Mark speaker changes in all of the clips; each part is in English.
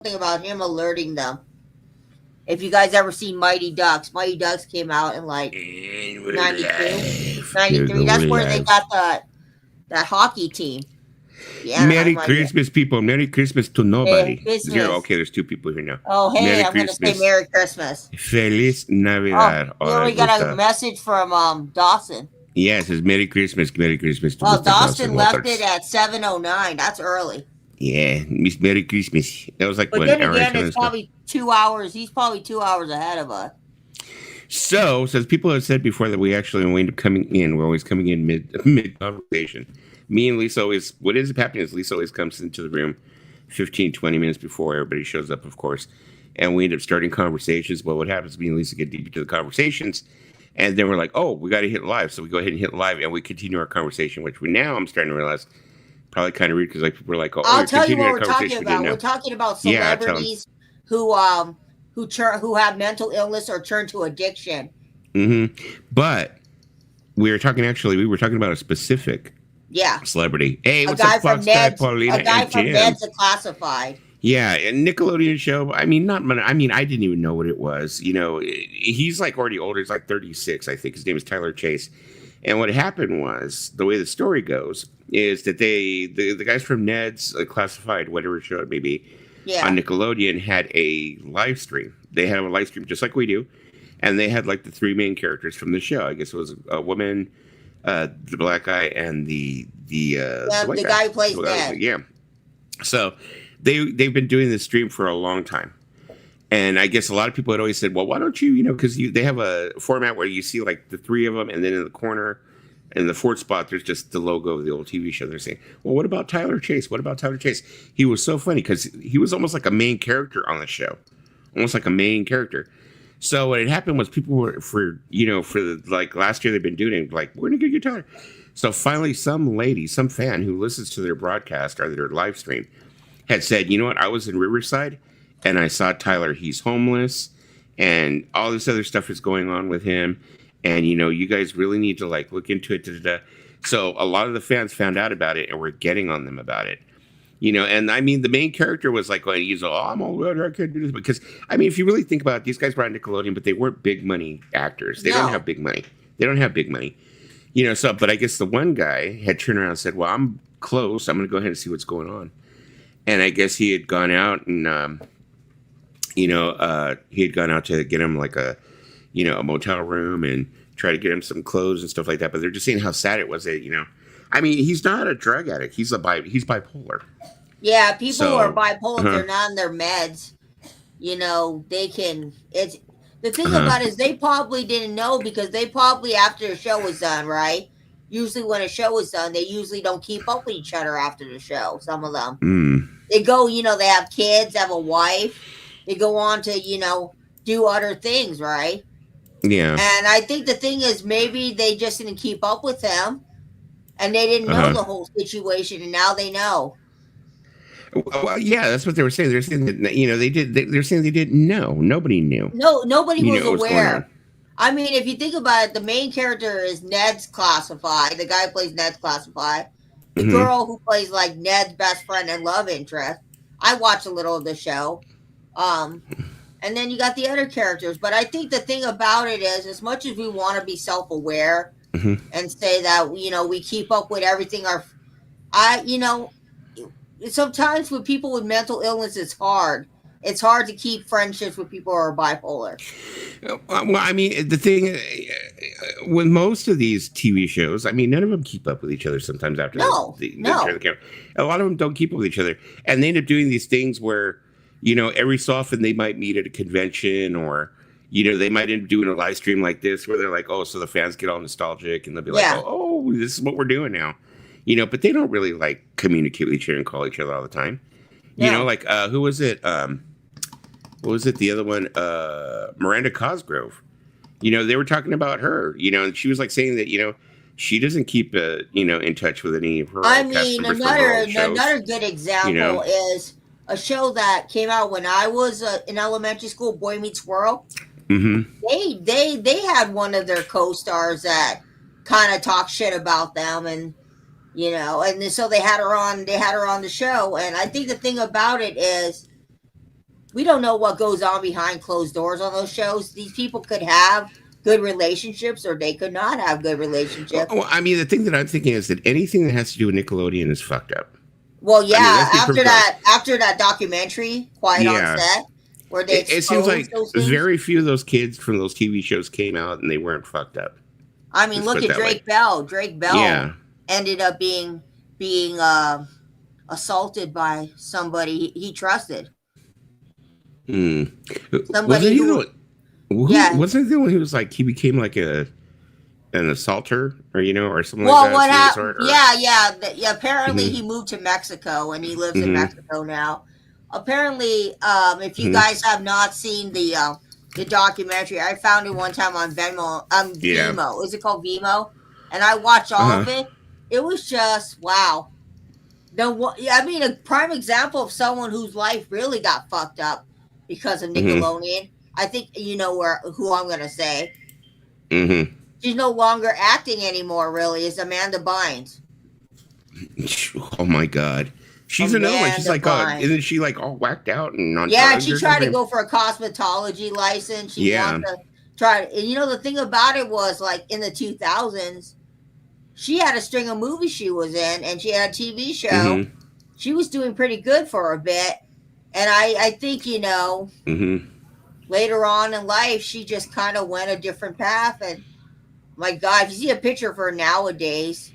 Speaker 1: about him alerting them. If you guys ever seen Mighty Ducks came out in like
Speaker 2: And we're
Speaker 1: 92,
Speaker 2: live. We're
Speaker 1: 93. That's
Speaker 2: going
Speaker 1: where they
Speaker 2: live.
Speaker 1: got that hockey team, the Anaheim
Speaker 2: Merry
Speaker 1: Mighty.
Speaker 2: Christmas, people. Merry Christmas to
Speaker 1: Merry
Speaker 2: nobody. Zero.
Speaker 1: Christmas.
Speaker 2: Okay, there's two people here now.
Speaker 1: Oh, hey,
Speaker 2: Merry
Speaker 1: I'm gonna say
Speaker 2: Christmas.
Speaker 1: Merry Christmas.
Speaker 2: Feliz
Speaker 1: Oh,
Speaker 2: Navidad. All
Speaker 1: here we
Speaker 2: that good
Speaker 1: got a
Speaker 2: stuff.
Speaker 1: message from Dawson.
Speaker 2: Yeah, it says Merry Christmas. Merry Christmas to
Speaker 1: Well,
Speaker 2: Mr.
Speaker 1: Dawson
Speaker 2: Dawson
Speaker 1: left it
Speaker 2: Waters.
Speaker 1: at 7:09. That's early.
Speaker 2: Yeah, Miss Merry Christmas. That was like
Speaker 1: But
Speaker 2: what, an
Speaker 1: then
Speaker 2: hour and
Speaker 1: again,
Speaker 2: 10
Speaker 1: it's
Speaker 2: minutes ago.
Speaker 1: probably 2 hours. He's probably 2 hours ahead of us.
Speaker 2: So, as people have said before, that we actually wind up coming in. We're always coming in mid conversation. Me and Lisa always, what ends up happening is Lisa always comes into the room 15, 20 minutes before everybody shows up, of course. And we end up starting conversations. Well, what happens, me and Lisa get deep into the conversations. And then we're like, oh, we got to hit live. So we go ahead and hit live and we continue our conversation, which now I'm starting to realize probably kind of rude because like people are like, oh,
Speaker 1: I'll
Speaker 2: you're
Speaker 1: tell you
Speaker 2: continuing
Speaker 1: what
Speaker 2: a
Speaker 1: we're talking
Speaker 2: conversation we didn't
Speaker 1: about. We're
Speaker 2: know.
Speaker 1: talking about
Speaker 2: Yeah, tell them.
Speaker 1: celebrities who have mental illness or turn to addiction.
Speaker 2: But we were talking about a specific
Speaker 1: Yeah,
Speaker 2: celebrity. Hey,
Speaker 1: a
Speaker 2: what's up,
Speaker 1: guy from
Speaker 2: Fox Guy,
Speaker 1: Ned's,
Speaker 2: Paulina,
Speaker 1: a guy
Speaker 2: and
Speaker 1: from
Speaker 2: Jim?
Speaker 1: Ned's Classified.
Speaker 2: Yeah, and Nickelodeon show. I mean, not. I mean, I didn't even know what it was. You know, he's like already older. He's like 36, I think. His name is Tyler Chase. And what happened was the way the story goes is that the guys from Ned's Classified, whatever show it may be, on
Speaker 1: Yeah,
Speaker 2: Nickelodeon had a live stream. They had a live stream just like we do, and they had like the three main characters from the show. I guess it was a woman, the black guy, and the
Speaker 1: yeah,
Speaker 2: white
Speaker 1: the
Speaker 2: guy.
Speaker 1: guy who plays Ned.
Speaker 2: Yeah. So they've been doing this stream for a long time. And I guess a lot of people had always said, well, why don't you, because they have a format where you see like the three of them, and then in the corner, in the fourth spot, there's just the logo of the old TV show. They're saying, well, what about Tyler Chase? What about Tyler Chase? He was so funny because he was almost like a main character on the show, almost like a main character. So what had happened was people were like last year they've been doing it, like, we're going to get Tyler. So finally, some lady, some fan who listens to their broadcast or their live stream had said, you know what, I was in Riverside and I saw Tyler. He's homeless, and all this other stuff is going on with him. And you guys really need to like look into it. Da, da, da. So a lot of the fans found out about it and were getting on them about it. And I mean, the main character was like, he's oh, I'm all right, I can't do this because I mean, if you really think about it, these guys were on Nickelodeon, but they weren't big money actors. They don't have
Speaker 1: No,
Speaker 2: big money. They don't have big money. So but I guess the one guy had turned around and said, well, I'm close. I'm going to go ahead and see what's going on. And I guess he had gone out and he had gone out to get him like a motel room and try to get him some clothes and stuff like that. But they're just saying how sad it was that. I mean, he's not a drug addict. He's bipolar.
Speaker 1: yeah, people who are
Speaker 2: So,
Speaker 1: bipolar, if
Speaker 2: uh-huh,
Speaker 1: they're not on their meds, they can. It's the thing
Speaker 2: uh-huh,
Speaker 1: about it is they probably didn't know because they probably after the show was done, right? Usually when a show is done, they usually don't keep up with each other after the show. Some of them they go, they have kids, have a wife, they go on to do other things, right?
Speaker 2: yeah,
Speaker 1: And I think the thing is maybe they just didn't keep up with him and they didn't know
Speaker 2: uh-huh.
Speaker 1: the whole situation, and now they know.
Speaker 2: Well, yeah, that's what they were saying. They're saying that they're saying they didn't know. Nobody knew.
Speaker 1: No, nobody was
Speaker 2: What was going on.
Speaker 1: aware. I mean, if you think about it, the main character is Ned's Classified. The guy who plays Ned's Classified. The
Speaker 2: Hmm.
Speaker 1: girl who plays like Ned's best friend and love interest. I watched a little of the show. Um, and then you got the other characters. But I think the thing about it is, as much as we want to be self-aware
Speaker 2: Hmm.
Speaker 1: and say that we keep up with everything, I sometimes with people with mental illness, it's hard. It's hard to keep friendships with people who are bipolar.
Speaker 2: Well, I mean, the thing with most of these TV shows, I mean, none of them keep up with each other. Sometimes after
Speaker 1: No,
Speaker 2: they turn
Speaker 1: no.
Speaker 2: the camera, a lot of them don't keep up with each other, and they end up doing these things where, every so often they might meet at a convention, or they might end up doing a live stream like this where they're like, oh, so the fans get all nostalgic and they'll be like,
Speaker 1: Yeah,
Speaker 2: oh, this is what we're doing now, but they don't really like communicate with each other and call each other all the time.
Speaker 1: no.
Speaker 2: Like who was it? What was it? The other one, Miranda Cosgrove. They were talking about her. And she was like saying that she doesn't keep in touch with any of her
Speaker 1: I
Speaker 2: cast
Speaker 1: mean,
Speaker 2: members from her old shows.
Speaker 1: another good
Speaker 2: You
Speaker 1: example
Speaker 2: know.
Speaker 1: is a show that came out when I was in elementary school, Boy Meets World.
Speaker 2: Mm-hmm.
Speaker 1: They had one of their co-stars that kind of talked shit about them, and and so they had her on the show. And I think the thing about it is we don't know what goes on behind closed doors on those shows. These people could have good relationships or they could not have good relationships.
Speaker 2: Well, I mean, the thing that I'm thinking is that anything that has to do with Nickelodeon is fucked up.
Speaker 1: Well,
Speaker 2: I mean,
Speaker 1: yeah,
Speaker 2: let's be perfectly honest.
Speaker 1: after that documentary, Quiet on
Speaker 2: Yeah,
Speaker 1: Set, where they
Speaker 2: it seems
Speaker 1: exposed
Speaker 2: like
Speaker 1: those things.
Speaker 2: very few of those kids from those TV shows came out and they weren't fucked up.
Speaker 1: I mean,
Speaker 2: Let's
Speaker 1: look
Speaker 2: put it
Speaker 1: at
Speaker 2: that way.
Speaker 1: Drake Bell. Drake Bell
Speaker 2: Yeah.
Speaker 1: ended up being assaulted by somebody he trusted.
Speaker 2: Hmm. Wasn't
Speaker 1: Somebody
Speaker 2: he the
Speaker 1: who,
Speaker 2: one? Who
Speaker 1: yeah.
Speaker 2: wasn't he the one who was like he became like an assaulter or or something like
Speaker 1: Well,
Speaker 2: that?
Speaker 1: what
Speaker 2: Something of the
Speaker 1: happened?
Speaker 2: sort. Or
Speaker 1: Yeah. Apparently, he
Speaker 2: hmm
Speaker 1: moved to Mexico and he lives in
Speaker 2: hmm
Speaker 1: Mexico now. Apparently, if you
Speaker 2: hmm
Speaker 1: guys have not seen the documentary, I found it one time on Venmo,
Speaker 2: yeah.
Speaker 1: Vimo. Is it called Vimo? And I watched
Speaker 2: Uh
Speaker 1: all
Speaker 2: huh.
Speaker 1: of it. It was just wow. I mean, a prime example of someone whose life really got fucked up because of
Speaker 2: hmm
Speaker 1: Nickelodeon. I think you know who I'm gonna say.
Speaker 2: hmm
Speaker 1: She's no longer acting anymore. Really, is Amanda Bynes.
Speaker 2: Oh my god. She's another one. She's
Speaker 1: Amanda
Speaker 2: like,
Speaker 1: Bynes.
Speaker 2: isn't she like all whacked out and on
Speaker 1: Yeah,
Speaker 2: drugs
Speaker 1: she
Speaker 2: or
Speaker 1: tried to
Speaker 2: something?
Speaker 1: go for a cosmetology license. She
Speaker 2: Yeah.
Speaker 1: wants to try. And you know the thing about it was like in the 2000s, she had a string of movies she was in, and she had a TV show.
Speaker 2: hmm
Speaker 1: She was doing pretty good for a bit, and I think
Speaker 2: hmm
Speaker 1: later on in life she just kind of went a different path. And my God, if you see a picture of her nowadays,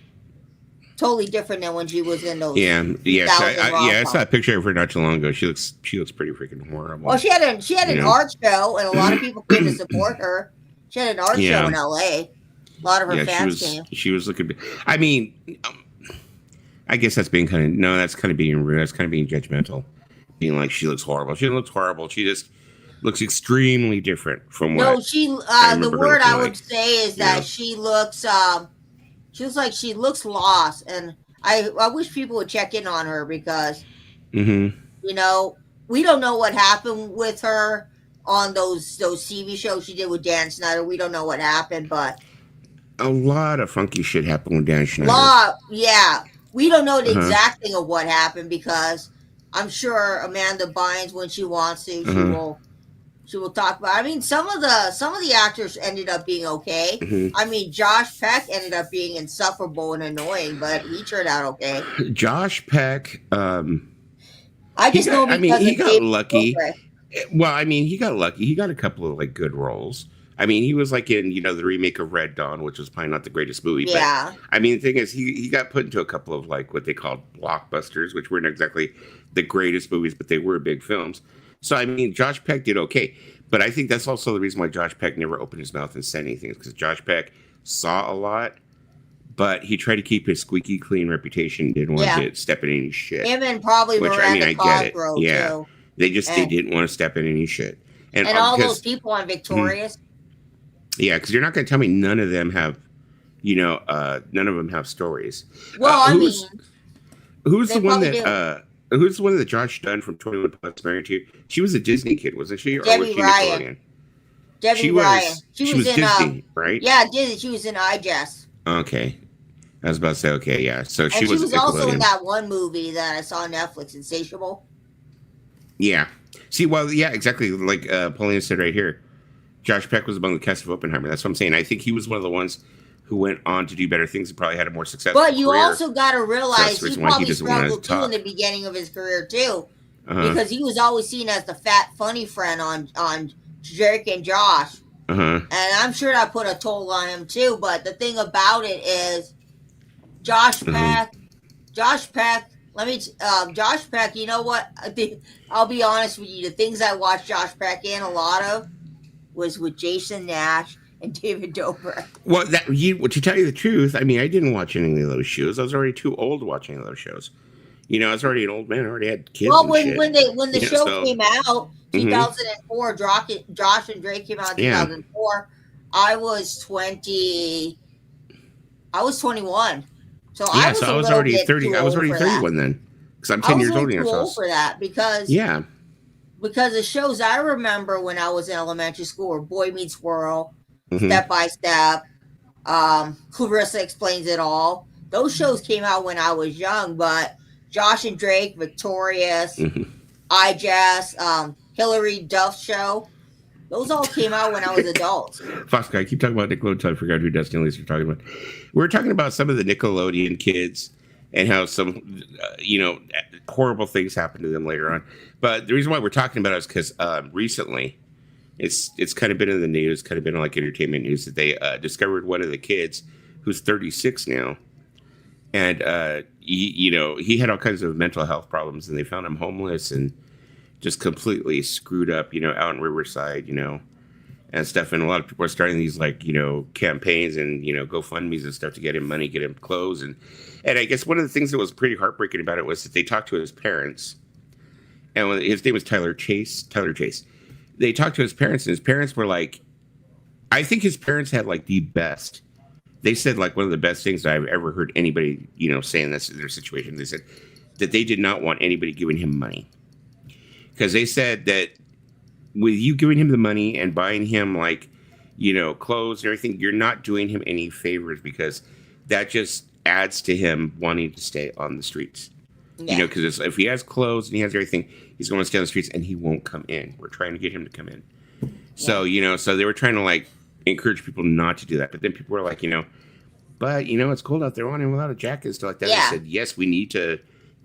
Speaker 1: totally different than when she was in those
Speaker 2: Yeah. Yes.
Speaker 1: 2000 rom
Speaker 2: Yeah. I saw a
Speaker 1: coms.
Speaker 2: picture of her not too long ago. She looks pretty freaking
Speaker 1: Well,
Speaker 2: horrible.
Speaker 1: she had
Speaker 2: You
Speaker 1: an
Speaker 2: know.
Speaker 1: art show, and a lot of people came to support her. She had an art show
Speaker 2: Yeah.
Speaker 1: in L.A. A lot of her
Speaker 2: Yeah. She
Speaker 1: fans
Speaker 2: was.
Speaker 1: came.
Speaker 2: She was looking. I mean, I guess that's being kind of no. That's kind of being rude. That's kind of being judgmental. Being like she looks horrible. She looks horrible. She just looks extremely different from
Speaker 1: No,
Speaker 2: what I
Speaker 1: the
Speaker 2: remember her
Speaker 1: word
Speaker 2: looking
Speaker 1: I would
Speaker 2: like.
Speaker 1: say is
Speaker 2: You
Speaker 1: that
Speaker 2: know.
Speaker 1: she looks like she looks lost, and I wish people would check in on her because
Speaker 2: hmm
Speaker 1: you know we don't know what happened with her on those TV shows she did with Dan Snyder. We don't know what happened, but
Speaker 2: A lot of funky shit happened with Dan Schneider.
Speaker 1: law, yeah, we don't know the
Speaker 2: Uh huh.
Speaker 1: exact thing of what happened because I'm sure Amanda Bynes, when she wants to,
Speaker 2: Uh huh.
Speaker 1: she will talk about. I mean, some of the actors ended up being okay.
Speaker 2: hmm
Speaker 1: I mean, Josh Peck ended up being insufferable and annoying, but he turned out okay.
Speaker 2: Josh Peck.
Speaker 1: I
Speaker 2: He
Speaker 1: just
Speaker 2: got.
Speaker 1: know
Speaker 2: I mean,
Speaker 1: because
Speaker 2: he
Speaker 1: of
Speaker 2: got
Speaker 1: David
Speaker 2: lucky.
Speaker 1: Dobrik.
Speaker 2: Well, I mean, he got lucky. He got a couple of like good roles. I mean, he was like in the remake of Red Dawn, which was probably not the greatest movie, but
Speaker 1: Yeah.
Speaker 2: I mean, the thing is, he got put into a couple of like what they called blockbusters, which weren't exactly the greatest movies, but they were big films. So I mean, Josh Peck did okay, but I think that's also the reason why Josh Peck never opened his mouth and said anything, because Josh Peck saw a lot, but he tried to keep his squeaky clean reputation. Didn't want
Speaker 1: Yeah.
Speaker 2: to step in any shit.
Speaker 1: Him and probably
Speaker 2: Which I mean,
Speaker 1: Miranda
Speaker 2: I get it.
Speaker 1: Cosgrove
Speaker 2: Yeah,
Speaker 1: too.
Speaker 2: they
Speaker 1: And
Speaker 2: didn't want to step in any shit, and
Speaker 1: and all those
Speaker 2: because
Speaker 1: people on
Speaker 2: mhm,
Speaker 1: Victorious.
Speaker 2: yeah, because you're not going to tell me none of them have none of them have stories.
Speaker 1: Well, I
Speaker 2: Who's
Speaker 1: mean,
Speaker 2: who's the
Speaker 1: they
Speaker 2: one
Speaker 1: probably
Speaker 2: that
Speaker 1: do.
Speaker 2: who's the one that Josh Dunn from 21 Plus married to? She was a Disney kid, wasn't she, or was
Speaker 1: Debbie
Speaker 2: she
Speaker 1: Ryan.
Speaker 2: Nickelodeon?
Speaker 1: Debbie Ryan. She
Speaker 2: She
Speaker 1: was
Speaker 2: was
Speaker 1: in
Speaker 2: Disney, right?
Speaker 1: yeah, Disney. She was in iJess.
Speaker 2: Okay, I was about to say okay, yeah. So she
Speaker 1: And she
Speaker 2: was a
Speaker 1: was also in
Speaker 2: Nickelodeon.
Speaker 1: that one movie that I saw on Netflix, Insatiable.
Speaker 2: Yeah. See, well, yeah, exactly. Like Paulina said right here, Josh Peck was among the cast of Oppenheimer. That's what I'm saying. I think he was one of the ones who went on to do better things and probably had a more successful
Speaker 1: But you
Speaker 2: career.
Speaker 1: also got to
Speaker 2: So that's
Speaker 1: realize
Speaker 2: the
Speaker 1: he
Speaker 2: reason why he
Speaker 1: probably
Speaker 2: doesn't want to
Speaker 1: struggled too in the
Speaker 2: talk.
Speaker 1: beginning of his career too,
Speaker 2: Uh huh.
Speaker 1: because he was always seen as the fat, funny friend on Jake and Josh,
Speaker 2: Uh huh.
Speaker 1: and I'm sure that put a toll on him too. But the thing about it is, Josh
Speaker 2: Uh huh.
Speaker 1: Peck, Josh Peck. Josh Peck. You know what? I'll be honest with you. The things I watched Josh Peck in a lot of was with Jason Nash and David Dobrik.
Speaker 2: Well, to tell you the truth, I mean, I didn't watch any of those shows. I was already too old to watch any of those shows. I was already an old man. I already had kids
Speaker 1: Well,
Speaker 2: and shit.
Speaker 1: when the show
Speaker 2: So,
Speaker 1: came out,
Speaker 2: hmm
Speaker 1: 2004, Josh and Drake came out in
Speaker 2: yeah.
Speaker 1: 2004. I was 20. I was 21, so I
Speaker 2: Yeah,
Speaker 1: was
Speaker 2: so
Speaker 1: a
Speaker 2: I was
Speaker 1: little
Speaker 2: already
Speaker 1: bit
Speaker 2: 30.
Speaker 1: too
Speaker 2: I was
Speaker 1: old
Speaker 2: already
Speaker 1: for that.
Speaker 2: 31 then. Because I'm
Speaker 1: I
Speaker 2: 10
Speaker 1: was a
Speaker 2: years
Speaker 1: little
Speaker 2: older than
Speaker 1: too old
Speaker 2: ourselves.
Speaker 1: for that
Speaker 2: Yeah.
Speaker 1: because the shows I remember when I was in elementary school were Boy Meets World,
Speaker 2: hmm
Speaker 1: Step by Step, Clarissa Explains It All. Those shows came out when I was young, but Josh and Drake, Victorious,
Speaker 2: hmm
Speaker 1: iJazz, Hillary Duff show. Those all came out when I was adult.
Speaker 2: Fox guy, I keep talking about Nickelodeon until I forgot who Dusty and Lisa are talking about. We're talking about some of the Nickelodeon kids and how some, horrible things happen to them later on. But the reason why we're talking about it is because recently, it's kind of been in the news, kind of been like entertainment news that they discovered one of the kids who's 36 now, and he had all kinds of mental health problems, and they found him homeless and just completely screwed up, out in Riverside, and stuff. And a lot of people are starting these campaigns and GoFundMe's and stuff to get him money, get him clothes, and I guess one of the things that was pretty heartbreaking about it was that they talked to his parents, and his name was Tyler Chase. They talked to his parents, and his parents were like, I think his parents had like the best. They said like one of the best things that I've ever heard anybody say in this in their situation. They said that they did not want anybody giving him money. Because they said that with you giving him the money and buying him clothes and everything, you're not doing him any favors, because that just adds to him wanting to stay on the streets. Yeah. Because if he has clothes and he has everything, he's going to stay on the streets and he won't come in. We're trying to get him to come in. Yeah. So, so they were trying to encourage people not to do that. But then people were like, but it's cold out there on him without a jacket and stuff like that. Yeah. They said, yes, we need to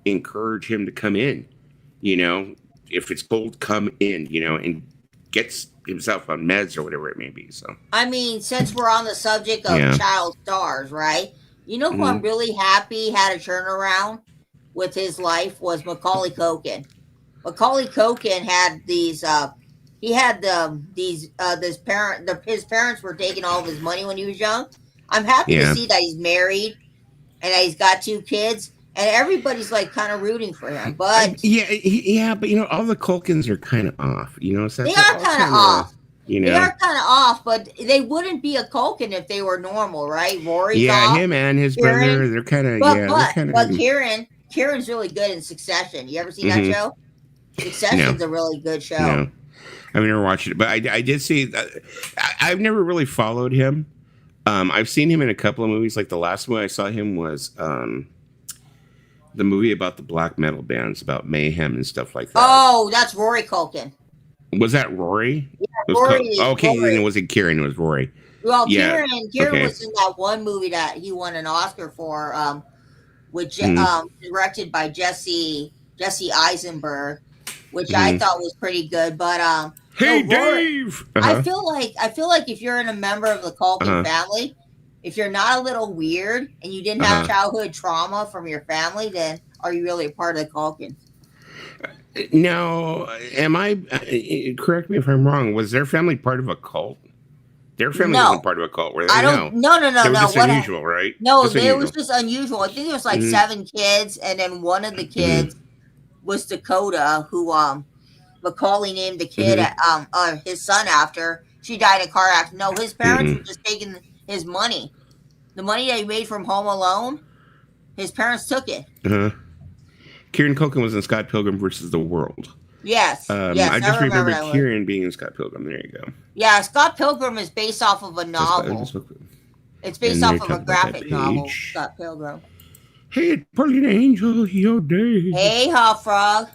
Speaker 2: encourage him to come in, if it's cold, come in, and gets himself on meds or whatever it may be. So,
Speaker 1: I mean, since we're on the subject of child stars, right? Who I'm really happy had a turnaround with his life was Macaulay Culkin. Macaulay Culkin had these. His parents were taking all of his money when he was young. I'm happy to see that he's married and that he's got 2 kids. And everybody's kind of rooting for him, but
Speaker 2: but all the Culkins are kind of off, So
Speaker 1: they are kind of off. They are kind of off, but they wouldn't be a Culkin if they were normal, right? Rory's off.
Speaker 2: Him and his brother, they're kind of
Speaker 1: But Kieran's really good in Succession. You ever seen that show? Succession's a really good show.
Speaker 2: No, I've never watched it, but I did see. I've never really followed him. I've seen him in a couple of movies. Like the last one I saw him was. The movie about the black metal bands, about mayhem and stuff like that.
Speaker 1: Oh, that's Rory Culkin.
Speaker 2: Was that Rory?
Speaker 1: Yeah, Rory.
Speaker 2: Okay, then it wasn't Kieran, it was Rory.
Speaker 1: Well, Kieran was in that one movie that he won an Oscar for, which directed by Jesse Eisenberg, which I thought was pretty good. But
Speaker 2: hey,
Speaker 1: Rory,
Speaker 2: Dave!
Speaker 1: I feel like if you're a member of the Culkin family, if you're not a little weird and you didn't have childhood trauma from your family, then are you really a part of the Culkin?
Speaker 2: No, am I? Correct me if I'm wrong. Was their family part of a cult? Their family wasn't part of a cult, were they?
Speaker 1: I don't. No.
Speaker 2: They were just unusual, right?
Speaker 1: No, it was just unusual. I think there was 7 kids, and then one of the kids was Dakota, who Macaulay named the kid his son after. She died in a car accident. No, his parents were just taking his money. The money that he made from Home Alone, his parents took it.
Speaker 2: Kieran Culkin was in Scott Pilgrim versus the World.
Speaker 1: Yes.
Speaker 2: I just remember Kieran being in Scott Pilgrim. There you go.
Speaker 1: Yeah, Scott Pilgrim is based off of a novel. It's based off of a graphic novel, Scott Pilgrim.
Speaker 2: Hey, Pearly Angel, your day.
Speaker 1: Hey, Hot Frog.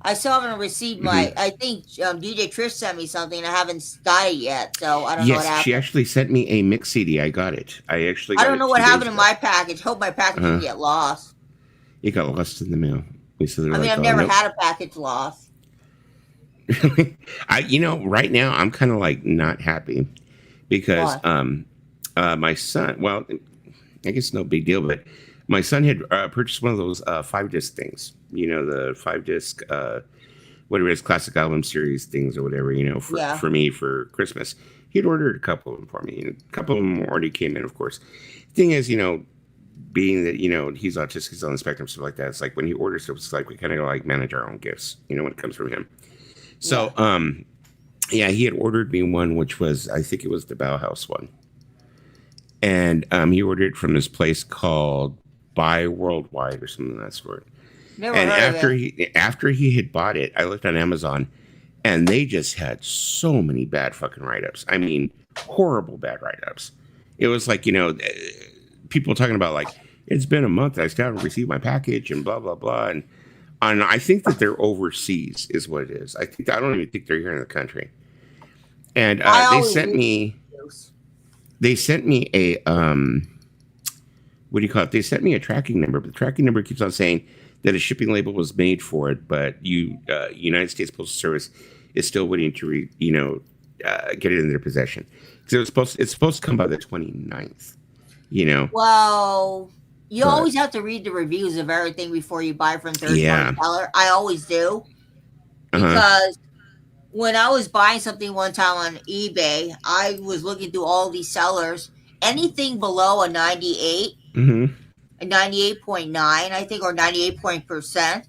Speaker 1: I still haven't received my. I think DJ Trish sent me something. I haven't got it yet, so I don't know what happened. Yes,
Speaker 2: she actually sent me a mix CD. I got it. I
Speaker 1: don't know what happened in my package. Hope my package didn't get lost.
Speaker 2: It got lost in the mail.
Speaker 1: I've never had a package lost.
Speaker 2: Right now I'm kind of not happy because my son. Well, I guess no big deal, but my son had purchased one of those 5-disc things. The 5-disc, whatever it is, classic album series things or whatever, for me for Christmas. He'd ordered a couple of them for me. A couple of them already came in, of course. Thing is, being that, he's autistic, he's on the spectrum, stuff like that. It's like when he orders, it's like we kind of manage our own gifts, when it comes from him. So, he had ordered me one, which was, I think it was the Bauhaus one. And he ordered it from this place called Buy Worldwide or something of that sort. After he had bought it, I looked on Amazon, and they just had so many bad fucking write-ups. I mean, horrible bad write-ups. It was people talking about it's been a month, I still haven't received my package, and blah blah blah, and And I think that they're overseas, is what it is. I don't even think they're here in the country. And
Speaker 1: I
Speaker 2: they
Speaker 1: always
Speaker 2: sent
Speaker 1: read
Speaker 2: me
Speaker 1: reviews.
Speaker 2: a what do you call it? They sent me a tracking number, but the tracking number keeps on saying that a shipping label was made for it, but United States Postal Service is still waiting to get it in their possession. So it's supposed to come by the 29th.
Speaker 1: Well, you
Speaker 2: But
Speaker 1: always have to read the reviews of everything before you buy from third
Speaker 2: yeah,
Speaker 1: party seller. I always do
Speaker 2: uh-huh.
Speaker 1: because when I was buying something one time on eBay, I was looking through all these sellers. Anything below a 98,
Speaker 2: Mm-hmm.
Speaker 1: a 98.9, I think, or 98%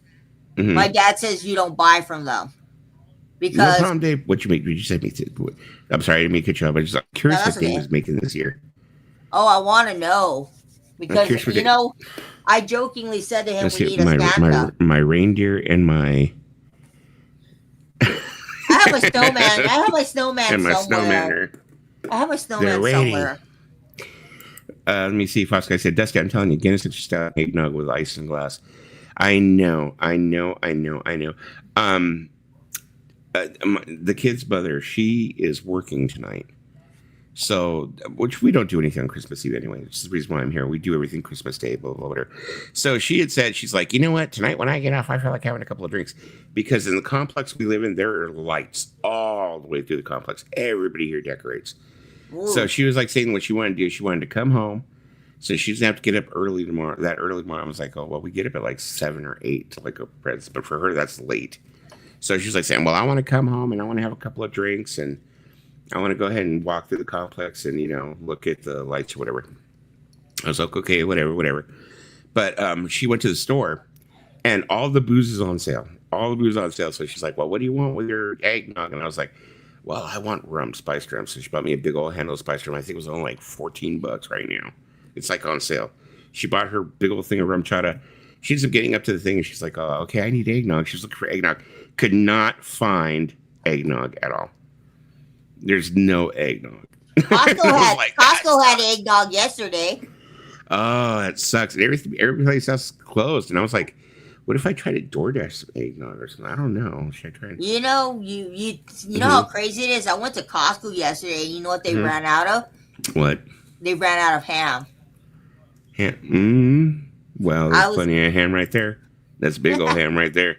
Speaker 1: my
Speaker 2: Mm-hmm.
Speaker 1: dad says you don't buy from them
Speaker 2: No
Speaker 1: because
Speaker 2: problem, Dave. What you make? Did you say me? I'm sorry, I didn't mean to cut you off. I'm
Speaker 1: no,
Speaker 2: curious
Speaker 1: that's
Speaker 2: what Dave
Speaker 1: okay.
Speaker 2: is making this year.
Speaker 1: Oh, I want to know
Speaker 2: I'm
Speaker 1: because
Speaker 2: curious what Dave.
Speaker 1: I jokingly said to him
Speaker 2: Let's
Speaker 1: we
Speaker 2: see,
Speaker 1: need a Santa.
Speaker 2: my reindeer and my
Speaker 1: I have a snowman. I have a snowman
Speaker 2: and my
Speaker 1: somewhere.
Speaker 2: snowman.
Speaker 1: I have a
Speaker 2: They're
Speaker 1: snowman
Speaker 2: waiting.
Speaker 1: somewhere.
Speaker 2: Let me see. Fox guy said, Dusty, I'm telling you, Guinness is just out eggnog with ice and glass. I know. The kid's mother, she is working tonight. So, which we don't do anything on Christmas Eve anyway. It's the reason why I'm here. We do everything Christmas Day, blah, blah, blah. So she had said, she's like, you know what? Tonight when I get off, I feel like having a couple of drinks. Because in the complex we live in, there are lights all the way through the complex. Everybody here decorates. So
Speaker 1: Ooh.
Speaker 2: she was like saying what she wanted to do. She wanted to come home. So she's going to have to get up early tomorrow. That early tomorrow. I was like, oh, well, we get up at like 7 or 8 to like go presents. But for her, that's late. So she's like saying, well, I want to come home and I want to have a couple of drinks and I want to go ahead and walk through the complex and, look at the lights or whatever. I was like, okay, whatever. But she went to the store and all the booze is on sale. All the booze is on sale. So she's like, well, what do you want with your eggnog? And I was like, well, I want rum, spiced rum. So she bought me a big old handle of spiced rum. I think it was only like $14 right now. It's like on sale. She bought her big old thing of rum chata. She ends up getting up to the thing and she's like, oh, okay, I need eggnog. She's looking for eggnog. Could not find eggnog at all. There's no eggnog.
Speaker 1: Costco had eggnog yesterday.
Speaker 2: Oh, that sucks. And every place else closed. And I was like, what if I tried to DoorDash some eggnog or something? I don't know. Should I try?
Speaker 1: You know how crazy it is. I went to Costco yesterday. And you know what they ran out of?
Speaker 2: What?
Speaker 1: They ran out of ham.
Speaker 2: Ham? Well, there's plenty of ham right there. That's big old ham right there.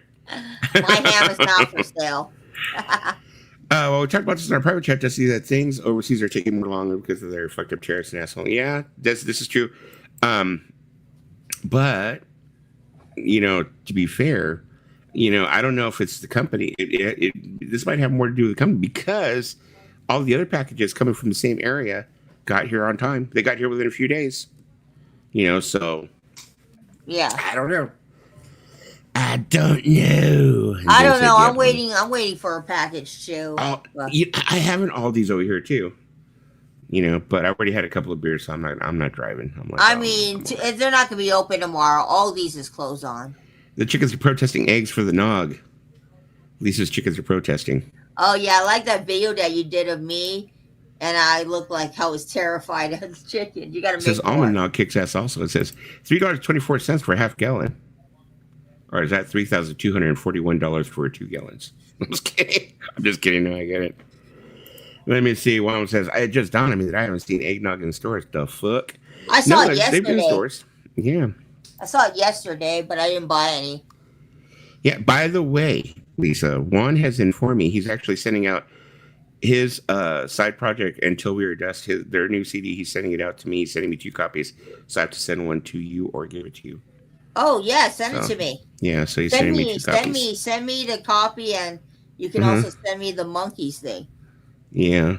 Speaker 1: My ham is not for sale.
Speaker 2: Well, we talked about this in our private chat to see that things overseas are taking more longer because of their fucked up tariffs and asshole. Yeah, this is true. But, to be fair, I don't know if it's the company. This might have more to do with the company because all the other packages coming from the same area got here on time. They got here within a few days. So.
Speaker 1: Yeah.
Speaker 2: I don't know. I don't know.
Speaker 1: I'm waiting for a package too.
Speaker 2: I have an Aldi's over here too. But I already had a couple of beers, so I'm not driving.
Speaker 1: They're not gonna be open tomorrow. All these is closed on.
Speaker 2: The chickens are protesting eggs for the nog. Lisa's chickens are protesting.
Speaker 1: Oh yeah, I like that video that you did of me, and I looked like I was terrified of the chicken. You gotta make. It says
Speaker 2: almond nog kicks ass. Also, it says $3.24 for a half gallon. Or is that $3,241 for 2 gallons? I'm just kidding. No, I get it. Let me see. One says, it just dawned on me that I haven't seen eggnog in stores. The fuck?
Speaker 1: I saw it yesterday.
Speaker 2: They've been in stores. Yeah.
Speaker 1: I saw it yesterday, but I didn't buy any.
Speaker 2: Yeah. By the way, Lisa, Juan has informed me he's actually sending out his side project, Until We Are Dust, their new CD. He's sending it out to me. He's sending me 2 copies. So I have to send one to you or give it to you.
Speaker 1: Oh yeah, send it to me.
Speaker 2: Yeah, so he's sending me 2 copies.
Speaker 1: Send me the copy, and you can also send me the monkeys thing.
Speaker 2: Yeah.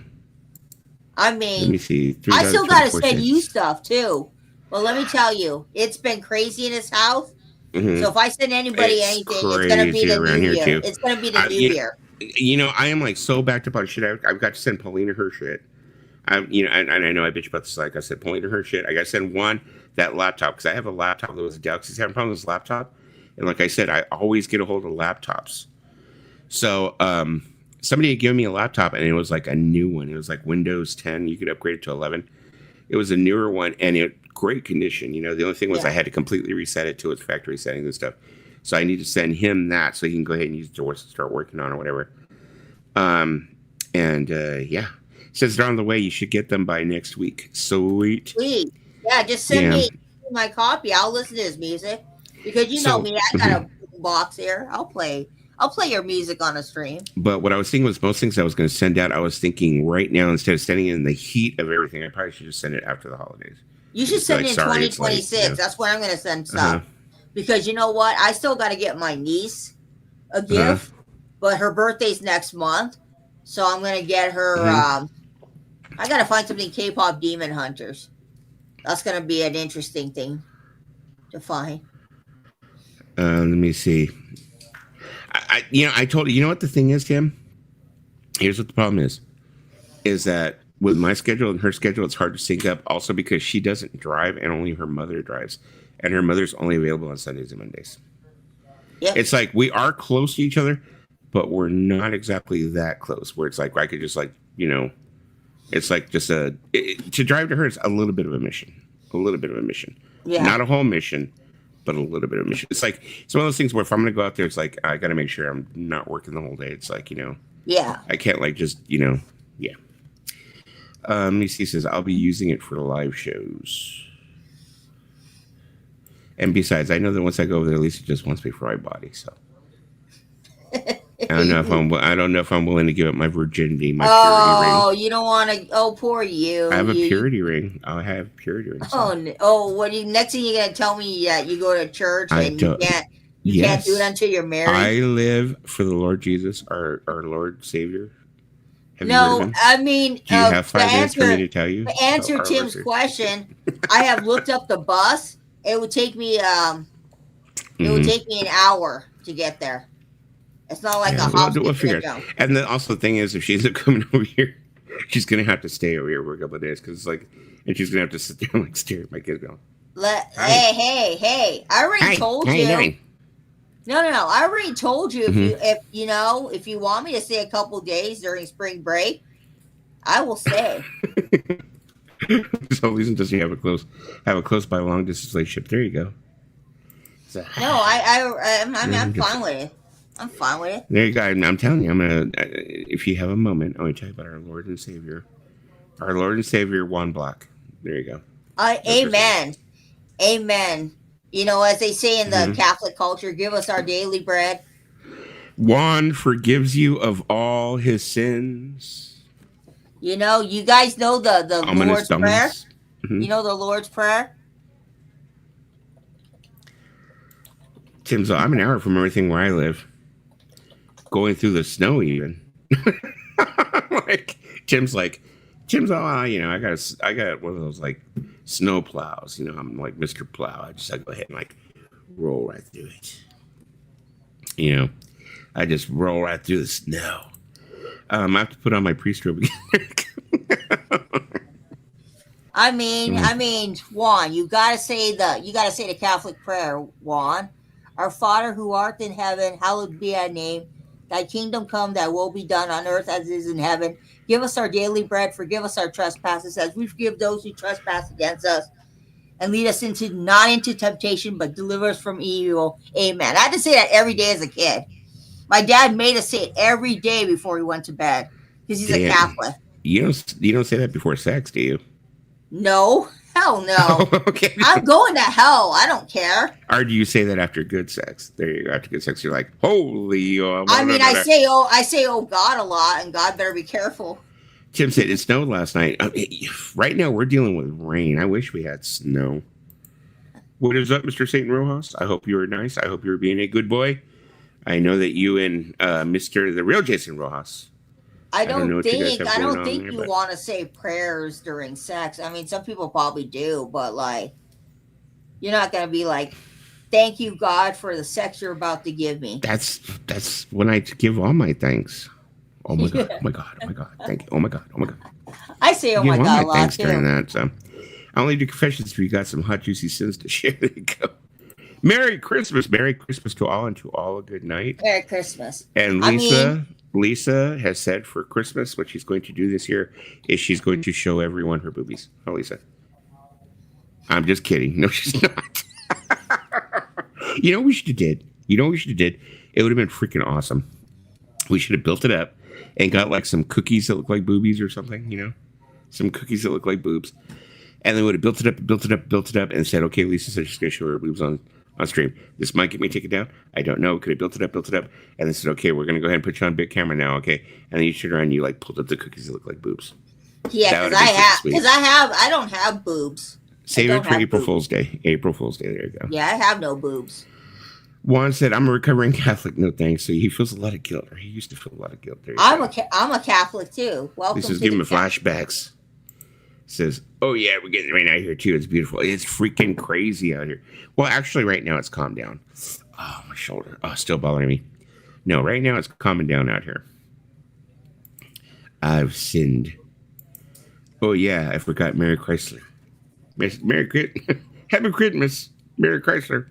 Speaker 1: Let me
Speaker 2: see.
Speaker 1: I still gotta send you stuff too. Well, let me tell you, it's been crazy in this house. So if I send anybody anything, it's gonna be the new year.
Speaker 2: Too.
Speaker 1: It's gonna be the new year.
Speaker 2: I am like so backed up on shit. I've got to send Paulina her shit. And I know I bitch about this. Like I said, Paulina her shit. I got to send one. That laptop, because I have a laptop that was Dell, because he's having problems with his laptop. And like I said, I always get a hold of laptops. So somebody had given me a laptop, and it was like a new one. It was like Windows 10. You could upgrade it to 11. It was a newer one, and great condition. The only thing was I had to completely reset it to its factory settings and stuff. So I need to send him that so he can go ahead and use Doors to start working on or whatever. Yeah. It says they're on the way. You should get them by next week. Sweet.
Speaker 1: Please. Yeah, just send
Speaker 2: Yeah.
Speaker 1: me my copy. I'll listen to his music. Because you know
Speaker 2: So,
Speaker 1: me, I got a box here. I'll play your music on a stream.
Speaker 2: but what I was thinking was most things I was going to send out, I was thinking right now, instead of sending it in the heat of everything, I probably should just send it after the holidays.
Speaker 1: You should send it in 2026. That's when I'm going to send stuff. Because you know what? I still got to get my niece a gift, but her birthday's next month. So I'm going to get her, I got to find something K-pop Demon Hunters. That's going to be an interesting thing to find.
Speaker 2: Let me see. I told you know what the thing is, Tim? Here's what the problem is that with my schedule and her schedule, it's hard to sync up. Also because she doesn't drive and only her mother drives, and her mother's only available on Sundays and Mondays. Yep. It's like we are close to each other, but we're not exactly that close. Where it's like I could just it's like just to drive to her is a little bit of a mission. Yeah. Not a whole mission, but a little bit of a mission. It's like it's one of those things where if I'm going to go out there, it's like I got to make sure I'm not working the whole day. It's like
Speaker 1: yeah,
Speaker 2: I can't yeah. Missy says I'll be using it for live shows. And besides, I know that once I go over there, Lisa just wants me for my body. So I don't know if I'm willing to give up my virginity, my purity ring.
Speaker 1: Oh, you don't want to. Oh, poor you.
Speaker 2: I have a purity ring. I have a purity ring. So.
Speaker 1: What? Next thing you're gonna tell me that you go to church and you can't do it until you're married.
Speaker 2: I live for the Lord Jesus, our Lord Savior.
Speaker 1: I mean,
Speaker 2: do you have 5 minutes for me to tell you?
Speaker 1: To answer Tim's question, I have looked up the bus. It would take me an hour to get there. It's not like a hospital.
Speaker 2: We'll figure it out. And then also the thing is, if she ends up coming over here, she's gonna have to stay over here for a couple of days because it's like, and she's gonna have to sit there and stare at my kids going.
Speaker 1: Hey! I already told you. No. I already told you if you want me to stay a couple of days during spring break, I will stay.
Speaker 2: So Lisa doesn't have a close by long distance relationship. There you go. So,
Speaker 1: no, I'm fine with it. I'm fine with it.
Speaker 2: There you go. I'm telling you, if you have a moment, I'm going to tell you about our Lord and Savior. Our Lord and Savior, Juan Block. There you go.
Speaker 1: Amen. Amen. As they say in the Catholic culture, give us our daily bread.
Speaker 2: Juan forgives you of all his sins.
Speaker 1: You guys know the Lord's Prayer? Mm-hmm. You know the Lord's Prayer?
Speaker 2: Tim's, I'm an hour from everything where I live. Going through the snow even. Tim's, I got one of those like snow plows. I'm like Mr. Plow. I go ahead and roll right through it. I just roll right through the snow. I have to put on my priest robe again.
Speaker 1: I mean, Juan, you gotta say the Catholic prayer, Juan. Our Father who art in heaven, hallowed be thy name. Thy kingdom come, thy will be done on earth as it is in heaven. Give us our daily bread. Forgive us our trespasses as we forgive those who trespass against us. And lead us not into temptation, but deliver us from evil. Amen. I had to say that every day as a kid. My dad made us say it every day before he went to bed because he's a Catholic.
Speaker 2: You don't say that before sex, do you?
Speaker 1: No. Hell no.
Speaker 2: Okay.
Speaker 1: I'm going to hell. I don't care.
Speaker 2: Or do you say that after good sex? There you go. After good sex, you're like, holy.
Speaker 1: I say, oh God a lot, and God better be careful.
Speaker 2: Tim said it snowed last night. Right now, we're dealing with rain. I wish we had snow. What is up, Mr. St. Rojas? I hope you were nice. I hope you were being a good boy. I know that you and Mr. the real Jason Rojas.
Speaker 1: I don't think you want to say prayers during sex. I mean, some people probably do, but you're not going to be like, thank you, God, for the sex you're about to give me.
Speaker 2: That's when I give all my thanks. Oh my God, oh my God, oh my God, thank you. Oh my God, oh my God.
Speaker 1: I say, oh my God, a lot
Speaker 2: thanks
Speaker 1: too.
Speaker 2: During that. So I'll leave the confessions if you got some hot, juicy sins to share. There you go. Merry Christmas. Merry Christmas to all, and to all a good night.
Speaker 1: Merry Christmas.
Speaker 2: And Lisa has said for Christmas what she's going to do this year is she's going to show everyone her boobies. Oh, Lisa. I'm just kidding. No, she's not. You know what we should have did? You know what we should have did? It would have been freaking awesome. We should have built it up and got like some cookies that look like boobies or something, some cookies that look like boobs. And then would have built it up, built it up, and said, okay, Lisa said she's going to show her boobs on stream. This might get me taken down. I don't know. Could have built it up, and then said, okay, we're going to go ahead and put you on big camera now, okay? And then you turn around and you like pulled up the cookies that look like boobs.
Speaker 1: Yeah, because I don't have boobs.
Speaker 2: Save it for April Fool's Day. April Fool's Day. There you go.
Speaker 1: Yeah, I have no boobs.
Speaker 2: Juan said, I'm a recovering Catholic. No thanks. So he feels a lot of guilt. Or he used to feel a lot of guilt. There
Speaker 1: I'm a Catholic too. Welcome.
Speaker 2: This is giving him flashbacks. Says, oh yeah, we're getting rain out here too. It's beautiful. It's freaking crazy out here. Well, actually, right now it's calmed down. Oh, my shoulder. Oh, still bothering me. No, right now it's calming down out here. I've sinned. Oh yeah, I forgot Mary Chrysler. Happy Christmas, Mary Chrysler.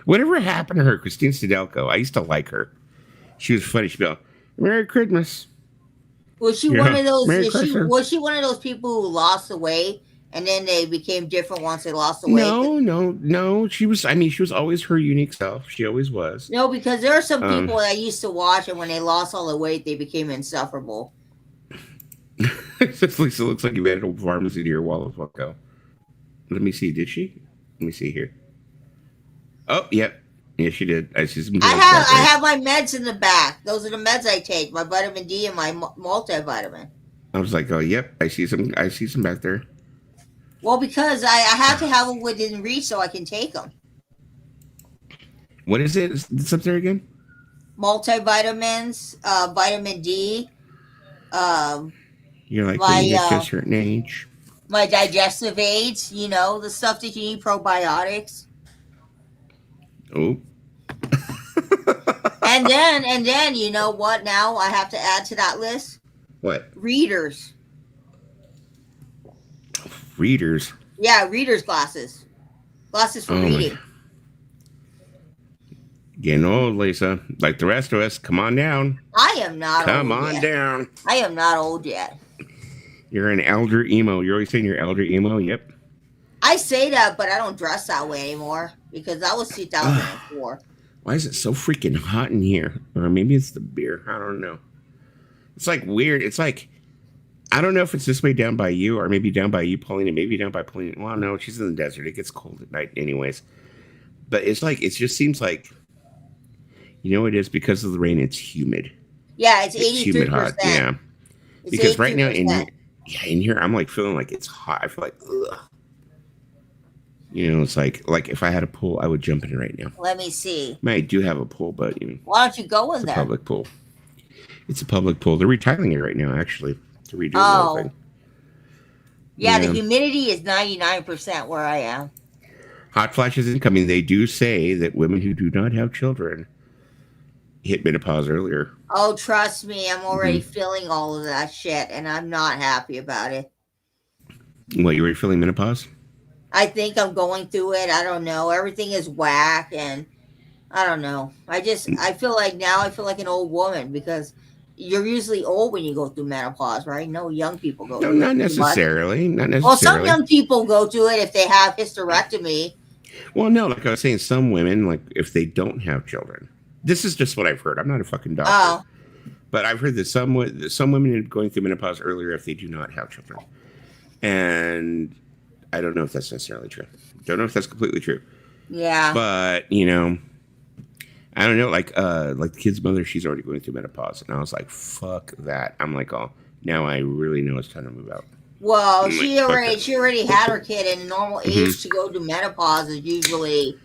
Speaker 2: Whatever happened to her, Christine Stedelko? I used to like her. She was funny. She'd be like, Merry Christmas.
Speaker 1: Was she one of those? Was she one of those people who lost the weight and then they became different once they lost the weight?
Speaker 2: No. She was. I mean, she was always her unique self. She always was.
Speaker 1: No, because there are some people that I used to watch, and when they lost all the weight, they became insufferable.
Speaker 2: Lisa, looks like you added a pharmacy to your wall of Funko. Let me see. Did she? Let me see here. Oh, yep. Yeah, she did. I see some.
Speaker 1: I have my meds in the back. Those are the meds I take. My vitamin D and my multivitamin.
Speaker 2: I was like, oh, yep. I see some back there.
Speaker 1: Well, because I have to have them within reach so I can take them.
Speaker 2: What is it? It's up there again?
Speaker 1: Multivitamins, vitamin D.
Speaker 2: You're like, when you get to a certain age.
Speaker 1: My digestive aids, the stuff that you need, probiotics.
Speaker 2: Oh.
Speaker 1: and then, you know what? Now I have to add to that list.
Speaker 2: What?
Speaker 1: Readers.
Speaker 2: Readers?
Speaker 1: Yeah, readers glasses. Glasses for reading.
Speaker 2: Getting old, Lisa. Like the rest of us. Come on down.
Speaker 1: I am not
Speaker 2: Come on down.
Speaker 1: I am not old yet.
Speaker 2: You're an elder emo. You're always saying you're elder emo? Yep.
Speaker 1: I say that, but I don't dress that way anymore because that was 2004.
Speaker 2: Why is it so freaking hot in here? Or maybe it's the beer. I don't know. It's like weird. It's like, I don't know if it's this way down by you or maybe down by you, Pauline, and maybe down by Pauline. Well, no, she's in the desert. It gets cold at night anyways. But it's like, it just seems like, you know what it is? Because of the rain, it's humid.
Speaker 1: Yeah, it's 83%.
Speaker 2: Humid hot, yeah. It's because 82%. Right now in here, I'm like feeling like it's hot. I feel like, ugh. It's like if I had a pool, I would jump in it right now.
Speaker 1: Let me see.
Speaker 2: I do have a pool, but
Speaker 1: why don't you go in there?
Speaker 2: It's a public pool. It's a public pool. They're retiling it right now, actually, to redo the whole thing.
Speaker 1: Yeah, the humidity is 99% where I am.
Speaker 2: Hot flashes incoming. They do say that women who do not have children hit menopause earlier.
Speaker 1: Oh, trust me, I'm already feeling all of that shit, and I'm not happy about it.
Speaker 2: What, you're already feeling menopause?
Speaker 1: I think I'm going through it. I don't know. Everything is whack, and I don't know. I feel like now I feel like an old woman because you're usually old when you go through menopause, right? No young people go through it.
Speaker 2: No, not necessarily.
Speaker 1: Well, some young people go through it if they have hysterectomy.
Speaker 2: Well, no, like I was saying, some women, like if they don't have children. This is just what I've heard. I'm not a fucking doctor. Oh. But I've heard that some women are going through menopause earlier if they do not have children. And I don't know if that's necessarily true. Don't know if that's completely true.
Speaker 1: Yeah.
Speaker 2: But, I don't know. Like the kid's mother, she's already going through menopause. And I was like, fuck that. I'm like, oh, now I really know it's time to move out.
Speaker 1: Well, she already had her kid, and the normal age to go to menopause is usually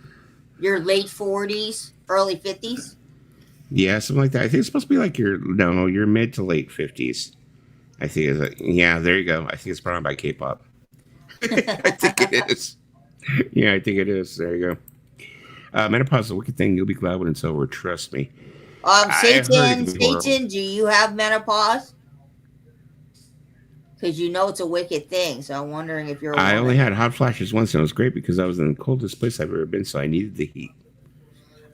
Speaker 1: your late 40s, early 50s.
Speaker 2: Yeah, something like that. I think it's supposed to be like your mid to late 50s. I think yeah, there you go. I think it's brought on by K-pop. I think it is. Yeah, I think it is. There you go. Menopause is a wicked thing. You'll be glad when it's over. Trust me.
Speaker 1: Satan, do you have menopause? Because it's a wicked thing. So I'm wondering if you're.
Speaker 2: I only had hot flashes once, and it was great because I was in the coldest place I've ever been, so I needed the heat.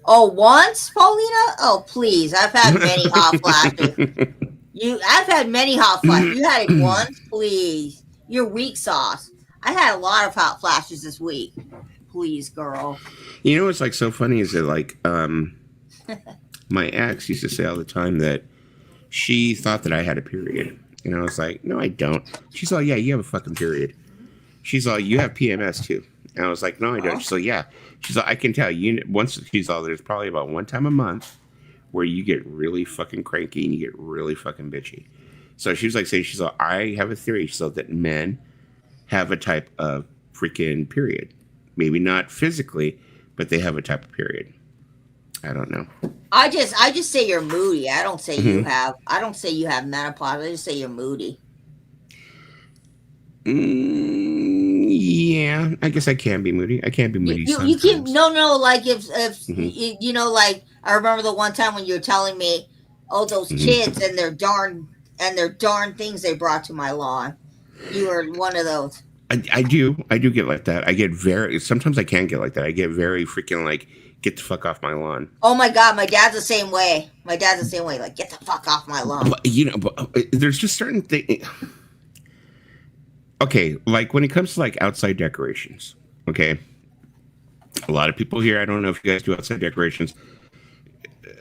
Speaker 1: Oh, once, Paulina? Oh, please! I've had many hot flashes. I've had many hot flashes. You had it once, please. You're weak sauce. I had a lot of hot flashes this week. Please, girl.
Speaker 2: What's like so funny is that My ex used to say all the time that she thought that I had a period. And I was like, no, I don't. She's all, yeah, you have a fucking period. She's all, you have PMS too. And I was like, no, I don't.
Speaker 1: Oh.
Speaker 2: She's like, yeah. She's like, I can tell you. Once she's all, there's probably about one time a month where you get really fucking cranky and you get really fucking bitchy. So she was like saying, she's like, I have a theory. She's like, that men have a type of freaking period. Maybe not physically, but they have a type of period. I don't know.
Speaker 1: I just say you're moody. I don't say you have. I don't say you have menopause. I just say you're moody.
Speaker 2: Yeah, I guess I can be moody. I can't be moody.
Speaker 1: You can no. Like if you know, like I remember the one time when you were telling me, oh, those kids and their darn things they brought to my lawn. You were one of those.
Speaker 2: I do get like that. I get very. Sometimes I can get like that. I get very freaking like, get the fuck off my lawn.
Speaker 1: Oh my god, my dad's the same way. Like, get the fuck off my lawn.
Speaker 2: But, there's just certain things. Okay, like when it comes to like outside decorations, okay? A lot of people here, I don't know if you guys do outside decorations,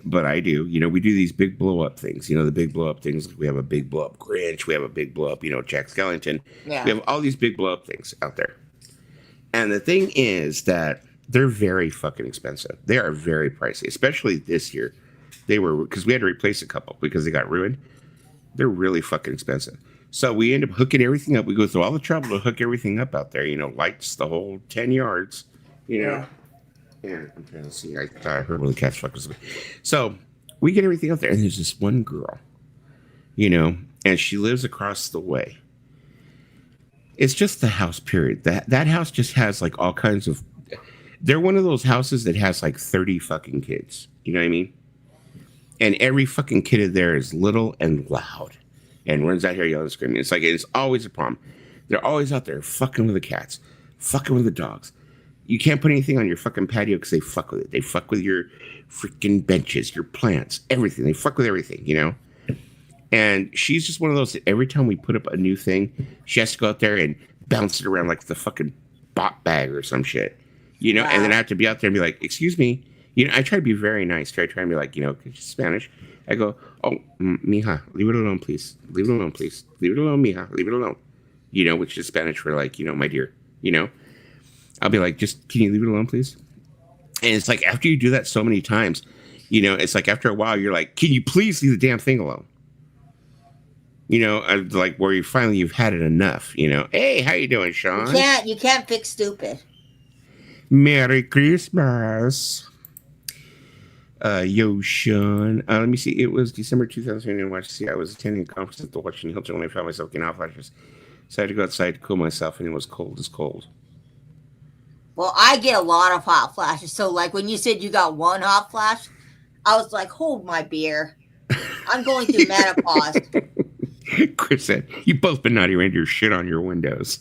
Speaker 2: but I do. We do these big blow up things. The big blow up things. We have a big blow up Grinch. We have a big blow up, Jack Skellington. Yeah. We have all these big blow up things out there. And the thing is that they're very fucking expensive. They are very pricey, especially this year. They were, because we had to replace a couple because they got ruined. They're really fucking expensive. So we end up hooking everything up. We go through all the trouble to hook everything up out there. Lights the whole 10 yards. Yeah, I'm trying to see. I thought I heard one of the cats fuck was. So we get everything out there, and there's this one girl, and she lives across the way. It's just the house, period. That house just has like all kinds of. They're one of those houses that has like 30 fucking kids. You know what I mean? And every fucking kid in there is little and loud. And runs out here yelling and screaming. It's always a problem. They're always out there fucking with the cats, fucking with the dogs. You can't put anything on your fucking patio because they fuck with it. They fuck with your freaking benches, your plants, everything. They fuck with everything, And she's just one of those that every time we put up a new thing, she has to go out there and bounce it around like the fucking bot bag or some shit, Wow. And then I have to be out there and be like, excuse me. I try to be very nice. I try and be like, Spanish. I go, oh, mija, leave it alone, please. Leave it alone, please. Leave it alone, mija. Leave it alone. Which is Spanish for like, my dear. I'll be like, just, can you leave it alone, please? And it's like, after you do that so many times, it's like after a while, you're like, can you please leave the damn thing alone? Like where you've had it enough, Hey, how you doing, Sean?
Speaker 1: You can't fix stupid.
Speaker 2: Merry Christmas. Yo, Sean. Let me see. It was December 2020. I was attending a conference at the Washington Hilton when I found myself getting hot flashes. So I had to go outside to cool myself, and it was cold as cold.
Speaker 1: Well, I get a lot of hot flashes. So, like, when you said you got one hot flash, I was like, hold my beer. I'm going through menopause.
Speaker 2: Chris said, you both been naughty around your shit on your windows.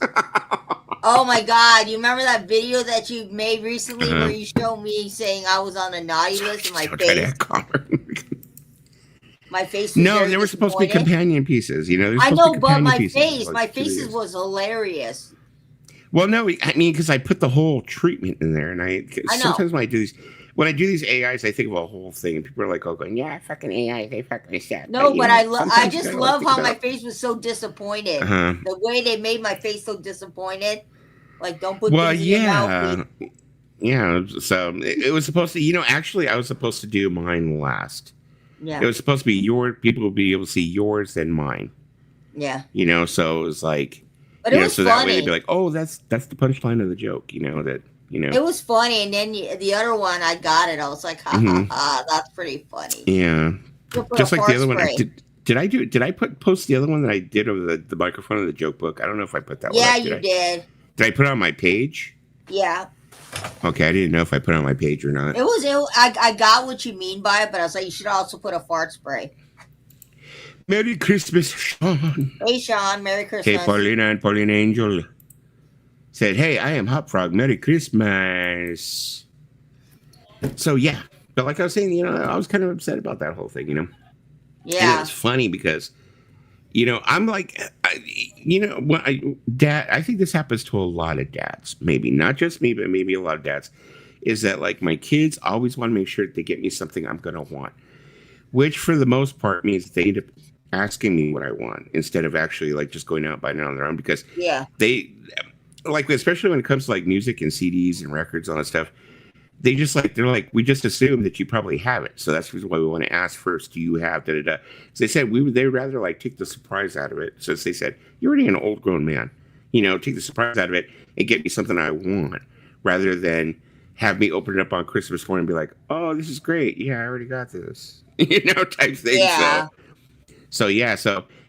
Speaker 1: Oh my god, you remember that video that you made recently where you showed me saying I was on a naughty list and my face? My face was
Speaker 2: No, they were supposed to be companion pieces,
Speaker 1: I know, but my face was hilarious.
Speaker 2: Well, no, I mean, because I put the whole treatment in there, and I sometimes when I do these AIs, I think of a whole thing, and people are like, "Oh, going, yeah, fucking AI, they fucking shit."
Speaker 1: No, but I just love how my face was so disappointed. The way they made my face so disappointed, like don't put.
Speaker 2: Well, yeah, yeah. So it was supposed to, actually, I was supposed to do mine last. Yeah, it was supposed to be people would be able to see yours and mine.
Speaker 1: Yeah,
Speaker 2: so it was like,
Speaker 1: but it was
Speaker 2: so
Speaker 1: funny.
Speaker 2: That way they'd be like, "Oh, that's the punchline of the joke," that.
Speaker 1: It was funny, and then the other one, I got it. I was like, "Ha ha ha, that's pretty funny."
Speaker 2: Yeah, just like the other one. Did I post the other one that I did over the microphone of the joke book? I don't know if I put that.
Speaker 1: Yeah,
Speaker 2: one up,
Speaker 1: you did.
Speaker 2: Did I put it on my page?
Speaker 1: Yeah.
Speaker 2: Okay, I didn't know if I put it on my page or not.
Speaker 1: I got what you mean by it, but I was like, you should also put a fart spray.
Speaker 2: Merry Christmas, Sean.
Speaker 1: Hey, Sean. Merry Christmas.
Speaker 2: Hey, Paulina and Paulina Angel said, "Hey, I am Hot Frog. Merry Christmas." So yeah, but like I was saying, I was kind of upset about that whole thing,
Speaker 1: Yeah.
Speaker 2: And it's funny because, I'm like, Dad. I think this happens to a lot of dads. Maybe not just me, but maybe a lot of dads. is that like my kids always want to make sure that they get me something I'm going to want, which for the most part means they end up asking me what I want instead of actually like just going out and buying it on their own, because
Speaker 1: Yeah.
Speaker 2: they like, especially when it comes to like music and CDs and records and all that stuff, they just like, they're like, we just assume that you probably have it. So that's why we want to ask first, do you have da da da? So they said they'd rather like take the surprise out of it. So they said, you're already an old grown man, take the surprise out of it and get me something I want, rather than have me open it up on Christmas morning and be like, oh, this is great. Yeah, I already got this, type thing.
Speaker 1: Yeah.
Speaker 2: So yeah,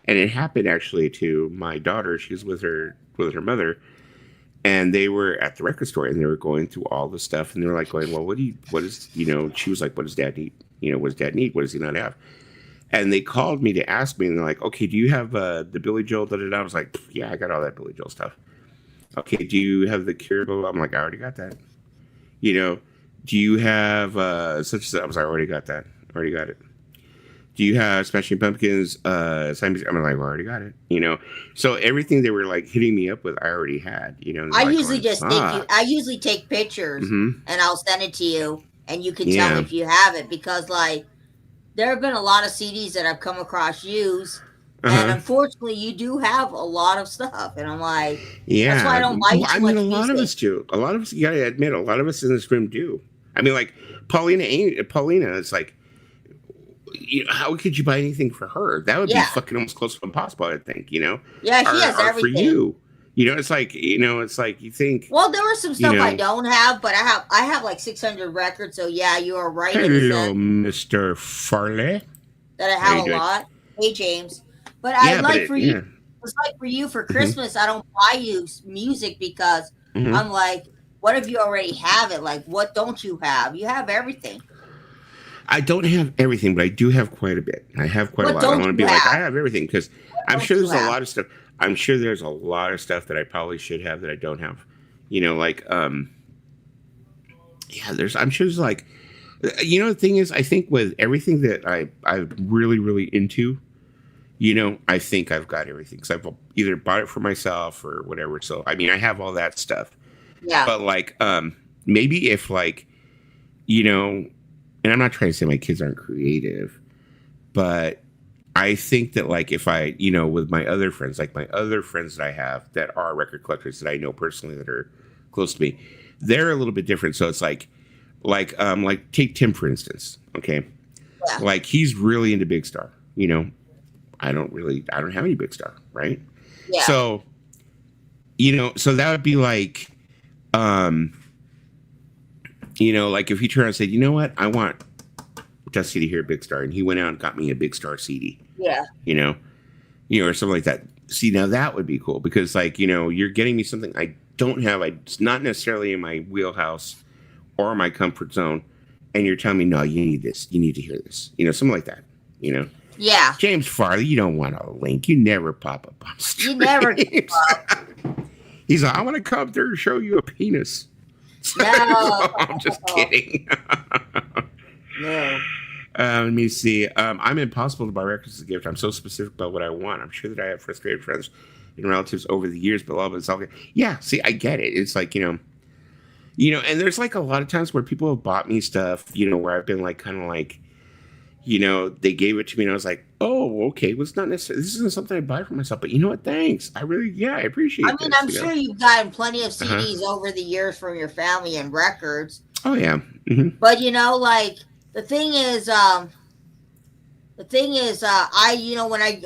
Speaker 2: and it happened actually to my daughter. She was with her mother, and they were at the record store and they were going through all the stuff, and they were like going, well, she was like, what does dad need? What does dad need? What does he not have? And they called me to ask me, and they're like, okay, do you have the Billy Joel? Da, da, da? I was like, yeah, I got all that Billy Joel stuff. Okay, do you have the Cure? I'm like, I already got that. Do you have such as I was like, I already got that. I already got it. Do you have Smashing Pumpkins? I'm like, I already got it. So everything they were like hitting me up with, I already had.
Speaker 1: I usually I usually take pictures and I'll send it to you, and you can tell me if you have it, because like there have been a lot of CDs that I've come across used, and unfortunately, you do have a lot of stuff, and I'm like, that's why I don't buy too much music.
Speaker 2: A lot of us do. A lot of us, you gotta admit, a lot of us in this room do. I mean, like Paulina, it's like, how could you buy anything for her? That would be fucking almost close to impossible, I think.
Speaker 1: Yeah, she has everything.
Speaker 2: For you, it's like, you think.
Speaker 1: Well, there was some stuff I don't have, but I have like 600 records. So yeah, you are right.
Speaker 2: Hello, Mr. Farley.
Speaker 1: That I have a lot. Hey, James. But It's like for you for Christmas, I don't buy you music because I'm like, what if you already have it? Like, what don't you have? You have everything.
Speaker 2: I don't have everything, but I do have quite a bit. I have quite a lot. I want to be like, I have everything, because I'm sure there's a lot of stuff. I'm sure there's a lot of stuff that I probably should have that I don't have. I'm sure there's like, the thing is, I think with everything that I'm really, really into, I think I've got everything, because I've either bought it for myself or whatever. So, I mean, I have all that stuff.
Speaker 1: Yeah.
Speaker 2: But like, maybe if like, and I'm not trying to say my kids aren't creative, but I think that like if I, with my other friends, like my other friends that I have that are record collectors that I know personally that are close to me, they're a little bit different. So it's like take Tim, for instance. Okay. Yeah. Like he's really into Big Star, I don't have any Big Star. Right.
Speaker 1: Yeah.
Speaker 2: So, so that would be like, like if he turned around and said, you know what, I want Dusty to hear Big Star, and he went out and got me a Big Star CD.
Speaker 1: Yeah.
Speaker 2: Or something like that. See, now that would be cool, because like, you're getting me something I don't have. It's not necessarily in my wheelhouse or my comfort zone. And you're telling me, no, you need this. You need to hear this. Something like that.
Speaker 1: Yeah.
Speaker 2: James Farley, you don't want a link. You never pop up on streams.
Speaker 1: You never pop.
Speaker 2: He's like, I want to come there and show you a penis.
Speaker 1: No.
Speaker 2: I'm just kidding.
Speaker 1: No.
Speaker 2: Let me see. I'm impossible to buy records as a gift. I'm so specific about what I want. I'm sure that I have frustrated friends and relatives over the years, but all of it's all good. Yeah, see, I get it. It's like, and there's like a lot of times where people have bought me stuff, where I've been like, kind of like, they gave it to me and I was like, oh, okay, well, it's not necessarily, this isn't something I buy for myself, but you know what? Thanks. I appreciate it.
Speaker 1: I mean, I'm sure you've gotten plenty of CDs over the years from your family and records.
Speaker 2: Oh, yeah. Mm-hmm.
Speaker 1: But, like, the thing is, I,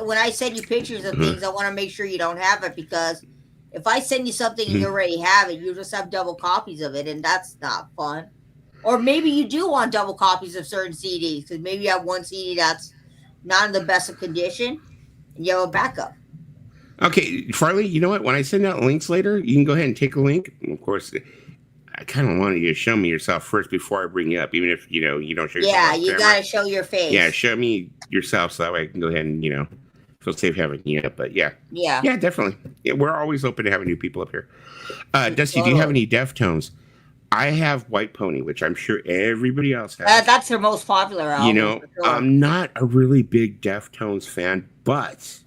Speaker 1: when I send you pictures of things, I want to make sure you don't have it, because if I send you something and you already have it, you just have double copies of it, and that's not fun. Or maybe you do want double copies of certain CDs, because maybe you have one CD that's not in the best of condition, and you have a backup.
Speaker 2: Okay, Farley, you know what? When I send out links later, you can go ahead and take a link. Of course, I kind of wanted you to show me yourself first before I bring you up, even if, you don't show yourself.
Speaker 1: Yeah, you got to show your face.
Speaker 2: Yeah, show me yourself so that way I can go ahead and, feel safe having you up. But yeah.
Speaker 1: Yeah.
Speaker 2: Yeah, definitely. Yeah, we're always open to having new people up here. Dusty, do you have any Deftones? I have White Pony, which I'm sure everybody else has.
Speaker 1: That's their most popular album.
Speaker 2: I'm not a really big Deftones fan, but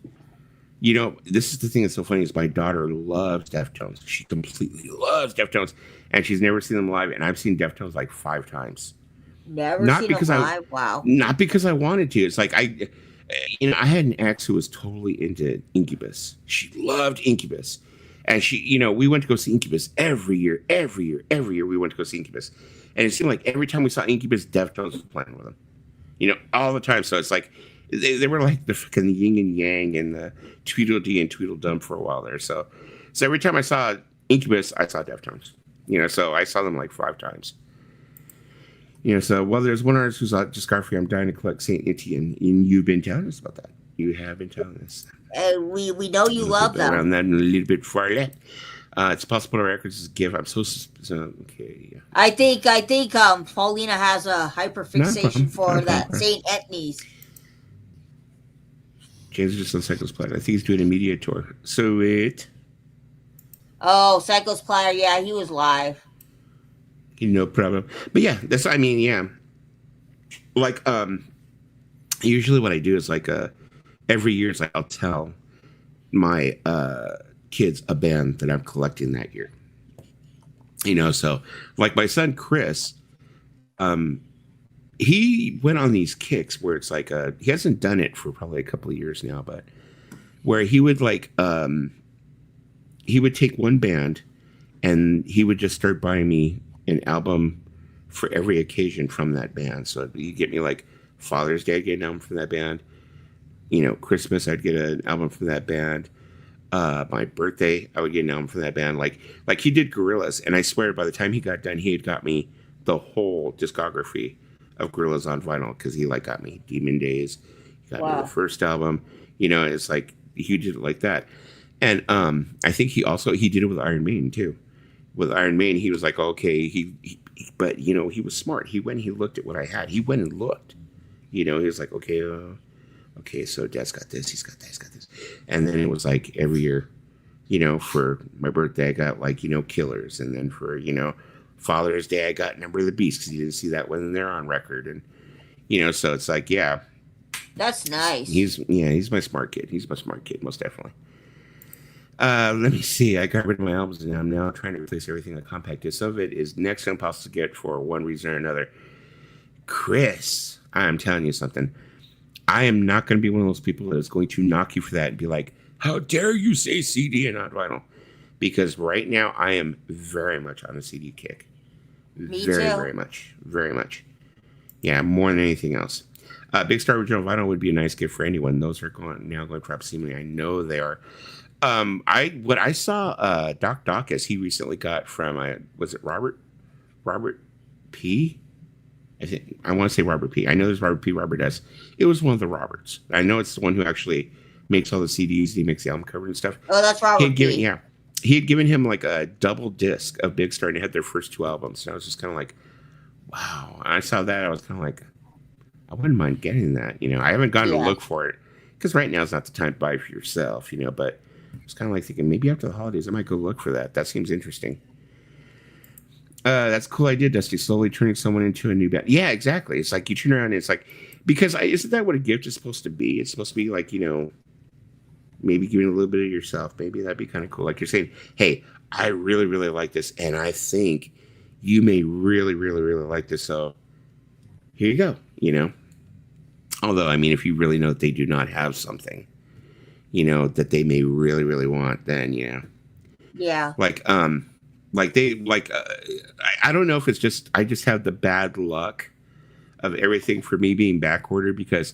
Speaker 2: You know, this is the thing that's so funny is my daughter loves Deftones. She completely loves Deftones, and she's never seen them live. And I've seen Deftones like 5 times.
Speaker 1: Never
Speaker 2: Not
Speaker 1: seen them
Speaker 2: because I,
Speaker 1: live. Wow.
Speaker 2: not because I wanted to. It's like I had an ex who was totally into Incubus. She loved Incubus, and we went to go see Incubus every year, every year, every year. We went to go see Incubus, and it seemed like every time we saw Incubus, Deftones was playing with them. All the time. So it's like they were like the fucking yin and yang and the Tweedledee and Tweedledum for a while there. So every time I saw Incubus, I saw Deftones. So I saw them like 5 times. So there's one artist who's just Scarfree. I'm dying to collect Saint Etienne, and you've been telling us about that. You have been telling us.
Speaker 1: We know you love them.
Speaker 2: Around that and a little bit far left. It's possible to records is give. I'm so okay. Yeah.
Speaker 1: I think Paulina has a hyperfixation for that Saint Etnies.
Speaker 2: James is just on Cycles Platter. I think he's doing a media tour. So it.
Speaker 1: Oh, Cycles Platter. Yeah, he was live.
Speaker 2: No problem. But yeah, yeah. Like, usually what I do is like, every year it's like I'll tell my kids a band that I'm collecting that year. So like my son Chris, he went on these kicks where it's like he hasn't done it for probably a couple of years now, but where he would like he would take one band and he would just start buying me an album for every occasion from that band. So you get me like Father's Day, I'd get an album from that band. Christmas, I'd get an album from that band. My birthday, I would get an album from that band. Like he did Gorillaz, and I swear by the time he got done, he had got me the whole discography of Gorillaz on vinyl because he like got me Demon Days, he got me the first album. It's like he did it like that. And I think he did it with Iron Maiden too. With Iron Maiden, he was like, okay, but he was smart. He looked at what I had. He went and looked. He was like, okay, so Dad's got this, he's got that, he's got this. And then it was like every year, for my birthday, I got like, Killers. And then for, Father's Day, I got Number of the Beast because he didn't see that when they're on record. And, so it's like, yeah.
Speaker 1: That's nice.
Speaker 2: He's my smart kid. He's my smart kid, most definitely. Let me see. I got rid of my albums and I'm now trying to replace everything on compact disc. Some of it is next to impossible to get for one reason or another. Chris, I'm telling you something. I am not going to be one of those people that is going to knock you for that and be like, how dare you say CD and not vinyl? Because right now I am very much on a CD kick.
Speaker 1: Me
Speaker 2: very,
Speaker 1: too.
Speaker 2: very much. Very much. Yeah, more than anything else. Big Star Original Vinyl would be a nice gift for anyone. Those are now going to drop seemingly. I know they are. I saw Doc Dawkins, he recently got from, was it Robert P? I want to say Robert P. I know there's Robert P. Robert S. It was one of the Roberts. I know it's the one who actually makes all the CDs. He makes the album cover and stuff.
Speaker 1: Oh, that's Robert P.
Speaker 2: He had given him like a double disc of Big Star, and it had their first 2 albums. And I was just kind of like, wow. And I saw that. I was kind of like, I wouldn't mind getting that. I haven't gone to look for it because right now is not the time to buy it for yourself, but I was kind of like thinking maybe after the holidays, I might go look for that. That seems interesting. That's a cool idea, Dusty. Slowly turning someone into a new band. Yeah, exactly. It's like you turn around and it's like, because isn't that what a gift is supposed to be? It's supposed to be like, maybe giving a little bit of yourself. Maybe that'd be kind of cool. Like you're saying, hey, I really, really like this. And I think you may really, really, really like this. So here you go, Although, I mean, if you really know that they do not have something, that they may really, really want, then,
Speaker 1: Yeah.
Speaker 2: I don't know if it's just I just have the bad luck of everything for me being back ordered because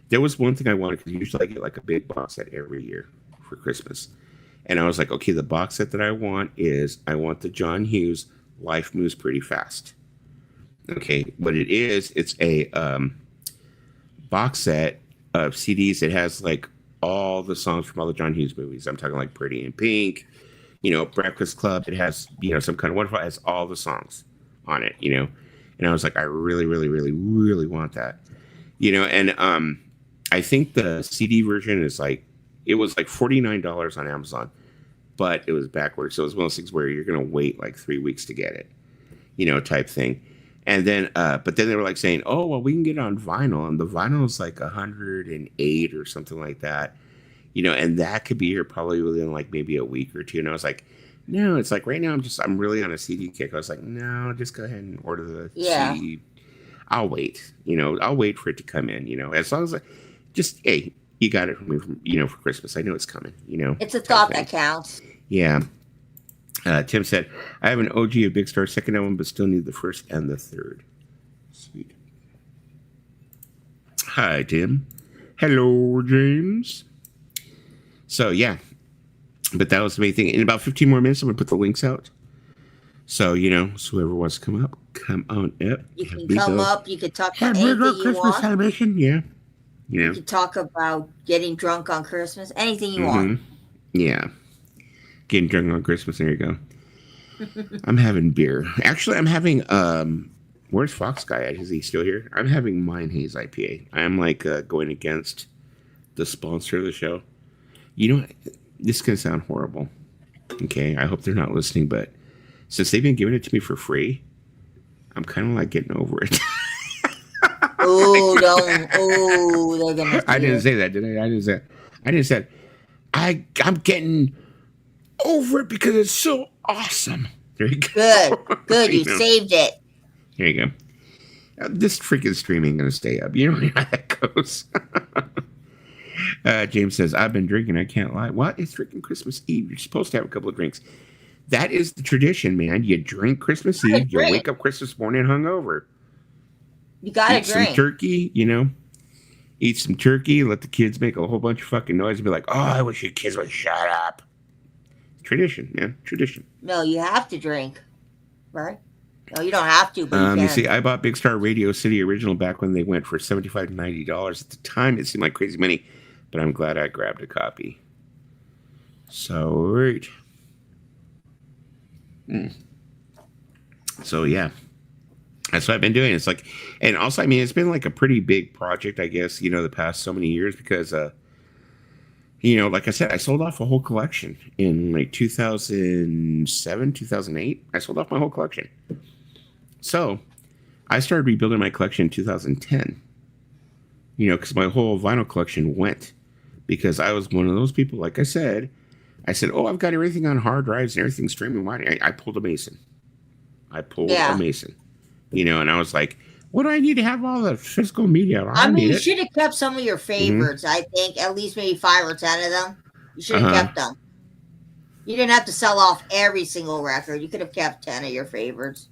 Speaker 2: there was one thing I wanted because usually I get like a big box set every year for Christmas. And I was like, okay, the box set that I want the John Hughes Life Moves Pretty Fast. Okay, what it is, it's a box set of CDs that has like all the songs from all the John Hughes movies. I'm talking like Pretty in Pink, Breakfast Club. It has, some kind of wonderful, it has all the songs on it, And I was like, I really, really, really, really want that, And I think the CD version is like, it was like $49 on Amazon, but it was backwards. So it was one of those things where you're going to wait like 3 weeks to get it, type thing. And then, but then they were like saying, oh, well, we can get it on vinyl. And the vinyl is like 108 or something like that. and that could be here probably within like maybe a week or two. And I was like, no, it's like right now I'm really on a CD kick. I was like, no, just go ahead and order the CD. I'll wait. I'll wait for it to come in. As long as hey, you got it for me for Christmas. I know it's coming.
Speaker 1: It's a thought that counts.
Speaker 2: Yeah. Tim said, I have an OG of Big Star second album, but still need the first and the third. Sweet. Hi, Tim. Hello, James. So, yeah. But that was the main thing. In about 15 more minutes, I'm going to put the links out. So, so whoever wants to come up, come on up.
Speaker 1: You can come up. You can talk about anything you
Speaker 2: Christmas
Speaker 1: want.
Speaker 2: Celebration, yeah.
Speaker 1: You can talk about getting drunk on Christmas. Anything you want.
Speaker 2: Yeah. Getting drunk on Christmas. There you go. I'm having beer. Actually, I'm having, where's Fox Guy at? Is he still here? I'm having Mine Haze IPA. I'm like going against the sponsor of the show. This is going to sound horrible. Okay. I hope they're not listening, but since they've been giving it to me for free, I'm kind of like getting over it.
Speaker 1: Oh, don't. Oh, they're going to.
Speaker 2: I didn't say that, did I? I didn't say I'm getting over it because it's so awesome. There you go.
Speaker 1: Good. You saved it.
Speaker 2: There you go. This freaking streaming going to stay up. You know how that goes. James says, I've been drinking. I can't lie. What? It's freaking Christmas Eve. You're supposed to have a couple of drinks. That is the tradition, man. You drink Christmas Eve. You wake up Christmas morning hungover.
Speaker 1: You got to drink.
Speaker 2: Some turkey, Eat some turkey. Let the kids make a whole bunch of fucking noise and be like, oh, I wish your kids would shut up. Tradition, man. Tradition.
Speaker 1: No, you have to drink. Right? No, you don't have to, but you can.
Speaker 2: You see, I bought Big Star Radio City Original back when they went for $75 to $90. At the time, it seemed like crazy money, but I'm glad I grabbed a copy. So, right. So, yeah. That's what I've been doing. It's like, and also, I mean, it's been like a pretty big project, I guess, the past so many years because, like I said, I sold off a whole collection in like 2007, 2008. I sold off my whole collection. So I started rebuilding my collection in 2010, because my whole vinyl collection went because I was one of those people, like I said, oh, I've got everything on hard drives and everything streaming. Why? I pulled a Mason. A Mason, and I was like, what do I need to have all the physical media?
Speaker 1: I mean, you should have kept some of your favorites. I think at least maybe 5 or 10 of them. You should have kept them. You didn't have to sell off every single record. You could have kept 10 of your favorites.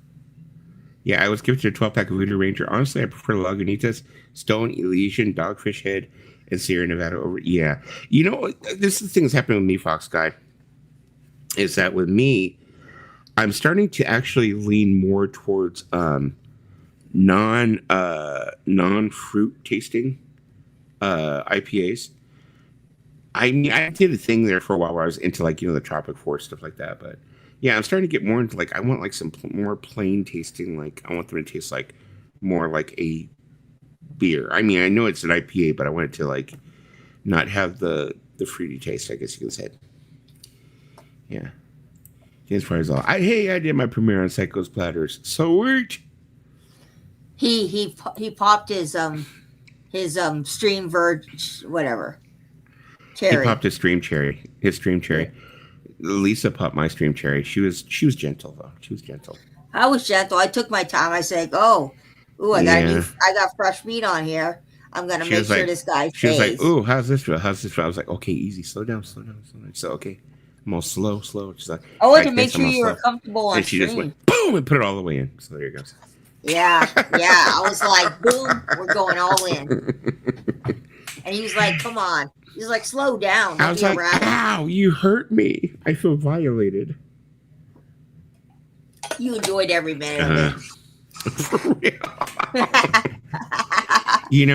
Speaker 2: Yeah, I was gifted a 12-pack of Voodoo Ranger. Honestly, I prefer Lagunitas, Stone, Elysian, Dogfish Head, and Sierra Nevada over. Yeah. This is the thing that's happening with me, Fox Guy, is that with me, I'm starting to actually lean more towards non-fruit tasting IPAs. I mean, I did a thing there for a while where I was into like, the Tropic Force, stuff like that. But yeah, I'm starting to get more into like, I want like some more plain tasting. Like I want them to taste like more like a beer. I mean, I know it's an IPA, but I want it to like not have the fruity taste, I guess you can say. Yeah. As far as all, I did my premiere on Psycho's Platters. So weird.
Speaker 1: He popped his stream whatever. Cherry.
Speaker 2: He popped his stream cherry. Yeah. Lisa popped my stream cherry. She was gentle though. She was gentle.
Speaker 1: I was gentle. I took my time. I said, I got fresh meat on here. I'm gonna make sure this guy stays.
Speaker 2: She was like, "Ooh, how's this feel? I was like, "Okay, easy, slow down." So okay, I'm all slow. She's like,
Speaker 1: I wanted to make sure you were comfortable on
Speaker 2: and she just went boom and put it all the way in. So there you go.
Speaker 1: Yeah. I was like, boom, we're going all in. And he was like, come on. He's like, slow down.
Speaker 2: I was like, ow, you hurt me. I feel violated.
Speaker 1: You enjoyed every minute of it.
Speaker 2: For real.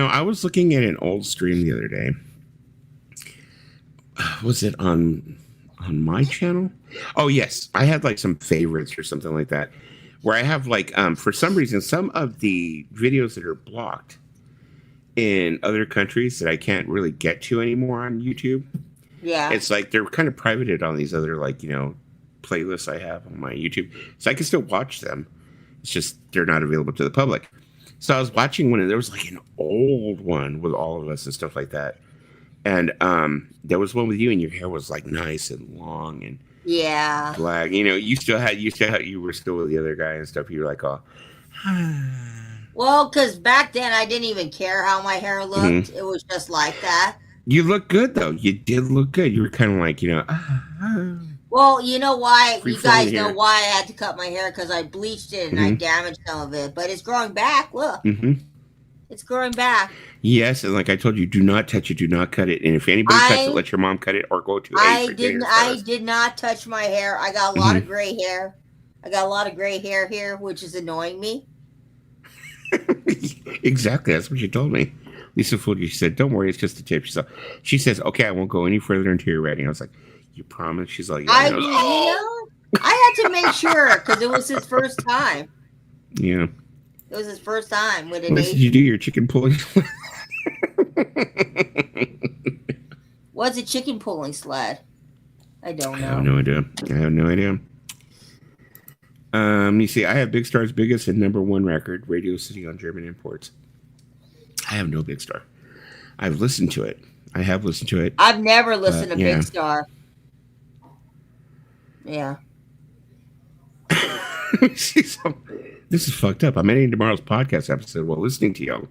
Speaker 2: I was looking at an old stream the other day. Was it on my channel? Oh, yes. I had like some favorites or something like that. Where I have like, for some reason, some of the videos that are blocked in other countries that I can't really get to anymore on YouTube.
Speaker 1: Yeah.
Speaker 2: It's like they're kind of privated on these other like, playlists I have on my YouTube. So I can still watch them. It's just they're not available to the public. So I was watching one and there was like an old one with all of us and stuff like that. And there was one with you, and your hair was like nice and long and
Speaker 1: Yeah.
Speaker 2: black. You were still with the other guy and stuff. You were like, oh,
Speaker 1: Well, because back then I didn't even care how my hair looked. It was just like that.
Speaker 2: You look good though. You did look good. You were kind of like,
Speaker 1: Well, you know why?
Speaker 2: Free
Speaker 1: You guys
Speaker 2: flowing
Speaker 1: know
Speaker 2: hair.
Speaker 1: why I had to cut my hair because I bleached it and I damaged some of it. But it's growing back. Look, it's growing back.
Speaker 2: Yes, and like I told you, do not touch it, do not cut it. And if anybody cuts it, let your mom cut it or go to a
Speaker 1: I
Speaker 2: hairstylist.
Speaker 1: did not touch my hair. I got a lot of gray hair. I got a lot of gray hair here, which is annoying me.
Speaker 2: Exactly, that's what she told me. Lisa fooled you. She said, "Don't worry, it's just a tip." She says, "Okay, I won't go any further until you're ready." I was like, "You promise?" She's like, "Yeah."
Speaker 1: I had to make sure because it was his first time.
Speaker 2: Yeah,
Speaker 1: it was his first time with an
Speaker 2: What did you do? Your chicken pulling?
Speaker 1: What's a chicken pulling sled? I don't know.
Speaker 2: I have no idea. You see, I have Big Star's biggest and #1 record, Radio City on German Imports. I have no Big Star. I've listened to it. I have listened to it.
Speaker 1: I've never listened to Big Star. Yeah.
Speaker 2: This is fucked up. I'm editing tomorrow's podcast episode while listening to y'all.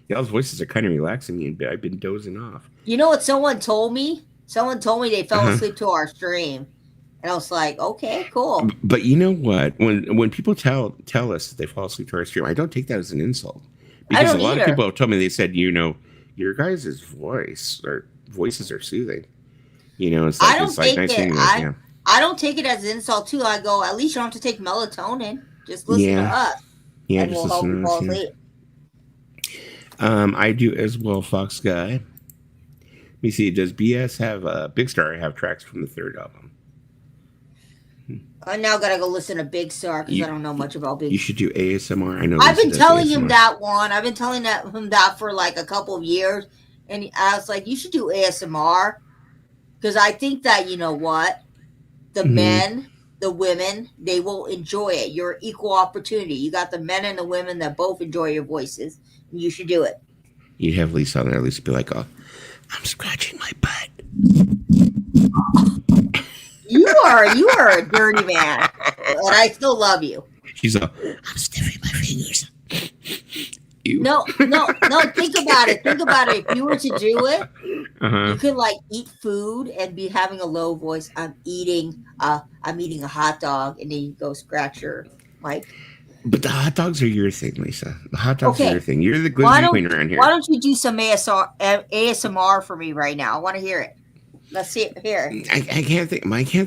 Speaker 2: Y'all's voices are kind of relaxing me, and I've been dozing off.
Speaker 1: You know what someone told me? Someone told me they fell asleep to our stream. And I was like, okay, cool.
Speaker 2: But you know what? When people tell us that they fall asleep to our stream, I don't take that as an insult. Because a lot of people have told me, they said, your guys' voices are soothing. It's like nice thing.
Speaker 1: I don't take it as an insult too. I go, at least you don't have to take melatonin. Just listen to us.
Speaker 2: Yeah,
Speaker 1: and we'll help you fall asleep.
Speaker 2: I do as well, Fox Guy. Let me see. Does BS have Big Star have tracks from the third album?
Speaker 1: I now gotta go listen to Big Star because I don't know much about Big Star.
Speaker 2: You should do ASMR. I know.
Speaker 1: I've been telling him that one. I've been telling him that for like a couple of years, and I was like, you should do ASMR because I think that you know what, the men, the women, they will enjoy it. You're equal opportunity. You got the men and the women that both enjoy your voices. And you should do it.
Speaker 2: You'd have Lisa on there. At least be like, "Oh, I'm scratching my butt."
Speaker 1: You are a dirty man, and I still love you.
Speaker 2: She's all, I'm stiffing my fingers.
Speaker 1: No. Think about it. If you were to do it, you could like eat food and be having a low voice. I'm eating a hot dog, and then you go scratch your mic.
Speaker 2: But the hot dogs are your thing, Lisa. The hot dogs are your thing. You're the glizzy queen around here.
Speaker 1: Why don't you do some ASMR for me right now? I want to hear it. Let's see it here.
Speaker 2: I can't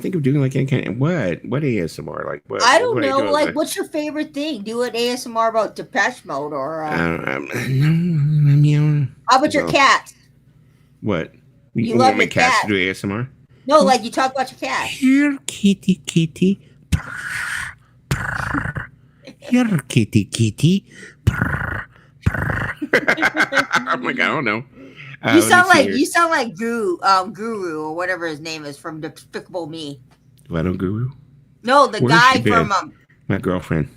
Speaker 2: think of doing like any kind of what ASMR like. What,
Speaker 1: I don't know. Like, what's your favorite thing? Do an ASMR about Depeche Mode or? How about your cat?
Speaker 2: What?
Speaker 1: You love
Speaker 2: my
Speaker 1: your
Speaker 2: cats
Speaker 1: cat
Speaker 2: to do ASMR?
Speaker 1: No, like you talk about your cat.
Speaker 2: Here, kitty. Here, kitty. I'm like, I don't know.
Speaker 1: You sound like Guru or whatever his name is from Despicable Me.
Speaker 2: Vado Guru?
Speaker 1: No, the guy from
Speaker 2: my girlfriend.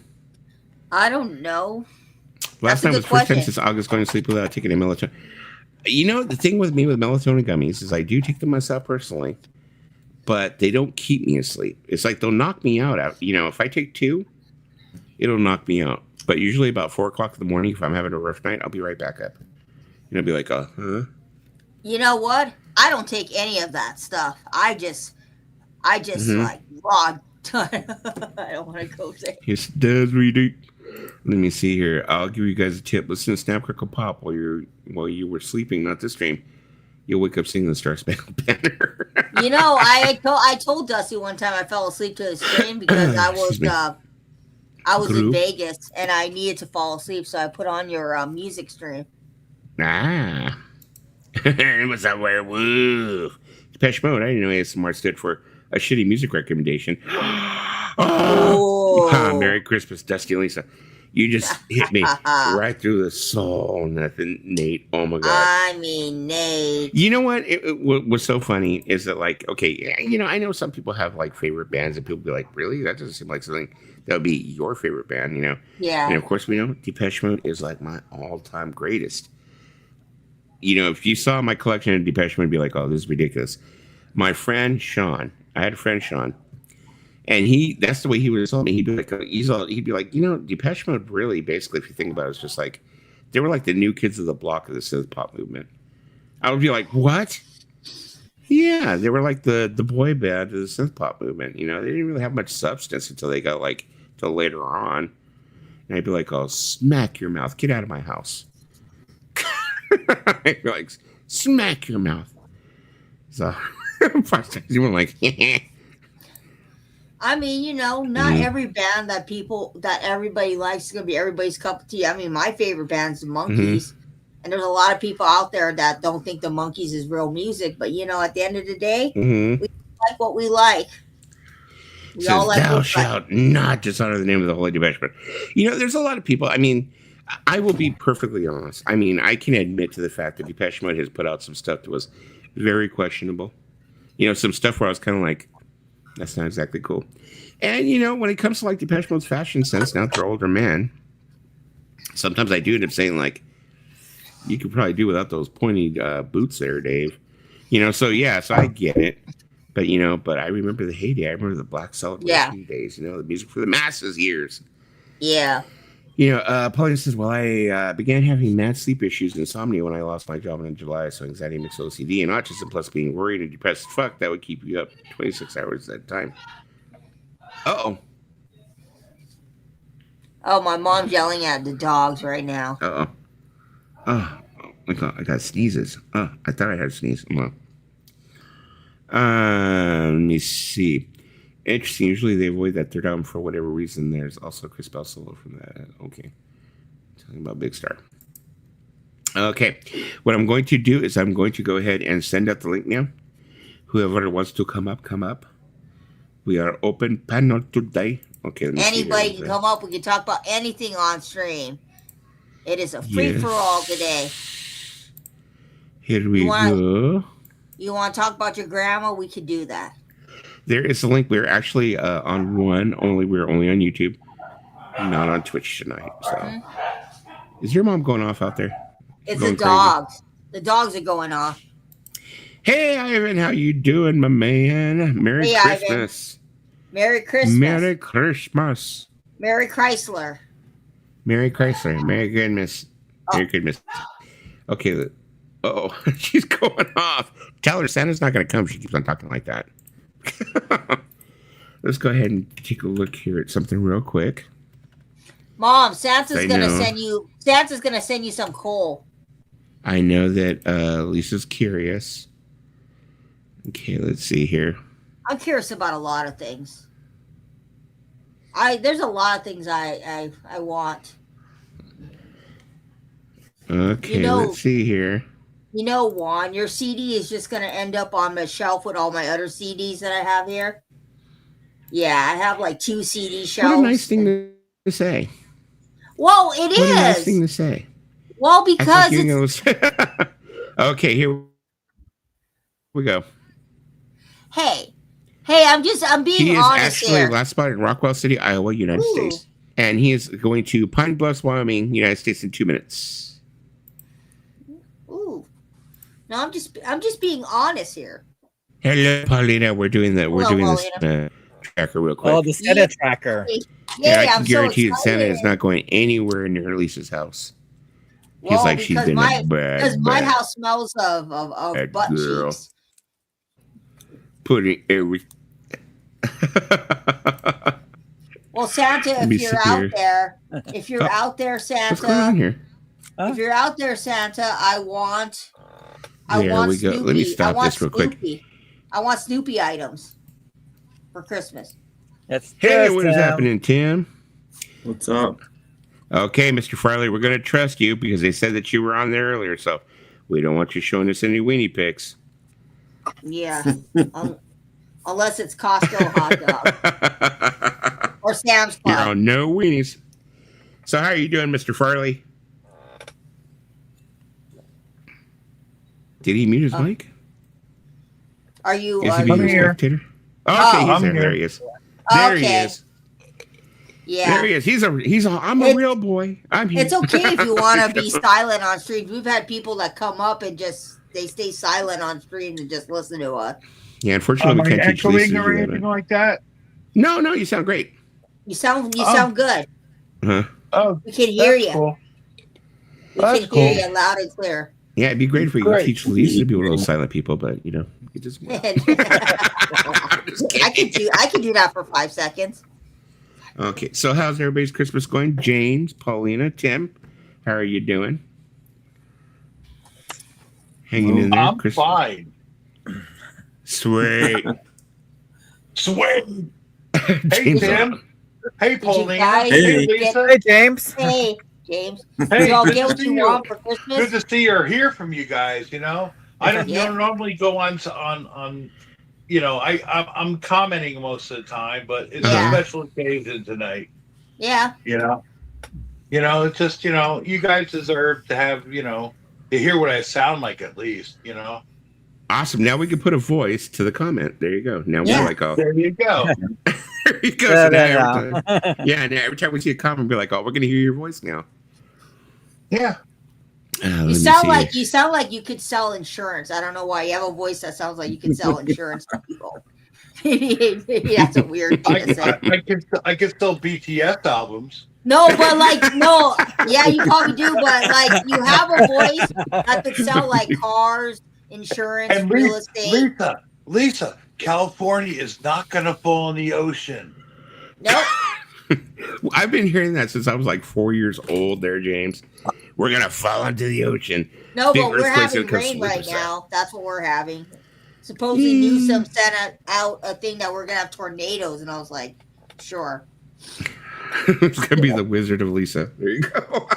Speaker 1: I don't know.
Speaker 2: Last night was first time since August going to sleep without taking a melatonin. You know, the thing with me with melatonin gummies is I do take them myself personally, but they don't keep me asleep. It's like they'll knock me out. If I take 2, it'll knock me out. But usually about 4 o'clock in the morning, if I'm having a rough night, I'll be right back up. And I'll be like, huh?
Speaker 1: You know what? I don't take any of that stuff. I just like raw. I don't want to go there.
Speaker 2: Yes, it does, really. Let me see here. I'll give you guys a tip. Listen to Snap Crackle Pop while you were sleeping, not this stream. You'll wake up singing the Star Spangled Banner.
Speaker 1: I told Dusty one time I fell asleep to his stream because I was in Vegas and I needed to fall asleep, so I put on your music stream.
Speaker 2: It was a werewolf. Depeche Mode. I didn't know ASMR stood for a shitty music recommendation. Merry Christmas, Dusty and Lisa. You just hit me right through the soul, nothing, Nate. Oh my God.
Speaker 1: I mean, Nate.
Speaker 2: You know what? What was so funny is that, like, okay, I know some people have like favorite bands, and people be like, really? That doesn't seem like something that would be your favorite band,
Speaker 1: Yeah.
Speaker 2: And of course, we know Depeche Mode is like my all-time greatest. if you saw my collection of Depeche Mode, you'd be like, "Oh, this is ridiculous." My friend Sean, I had a friend Sean, and that's the way he would tell me. He'd be like, Depeche Mode really, basically, if you think about it, it's just like they were like the new kids of the block of the synth pop movement. I would be like, what? Yeah, they were like the boy band of the synth pop movement. They didn't really have much substance until they got till later on. And I'd be like, "Oh, smack your mouth! Get out of my house!" I'd be like, "Smack your mouth!" So you were like,
Speaker 1: I mean, not every band that everybody likes is gonna be everybody's cup of tea. I mean, my favorite band's the Monkees, and there's a lot of people out there that don't think the Monkees is real music. But at the end of the day, we like what we like. We all like
Speaker 2: "Thou shalt not dishonor the name of the Holy Depeche Mode." There's a lot of people. I mean, I will be perfectly honest. I mean, I can admit to the fact that Depeche Mode has put out some stuff that was very questionable. Some stuff where I was kind of like, that's not exactly cool. And, when it comes to like Depeche Mode's fashion sense, now that they're older men, sometimes I do end up saying like, you could probably do without those pointy boots there, Dave. So I get it. But I remember the heyday. I remember the Black Celebration days, the music for the masses years.
Speaker 1: Yeah.
Speaker 2: Pauline says, "Well, I began having mad sleep issues and insomnia when I lost my job in July, so anxiety mixed OCD and autism plus being worried and depressed as fuck, that would keep you up 26 hours at a time." Uh-oh.
Speaker 1: Oh, my mom's yelling at the dogs right now.
Speaker 2: Uh-oh. Oh, I got sneezes. Oh, I thought I had a sneeze. Let me see. Interesting. Usually they avoid that third album for whatever reason. There's also Chris Bell solo from that. Okay. Talking about Big Star. Okay. What I'm going to do is I'm going to go ahead and send out the link now. Whoever wants to come up. We are open panel today. Okay.
Speaker 1: Anybody can come up. We can talk about anything on stream. It is a free-for-all today.
Speaker 2: Here we go.
Speaker 1: You want to talk about your grandma? We could do that.
Speaker 2: There is a link. We're actually on one only. We're only on YouTube, not on Twitch tonight. So, Is your mom going off out there?
Speaker 1: It's the dogs. Crazy? The dogs are going off.
Speaker 2: Hey, Ivan, how you doing, my man? Merry Christmas.
Speaker 1: Ivan. Merry Christmas.
Speaker 2: Merry Christmas.
Speaker 1: Merry Chrysler.
Speaker 2: Merry Chrysler. Merry goodness. Merry goodness. Okay. Oh, she's going off. Tell her Santa's not going to come. She keeps on talking like that. Let's go ahead and take a look here at something real quick.
Speaker 1: Mom, Santa's gonna send you some coal.
Speaker 2: I know that Lisa's curious. Okay, let's see here.
Speaker 1: I'm curious about a lot of things. There's a lot of things I want.
Speaker 2: Okay, let's see here.
Speaker 1: Juan, your CD is just going to end up on my shelf with all my other CDs that I have here. Yeah, I have like 2 CD shelves.
Speaker 2: What a nice thing to say.
Speaker 1: Well, it is.
Speaker 2: What a nice thing to say.
Speaker 1: Well, because
Speaker 2: Okay, here we go.
Speaker 1: Hey, I'm being honest
Speaker 2: here. He is actually last spotted in Rockwell City, Iowa, United States. And he is going to Pine Bluff, Wyoming, United States in 2 minutes.
Speaker 1: Ooh. No, I'm just being honest here.
Speaker 2: Hello, Paulina. We're doing this tracker real quick.
Speaker 3: Oh, the Santa tracker.
Speaker 2: Yeah, I can guarantee that Santa is not going anywhere near Lisa's house. He's like, she's been a bad,
Speaker 1: because my house smells of butt cheeks.
Speaker 2: Putting every.
Speaker 1: Well, Santa, if you're out there, Santa.
Speaker 2: What's going on here?
Speaker 1: If you're out there, Santa, I want
Speaker 2: we go.
Speaker 1: Snoopy.
Speaker 2: Let me stop this real quick.
Speaker 1: I want Snoopy items for Christmas.
Speaker 2: Hey, what is happening, Tim?
Speaker 4: What's up?
Speaker 2: Okay, Mr. Farley, we're going to trust you because they said that you were on there earlier, so we don't want you showing us any weenie pics.
Speaker 1: Yeah, unless it's Costco hot dog or Sam's Club.
Speaker 2: You're on no weenies. So how are you doing, Mr. Farley? Did he mute his mic?
Speaker 1: Are you?
Speaker 2: Is he being a spectator? Oh, okay, he's there. There he is. There he is.
Speaker 1: Yeah.
Speaker 2: There he is. I'm a real boy. I'm here.
Speaker 1: It's okay if you want to be silent on streams. We've had people that come up and they stay silent on stream and just listen to us.
Speaker 2: Yeah, unfortunately, we can't teach Lisa
Speaker 3: or anything like that.
Speaker 2: No, you sound great.
Speaker 1: You sound good.
Speaker 2: Huh?
Speaker 3: Oh,
Speaker 1: We can hear you.
Speaker 3: Cool.
Speaker 1: We can hear you loud and clear.
Speaker 2: Yeah, it'd be great if we could teach Lisa to be one of those silent people, but you just.
Speaker 1: I can do that for 5 seconds.
Speaker 2: Okay, so how's everybody's Christmas going? James, Paulina, Tim, how are you doing? Hanging in there?
Speaker 3: I'm fine.
Speaker 2: Sweet.
Speaker 3: Sweet. Hey, Tim. Hey, Paulina.
Speaker 1: Hey,
Speaker 3: Lisa.
Speaker 4: Hey, James.
Speaker 1: Hey, James.
Speaker 3: Hey,
Speaker 1: you all
Speaker 3: good
Speaker 1: get
Speaker 3: to
Speaker 1: what
Speaker 3: see
Speaker 1: you
Speaker 3: you.
Speaker 1: want for Christmas?
Speaker 3: Good to see or hear from you guys. I don't normally go on. I'm commenting most of the time, but it's a special occasion tonight.
Speaker 1: Yeah.
Speaker 3: It's just you guys deserve to have to hear what I sound like at least.
Speaker 2: Awesome. Now we can put a voice to the comment. There you go. Now we're like, oh,
Speaker 3: there you go.
Speaker 2: there you go. So now every time we see a comment, we're like, oh, we're gonna hear your voice now.
Speaker 3: Yeah.
Speaker 1: You sound like you could sell insurance. I don't know why you have a voice that sounds like you could sell insurance to people. Maybe that's a weird thing to say.
Speaker 3: I can sell BTS albums.
Speaker 1: No, but yeah, you probably do. But you have a voice that could sell like cars, insurance, and real estate.
Speaker 3: Lisa, California is not going to fall in the ocean.
Speaker 1: Nope.
Speaker 2: I've been hearing that since I was like 4 years old. There, James. We're gonna fall into the ocean.
Speaker 1: No, but we're having rain right now. That's what we're having. Supposedly Newsom sent out a thing that we're gonna have tornadoes, and I was like, sure.
Speaker 2: It's gonna be the Wizard of Lisa. There you go.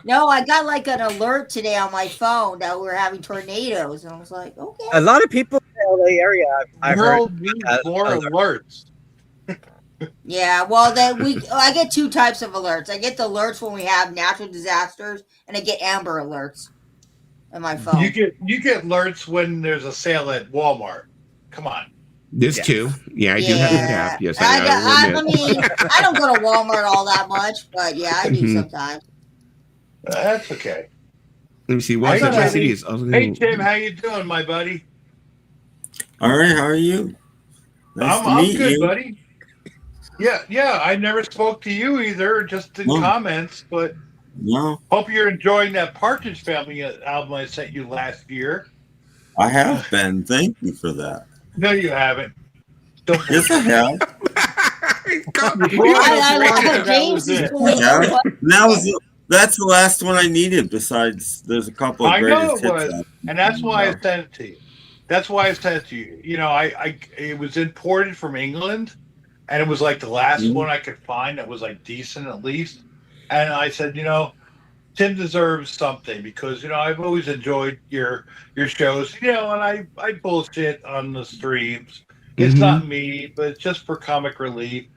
Speaker 1: No, I got like an alert today on my phone that we're having tornadoes, and I was like, okay.
Speaker 4: A lot of people in the LA area, I've heard
Speaker 3: more alerts.
Speaker 1: Yeah, well, I get two types of alerts. I get the alerts when we have natural disasters, and I get Amber alerts on my phone.
Speaker 3: You get alerts when there's a sale at Walmart. Come on.
Speaker 2: This too. Yeah, I do have that app. Yes,
Speaker 1: I mean, I don't go to Walmart all that much, but yeah, I do sometimes.
Speaker 3: That's okay.
Speaker 2: Let me see. What's my city is?
Speaker 3: Hey, Tim, how you doing, my buddy?
Speaker 5: All right, how are you? Nice
Speaker 3: I'm good,
Speaker 5: you.
Speaker 3: buddy. Yeah. I never spoke to you either, just in comments. But hope you're enjoying that Partridge Family album I sent you last year.
Speaker 5: I have been. Thank you for that.
Speaker 3: No, you haven't.
Speaker 5: Yes, I have. That's the last one I needed. Besides, there's a couple of greatest hits.
Speaker 3: And that's why I sent it to you. It was imported from England. And it was like the last one I could find that was like decent at least. And I said, Tim deserves something because, I've always enjoyed your shows, and I bullshit on the streams. It's not me, but it's just for comic relief.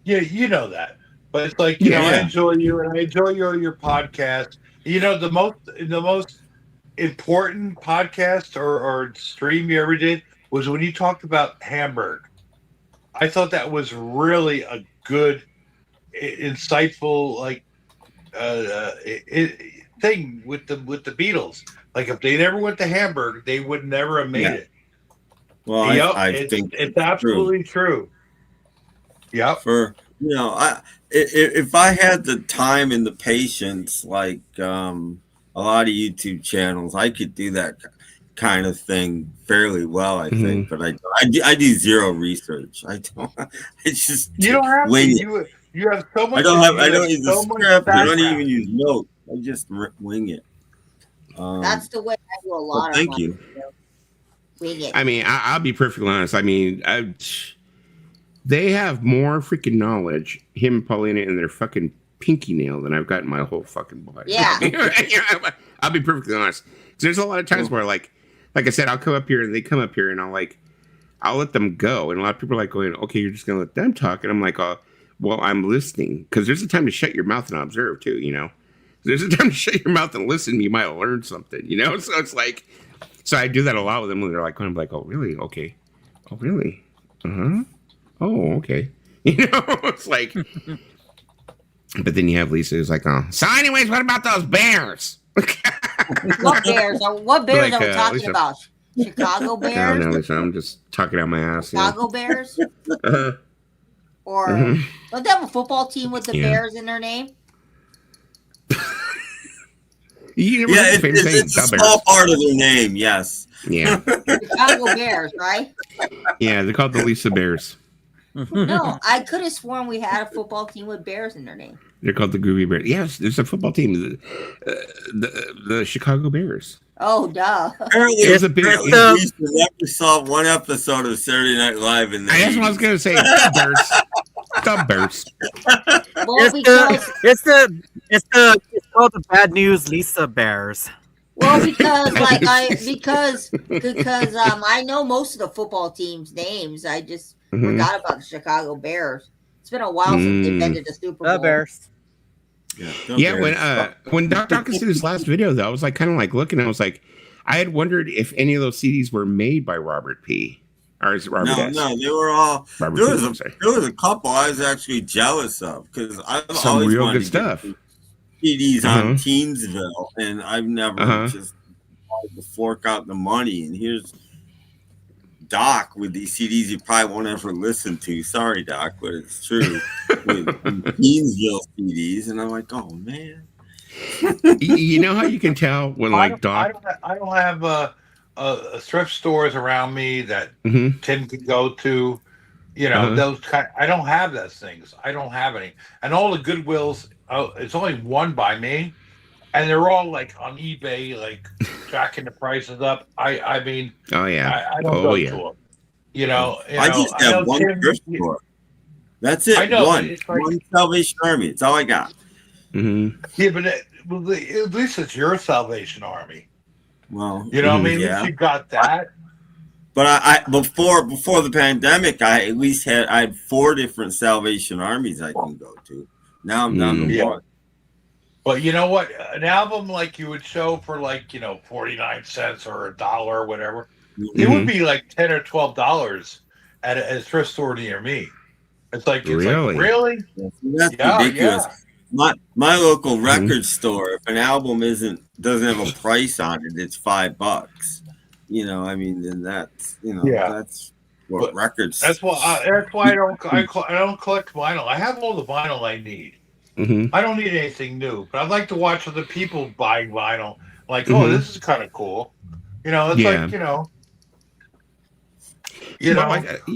Speaker 3: Yeah, you know that. But it's like, I enjoy you and I enjoy your podcast. The most important podcast or stream you ever did was when you talked about Hamburg. I thought that was really a good, insightful, thing with the Beatles. Like if they never went to Hamburg, they would never have made it.
Speaker 5: Well, I think
Speaker 3: it's absolutely true. Yeah.
Speaker 5: If I had the time and the patience, like a lot of YouTube channels, I could do that kind of thing fairly well, I think, but I do zero research. I don't. It's just
Speaker 3: you don't have to. You have so much.
Speaker 5: I don't use the script. I don't even use notes. I just wing it.
Speaker 1: That's the way I do a lot.
Speaker 5: Thank you.
Speaker 1: Wing it.
Speaker 2: I mean, I'll be perfectly honest. I mean, they have more freaking knowledge, him and Paulina, in their fucking pinky nail than I've got in my whole fucking life.
Speaker 1: Yeah.
Speaker 2: I'll be perfectly honest. There's a lot of times where like I said, I'll come up here and they come up here and I'll let them go. And a lot of people are like going, okay, you're just going to let them talk. And I'm like, well, I'm listening. Because there's a time to shut your mouth and observe too, There's a time to shut your mouth and listen. You might learn something, So it's like, so I do that a lot with them when they're like, I'm like, oh, really? Okay. Oh, really? Uh-huh. Oh, okay. You know, it's like. But then you have Lisa who's like, oh. So, anyways, what about those Bears?
Speaker 1: What Bears? What Bears
Speaker 2: Like,
Speaker 1: are we talking
Speaker 2: Lisa.
Speaker 1: about? Chicago Bears?
Speaker 2: No, Lisa, I'm just talking out my ass.
Speaker 1: Chicago Bears?
Speaker 2: Uh-huh.
Speaker 1: Or don't they have a football team with the Bears in their name?
Speaker 5: It's a small part of their name, yes.
Speaker 2: Yeah.
Speaker 1: Chicago Bears, right?
Speaker 2: Yeah, they're called the Lisa Bears.
Speaker 1: No, I could have sworn we had a football team with Bears in their name.
Speaker 2: They're called the Groovy Bears. Yes, there's a football team, the Chicago Bears.
Speaker 1: Oh, duh.
Speaker 5: Apparently,
Speaker 2: it was a big.
Speaker 5: We never saw one episode of Saturday Night Live in the
Speaker 2: That's what I was gonna say. The Bears. The Bears.
Speaker 1: Well,
Speaker 4: It's called the Bad News Lisa Bears.
Speaker 1: Well, because I know most of the football teams' names. I just forgot about the Chicago Bears. It's been a while since they've been to the Super Bowl.
Speaker 4: The Bears.
Speaker 2: Yeah, when Doc Dawkins did his last video, though, I was like kind of like looking. I was like, I had wondered if any of those CDs were made by Robert P. Or is it Robert S?
Speaker 5: No, they were all.
Speaker 2: Robert
Speaker 5: There was a couple I was actually jealous of because I've
Speaker 2: some
Speaker 5: always
Speaker 2: real
Speaker 5: wanted
Speaker 2: good stuff.
Speaker 5: CDs on Teensville, and I've never just wanted to fork out the money. And here's Doc with these CDs you probably won't ever listen to. Sorry, Doc, but it's true. with Teensville CDs, and I'm like, oh man.
Speaker 2: You know how you can tell when Doc.
Speaker 3: I don't have thrift stores around me that Tim can go to. You know those kind. I don't have those things. I don't have any, and all the Goodwills. It's only one by me, and they're all like on eBay, like jacking the prices up. I mean, I don't go to them. You know,
Speaker 5: I just have one thrift store. That's it.
Speaker 3: I know,
Speaker 5: one Salvation Army. It's all I got.
Speaker 3: Yeah, but at least it's your Salvation Army.
Speaker 5: Well,
Speaker 3: you know what I mean? At least you got that.
Speaker 5: But I before the pandemic, I had 4 different Salvation Armies I can go to. Now I'm down to one.
Speaker 3: But you know what? An album like you would show for 49 cents or $1 or whatever, it would be like $10 or $12 at a thrift store near me. It's like really?
Speaker 5: That's ridiculous. Yeah. My local record store, if an album doesn't have a price on it, it's $5. You know, I mean, then that's that's what records.
Speaker 3: That's why I don't collect vinyl. I have all the vinyl I need. I don't need anything new, but I'd like to watch other people buying vinyl. Like, oh, this is kind of cool. You know, it's like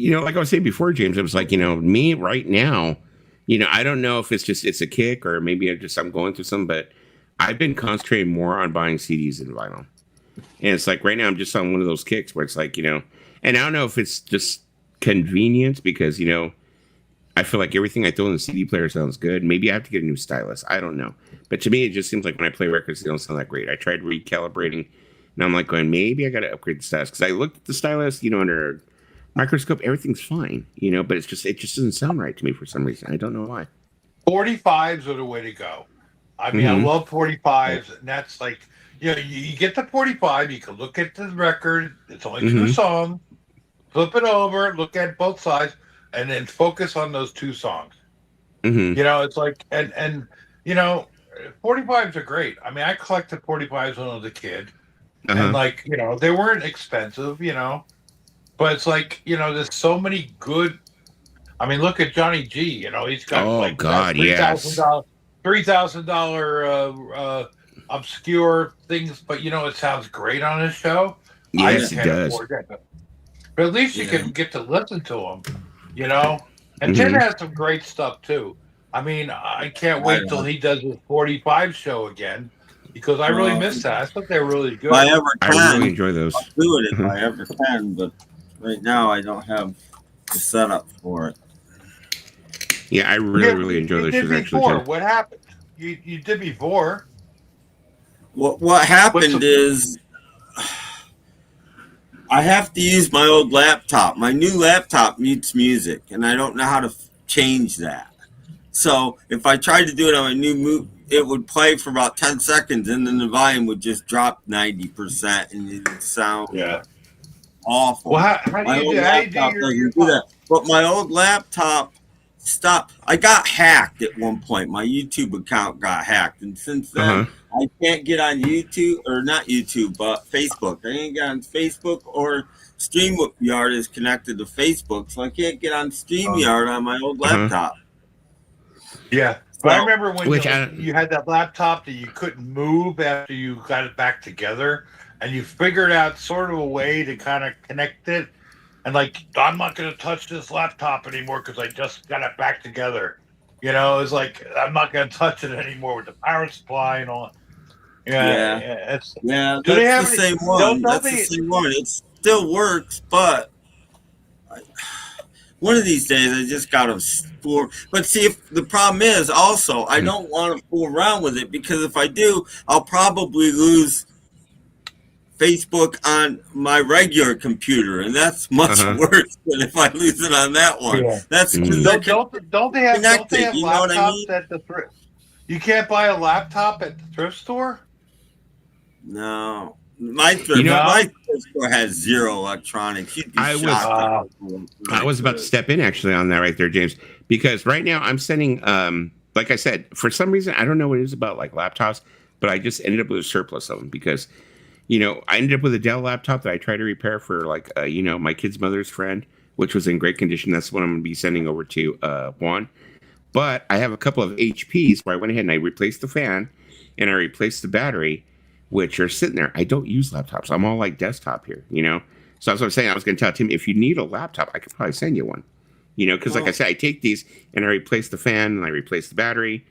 Speaker 2: like I was saying before, James. It was like me right now. I don't know if it's a kick or maybe I'm going through something, but I've been concentrating more on buying CDs than vinyl. And it's like right now I'm just on one of those kicks where it's like, and I don't know if it's just convenience because, I feel like everything I throw in the CD player sounds good. Maybe I have to get a new stylus. I don't know. But to me, it just seems like when I play records, they don't sound that great. I tried recalibrating and I'm like going, maybe I got to upgrade the stylus because I looked at the stylus, under a microscope, everything's fine, but it just doesn't sound right to me for some reason. I don't know why.
Speaker 3: 45s are the way to go. I mean, I love 45s, and that's like, you get the 45, you can look at the record, it's only 2 songs, flip it over, look at both sides, and then focus on those 2 songs. It's like, and 45s are great. I mean, I collected 45s when I was a kid, and they weren't expensive, but it's like, there's so many good, I mean, look at Johnny G, he's got $3,000 obscure things, but it sounds great on his show.
Speaker 2: Yes, it does.
Speaker 3: But at least you can get to listen to him, And Tim has some great stuff too. I mean, I can't wait till he does his 45 show again because I really miss that. I thought they were really good.
Speaker 2: I really enjoy those.
Speaker 5: I'll do it if I ever can, but right now I don't have the setup for it.
Speaker 2: Yeah, I really enjoy those shows. Actually,
Speaker 3: what happened? You did before.
Speaker 5: What happened is I have to use my old laptop. My new laptop mutes music, and I don't know how to change that. So if I tried to do it on my new it would play for about 10 seconds, and then the volume would just drop 90%, and it would sound awful.
Speaker 3: Well, how do you do
Speaker 5: that? But my old laptop stop. I got hacked at one point. My YouTube account got hacked, and since then I can't get on YouTube, or not YouTube, but Facebook. I can't get on Facebook, or StreamYard is connected to Facebook, so I can't get on StreamYard on my old laptop.
Speaker 3: Yeah. But I remember when you had that laptop that you couldn't move after you got it back together, and you figured out sort of a way to kind of connect it. And like, I'm not going to touch this laptop anymore because I just got it back together. You know, it's like, I'm not going to touch it anymore with the power supply and all.
Speaker 5: That's the same one. That's the same one. It still works, but one of these days I just got to fool. But see, if the problem is also, I don't want to fool around with it, because if I do, I'll probably lose Facebook on my regular computer, and that's much worse than if I lose it on that one. Yeah. That's
Speaker 3: don't they have laptops at the thrift? You can't buy a laptop at the thrift store?
Speaker 5: No. My thrift store has zero electronics.
Speaker 2: I was about to step in actually on that right there, James, because right now I'm sending like I said, for some reason, I don't know what it is about like laptops, but I just ended up with a surplus of them because I ended up with a Dell laptop that I tried to repair for like, my kid's mother's friend, which was in great condition. That's what I'm going to be sending over to Juan. But I have a couple of HPs where I went ahead and I replaced the fan and I replaced the battery, which are sitting there. I don't use laptops. I'm all like desktop here, So that's what I'm saying. I was going to tell Tim, if you need a laptop, I could probably send you one, because like I said, I take these and I replace the fan and I replace the battery.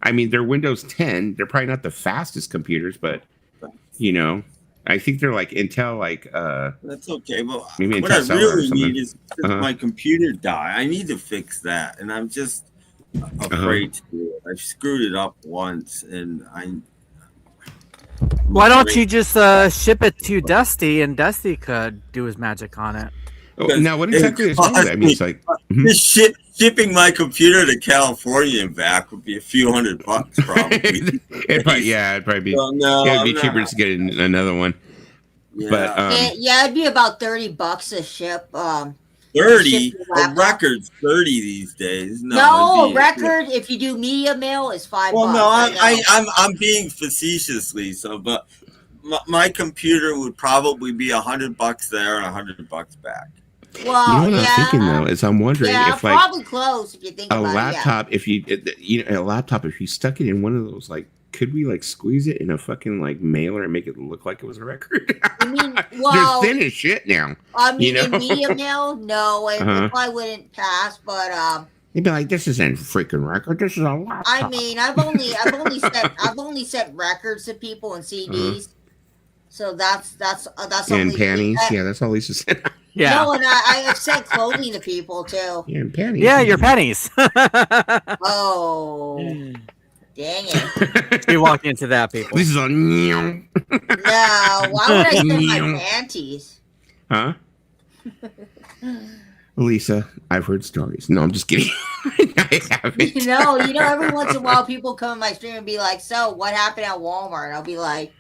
Speaker 2: I mean, they're Windows 10. They're probably not the fastest computers, but, I think they're like Intel,
Speaker 5: that's okay. Well,
Speaker 2: maybe
Speaker 5: what
Speaker 2: Intel
Speaker 5: I really need is my computer die. I need to fix that, and I'm just afraid to do it. I've screwed it up once, and
Speaker 4: Why don't you just ship it to Dusty, and Dusty could do his magic on it?
Speaker 2: Now, what exactly is that? I mean, it's like
Speaker 5: shipping my computer to California and back would be a few $100 probably.
Speaker 2: it'd probably be. It'd be cheaper to get another one.
Speaker 5: Yeah.
Speaker 2: But
Speaker 1: it'd be about $30 to ship.
Speaker 5: 30 a record's 30 these days.
Speaker 1: No, record if you do media mail is $5.
Speaker 5: Well, no, I'm being facetiously but my computer would probably be $100 there and $100 back.
Speaker 1: Well,
Speaker 2: what I'm thinking though is I'm wondering if like
Speaker 1: probably close if you think about
Speaker 2: laptop, if you a laptop, if you stuck it in one of those, like, could we like squeeze it in a fucking like mailer and make it look like it was a record?
Speaker 1: I mean, well,
Speaker 2: they're thin as shit now.
Speaker 1: I mean, in media mail, no, it probably wouldn't pass. But
Speaker 2: they'd be like, "This isn't a freaking record. This is a laptop."
Speaker 1: I mean, I've only sent records to people and CDs. So that's
Speaker 2: and panties. Yeah, that's all Lisa said.
Speaker 4: Yeah.
Speaker 1: No, and I've sent clothing to people too.
Speaker 2: Yeah, and panties.
Speaker 4: Yeah, your pennies.
Speaker 1: Oh, dang it!
Speaker 4: You walk into that, people.
Speaker 2: This is a
Speaker 1: no. Why would I send my panties?
Speaker 2: Huh? Lisa, I've heard stories. No, I'm just kidding. I haven't.
Speaker 1: Every once in a while, people come in my stream and be like, "So, what happened at Walmart?" And I'll be like,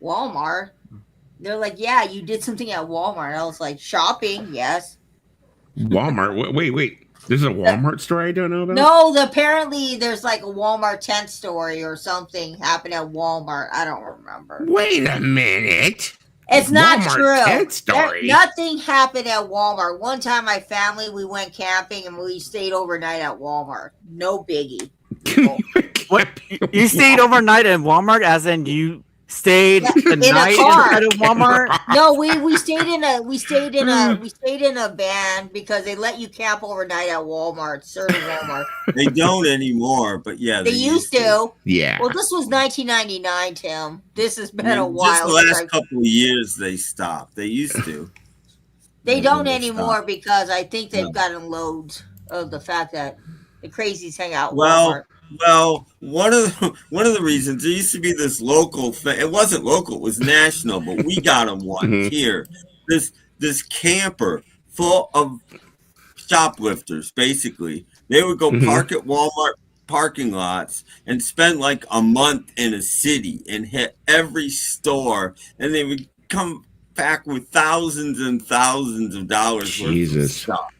Speaker 1: "Walmart." They're like, "Yeah, you did something at Walmart." And I was like, "Shopping, yes."
Speaker 2: Walmart? Wait. There's a Walmart store I don't know about?
Speaker 1: No, apparently there's like a Walmart tent story or something happened at Walmart. I don't remember.
Speaker 2: Wait a minute.
Speaker 1: It's not
Speaker 2: Walmart
Speaker 1: true.
Speaker 2: Tent story.
Speaker 1: Nothing happened at Walmart. One time, my family, we went camping and we stayed overnight at Walmart. No biggie.
Speaker 4: What? You stayed overnight at Walmart, as in you stayed the night inside of Walmart?
Speaker 1: No, we stayed in a van because they let you camp overnight at Walmart, certain Walmart.
Speaker 5: They don't anymore, but yeah,
Speaker 1: they used to.
Speaker 2: Yeah.
Speaker 1: Well, this was 1999, Tim. This has been a while.
Speaker 5: Just the last couple of years they stopped. They used to.
Speaker 1: They don't anymore because I think they've gotten loads of the fact that the crazies hang out at Walmart.
Speaker 5: Well, one of the reasons, there used to be this local thing. It wasn't local; it was national. But we got them once here. This camper full of shoplifters. Basically, they would go park at Walmart parking lots and spend like a month in a city and hit every store, and they would come back with thousands and thousands of dollars worth of stuff.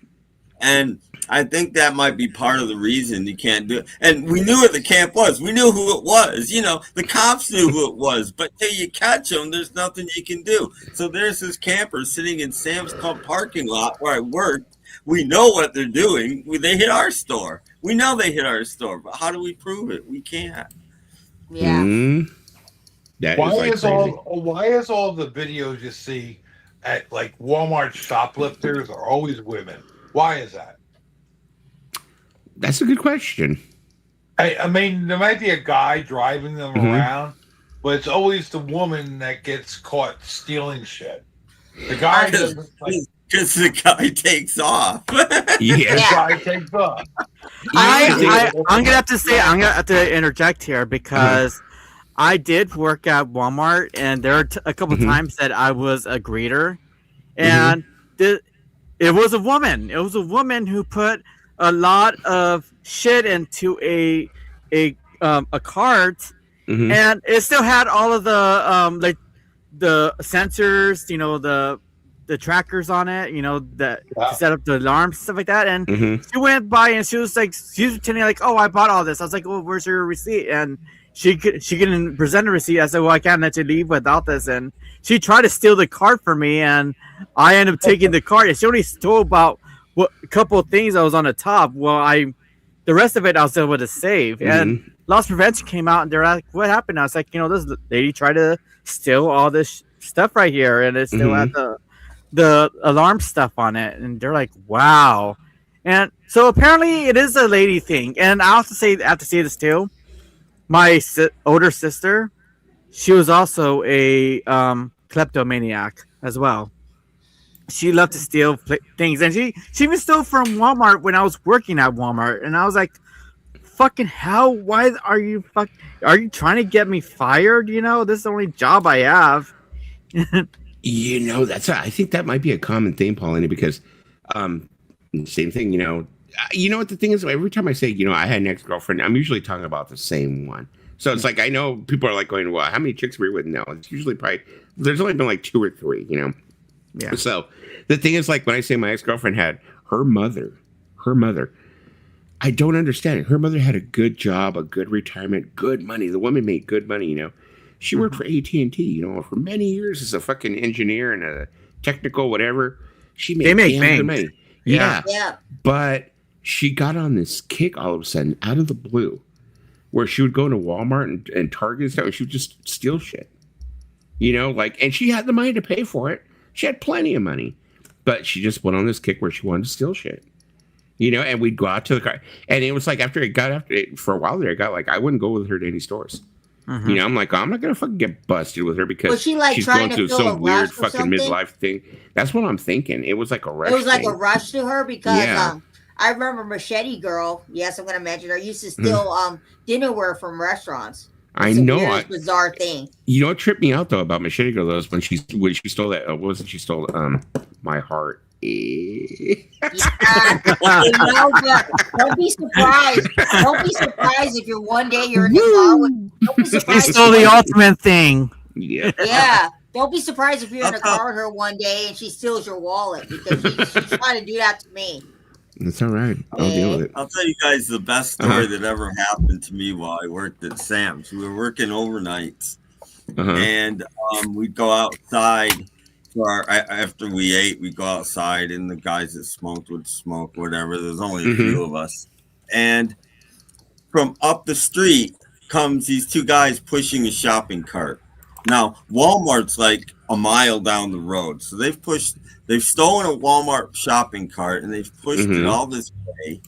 Speaker 5: And I think that might be part of the reason you can't do it. And we knew where the camp was. We knew who it was. You know, the cops knew who it was. But till you catch them, there's nothing you can do. So there's this camper sitting in Sam's Club parking lot where I worked. We know what they're doing. They hit our store. We know they hit our store. But how do we prove it? We can't.
Speaker 1: Yeah.
Speaker 3: Why is all the videos you see at like Walmart shoplifters are always women? Why is that?
Speaker 2: That's a good question.
Speaker 3: I mean, there might be a guy driving them around, but it's always the woman that gets caught stealing shit. The guy doesn't.
Speaker 5: Because the guy takes off.
Speaker 2: Yeah.
Speaker 3: The guy takes off.
Speaker 4: I'm gonna have to interject here because I did work at Walmart, and there are a couple times that I was a greeter, and it was a woman. It was a woman who put a lot of shit into a cart, and it still had all of the like the sensors, you know, the trackers on it, you know, to set up the alarms, stuff like that. And she went by and she was pretending like, oh, I bought all this. I was like, well, where's your receipt? And she couldn't present a receipt. I said, well, I can't let you leave without this. And she tried to steal the cart from me, and I ended up taking the cart. And she only stole about a couple of things that was on the top. Well, the rest of it I was able to save. And loss prevention came out, and they're like, what happened? I was like, you know, this lady tried to steal all this stuff right here, and it still had the alarm stuff on it. And they're like, wow. And so apparently it is a lady thing. And I have to say this too. My older sister, she was also a kleptomaniac as well. She loved to steal things, and she even stole from Walmart when I was working at Walmart. And I was like, fucking hell, why are you trying to get me fired? You know, this is the only job I have.
Speaker 2: You know, I think that might be a common thing, Paulina, because same thing, you know what the thing is, every time I say, you know, I had an ex-girlfriend, I'm usually talking about the same one. So it's like, I know people are like going, well, how many chicks were you with? No, it's usually there's only been like 2 or 3, you know?
Speaker 4: Yeah.
Speaker 2: So the thing is, like, when I say my ex-girlfriend had her mother, I don't understand it. Her mother had a good job, a good retirement, good money. The woman made good money, you know? She worked for AT&T, you know, for many years as a fucking engineer and a technical whatever. They made good money. Yeah. But she got on this kick all of a sudden out of the blue where she would go into Walmart and Target and stuff, and she would just steal shit. You know, like, and she had the money to pay for it. She had plenty of money. But she just went on this kick where she wanted to steal shit. You know, and we'd go out to the car. And it was like for a while there, I wouldn't go with her to any stores. You know, I'm like, I'm not gonna fucking get busted with her because she's going through some weird fucking midlife thing. That's what I'm thinking. It was like a rush.
Speaker 1: It was like a rush to her because I remember Machete Girl. Yes, I'm gonna mention her. Used to steal dinnerware from restaurants.
Speaker 2: I know.
Speaker 1: It's a bizarre thing.
Speaker 2: You know what tripped me out though about Machete Girl though is when she stole that. What was it? She stole my heart.
Speaker 1: Yeah. You know, but don't be surprised. Don't be surprised if one day you're in the car with. Don't be surprised.
Speaker 4: It's still the ultimate thing.
Speaker 2: Yeah.
Speaker 1: Yeah. Don't be surprised if you're in a car with her one day and she steals your wallet because she's trying to do that to me.
Speaker 2: That's all right. I'll deal with it.
Speaker 5: I'll tell you guys the best story that ever happened to me while I worked at Sam's. We were working overnights, and we'd go outside. After we ate, we'd go outside, and the guys that smoked would smoke, whatever. There's only a few of us. And from up the street comes these 2 guys pushing a shopping cart. Now, Walmart's like a mile down the road. So they've stolen a Walmart shopping cart, and they've pushed it all this way.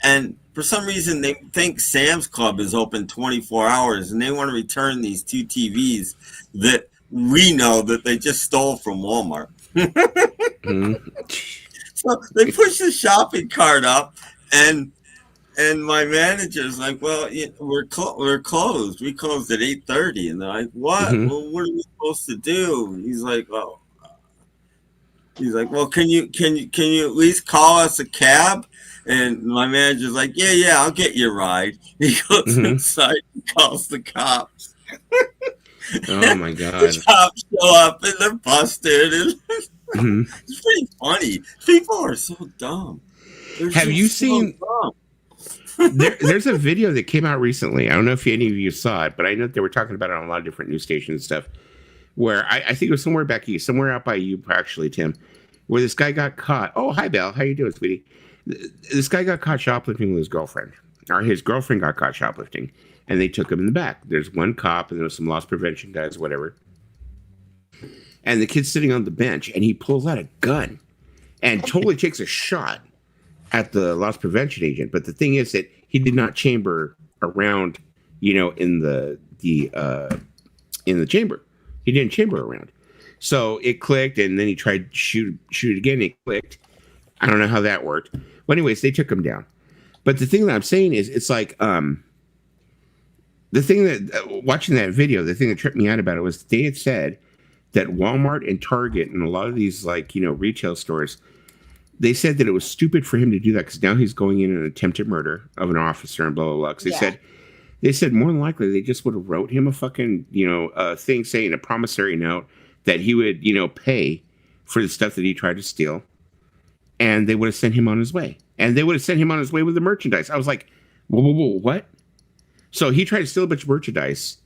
Speaker 5: And for some reason, they think Sam's Club is open 24 hours, and they want to return these 2 TVs that we know that they just stole from Walmart. So they push the shopping cart up, and my manager's like, well, we're closed. We closed at 8:30. And they're like, what? Well, what are we supposed to do? He's like, well, can you at least call us a cab? And my manager's like, yeah, I'll get you a ride. He goes inside and calls the cops.
Speaker 2: Oh my god!
Speaker 5: The cops show up and they're busted. And it's pretty funny. People are so dumb.
Speaker 2: Have you seen? There's a video that came out recently. I don't know if any of you saw it, but I know they were talking about it on a lot of different news stations and stuff. Where I think it was somewhere back east, somewhere out by you, actually, Tim, where this guy got caught. Oh, hi, Belle. How you doing, sweetie? This guy got caught shoplifting with his girlfriend, or his girlfriend got caught shoplifting, and they took him in the back. There's one cop, and there was some loss prevention guys, whatever. And the kid's sitting on the bench, and he pulls out a gun and totally takes a shot at the loss prevention agent. But the thing is that he did not chamber around, in the chamber. He didn't chamber around. So it clicked, and then he tried to shoot it again. It clicked. I don't know how that worked. But anyways, they took him down. But the thing that I'm saying is, it's like the thing that watching that video, the thing that tripped me out about it was they had said that Walmart and Target and a lot of these retail stores, they said that it was stupid for him to do that because now he's going in an attempted murder of an officer and blah blah blah. They said more than likely they just would have wrote him a fucking thing saying a promissory note that he would pay for the stuff that he tried to steal, and they would have sent him on his way. And they would have sent him on his way with the merchandise. I was like, whoa, what? So he tried to steal a bunch of merchandise.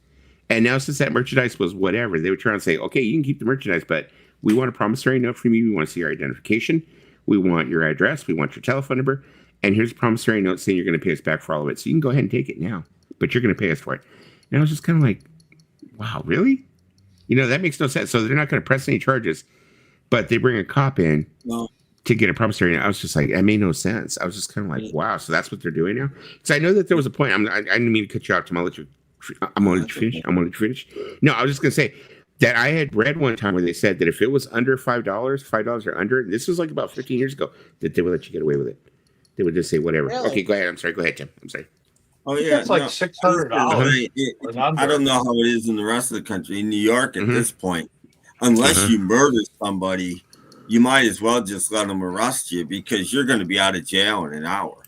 Speaker 2: And now since that merchandise was whatever, they would try and say, okay, you can keep the merchandise, but we want a promissory note from you. We want to see your identification. We want your address. We want your telephone number. And here's a promissory note saying you're going to pay us back for all of it. So you can go ahead and take it now, but you're going to pay us for it. And I was just kind of like, wow, really? That makes no sense. So they're not going to press any charges, but they bring a cop in to get a promissory note. I was just like, that made no sense. I was just kind of like, wow, so that's what they're doing now? Because I know that there was a point. I didn't mean to cut you off, Tim. I'm going to let you finish. No, I was just going to say that I had read one time where they said that if it was under $5 or under, this was like about 15 years ago, that they would let you get away with it. They would just say whatever. Really? Okay, go ahead. I'm sorry. Go ahead, Tim. I'm sorry.
Speaker 3: Oh yeah, it's like $600.
Speaker 5: I don't know how it is in the rest of the country. In New York, at this point, unless you murder somebody, you might as well just let them arrest you because you're going to be out of jail in an hour.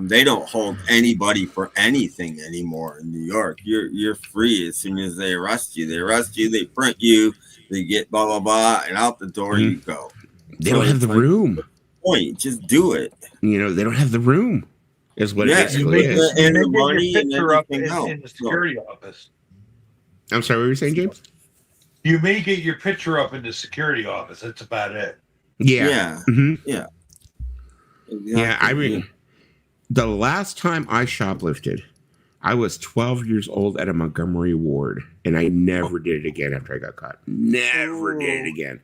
Speaker 5: They don't hold anybody for anything anymore in New York. You're free as soon as they arrest you. They arrest you, they print you, they get blah blah blah, and out the door you go.
Speaker 2: They don't have the room.
Speaker 5: Point, just do it.
Speaker 2: They don't have the room. Is what it basically is.
Speaker 3: And the money and everything else. In the security office.
Speaker 2: I'm sorry, what were you saying, James?
Speaker 3: You may get your picture up in the security office. That's about it.
Speaker 2: Yeah.
Speaker 5: Yeah.
Speaker 2: Yeah, I mean, the last time I shoplifted, I was 12 years old at a Montgomery ward, and I never did it again after I got caught. Never did it again.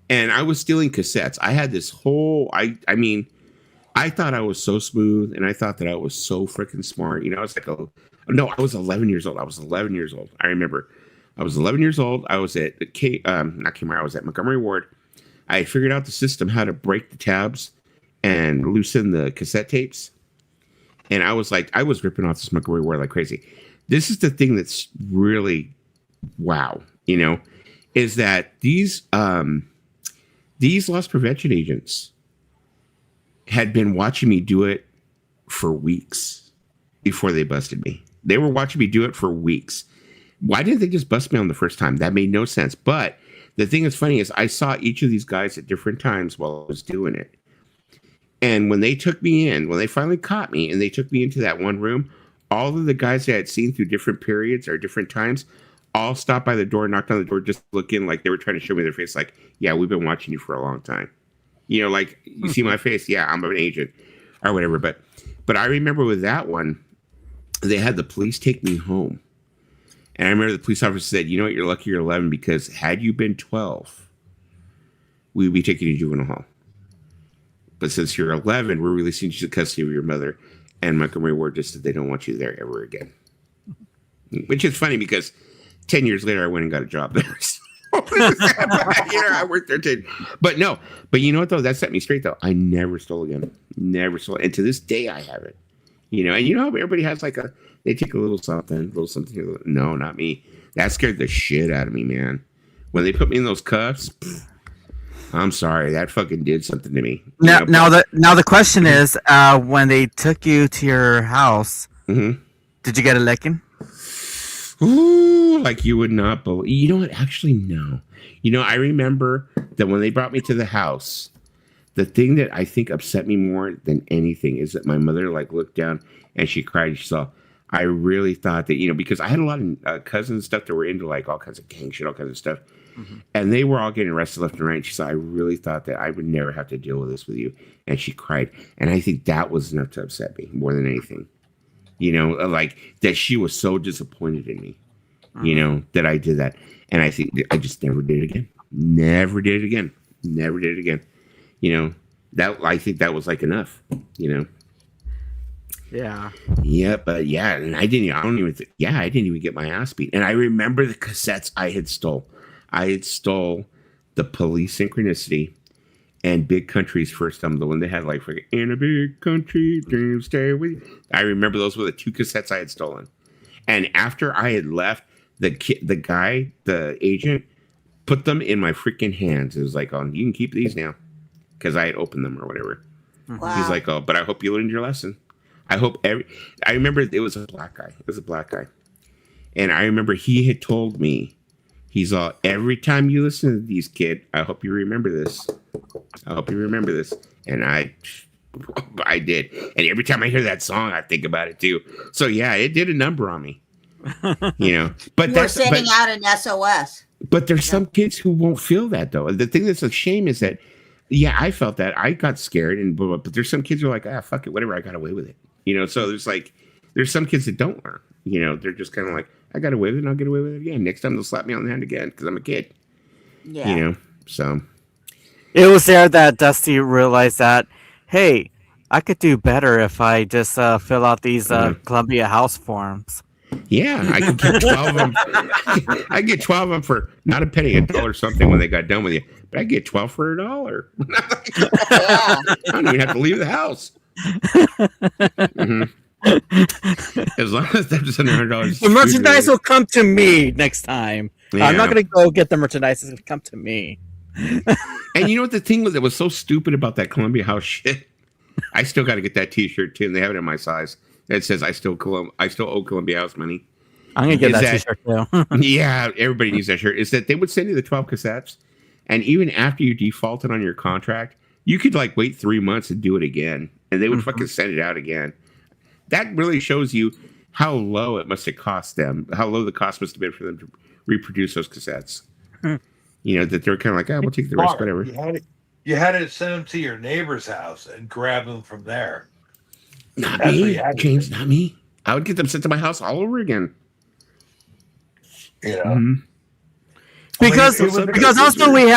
Speaker 2: And I was stealing cassettes. I had this whole, I mean, I thought I was so smooth, and I thought that I was so freaking smart. I was like, I was 11 years old. I remember. I was 11 years old. I was at I was at Montgomery Ward. I had figured out the system, how to break the tabs and loosen the cassette tapes. And I was ripping off this Montgomery Ward like crazy. This is the thing that's really wow, is that these loss prevention agents had been watching me do it for weeks before they busted me. They were watching me do it for weeks. Why didn't they just bust me on the first time? That made no sense. But the thing that's funny is I saw each of these guys at different times while I was doing it. And when they took me in, when they finally caught me and they took me into that one room, all of the guys that I had seen through different periods or different times all stopped by the door, knocked on the door, just looking like they were trying to show me their face. Like, yeah, we've been watching you for a long time. Like, you see my face? Yeah, I'm an agent or whatever. But I remember with that one, they had the police take me home. And I remember the police officer said, you know what, you're lucky you're 11 because had you been 12, we would be taking you to juvenile hall. But since you're 11, we're releasing you to custody of your mother. And Montgomery Ward just said they don't want you there ever again. Which is funny because 10 years later, I went and got a job there. I worked there too. But you know what though? That set me straight though. I never stole again. Never stole. And to this day, I have it. And everybody has they take a little something. No, not me. That scared the shit out of me, man. When they put me in those cuffs, I'm sorry, that fucking did something to me.
Speaker 4: Now the question is, when they took you to your house, did you get a licking?
Speaker 2: Ooh, like you would not believe. You know what? Actually, no. I remember that when they brought me to the house, the thing that I think upset me more than anything is that my mother like looked down and she cried. She saw. I really thought that, because I had a lot of cousins and stuff that were into like all kinds of gang shit, all kinds of stuff. And they were all getting arrested left and right. And she said, I really thought that I would never have to deal with this with you. And she cried. And I think that was enough to upset me more than anything. Like that she was so disappointed in me, that I did that. And I think I just never did it again. Never did it again. Never did it again. That I think that was like enough,
Speaker 4: Yeah.
Speaker 2: Yeah, but yeah, and I didn't even get my ass beat. And I remember the cassettes I had stole. I had stole the Police Synchronicity and Big Country's first album, the one they had like in a big country, dreams stay with you. I remember those were the 2 cassettes I had stolen. And after I had left, the guy, the agent, put them in my freaking hands. It was like, oh, you can keep these now, because I had opened them or whatever. Wow. He's like, oh, but I hope you learned your lesson. I remember it was a black guy. It was a black guy. And I remember he had told me, he's all, every time you listen to these, kid, I hope you remember this. I hope you remember this. And I did. And every time I hear that song, I think about it too. So yeah, it did a number on me. But
Speaker 1: you're sending out an SOS.
Speaker 2: But there's some kids who won't feel that though. The thing that's a shame is that, yeah, I felt that. I got scared, but there's some kids who are like, fuck it, whatever, I got away with it. So there's some kids that don't learn. They're just kind of like, I got away with it and I'll get away with it again. Next time they'll slap me on the hand again because I'm a kid. Yeah. So.
Speaker 4: It was there that Dusty realized that, hey, I could do better if I just fill out these Columbia House forms.
Speaker 2: Yeah, I could get 12 of them. I get 12 of them for not a penny, $1 or something when they got done with you. But I get 12 for $1. I don't even have to leave the house. As long as that's $100.
Speaker 4: The merchandise will come to me next time. Yeah. I'm not going to go get the merchandise. It's going to come to me.
Speaker 2: And you know what the thing was that was so stupid about that Columbia House shit? I still got to get that T-shirt too, and they have it in my size. It says I still owe Columbia House money.
Speaker 4: I'm gonna get that T-shirt too.
Speaker 2: Yeah, everybody needs that shirt. Is that they would send you the 12 cassettes, and even after you defaulted on your contract, you could like wait 3 months and do it again, and they would fucking send it out again. That really shows you how low it must have cost them, how low the cost must have been for them to reproduce those cassettes. That they're kind of like, we'll take the risk, whatever.
Speaker 3: You had to send them to your neighbor's house and grab them from there.
Speaker 2: Not me, James. Not me. I would get them sent to my house all over again.
Speaker 3: Yeah.
Speaker 2: Mm-hmm.
Speaker 4: Because also we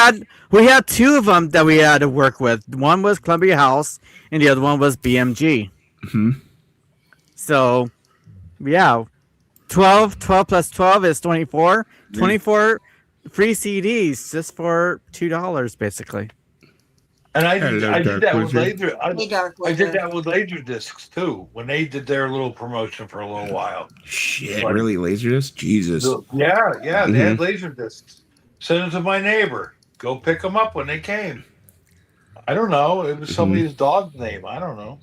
Speaker 4: had 2 of them that we had to work with. One was Columbia House, and the other one was BMG.
Speaker 2: Mm-hmm.
Speaker 4: So, yeah, 12 plus 12 is 24. 24 free CDs just for $2, basically.
Speaker 3: And I did that with laser. I did that with laser discs too. When they did their little promotion for a little while.
Speaker 2: Shit, really, laser discs? Jesus.
Speaker 3: Yeah, they had laser discs. Send them to my neighbor. Go pick them up when they came. I don't know. It was somebody's dog's name. I don't know.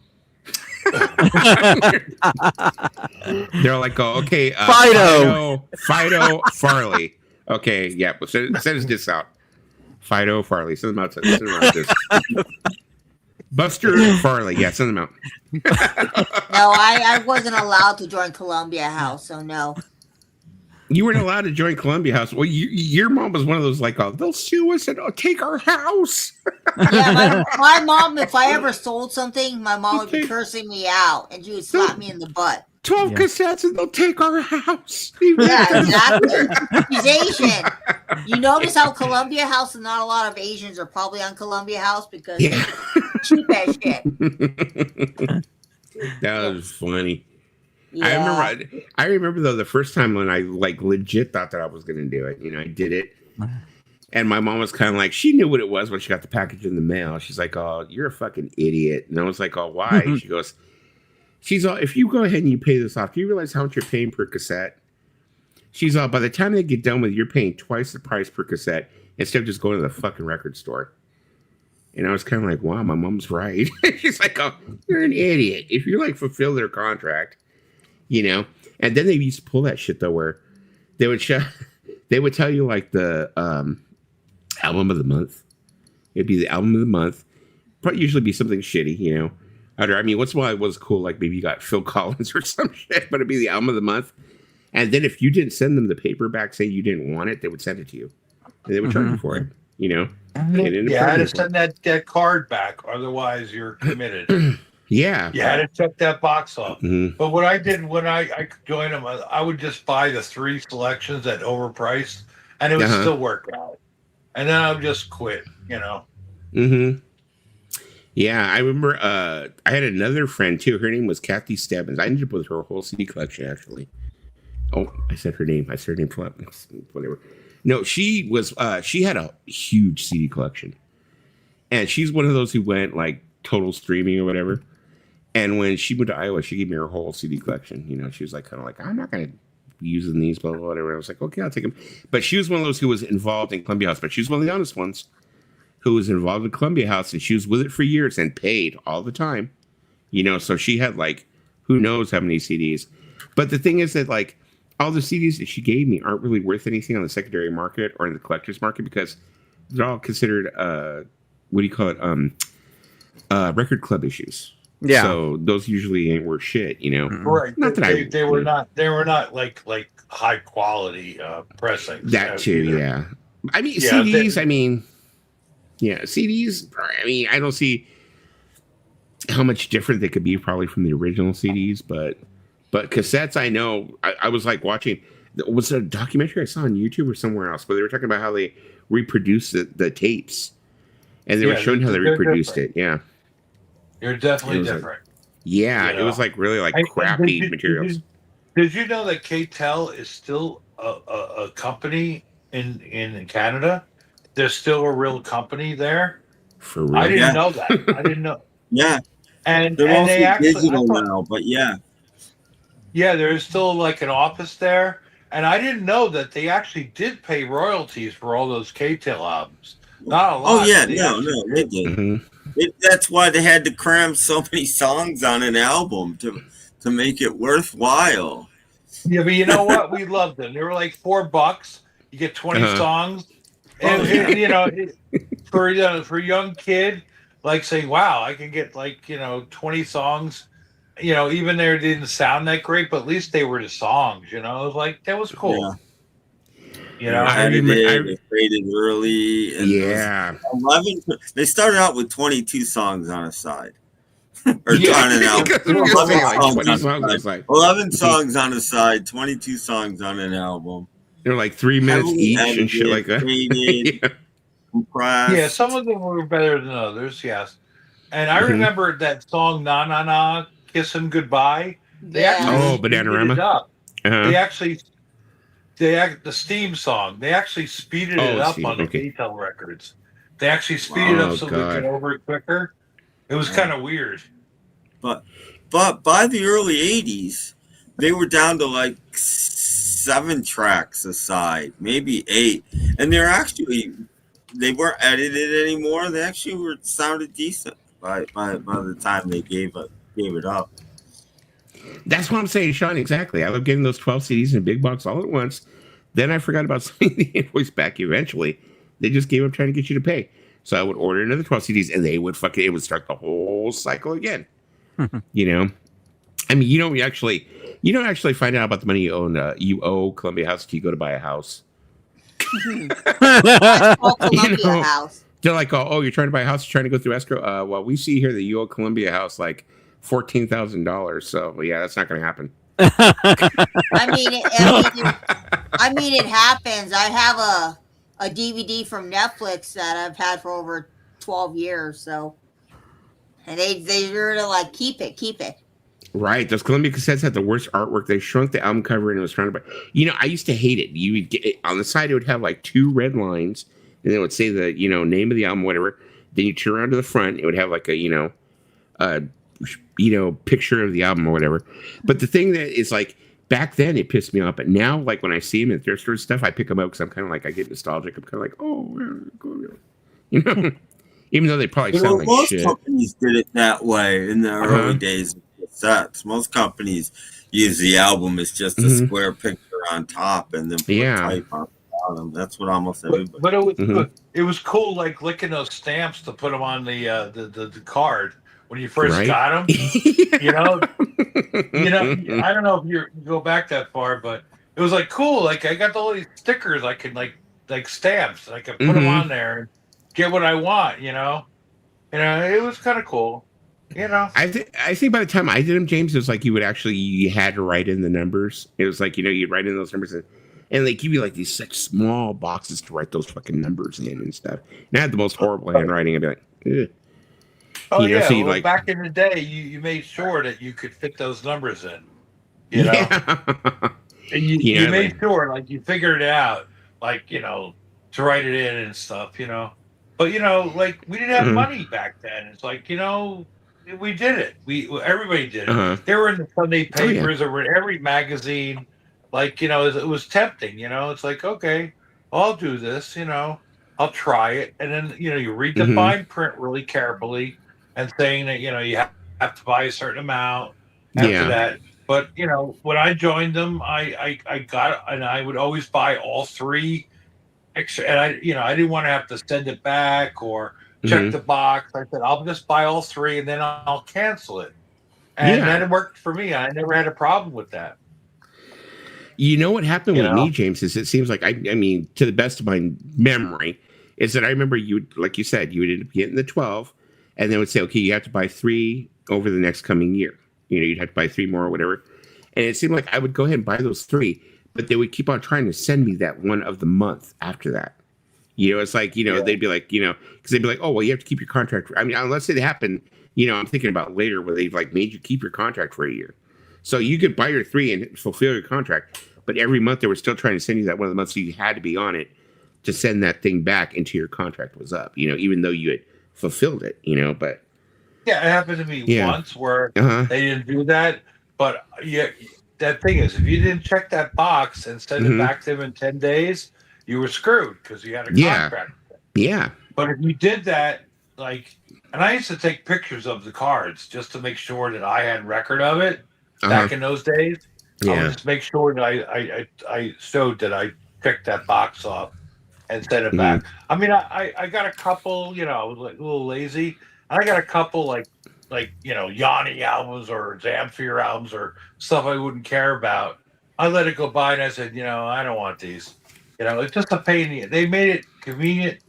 Speaker 2: They're like, okay, Fido Farley. Okay, yeah, but send his discs out. Fido Farley, send them out. Buster Farley, yeah, send them out.
Speaker 1: No, I wasn't allowed to join Columbia House, so no.
Speaker 2: You weren't allowed to join Columbia House. Well, your mom was one of those like, they'll sue us and take our house.
Speaker 1: Yeah, my mom, if I ever sold something, my mom would be cursing me out, and she would slap me in the butt.
Speaker 2: 12 cassettes and they'll take our house.
Speaker 1: Yeah, exactly. She's Asian. You notice how Columbia House and not a lot of Asians are probably on Columbia House because cheap as shit.
Speaker 2: That was funny. Yeah. I remember though the first time when I like legit thought that I was going to do it. I did it. And my mom was kind of like, she knew what it was when she got the package in the mail. She's like, oh, you're a fucking idiot. And I was like, oh, why? She goes, she's all, if you go ahead and you pay this off, do you realize how much you're paying per cassette? She's all, by the time they get done with it, you're paying twice the price per cassette instead of just going to the fucking record store. And I was kind of like, wow, my mom's right. She's like, oh, you're an idiot. If you like fulfill their contract, And then they used to pull that shit though, where they would tell you like the album of the month. It'd be the album of the month. probably usually be something shitty, you know. I mean, once in a while it was cool, like maybe you got Phil Collins or some shit, but it'd be the album of the month. And then if you didn't send them the paperback saying you didn't want it, they would send it to you. And they would charge you for it, you know.
Speaker 3: You had to send that card back, otherwise you're committed.
Speaker 2: Yeah.
Speaker 3: You had to check that box off. But what I did when I joined them, I would just buy the 3 selections at overpriced, and it would still work out. And then I would just quit, you know.
Speaker 2: Yeah, I remember I had another friend too. Her name was Kathy Stebbins. I ended up with her whole CD collection, actually. Oh, I said her name. I said her name flip. Whatever. No, she was she had a huge CD collection. And she's one of those who went like total streaming or whatever. And when she moved to Iowa, she gave me her whole CD collection. You know, she was like kind of like, I'm not gonna be using these, blah, blah, whatever. I was like, okay, I'll take them. But she was one of those who was involved in Columbia House, but she was one of the honest ones who was involved in Columbia House, and she was with it for years and paid all the time. You know, so she had like who knows how many CDs. But the thing is that like all the CDs that she gave me aren't really worth anything on the secondary market or in the collector's market because they're all considered what do you call it? Record club issues. Yeah. So those usually ain't worth shit, you know.
Speaker 3: Right. Not that they were not like high quality pressings.
Speaker 2: That too, yeah. I mean CDs, CDs, I mean, I don't see how much different they could be probably from the original CDs, but cassettes, I know, I was like watching, was it a documentary I saw on YouTube or somewhere else, where they were talking about how they reproduced the tapes, and they were showing how they reproduced it. Yeah.
Speaker 3: You're definitely different.
Speaker 2: Like, yeah, you know? It was like really like crappy materials.
Speaker 3: Did you know that KTEL is still a company in Canada? There's still a real company there.
Speaker 2: For real?
Speaker 3: I didn't know that. I didn't know.
Speaker 5: Yeah.
Speaker 3: And
Speaker 5: they're also
Speaker 3: they actually
Speaker 5: digital now, but yeah.
Speaker 3: Yeah, there's still like an office there. And I didn't know that they actually did pay royalties for all those KTEL albums. Not a lot.
Speaker 5: Oh yeah, no, they did. Mm-hmm. That's why they had to cram so many songs on an album to make it worthwhile.
Speaker 3: Yeah, but you know what? We loved them. They were like $4. You get 20 songs. And you know, for a young kid, like saying, "Wow, I can get 20 songs." You know, even they didn't sound that great, but at least they were the songs. You know, it was like that was cool. Yeah. You know,
Speaker 5: they traded early. And 11. They started out with 22 songs on a side, or on an album. 11 songs on a side, 22 songs on an album.
Speaker 2: They're like 3 minutes each and shit like that.
Speaker 3: Yeah, some of them were better than others. Yes, and I remember that song "Na Na Na," "Kissin' Goodbye." They actually
Speaker 2: Bananarama.
Speaker 3: The Steam song. They actually speeded it up on the KTEL records. They actually speeded it up so they could over it quicker. It was kind of weird.
Speaker 5: But by the early '80s, they were down to like 7 tracks a side, maybe 8, and they weren't edited anymore. They actually sounded decent by the time they gave it up.
Speaker 2: That's what I'm saying, Sean. Exactly. I love getting those 12 CDs in a big box all at once. Then I forgot about sending the invoice back eventually. They just gave up trying to get you to pay. So I would order another 12 CDs and they would it would start the whole cycle again. You know? I mean, you don't actually find out about the money you owe Columbia House till you go to buy a house.
Speaker 1: Columbia House.
Speaker 2: They're like, oh, you're trying to buy a house, you're trying to go through escrow. Well, we see here that you owe Columbia House like $14,000. So yeah, that's not going to happen.
Speaker 1: I mean, it happens. I have a DVD from Netflix that I've had for over 12 years. So, and they were to like keep it.
Speaker 2: Right. Those Columbia cassettes had the worst artwork. They shrunk the album cover and it was trying to buy. You know, I used to hate it. You would get on the side, it would have like 2 red lines, and it would say the name of the album, whatever. Then you turn around to the front, it would have like a picture of the album or whatever. But the thing that is like back then it pissed me off, but now like when I see them in thrift store stuff, I pick them up because I'm kind of like I get nostalgic. I'm kind of like, oh, you know, even though they probably sound like
Speaker 5: most
Speaker 2: shit.
Speaker 5: Most companies did it that way in the early days of cassettes. Most companies use the album as just a square picture on top and then put type on the about them. That's what almost everybody.
Speaker 3: But it was cool, like licking those stamps to put them on the card when you first got them. You know, I don't know if you go back that far, but it was like cool. Like I got all these stickers I could like stamps. I could put them on there and get what I want. You know, it was kind of cool. You know,
Speaker 2: I think by the time I did them, James, it was like you had to write in the numbers. It was like, you'd write in those numbers and they give you like these such small boxes to write those fucking numbers in and stuff. And I had the most horrible handwriting. I'd be like, ugh.
Speaker 3: Oh, yeah. So well, back in the day, you made sure that you could fit those numbers in. You know, and you made sure, like, you figured it out, like, to write it in and stuff, But, like, we didn't have money back then. It's like, we did it. Everybody did it. They were in the Sunday papers. They were in every magazine. Like, it was tempting, It's like, okay, I'll do this, I'll try it. And then, you read the fine print really carefully and saying that, you have to buy a certain amount after that. But, when I joined them, I got, and I would always buy all three extra. And I didn't want to have to send it back or check the box. I said, I'll just buy all three and then I'll cancel it. And then it worked for me. I never had a problem with that.
Speaker 2: You know what happened with me, James, is it seems like, I mean, to the best of my memory, is that I remember you, like you said, you would end up getting the 12 and they would say, okay, you have to buy 3 over the next coming year. You'd have to buy 3 more or whatever. And it seemed like I would go ahead and buy those 3, but they would keep on trying to send me that one of the month after that. It's like, they'd be like, because they'd be like, oh, well, you have to keep your contract. I mean, unless it happened, I'm thinking about later where they've like made you keep your contract for a year. So you could buy your 3 and fulfill your contract. But every month they were still trying to send you that one of the months, so you had to be on it to send that thing back until your contract was up, even though you had fulfilled it, but.
Speaker 3: Yeah, it happened to me once where they didn't do that. But that thing is, if you didn't check that box and send it back to them in 10 days, you were screwed because you had a contract.
Speaker 2: Yeah.
Speaker 3: But if you did that, like, and I used to take pictures of the cards just to make sure that I had record of it back in those days. I would just make sure that I showed that I picked that box off and sent it back. I mean, I got a couple, I was like a little lazy. I got a couple like Yanni albums or Zamfir albums or stuff I wouldn't care about. I let it go by and I said, I don't want these. It's just a pain in the. They made it convenient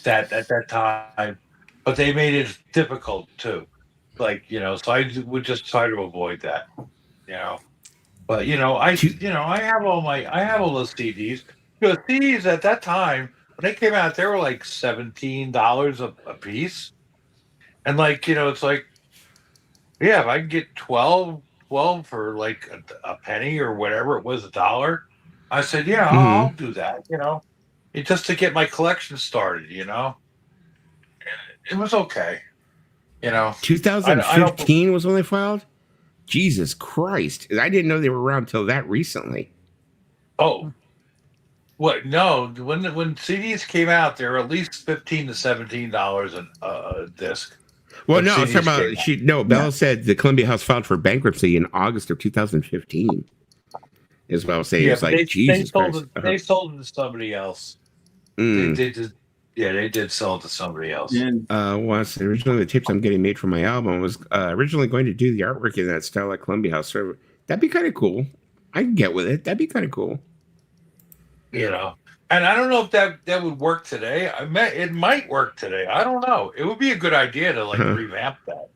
Speaker 3: at that time, but they made it difficult too. Like, so I would just try to avoid that. But I have all those CDs. Because CDs at that time, when they came out, they were like $17 a piece. And like, it's like, yeah, if I can get 12 for like a penny or whatever it was, $1, I said, yeah, I'll do that, just to get my collection started, It was okay,
Speaker 2: 2015 was when they filed? Jesus Christ. I didn't know they were around until that recently.
Speaker 3: Oh. What? No. When CDs came out, they were at least $15 to $17 a disc.
Speaker 2: Well, no, I was talking about Bella said the Columbia House filed for bankruptcy in August of 2015. Is what I was saying.
Speaker 3: Yeah,
Speaker 2: it's like Jesus Christ.
Speaker 3: They sold it to somebody else. They did. Yeah, they did sell it to somebody else.
Speaker 2: Was originally the tapes I'm getting made for my album was originally going to do the artwork in that style at Columbia House. So that'd be kind of cool. I can get with it. That'd be kind of cool.
Speaker 3: And I don't know if that would work today. It might work today. I don't know. It would be a good idea to like revamp that,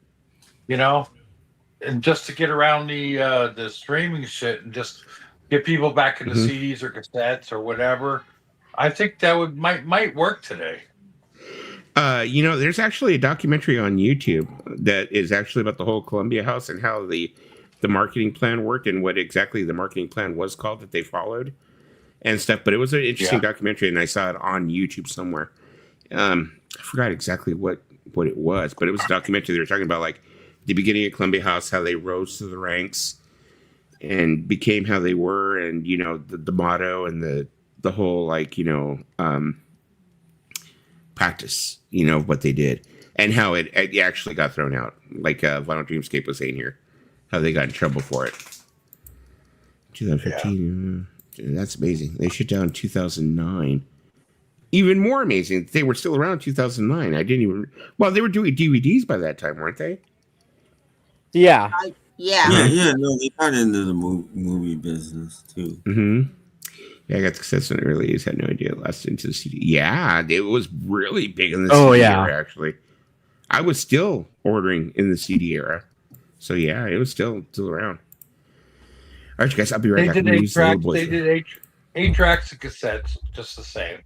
Speaker 3: and just to get around the streaming shit and just get people back into CDs or cassettes or whatever. I think that might work today.
Speaker 2: There's actually a documentary on YouTube that is actually about the whole Columbia House and how the marketing plan worked and what exactly the marketing plan was called that they followed and stuff. But it was an interesting documentary, and I saw it on YouTube somewhere. I forgot exactly what it was, but it was a documentary. They were talking about like the beginning of Columbia House, how they rose to the ranks and became how they were, and the motto and the whole like practice what they did and how it actually got thrown out, like Vinyl Dreamscape was saying here, how they got in trouble for it. 2015 Dude, that's amazing. They shut down in 2009. Even more amazing, they were still around in 2009. I didn't even. Well, they were doing DVDs by that time, weren't they?
Speaker 4: Yeah.
Speaker 5: Yeah. No, they got into the movie business too.
Speaker 2: Mm-hmm. Yeah, I got success in early days. Had no idea it lasted into the CD. Yeah, it was really big in the CD era. Actually, I was still ordering in the CD era, so yeah, it was still around. All right, you guys, I'll be right back.
Speaker 3: They did 8 tracks and cassettes, just the same.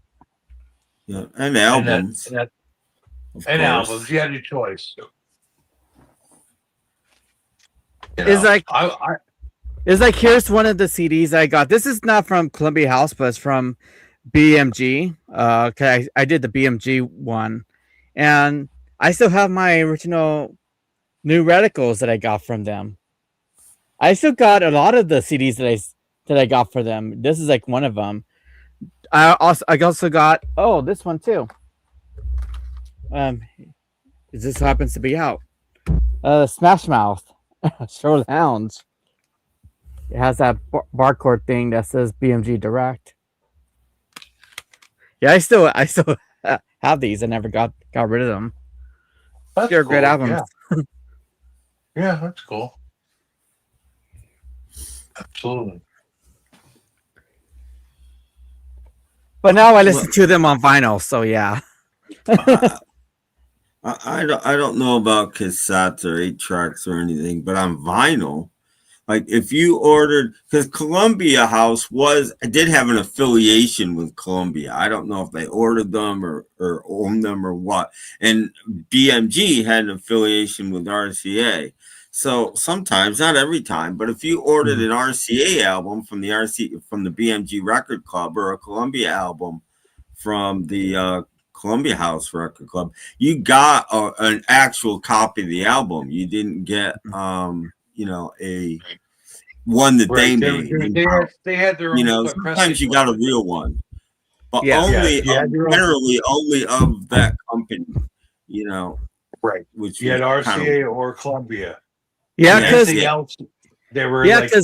Speaker 5: Yeah, and albums.
Speaker 3: And albums. You had your choice.
Speaker 4: It's like here's one of the CDs I got. This is not from Columbia House, but it's from BMG. Cause I did the BMG one, and I still have my original New Radicals that I got from them. I still got a lot of the CDs that I got for them. This is like one of them. I also got this one too. This happens to be out. Smash Mouth, Show Lounge. It has that barcode thing that says BMG Direct. Yeah, I still have these. I never got rid of them. They're cool. Great albums.
Speaker 3: Yeah, that's cool. Absolutely.
Speaker 4: But now I listen to them on vinyl, so yeah.
Speaker 5: I don't know about cassettes or 8 tracks or anything, but on vinyl, like if you ordered, because Columbia House did have an affiliation with Columbia. I don't know if they ordered them or owned them or what. And BMG had an affiliation with RCA. So sometimes, not every time, but if you ordered an RCA album from the BMG Record Club or a Columbia album from the Columbia House Record Club, you got an actual copy of the album. You didn't get a one that they made.
Speaker 3: They had their own.
Speaker 5: Sometimes you got a real one, but generally only of that company.
Speaker 3: Right.
Speaker 5: Which
Speaker 3: you had RCA or Columbia.
Speaker 4: Yeah, because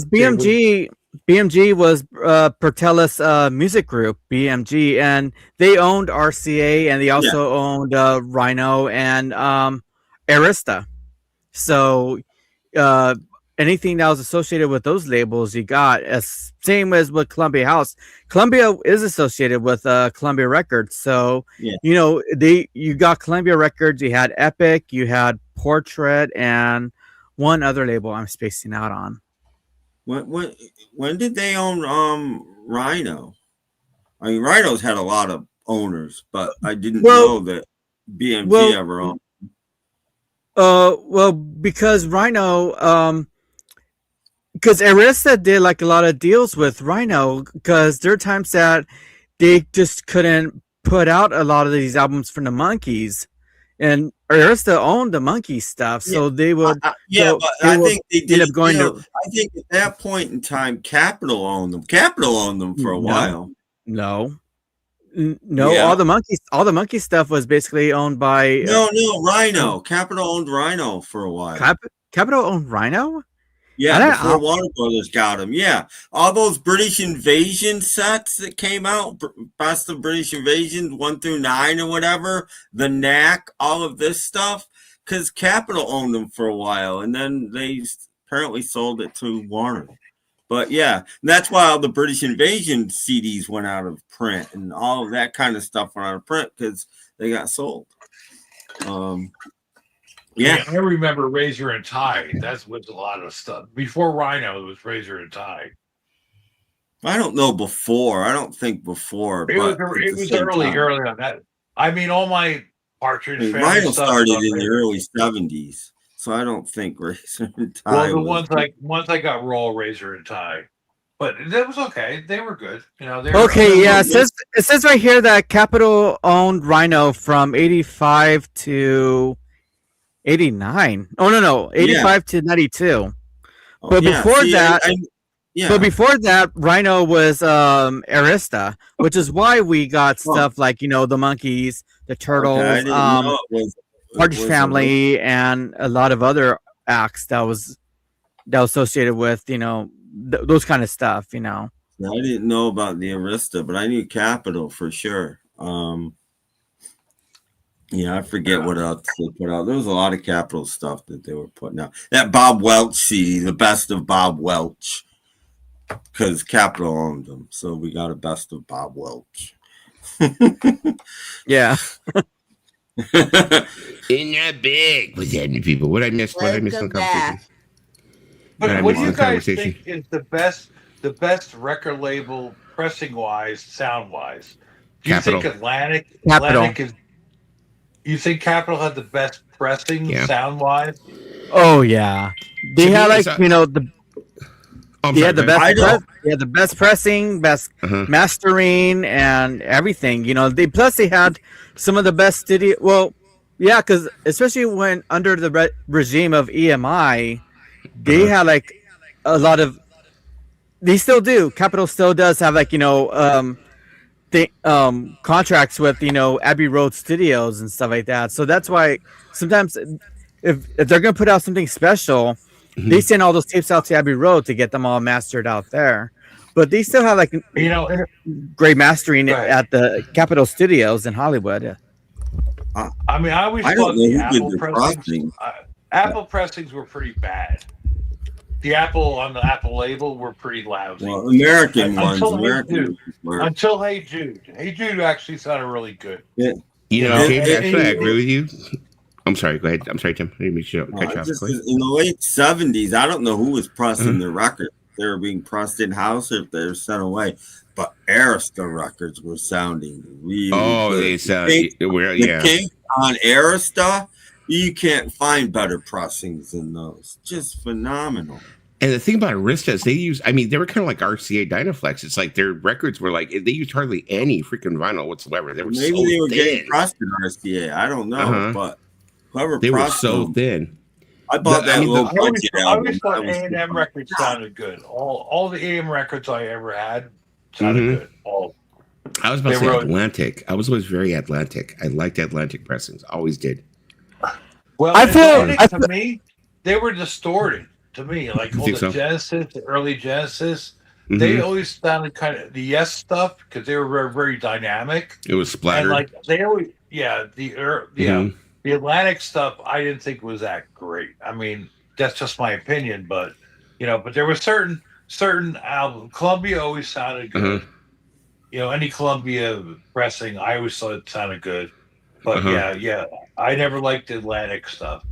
Speaker 4: BMG was Pertellus Music Group, BMG, and they owned RCA, and they also owned Rhino and Arista. So anything that was associated with those labels, you got. Same as with Columbia House. Columbia is associated with Columbia Records, so you got Columbia Records. You had Epic, you had Portrait, and one other label I'm spacing out on.
Speaker 5: When did they own Rhino? I mean, Rhino's had a lot of owners, but I didn't know that BMG ever owned.
Speaker 4: Because Rhino, because Arista did like a lot of deals with Rhino, because there are times that they just couldn't put out a lot of these albums from the Monkees. And Arista owned the Monkey stuff, so they would.
Speaker 5: But I think they did. I think at that point in time, Capitol owned them. Capitol owned them for a while.
Speaker 4: No. All the Monkey stuff was basically owned by.
Speaker 5: No, Rhino. Capitol owned Rhino for a while.
Speaker 4: Capitol owned Rhino.
Speaker 5: Yeah, before Warner Brothers got them. Yeah, all those British Invasion sets that came out, Best of British Invasion 1 through 9 or whatever, the Knack, all of this stuff, because Capitol owned them for a while, and then they apparently sold it to Warner. But yeah, that's why all the British Invasion CDs went out of print, and all of that kind of stuff went out of print because they got sold. Yeah,
Speaker 3: I remember Razor and Tie. That was a lot of stuff. Before Rhino, it was Razor and Tie.
Speaker 5: I don't know before. I don't think before. It was
Speaker 3: early on that. I mean, all my Partridge family
Speaker 5: Rhino
Speaker 3: stuff
Speaker 5: started in the early 70s, so I don't think Razor and Tie.
Speaker 3: Well, once I got Raw, Razor and Tie, but that was okay. They were good.
Speaker 4: It says right here that Capitol owned Rhino from 85 to 89. Oh no, 85 to 92. But before that, Rhino was Arista, which is why we got stuff like the Monkees, the Turtles, Partridge Family, and a lot of other acts that was associated with those kind of stuff.
Speaker 5: I didn't know about the Arista, but I knew Capitol for sure. Yeah, I forget what else they put out. There was a lot of Capitol stuff that they were putting out. That Bob Welch CD, the best of Bob Welch, because Capitol owned them, so we got a best of Bob Welch.
Speaker 4: Yeah.
Speaker 2: In that big with any people. What I missed? What I missed in the conversation?
Speaker 3: But what do you guys think is the best record label pressing wise, sound wise? Do you think Atlantic is? You think Capitol had the best pressing sound wise?
Speaker 4: Oh yeah, they had like the. They had the best. They had the best pressing, best mastering, and everything. They had some of the best studio. Well, yeah, because especially when under the regime of EMI, they had like a lot of. They still do. Capitol still does have like contracts with Abbey Road Studios and stuff like that. So that's why sometimes if they're gonna put out something special, they send all those tapes out to Abbey Road to get them all mastered out there. But they still have like great mastering at the Capitol Studios in Hollywood.
Speaker 3: I mean, I always thought the Apple pressings. Apple pressings were pretty bad. The Apple on the Apple label were pretty lousy.
Speaker 5: Well, American ones.
Speaker 3: Until Hey Jude. Hey Jude actually sounded really good.
Speaker 2: Yeah. James, actually, I agree with you. I'm sorry. Go ahead. I'm sorry, Tim. I didn't mean to cut you off.
Speaker 5: In the late 70s, I don't know who was pressing the records. They were being pressed in house or if they were sent away. But Arista records were sounding really good.
Speaker 2: They sound
Speaker 5: on Arista. You can't find better pressings than those. Just phenomenal.
Speaker 2: And the thing about Arista is they were kind of like RCA Dynaflex. It's like their records were like, they used hardly any freaking vinyl whatsoever. They were
Speaker 5: Maybe they were getting pressed in RCA. I don't know, but
Speaker 2: they were so thin.
Speaker 5: I bought that little budget album.
Speaker 3: I always thought A&M records sounded good. All the AM records I ever had sounded good. All.
Speaker 2: I was about to say Atlantic. I was always very Atlantic. I liked Atlantic pressings. Always did.
Speaker 3: Well, to me, they were distorted. To me, like all the Genesis, the early Genesis, they always sounded kind of the Yes stuff because they were very, very dynamic.
Speaker 2: It was splattered.
Speaker 3: And like they always, the Atlantic stuff, I didn't think was that great. I mean, that's just my opinion, but but there were certain albums. Columbia always sounded good. Any Columbia pressing, I always thought it sounded good. But I never liked the Atlantic stuff.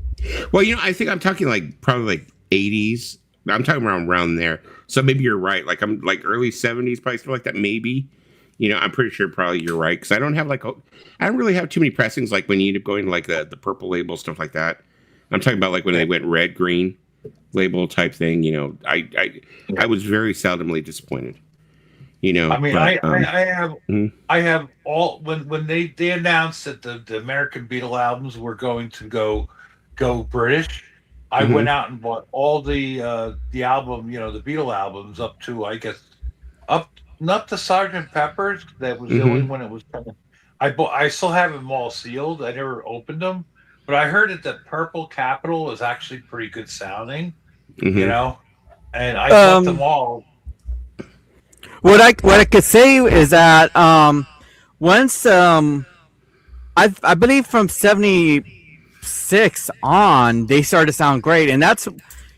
Speaker 2: Well, I think I'm talking like probably like 80s. I'm talking around there. So maybe you're right. Like I'm like early 70s, probably something like that. Maybe. I'm pretty sure probably you're right because I don't really have too many pressings like when you end up going to like the purple label stuff like that. I'm talking about like when they went red green label type thing. I was very seldomly disappointed.
Speaker 3: I mean, I have all when they announced that the American Beatle albums were going to go British. I went out and bought all the album, the Beatle albums up to not the Sgt. Pepper's. That was the only one it was coming. I still have them all sealed. I never opened them, but I heard that the Purple Capitol is actually pretty good sounding. And I bought them all.
Speaker 4: What I could say is that once I believe from 76 on they started to sound great, and that's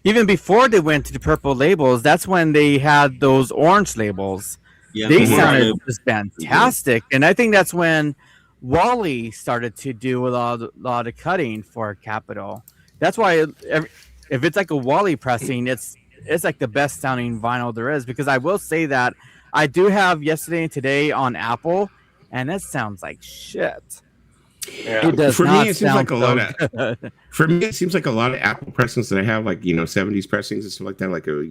Speaker 4: even before they went to the purple labels. That's when they had those orange labels. Yeah, they sounded just fantastic, and I think that's when Wally started to do a lot of cutting for Capitol. That's why if it's like a Wally pressing, it's like the best sounding vinyl there is, because I will say that I do have Yesterday and Today on Apple, and it sounds like shit.
Speaker 3: Yeah.
Speaker 4: It does
Speaker 2: for
Speaker 4: not
Speaker 2: me, it seems like a lot
Speaker 4: good.
Speaker 2: For me, it seems like a lot of Apple pressings that I have, like 70s pressings and stuff like that, like or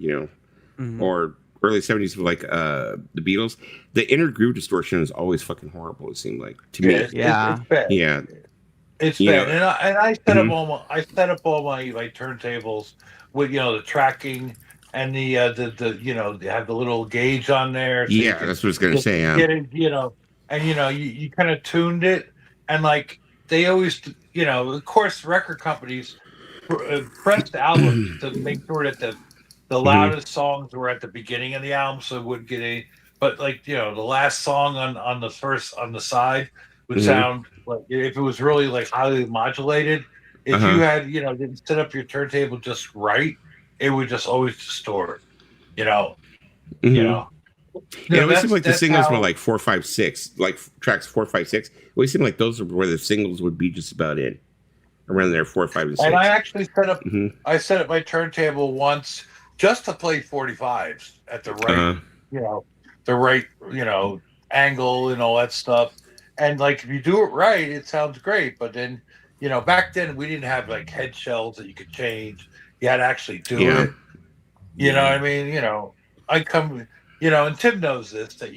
Speaker 2: early 70s with like the Beatles. The inner groove distortion is always fucking horrible. It seemed like to me.
Speaker 3: It's bad.
Speaker 2: Yeah.
Speaker 3: It's bad, and I set up all my turntables with the tracking and the they have the little gauge on there. So
Speaker 2: that's what I was gonna say.
Speaker 3: Get it, and you kind of tuned it, and like they always, of course, record companies pressed albums to make sure that the loudest songs were at the beginning of the album, so it wouldn't get any. But like the last song on the side would sound like if it was really like highly modulated. If you had didn't set up your turntable just right, it would just always distort. You know, you know.
Speaker 2: It always seemed like the singles were
Speaker 3: how,
Speaker 2: like 4, 5, 6, like tracks 4, 5, 6. It always seemed like those are where the singles would be just about in around there, 4, 5, and 6.
Speaker 3: And I actually set up my turntable once just to play 45s at the right, the right, angle and all that stuff. And like if you do it right, it sounds great. But then, back then we didn't have like head shells that you could change. You had to actually do it. You know what I mean? I come, and Tim knows this that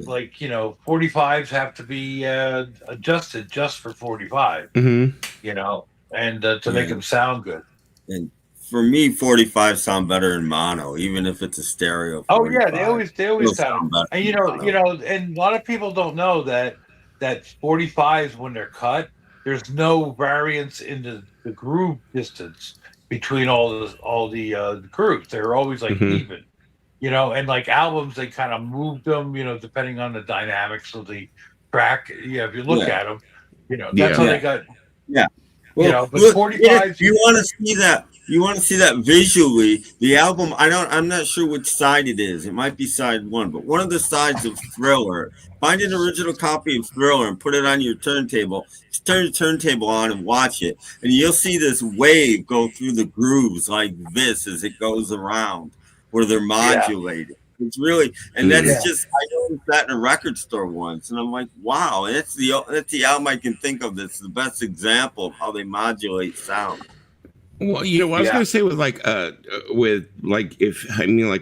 Speaker 3: like 45s have to be adjusted just for 45. And to make them sound good.
Speaker 5: And for me, 45 sound better in mono, even if it's a stereo. 45.
Speaker 3: Oh yeah, they always sound better. And and a lot of people don't know that 45s when they're cut, there's no variance in the groove distance between all the grooves. They're always like even. And like albums, they kind of moved them, depending on the dynamics of the track. Yeah, if you look at them, that's how they got.
Speaker 5: Yeah.
Speaker 3: Well, but 45.
Speaker 5: If you want to see that visually, the album. I'm not sure which side it is. It might be side 1, but one of the sides of Thriller. Find an original copy of Thriller and put it on your turntable. Just turn the turntable on and watch it, and you'll see this wave go through the grooves like this as it goes around, where they're modulated. It's really, and that's just, I noticed that in a record store once, and I'm like, wow, and that's the album I can think of that's the best example of how they modulate sound.
Speaker 2: Well, what I was going to say with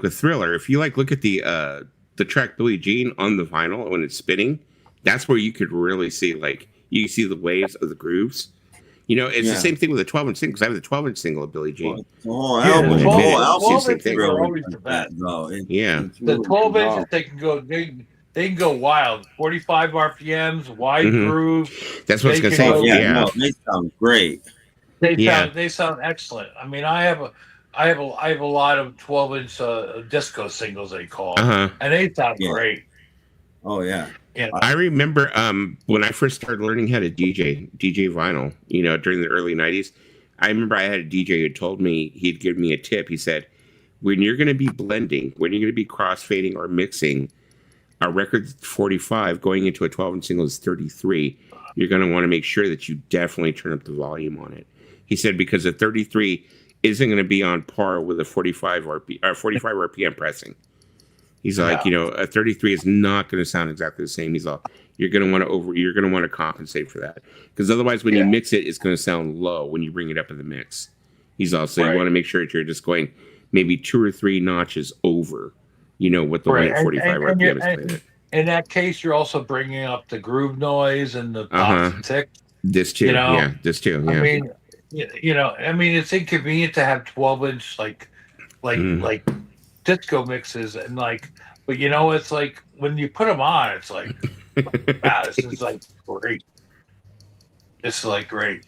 Speaker 2: with Thriller, if you like look at the track Billie Jean on the vinyl when it's spinning, that's where you could really see you see the waves of the grooves. It's the same thing with the 12-inch single, because I have the 12-inch single of Billie Jean.
Speaker 5: The whole album. The whole
Speaker 3: album are always the best. The 12 inches, they can go wild. 45 RPMs, wide groove.
Speaker 2: That's what I was going to say.
Speaker 5: They sound great.
Speaker 3: They sound excellent. I mean, I have a lot of 12-inch disco singles, they call them, and they sound great.
Speaker 5: Oh yeah.
Speaker 2: I remember when I first started learning how to DJ vinyl, during the early 90s. I remember I had a DJ who told me, he'd give me a tip. He said, when you're going to be blending, when you're going to be crossfading or mixing, a record 45 going into a 12-inch single is 33. You're going to want to make sure that you definitely turn up the volume on it. He said, because a 33 isn't going to be on par with a 45 RPM pressing. He's like, a 33 is not going to sound exactly the same. He's like, you're going to want to compensate for that, because otherwise, when you mix it, it's going to sound low when you bring it up in the mix. He's also, you want to make sure that you're just going maybe 2 or 3 notches over, what the right 45 RPM is playing at.
Speaker 3: In that case, you're also bringing up the groove noise and the pops and ticks.
Speaker 2: This too, this too. Yeah.
Speaker 3: I mean, it's inconvenient to have 12-inch like disco mixes and but it's like when you put them on, it's like, wow, this is like great. This is like great.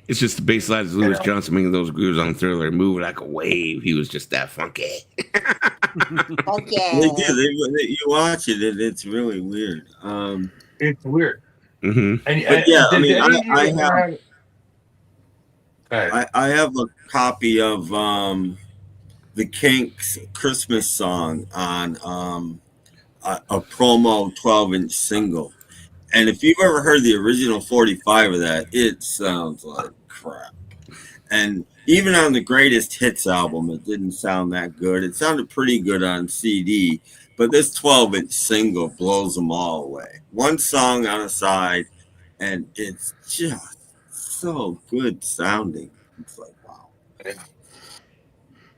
Speaker 2: It's just the bass lines of Louis Johnson making those grooves on Thriller move like a wave. He was just that funky.
Speaker 1: Okay.
Speaker 5: You watch it, it's really weird.
Speaker 3: It's weird.
Speaker 5: I have a copy of the Kinks' Christmas song on a promo 12-inch single. And if you've ever heard the original 45 of that, it sounds like crap. And even on the Greatest Hits album, it didn't sound that good. It sounded pretty good on CD, but this 12-inch single blows them all away. One song on a side, and it's just so good sounding. It's like, wow.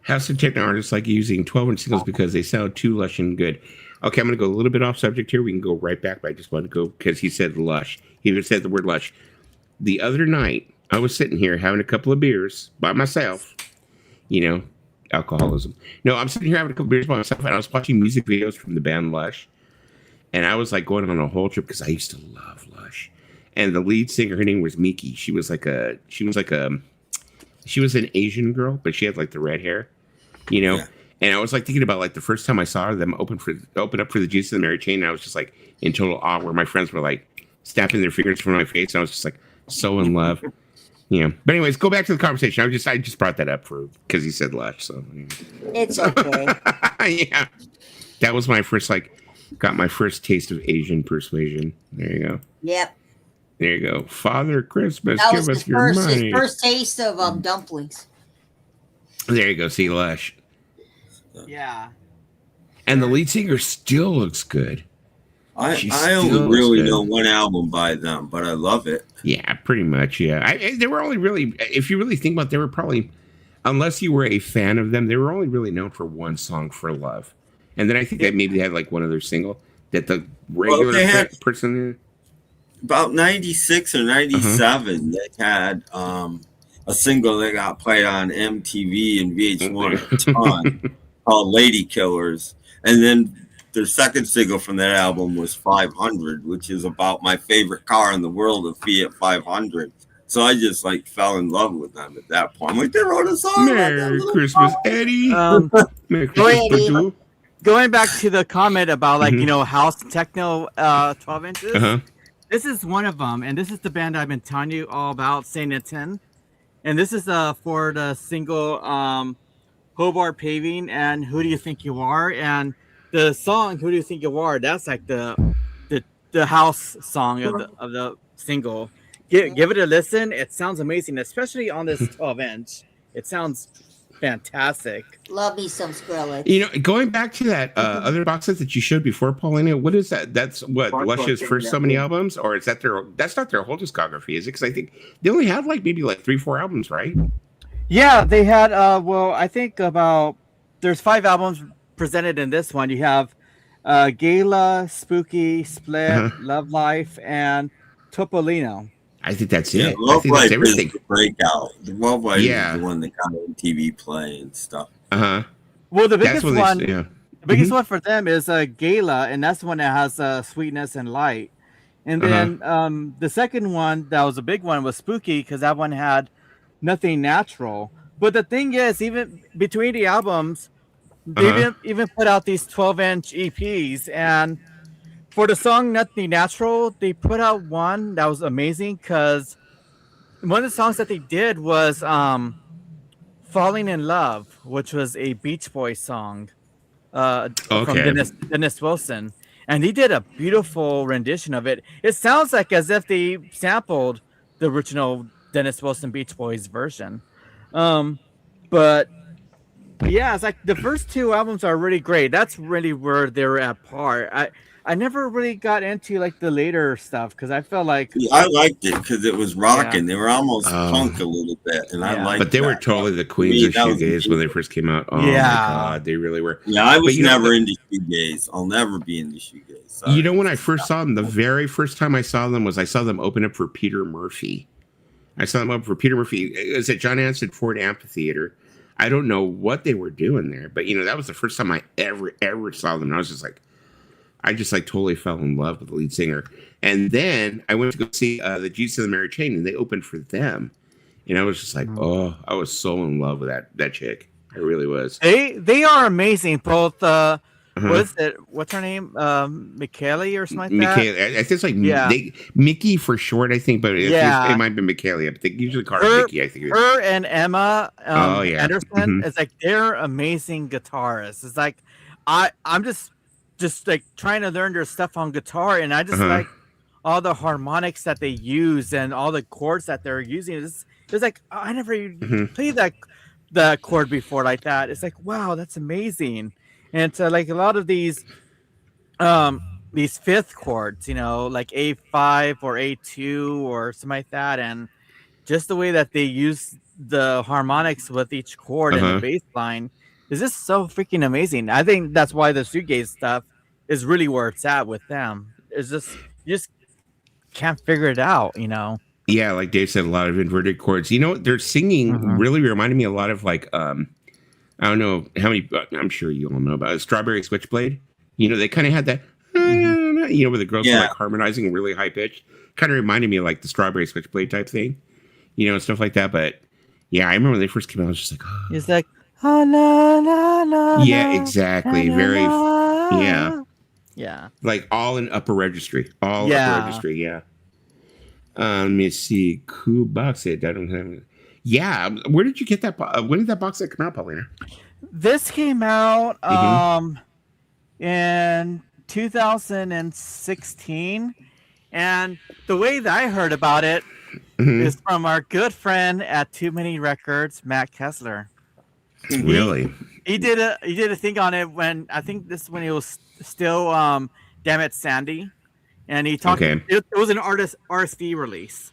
Speaker 2: How some techno artists like using 12-inch singles because they sound too lush and good. Okay, I'm going to go a little bit off subject here. We can go right back, but I just want to go because he said lush. He even said the word lush. The other night, I was sitting here having a couple of beers by myself. Alcoholism. No, I'm sitting here having a couple of beers by myself, and I was watching music videos from the band Lush. And I was like going on a whole trip because I used to love Lush. And the lead singer, her name was Miki. She was like a She was an Asian girl, but she had like the red hair, you know. Yeah. And I was like thinking about like the first time I saw her, them open up for the Jesus and the Mary Chain. And I was just like in total awe, where my friends were like snapping their fingers from my face. And I was just like so in love. Yeah. But anyways, go back to the conversation. I just brought that up because he said Lush. So
Speaker 1: it's okay.
Speaker 2: Yeah. That was my first got my first taste of Asian persuasion. There you go.
Speaker 1: Yep.
Speaker 2: There you go. Father Christmas,
Speaker 1: that
Speaker 2: give us your money.
Speaker 1: His first taste of dumplings.
Speaker 2: There you go. See Lush.
Speaker 4: Yeah.
Speaker 2: And the lead singer still looks good.
Speaker 5: I only really know one album by them, but I love it.
Speaker 2: Yeah, pretty much. Yeah. They were only really, if you really think about it, they were probably, unless you were a fan of them, they were only really known for one song, For Love. And then I think that maybe they had like one other single that the regular person.
Speaker 5: About 96 or 97, they had a single that got played on MTV and VH1 a ton called Lady Killers. And then their second single from that album was 500, which is about my favorite car in the world, a Fiat 500. So I just like fell in love with them at that point. I'm like, they wrote a song.
Speaker 2: Merry Christmas, Eddie. Merry Christmas, Eddie.
Speaker 4: Going back to the comment about like, you know, house techno 12 inches. This is one of them, and this is the band I've been telling you all about, Saint Etienne. And this is for the single Hobart Paving and Who Do You Think You Are? And the song Who Do You Think You Are? That's like the house song of the single. Give it a listen. It sounds amazing, especially on this 12-inch. It sounds fantastic.
Speaker 1: Love me some Skrillex.
Speaker 2: You know, going back to that other box set that you showed before, Paulina, what is that? That's what Lush's first so many albums, or is that that's not their whole discography, is it? Because I think they only have like maybe like 3-4 albums, right?
Speaker 4: Yeah, they had. Well, I think there's 5 albums presented in this one. You have Gala, Spooky, Split, Love Life, and Topolino.
Speaker 2: I think that's it.
Speaker 5: Love Life is the breakout. The Love Life is the one that got on TV play and stuff.
Speaker 4: Well, the biggest one, the biggest one for them is Gala, and that's the one that has Sweetness and Light. And then the second one that was a big one was Spooky, because that one had Nothing Natural. But the thing is, even between the albums, they didn't even put out these 12-inch EPs, and for the song Nothing Natural, they put out one that was amazing, because one of the songs that they did was Falling in Love, which was a Beach Boys song from Dennis Wilson. And he did a beautiful rendition of it. It sounds like as if they sampled the original Dennis Wilson Beach Boys version. But yeah, it's like the first 2 albums are really great. That's really where they're at par. I never really got into like the later stuff, because I felt like
Speaker 5: I liked it because it was rocking. Yeah. They were almost punk a little bit, and I liked.
Speaker 2: But they were totally the queens of shoegaze when they first came out. Oh my god, they really were.
Speaker 5: Yeah, I was never into shoegaze. I'll never be into shoegaze. Sorry.
Speaker 2: You know, when I first saw them, the very first time I saw them was I saw them open up for Peter Murphy. I saw them open for Peter Murphy. It was at John Ansted Ford Amphitheater. I don't know what they were doing there, but you know, that was the first time I ever saw them. And I was just like. I just like totally fell in love with the lead singer. And then I went to go see the Jesus and the Mary Chain, and they opened for them. And I was just like, oh, I was so in love with that chick. I really was.
Speaker 4: They are amazing. Both, what is it? What's her name? Michaela or something like that?
Speaker 2: Michaela. I think it's like Mickey for short, I think, but it might be Michaela. But they usually call her Mickey, I think.
Speaker 4: Her and Emma Anderson, it's like they're amazing guitarists. It's like, I'm just like trying to learn their stuff on guitar, and I just like all the harmonics that they use and all the chords that they're using. It's like, oh, I never played that chord before like that. It's like, wow, that's amazing. And so like a lot of these fifth chords, you know, like A5 or A2 or something like that, and just the way that they use the harmonics with each chord and the bass line is just so freaking amazing. I think that's why the shoegaze stuff is really where it's at with them. It's just, you just can't figure it out, you know?
Speaker 2: Yeah, like Dave said, a lot of inverted chords. You know, their singing really reminded me a lot of like, I don't know how many, I'm sure you all know about Strawberry Switchblade. You know, they kind of had that, you know, where the girls were like harmonizing really high pitched. Kind of reminded me of like the Strawberry Switchblade type thing, you know, and stuff like that. But Yeah, I remember when they first came out. I was just like, oh.
Speaker 4: He's like, oh, la, la, la,
Speaker 2: Yeah,
Speaker 4: la,
Speaker 2: exactly.
Speaker 4: la,
Speaker 2: Very,
Speaker 4: la.
Speaker 2: yeah.
Speaker 4: Yeah.
Speaker 2: Like all in upper registry. All
Speaker 4: Yeah.
Speaker 2: upper registry, yeah. Let me see. Cool box set. I don't have. Yeah, where did you get that? When did that box set come out, Paulina?
Speaker 4: This came out in 2016, and the way that I heard about it is from our good friend at Too Many Records, Matt Kessler.
Speaker 2: Really?
Speaker 4: He did a thing on it when I think this is when it was still Damn It Sandy, and he talked.
Speaker 2: Okay.
Speaker 4: It was an RSD release.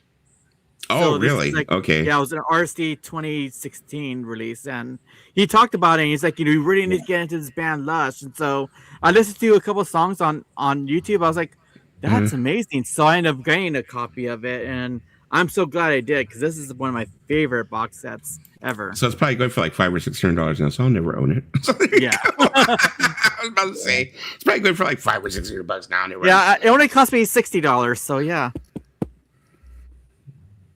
Speaker 2: Oh,
Speaker 4: So
Speaker 2: really? Okay.
Speaker 4: Yeah, it was an RSD 2016 release, and he talked about it. And he's like, you really need to get into this band Lush. And so I listened to a couple songs on YouTube. I was like, that's amazing. So I ended up getting a copy of it, and I'm so glad I did because this is one of my favorite box sets ever.
Speaker 2: So it's probably going for like $500 or $600 now. So I'll never own it. So
Speaker 4: yeah,
Speaker 2: I was about to say it's probably going for like $500 or $600 now.
Speaker 4: Yeah, it only cost me $60. So yeah.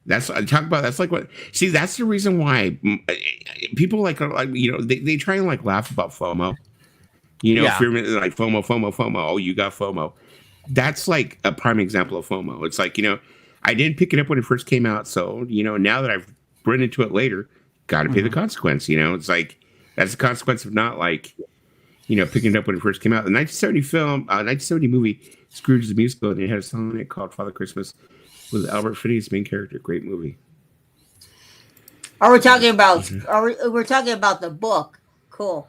Speaker 2: That's I talk about. That's like what. See, that's the reason why people like they try and like laugh about FOMO. If you're like FOMO. Oh, you got FOMO. That's like a prime example of FOMO. It's like I didn't pick it up when it first came out, so now that I've run into it later, got to pay the consequence. It's like that's the consequence of not like picking it up when it first came out. The 1970 movie Scrooge the Musical, and it had a song in it called Father Christmas. With Albert Finney's main character, great movie.
Speaker 1: Are we talking about? We're talking about the book? Cool.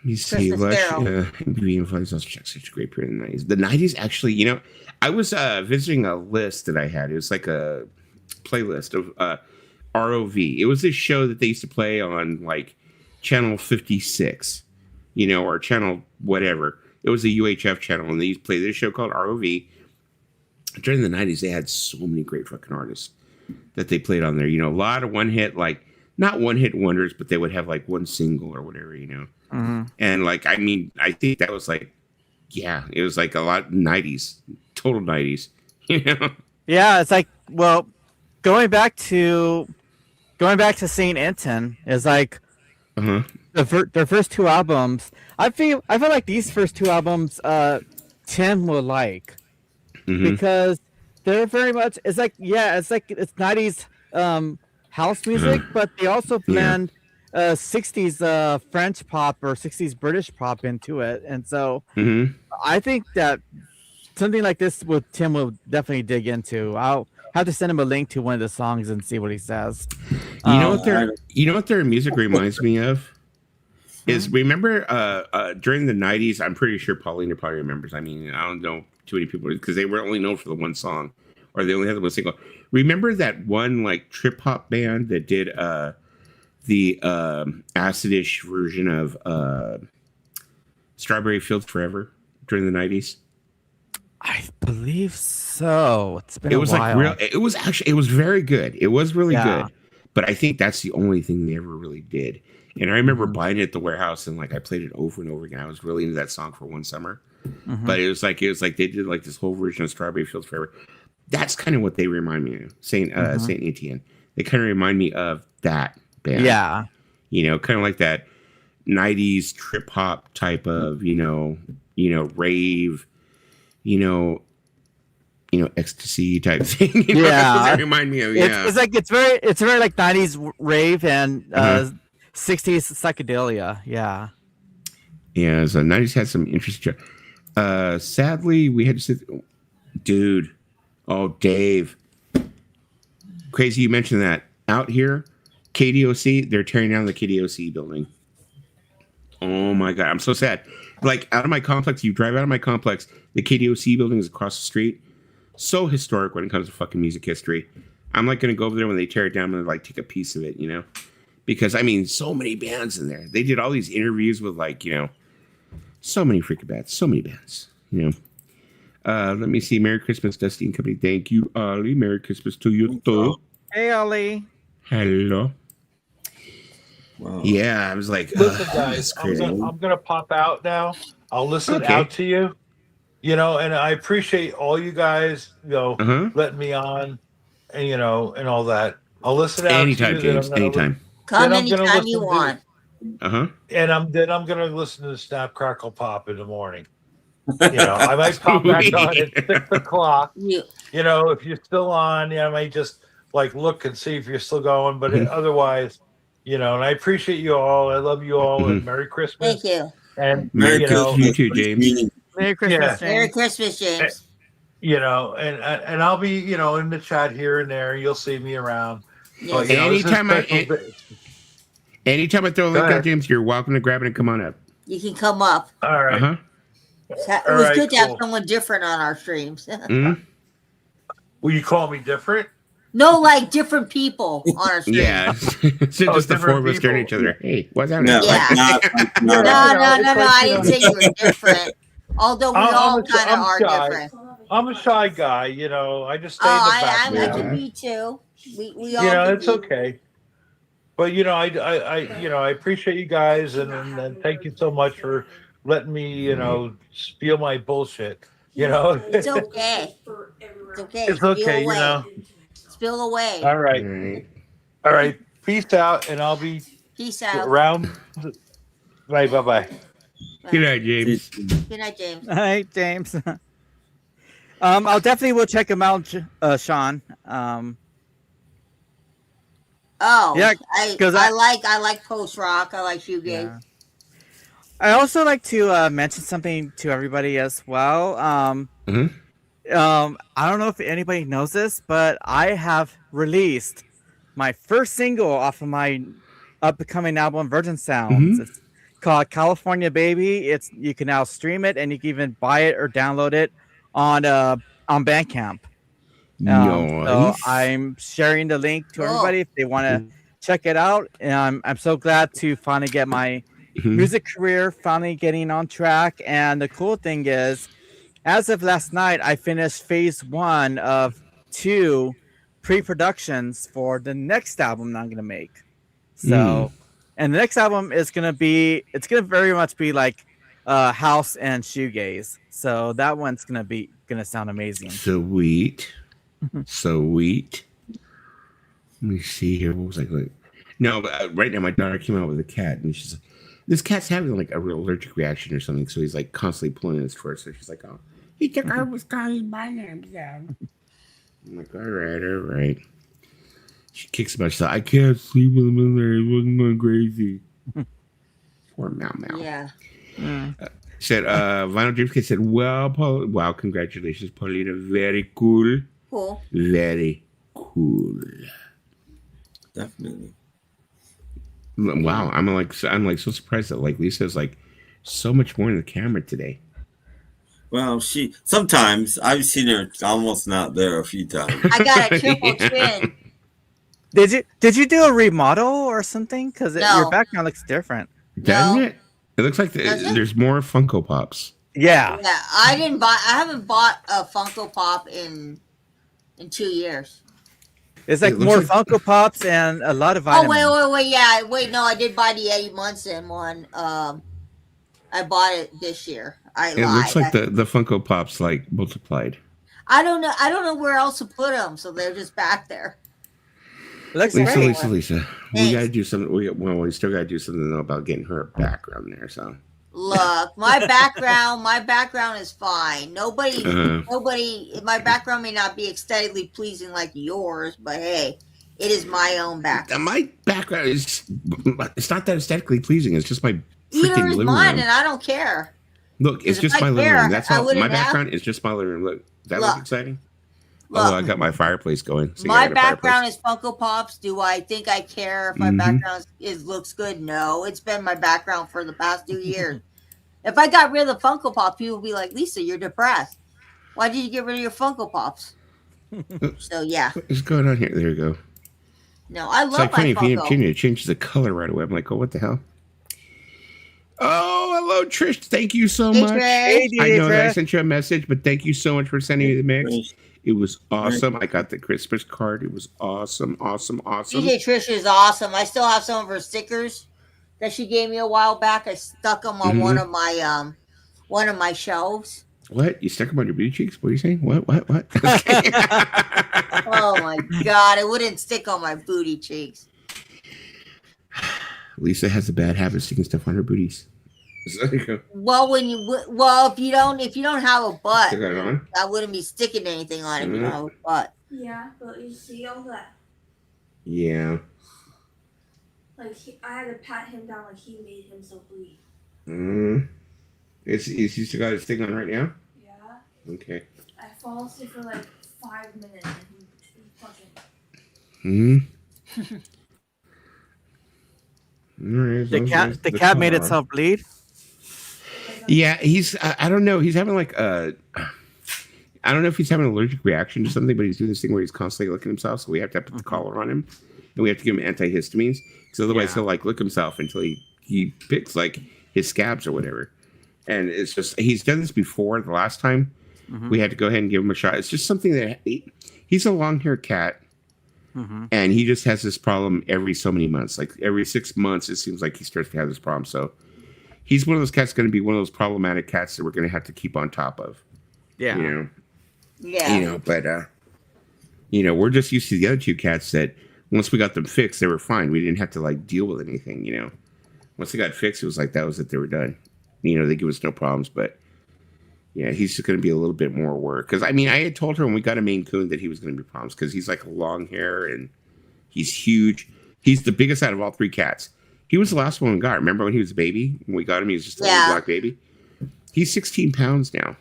Speaker 2: You see, Lush, MTV influenced us. Such a great period in the 90s. The 90s, actually, I was visiting a list that I had. It was like a playlist of ROV. It was this show that they used to play on like channel 56, or channel whatever. It was a UHF channel, and they used to play this show called ROV. During the 90s, they had so many great fucking artists that they played on there. A lot of one hit, like not one hit wonders, but they would have like one single or whatever, And like, I think that was like, it was like a lot 90s, total 90s,
Speaker 4: Yeah, it's like, well, going back to Saint Anton is like their first two albums. I feel like these first two albums, Tim will like. Because they're very much it's 90s house music, but they also blend 60s French pop or 60s British pop into it, and so I think that something like this with Tim will definitely dig into. I'll have to send him a link to one of the songs and see what he says.
Speaker 2: You know what their music reminds me of is remember during the 90s. I'm pretty sure Paulina probably remembers. I don't know too many people because they were only known for the one song, or they only had the one single. Remember that one like trip hop band that did the acidish version of Strawberry Fields Forever during the 90s?
Speaker 4: I believe so. It's been a while.
Speaker 2: Like real. It was very good. It was really good, but I think that's the only thing they ever really did. And I remember buying it at the warehouse and like I played it over and over again. I was really into that song for one summer. But it was like they did like this whole version of Strawberry Fields Forever. That's kind of what they remind me of. Saint Etienne. They kind of remind me of that band. Yeah. Kind of like that 90s trip hop type of, rave, ecstasy type thing. That's what they remind me of. Yeah.
Speaker 4: It's very like 90s rave and 60s psychedelia. Yeah.
Speaker 2: Yeah, so 90s had some interesting. Sadly, we had to sit. Dude, Dave, crazy you mentioned that. Out here, KDOC, they're tearing down the KDOC building. Oh my god, I'm so sad. Like out of my complex, you drive out of my complex, the KDOC building is across the street. So historic when it comes to fucking music history. I'm like gonna go over there when they tear it down and like take a piece of it, because so many bands in there. They did all these interviews with like so many freaking bands, so many bands. Let me see. Merry Christmas, Dusty and Company. Thank you, Ollie. Merry Christmas to you too.
Speaker 4: Hey, Ollie.
Speaker 2: Hello.
Speaker 5: Wow.
Speaker 2: Yeah, I was like,
Speaker 3: listen, guys, I'm gonna pop out now. I'll listen out to you. And I appreciate all you guys, letting me on, and and all that. I'll listen out
Speaker 2: Anytime,
Speaker 3: to you.
Speaker 2: James. Anytime.
Speaker 1: Come
Speaker 3: I'm gonna
Speaker 1: anytime you
Speaker 3: listen to-
Speaker 1: want.
Speaker 3: And I'm gonna listen to Snap Crackle Pop in the morning. I might pop back on at 6:00.
Speaker 1: You,
Speaker 3: If you're still on, I might just like look and see if you're still going. But otherwise, and I appreciate you all. I love you all, and Merry Christmas.
Speaker 1: thank you.
Speaker 3: And
Speaker 5: Merry Christmas.
Speaker 2: You too, James.
Speaker 4: Merry Christmas,
Speaker 3: Yeah.
Speaker 4: James.
Speaker 1: Merry Christmas, James.
Speaker 3: And I'll be, in the chat here and there. You'll see me around.
Speaker 1: Yes.
Speaker 3: But,
Speaker 2: Anytime anytime I throw a link out, James, you're welcome to grab it and come on up.
Speaker 1: You can come up.
Speaker 3: All right.
Speaker 1: It was good to have someone different on our streams.
Speaker 3: Will you call me different?
Speaker 1: No, like different people on our streams.
Speaker 2: Yeah. So just the four of us staring at each other. Hey, what's happening?
Speaker 5: No,
Speaker 1: Yeah.
Speaker 5: not
Speaker 1: No, I didn't say you were different. Although we all kind of are
Speaker 3: shy.
Speaker 1: different.
Speaker 3: I'm a shy guy, I just stay in the background.
Speaker 1: I can be too. We all.
Speaker 3: It's okay. But I appreciate you guys, and thank you so much for letting me spiel my bullshit.
Speaker 1: It's okay. It's okay.
Speaker 3: It's okay.
Speaker 1: Spill away.
Speaker 3: All right. Peace out, and I'll be
Speaker 1: Peace out.
Speaker 3: around. Bye. Bye.
Speaker 2: Good night, James.
Speaker 1: Good night, James.
Speaker 4: All right, James. I'll definitely will check him out, Sean.
Speaker 1: Yeah,
Speaker 4: because
Speaker 1: I like post rock. I like shoegaze.
Speaker 4: Yeah. I also like to mention something to everybody as well. I don't know if anybody knows this, but I have released my first single off of my upcoming album, Virgin Sounds. It's called California Baby. You can now stream it, and you can even buy it or download it on Bandcamp. So I'm sharing the link to everybody if they want to check it out. And I'm so glad to finally get my music career finally getting on track. And the cool thing is, as of last night, I finished phase 1 of 2 pre-productions for the next album that I'm gonna make. So, and the next album is gonna very much be like house and shoegaze. So that one's gonna sound amazing.
Speaker 2: Sweet. Let me see here. What was I like? No, but right now my daughter came out with a cat, and she's like, this cat's having like a real allergic reaction or something. So he's like constantly pulling his fur. So she's like, oh, he took our Wisconsin by himself. I'm like, all right. She kicks him out. She's like, I can't sleep with him in there. He wasn't going crazy. Poor Meow.
Speaker 1: Yeah.
Speaker 2: Said Vinyl Dreams Kid said, well, Paul, wow, congratulations, Paulina. Very cool.
Speaker 1: Cool.
Speaker 2: Very cool.
Speaker 5: Definitely.
Speaker 2: Wow, I'm like so surprised that like Lisa's like so much more in the camera today.
Speaker 5: Well, sometimes I've seen her almost not there a few times.
Speaker 1: I got a triple chin.
Speaker 4: Did you do a remodel or something? Because your background looks different.
Speaker 2: Doesn't it? It looks like there's more Funko Pops.
Speaker 4: Yeah.
Speaker 1: Yeah, I haven't bought a Funko Pop in 2 years.
Speaker 4: It's like more Funko Pops and a lot of vitamins.
Speaker 1: Oh, wait. Yeah, no, I did buy the Eddie Munson one. I bought it this year. It
Speaker 2: looks like the Funko Pops like multiplied.
Speaker 1: I don't know where else to put them, so they're just back there.
Speaker 2: Lisa, we gotta do something. We still gotta do something about getting her a background there. So
Speaker 1: look, my background is fine. Nobody. My background may not be aesthetically pleasing like yours, but hey, it is my own background.
Speaker 2: My background it's not that aesthetically pleasing. It's just my freaking living
Speaker 1: mine,
Speaker 2: room.
Speaker 1: And I don't care.
Speaker 2: Look, it's just my living room. That's all. My background is just my living room. Look, that looks exciting. Look, I got my fireplace going. So
Speaker 1: my background is Funko Pops. Do I think I care if my background looks good? No, it's been my background for the past 2 years. If I got rid of the Funko Pop, people would be like, Lisa, you're depressed. Why did you get rid of your Funko Pops? So, yeah.
Speaker 2: What is going on here? There you go.
Speaker 1: No, I love
Speaker 2: it's like
Speaker 1: my
Speaker 2: funny,
Speaker 1: Funko.
Speaker 2: It changes the color right away. I'm like, oh, what the hell? Oh, hello, Trish. Thank you so much.
Speaker 1: Trish.
Speaker 2: I know that I sent you a message, but thank you so much for sending me the mix. It was awesome. I got the Christmas card. It was awesome.
Speaker 1: DJ Trish is awesome. I still have some of her stickers that she gave me a while back. I stuck them on one of my shelves.
Speaker 2: What? You stuck them on your booty cheeks? What are you saying? What?
Speaker 1: Oh my god, it wouldn't stick on my booty cheeks.
Speaker 2: Lisa has a bad habit of sticking stuff on her booties.
Speaker 1: Well, if you don't have a butt,
Speaker 2: Stick that on?
Speaker 1: I wouldn't be sticking anything on if you don't have a butt.
Speaker 6: Yeah, but you see all that.
Speaker 2: Yeah.
Speaker 6: Like I had to pat him down like he made himself bleed.
Speaker 2: Is he still got his thing on right now?
Speaker 6: Yeah.
Speaker 2: Okay.
Speaker 6: I fall asleep for like 5 minutes and he fucking.
Speaker 2: Right,
Speaker 4: the cat made itself bleed.
Speaker 2: Yeah, he's. I don't know. He's having like a. I don't know if he's having an allergic reaction to something, but he's doing this thing where he's constantly licking himself. So we have to put the collar on him, and we have to give him antihistamines. Because otherwise he'll like lick himself until he picks like his scabs or whatever. And it's just he's done this before. The last time we had to go ahead and give him a shot. It's just something that he's a long-haired cat. And he just has this problem every so many months. Like every 6 months, it seems like he starts to have this problem. So he's one of those cats going to be one of those problematic cats that we're going to have to keep on top of.
Speaker 4: Yeah.
Speaker 2: But we're just used to the other two cats that once we got them fixed, they were fine. We didn't have to like deal with anything, Once they got fixed, it was like that was it. They were done. They give us no problems. But yeah, he's just going to be a little bit more work. Because I had told her when we got a Maine Coon that he was going to be problems because he's like long hair and he's huge. He's the biggest out of all three cats. He was the last one we got. Remember when he was a baby? When we got him, he was just a little black baby. He's 16 pounds now.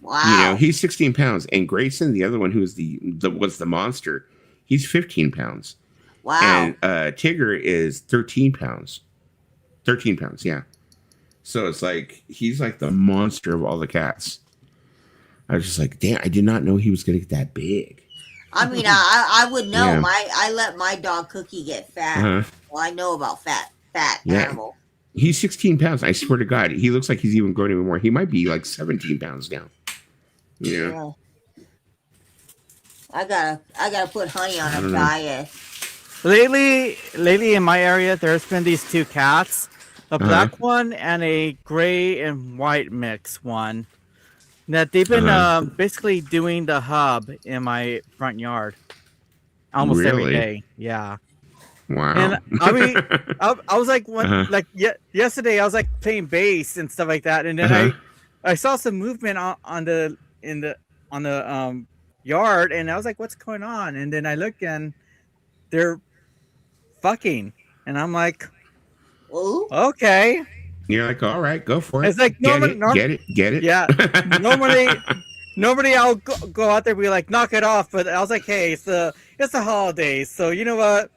Speaker 1: Wow.
Speaker 2: He's 16 pounds. And Grayson, the other one who was was the monster, he's 15 pounds.
Speaker 1: Wow.
Speaker 2: And Tigger is 13 pounds. 13 pounds, yeah. So it's like, he's like the monster of all the cats. I was just like, damn, I did not know he was going to get that big.
Speaker 1: I would know. Yeah. I let my dog Cookie get fat. Well, I know about fat animal.
Speaker 2: He's 16 pounds. I swear to God, he looks like he's even grown even more. He might be like 17 pounds now. Yeah.
Speaker 1: I gotta put honey on a diet.
Speaker 4: Lately in my area, there's been these two cats, a black one and a gray and white mix one, that they've been basically doing the hub in my front yard almost every day. Yeah.
Speaker 2: Wow.
Speaker 4: And I was like, yesterday I was like playing bass and stuff like that, and then I saw some movement on the yard, and I was like, what's going on? And then I look and they're fucking, and I'm like, okay.
Speaker 2: You're like, all right, go for it.
Speaker 4: It's like
Speaker 2: get it.
Speaker 4: Yeah. Normally I'll go out there and be like, knock it off, but I was like, hey, it's the holidays, so you know what?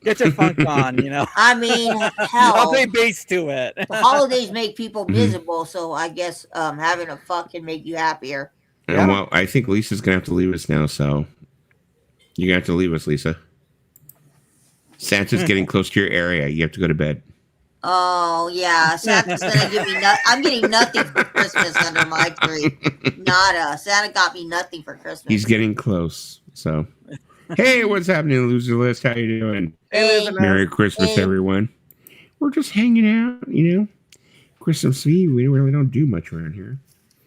Speaker 4: Get your funk on,
Speaker 1: Hell,
Speaker 4: I'll play bass to it.
Speaker 1: The holidays make people miserable, so I guess having a fuck can make you happier.
Speaker 2: Yeah. Well, I think Lisa's gonna have to leave us now, so you're gonna have to leave us, Lisa. Santa's getting close to your area. You have to go to bed.
Speaker 1: Oh yeah, Santa's gonna give me I'm getting nothing for Christmas under my tree. Nada. Santa got me nothing for Christmas.
Speaker 2: He's getting close, so. Hey, what's happening, Loser List? How you doing?
Speaker 1: Hey,
Speaker 2: Merry Christmas, everyone. We're just hanging out, Christmas Eve, we really don't do much around here.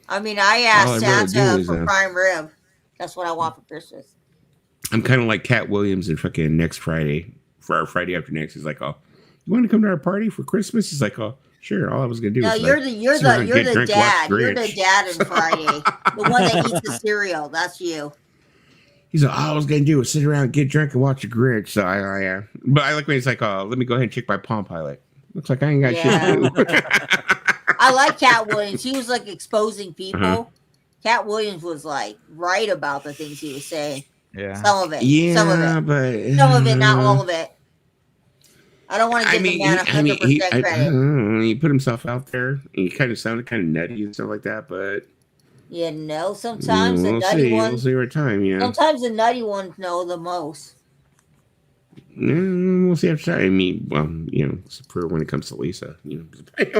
Speaker 1: I asked Santa for prime rib. That's what I want for Christmas.
Speaker 2: I'm kind of like Cat Williams and fucking next Friday. For our Friday after next, he's like, oh, you want to come to our party for Christmas? He's like, oh, sure. All I was gonna do.
Speaker 1: No,
Speaker 2: was
Speaker 1: you're the dad. You're the dad in Friday. The one that eats the cereal. That's you.
Speaker 2: He's like, all I was going to do was sit around, get drunk, and watch the Grinch. So but I like when he's like, oh, let me go ahead and check my Palm Pilot. Looks like I ain't got shit to do.
Speaker 1: I like Cat Williams. He was like exposing people. Cat Williams was like right about the things he was saying.
Speaker 4: Yeah.
Speaker 1: Some of it.
Speaker 2: Yeah,
Speaker 1: some of it.
Speaker 2: But
Speaker 1: some of it, not all of it. I don't want to give the man 100% credit.
Speaker 2: He put himself out there. He kind of sounded kind of nutty and stuff like that, but.
Speaker 1: Sometimes the nutty ones.
Speaker 2: We'll see over time,
Speaker 1: Sometimes the nutty ones know the most.
Speaker 2: We'll see after that. For when it comes to Lisa,
Speaker 1: I've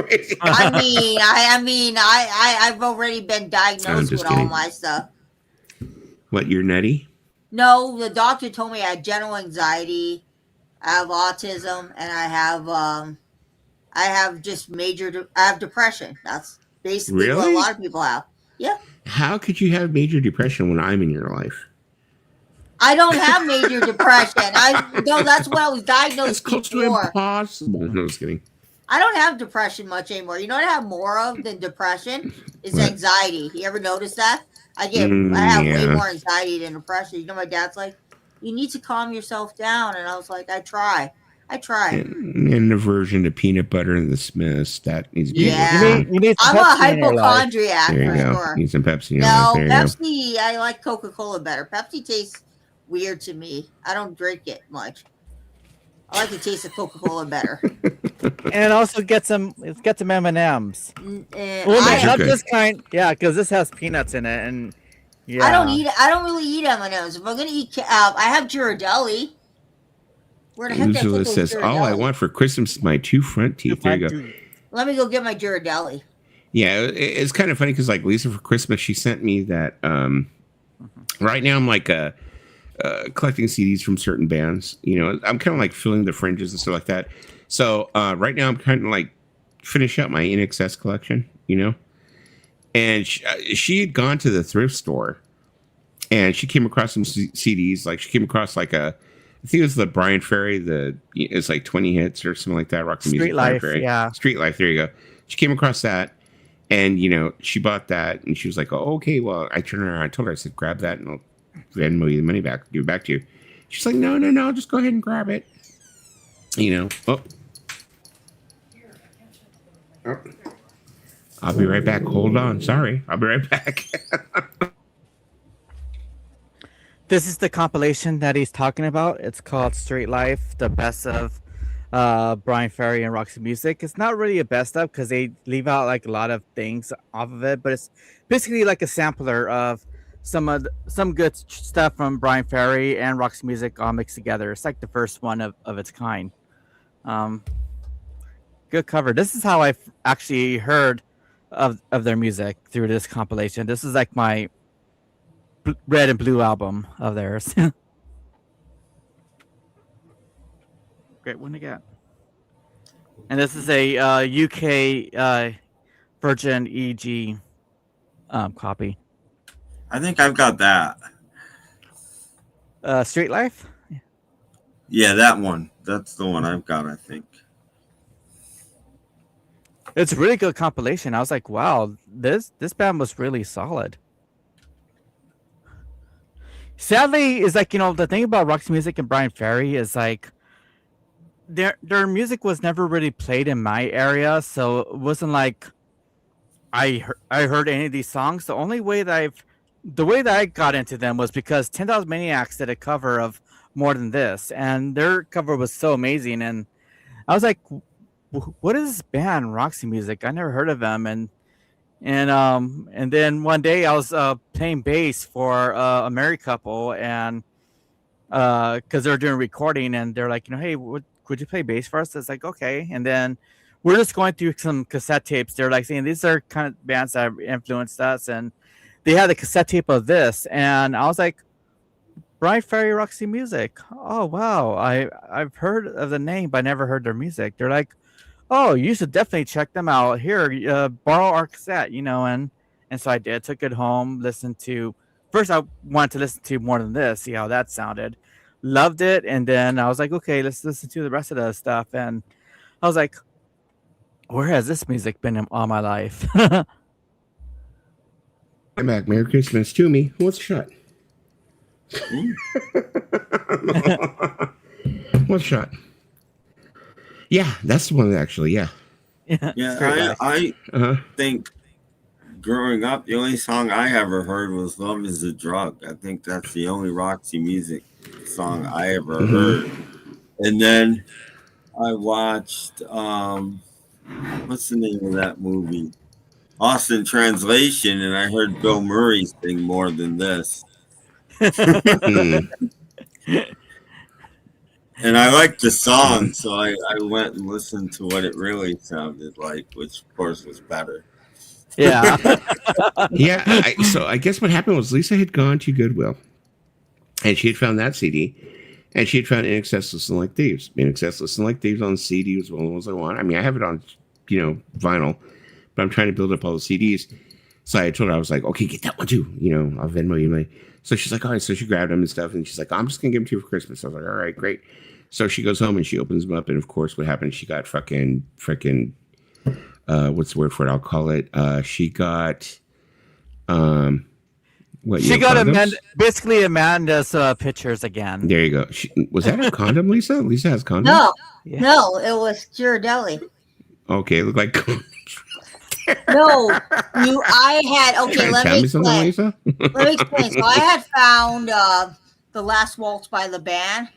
Speaker 1: already been diagnosed with all my stuff.
Speaker 2: What, you're nutty?
Speaker 1: No, the doctor told me I had general anxiety, I have autism, and I have just I have depression. Basically, what a lot of people have. Yeah.
Speaker 2: How could you have major depression when I'm in your life?
Speaker 1: I don't have major depression. That's what I was diagnosed
Speaker 2: That's close to
Speaker 1: before.
Speaker 2: impossible. No, I was kidding.
Speaker 1: I don't have depression much anymore. You know what I have more of than depression is anxiety. You ever notice that? I have way more anxiety than depression. You know, my dad's like, you need to calm yourself down, and I was like, I try.
Speaker 2: And aversion to peanut butter and the Smiths. That needs to be.
Speaker 1: Yeah,
Speaker 4: you need
Speaker 1: I'm a hypochondriac
Speaker 2: there you
Speaker 1: for
Speaker 2: go.
Speaker 1: sure.
Speaker 2: Need some Pepsi.
Speaker 1: No, Pepsi. I like Coca-Cola better. Pepsi tastes weird to me. I don't drink it much. I like the taste of Coca-Cola better.
Speaker 4: And also get some M&Ms.
Speaker 1: Well,
Speaker 4: not this kind. Yeah, because this has peanuts in it, and yeah.
Speaker 1: I don't really eat M&Ms. If I'm gonna eat, I have Ghirardelli. Where the heck did I put those
Speaker 2: says,
Speaker 1: Ghirardelli?
Speaker 2: all I want for Christmas is my 2 front teeth. There you go.
Speaker 1: Let me go get my Ghirardelli.
Speaker 2: Yeah, it's kind of funny because like Lisa for Christmas, she sent me that. Right now, I'm like collecting CDs from certain bands. You know, I'm kind of like filling the fringes and stuff like that. So right now, I'm kind of like finish up my NXS collection. You know, and she had gone to the thrift store, and she came across some CDs. Like she came across like I think it was the Brian Ferry. It's like 20 hits or something like that. Rock the Music.
Speaker 4: Street Life, yeah.
Speaker 2: Street Life. There you go. She came across that. And, you know, she bought that and she was like, oh, okay, well, I turned around. I told her, I said, grab that and I'll Venmo you the money back, give it back to you. She's like, no, just go ahead and grab it. You know, I'll be right back. Hold on. Sorry. I'll be right back.
Speaker 4: This is the compilation that he's talking about. It's called Street Life, the best of Brian Ferry and Roxy Music. It's not really a best of because they leave out like a lot of things off of it, but it's basically like a sampler of some good stuff from Brian Ferry and Roxy Music all mixed together. It's like the first one of its kind. Good cover. This is how I actually heard of their music through this compilation. This is like my red and blue album of theirs. Great one to get. And this is a UK Virgin EG copy.
Speaker 5: I think I've got that.
Speaker 4: Street Life?
Speaker 5: Yeah, that one. That's the one I've got, I think.
Speaker 4: It's a really good compilation. I was like, wow, this band was really solid. Sadly, is like, you know, the thing about Roxy Music and Brian Ferry is like their music was never really played in my area, so it wasn't like I heard any of these songs. The way that I got into them was because 10,000 Maniacs did a cover of More Than This, and their cover was so amazing, and I was like, what is this band, Roxy Music? I never heard of them, and then one day I was playing bass for a married couple, and because they were doing recording, and they're like, you know, hey, would you play bass for us? It's like, okay. And then we're just going through some cassette tapes. They're like saying these are kind of bands that have influenced us, and they had a cassette tape of this, and I was like, Brian Ferry, Roxy Music. Oh wow, I've heard of the name, but I never heard their music. They're like, oh, you should definitely check them out. Here, borrow our cassette, you know, and so I did. Took it home, listened to. First, I wanted to listen to More Than This, see how that sounded. Loved it, and then I was like, okay, let's listen to the rest of the stuff. And I was like, where has this music been in all my life?
Speaker 2: I'm back. Merry Christmas to me. What's shut? What's shut? Yeah, that's the one actually. Yeah.
Speaker 5: Yeah, I think growing up, the only song I ever heard was "Love Is a Drug." I think that's the only Roxy Music song I ever heard. And then I watched what's the name of that movie? Lost in Translation, and I heard Bill Murray sing More Than This. And I liked the song, so I went and listened to what it really sounded like, which of course was better.
Speaker 4: Yeah.
Speaker 2: Yeah. So I guess what happened was Lisa had gone to Goodwill, and she had found that CD, and she had found NXS Listen Like Thieves. NXS Listen Like Thieves on CD was one of the ones I want. I mean, I have it on, vinyl, but I'm trying to build up all the CDs. So I told her, I was like, okay, get that one too. You know, I'll Venmo you money. So she's like, all right. So she grabbed them and stuff. And she's like, I'm just going to give them to you for Christmas. I was like, all right, great. So she goes home and she opens them up. And of course, what happened? She got freaking, what's the word for it? I'll call it. She got, what?
Speaker 4: She got basically Amanda's pictures again.
Speaker 2: There you go. Was that a condom, Lisa? Lisa has condoms?
Speaker 1: No, no, it was Ghirardelli.
Speaker 2: Okay, it looked like.
Speaker 1: No, I had. Okay, let me explain.
Speaker 2: Lisa?
Speaker 1: Let me explain. So I had found The Last Waltz by the band,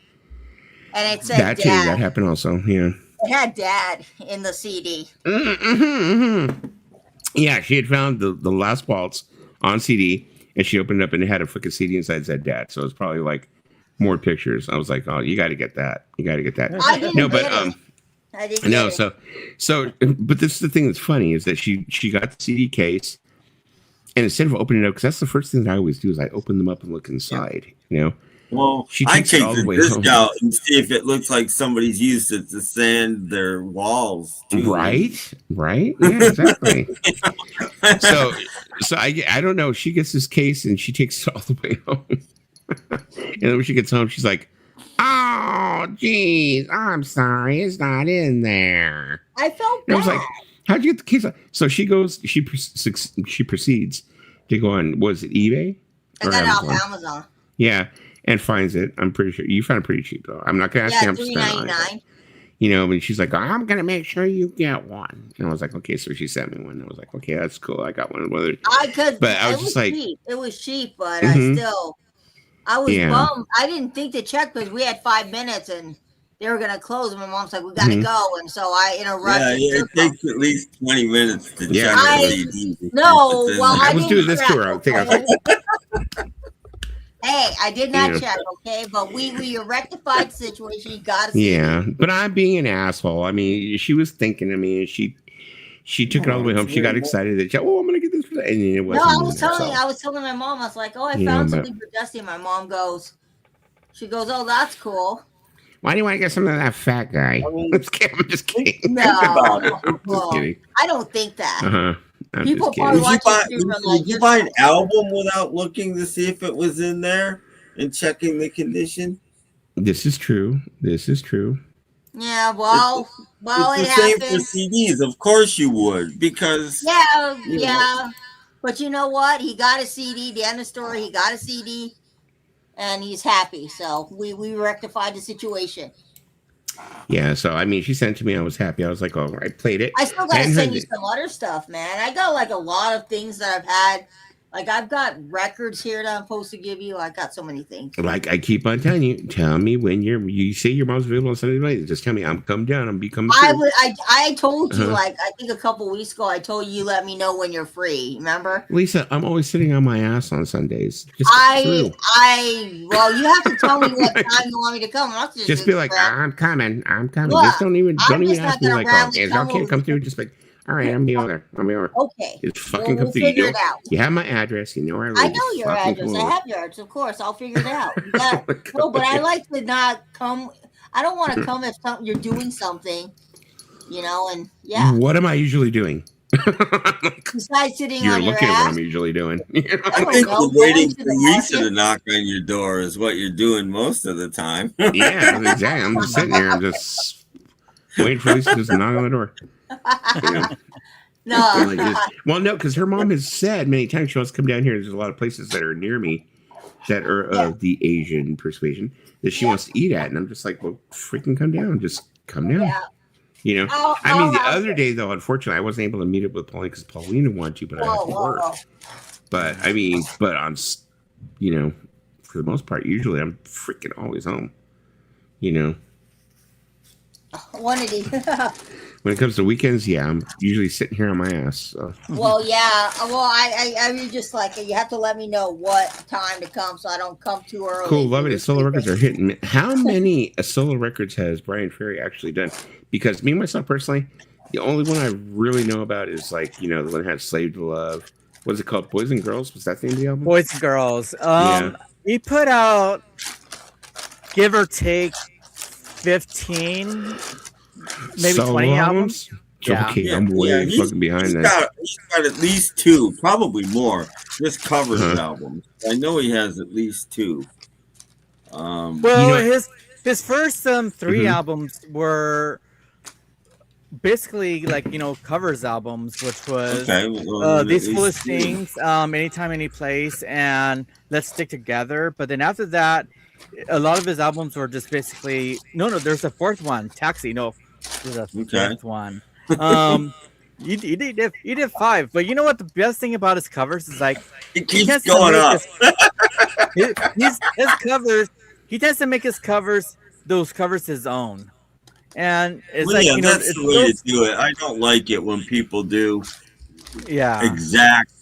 Speaker 1: and it said
Speaker 2: that too.
Speaker 1: Dad.
Speaker 2: That happened also. Yeah.
Speaker 1: It had Dad in the CD.
Speaker 2: Yeah, she had found the Last Waltz on CD, and she opened it up, and it had a freaking CD inside that said Dad. So it's probably like more pictures. I was like, oh, you got to get that. You got to get that.
Speaker 1: I didn't
Speaker 2: no, but
Speaker 1: get it. I didn't
Speaker 2: no,
Speaker 1: get it.
Speaker 2: so, but this is the thing that's funny is that she got the CD case, and instead of opening it up, because that's the first thing that I always do is I open them up and look inside. You know.
Speaker 5: Well, I take the disc out and see if it looks like somebody's used it to sand their walls.
Speaker 2: Right. Yeah, exactly. so I don't know. She gets this case and she takes it all the way home. And then when she gets home, she's like, "Oh, geez, I'm sorry, it's not in there."
Speaker 1: I felt
Speaker 2: and
Speaker 1: bad.
Speaker 2: I was like, "How'd you get the case?" So she goes. She proceeds to go on. Was it eBay?
Speaker 1: I got it off Amazon.
Speaker 2: Yeah. And finds it. I'm pretty sure you found it pretty cheap though. I'm not gonna ask you how much to spend on it. You know, and she's like, I'm gonna make sure you get one. And I was like, okay, so she sent me one. I was like, okay, that's cool. I got one. But I was just like,
Speaker 1: cheap. It was cheap, but I was bummed. I didn't think to check because we had 5 minutes and they were gonna close. And my mom's like, we gotta go, and so I in a rush.
Speaker 5: Yeah, it takes at least 20 minutes to check.
Speaker 2: I was doing this to her. I think I was like.
Speaker 1: Hey, I did not check, okay? But we rectified the situation. You got to see.
Speaker 2: Yeah, but I'm being an asshole. I mean, she was thinking of me, and she took it all the way home. She got excited that I'm going to get this, and it wasn't.
Speaker 1: No, I was telling my mom. I was like, I found something for Dusty. And my mom goes, oh, that's cool.
Speaker 2: Why do you want to get some of that fat guy? I'm just kidding.
Speaker 1: No, just kidding. I don't think that. People probably
Speaker 5: would you buy an album without looking to see if it was in there and checking the condition?
Speaker 2: This is true.
Speaker 1: Yeah, well,
Speaker 5: it's the same for CDs. Of course you would, because
Speaker 1: yeah. But you know what? He got a CD. The end of the story. He got a CD, and he's happy. So we rectified the situation.
Speaker 2: Yeah, so I mean, she sent it to me. I was happy. I was like, "Oh, I played it."
Speaker 1: I still gotta send you some other stuff, man. I got like a lot of things that I've had. Like I've got records here that I'm supposed to give you. I got so many things.
Speaker 2: Like I keep on telling you, tell me when you say your mom's available on Sunday night. Just tell me I'm coming down. I'm becoming.
Speaker 1: I told you like I think a couple weeks ago. I told you let me know when you're free. Remember,
Speaker 2: Lisa? I'm always sitting on my ass on Sundays.
Speaker 1: Well, you have to tell me what time you want me to come. I'll
Speaker 2: just be like, I'm coming. Look, just don't even ask me like, oh, is okay to come through? Just like. All right, I'm be over.
Speaker 1: Okay.
Speaker 2: Just fucking come through.
Speaker 1: Figure it out.
Speaker 2: You have my address. You know where I live.
Speaker 1: I know your address. I have your address. Of course, I'll figure it out. No, but I like to not come. I don't want to come if you're doing something, and yeah.
Speaker 2: What am I usually doing?
Speaker 1: Besides sitting on your ass.
Speaker 2: You're looking at what I'm usually doing.
Speaker 5: I think waiting for Lisa to knock on your door is what you're doing most of the time.
Speaker 2: Yeah, exactly. I'm just sitting here. I'm just waiting for Lisa to just knock on the door.
Speaker 1: No.
Speaker 2: Well, no, because her mom has said many times she wants to come down here. There's a lot of places that are near me that are of the Asian persuasion that she wants to eat at, and I'm just like, well, freaking come down, just come down. Yeah. The other day though, unfortunately, I wasn't able to meet up with Pauline because Paulina wanted to, but I had to work. But on, for the most part, usually I'm freaking always home.
Speaker 1: One of these.
Speaker 2: When it comes to weekends, I'm usually sitting here on my ass. So.
Speaker 1: Well, yeah. Well, I mean, just like you have to let me know what time to come, so I don't come too early.
Speaker 2: Cool, love it. Solo records are hitting. How many solo records has Brian Ferry actually done? Because me myself personally, the only one I really know about is the one that had "Slave to Love." What's it called? Boys and Girls? Was that the name of the album?
Speaker 4: Boys and Girls. He put out, give or take, 15. Maybe
Speaker 2: solo
Speaker 4: 20 albums. Yeah.
Speaker 2: Okay, I'm way fucking behind
Speaker 5: he's
Speaker 2: then.
Speaker 5: he's got at least 2, probably more, just covers
Speaker 2: Uh-huh.
Speaker 5: albums. I know he has at least 2.
Speaker 4: Well,
Speaker 2: You know,
Speaker 4: his first 3 albums were basically like covers albums, which was These Foolish Things, Anytime, Any Place, and Let's Stick Together. But then after that, a lot of his albums were just basically there's a 4th one, Taxi. No, there's a 5th one. You did 5, but you know what? The best thing about his covers is like
Speaker 5: it keeps going up.
Speaker 4: His covers. He tends to make those covers his own, and it's
Speaker 5: that's the way to do it. I don't like it when people do exact.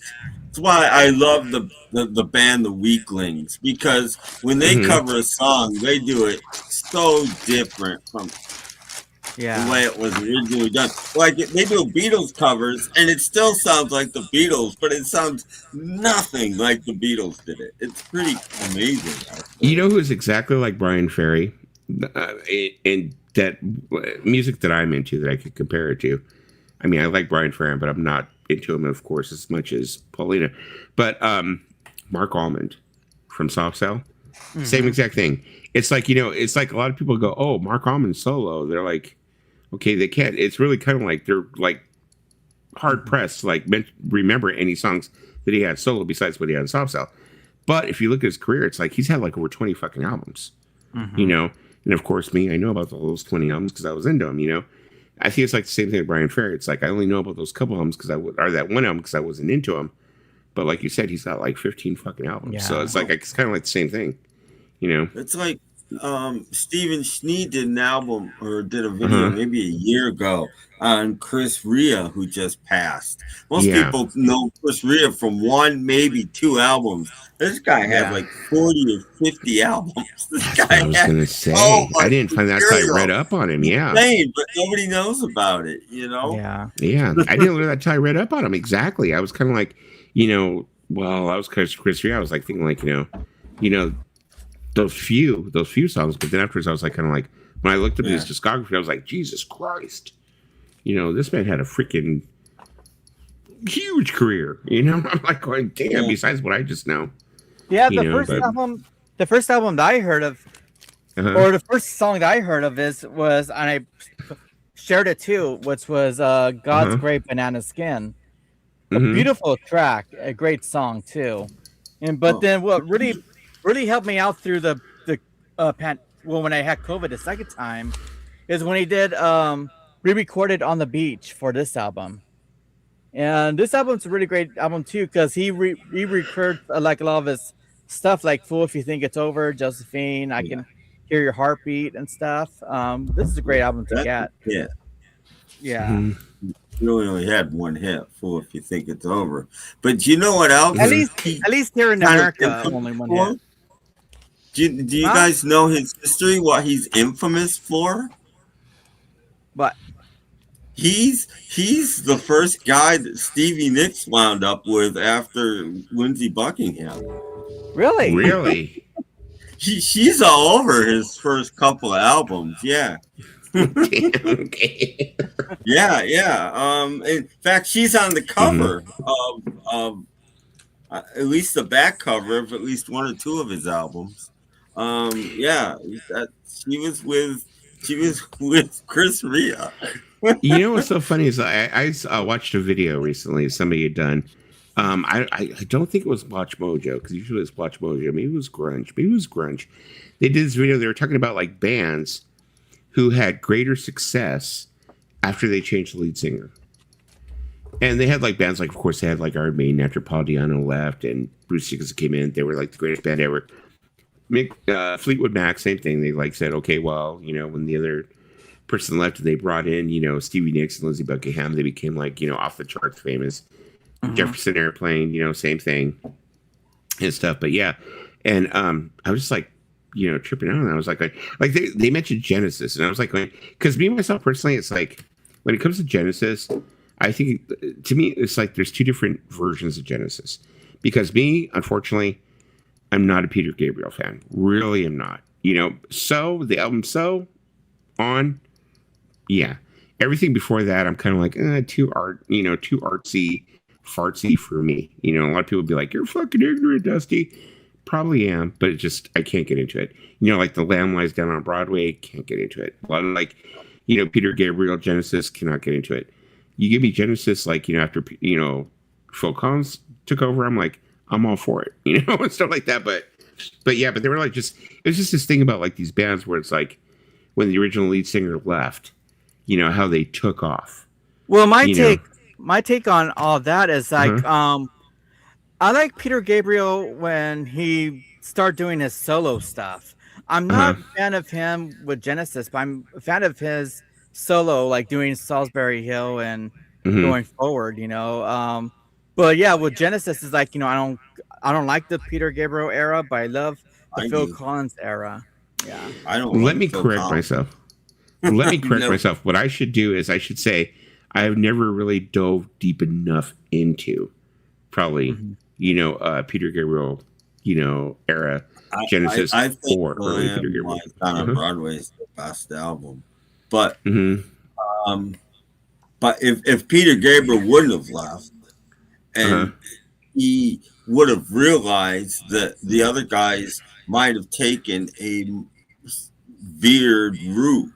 Speaker 5: That's why I love the band The Weaklings, because when they cover a song, they do it so different from the way it was originally done. Like they do Beatles covers, and it still sounds like the Beatles, but it sounds nothing like the Beatles did it. It's pretty amazing.
Speaker 2: You know who's exactly like Brian Ferry, and that music that I'm into that I could compare it to. I mean, I like Brian Ferry, but I'm not into him, of course, as much as Paulina. But Mark Almond from Soft Cell, same exact thing. It's like it's like a lot of people go, "Oh, Mark Almond solo." They're like, okay, they can't. It's really kind of like they're like hard pressed to like remember any songs that he had solo besides what he had in Soft Cell. But if you look at his career, it's like he's had like over 20 fucking albums, And of course, I know about all those 20 albums because I was into them, I think it's like the same thing with Brian Ferry. It's like I only know about those couple albums or that one album because I wasn't into him. But like you said, he's got like 15 fucking albums. Yeah. So it's like it's kind of like the same thing,
Speaker 5: It's like Stephen Schnee did an album or did a video maybe a year ago on Chris Rea, who just passed. Most people know Chris Rea from 1, maybe 2 albums. This guy had like 40 or 50 albums.
Speaker 2: That's what I was going to say. I didn't find that until I read up on him. Yeah.
Speaker 5: Insane, but nobody knows about it,
Speaker 2: Yeah. Yeah. I didn't learn that until I read up on him. Exactly. I was kind of like, well, I was Chris Rea. I was like thinking like, those few songs, but then afterwards I was like kind of like when I looked at his discography, I was like, Jesus Christ, this man had a freaking huge career. I'm like going, damn. Besides what I just know,
Speaker 4: the first album that I heard of, or the first song that I heard of was, and I shared it too, which was God's Great Banana Skin, a beautiful track, a great song too, but then what really helped me out through the when I had COVID the second time is when he did re-recorded On the Beach for this album. And this album's a really great album too because he recorded like a lot of his stuff like Fool If You Think It's Over, Josephine, I Can Hear Your Heartbeat and stuff. This is a great album to get. Yeah.
Speaker 5: You only had one hit, Fool If You Think It's Over. But you know what else?
Speaker 4: At least here in America, only one hit.
Speaker 5: Do you guys know his history? What he's infamous for?
Speaker 4: What?
Speaker 5: He's the first guy that Stevie Nicks wound up with after Lindsey Buckingham.
Speaker 4: Really?
Speaker 2: Really?
Speaker 5: She's all over his first couple of albums. Yeah.
Speaker 2: Okay.
Speaker 5: Yeah. In fact, she's on the cover of at least the back cover of at least 1 or 2 of his albums. She was with Chris Rea.
Speaker 2: What's so funny is I watched a video recently somebody had done. I don't think it was Watch Mojo because usually it's Watch Mojo. Maybe it was grunge. They did this video. They were talking about like bands who had greater success after they changed the lead singer. And they had like bands like, of course, they had like Iron Maiden after Paul Di'Anno left and Bruce Dickinson came in. They were like the greatest band ever. Fleetwood Mac, same thing. They like said, okay, well, when the other person left and they brought in, Stevie Nicks and Lindsey Buckingham, they became like, off the charts famous. Jefferson Airplane, same thing and stuff. But yeah. And I was just like, tripping out. And I was like they mentioned Genesis. And I was like, because me, myself, personally, it's like, when it comes to Genesis, I think, to me, it's like there's 2 different versions of Genesis. Because me, unfortunately, I'm not a Peter Gabriel fan. Really am not. So, the album So, On, yeah. Everything before that, I'm kind of like, too artsy, fartsy for me. You know, a lot of people would be like, "You're fucking ignorant, Dusty." Probably am, but I can't get into it. You know, like The Lamb Lies Down on Broadway, can't get into it. A lot of Peter Gabriel, Genesis, cannot get into it. You give me Genesis, after Phil Collins took over, I'm like, I'm all for it, and stuff like that. But they were like it was just this thing about like these bands where it's like when the original lead singer left, how they took off.
Speaker 4: Well, my take on all of that is like, I like Peter Gabriel when he started doing his solo stuff. I'm not a fan of him with Genesis, but I'm a fan of his solo, like doing Salisbury Hill and going forward, But yeah, with Genesis is like, I don't like the Peter Gabriel era, but I love the Phil Collins era. Yeah.
Speaker 5: I don't.
Speaker 2: Let me correct myself. Let me correct myself. What I should do is I should say I have never really dove deep enough into probably Peter Gabriel era Genesis
Speaker 5: I think
Speaker 2: or early Peter Gabriel.
Speaker 5: On Broadway is the best album, but but if Peter Gabriel wouldn't have left and he would have realized that the other guys might have taken a veered route.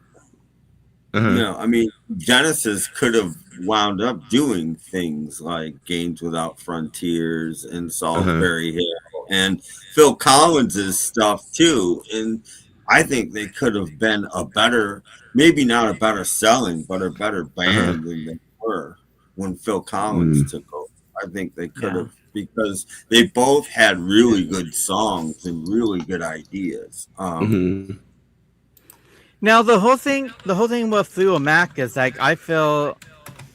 Speaker 5: I mean, Genesis could have wound up doing things like Games Without Frontiers and Salisbury Hill and Phil Collins's stuff too. And I think they could have been a better, maybe not a better selling, but a better band than they were when Phil Collins took over. I think they could have, because they both had really good songs and really good ideas.
Speaker 4: Now the whole thing with Fleetwood Mac is like, I feel,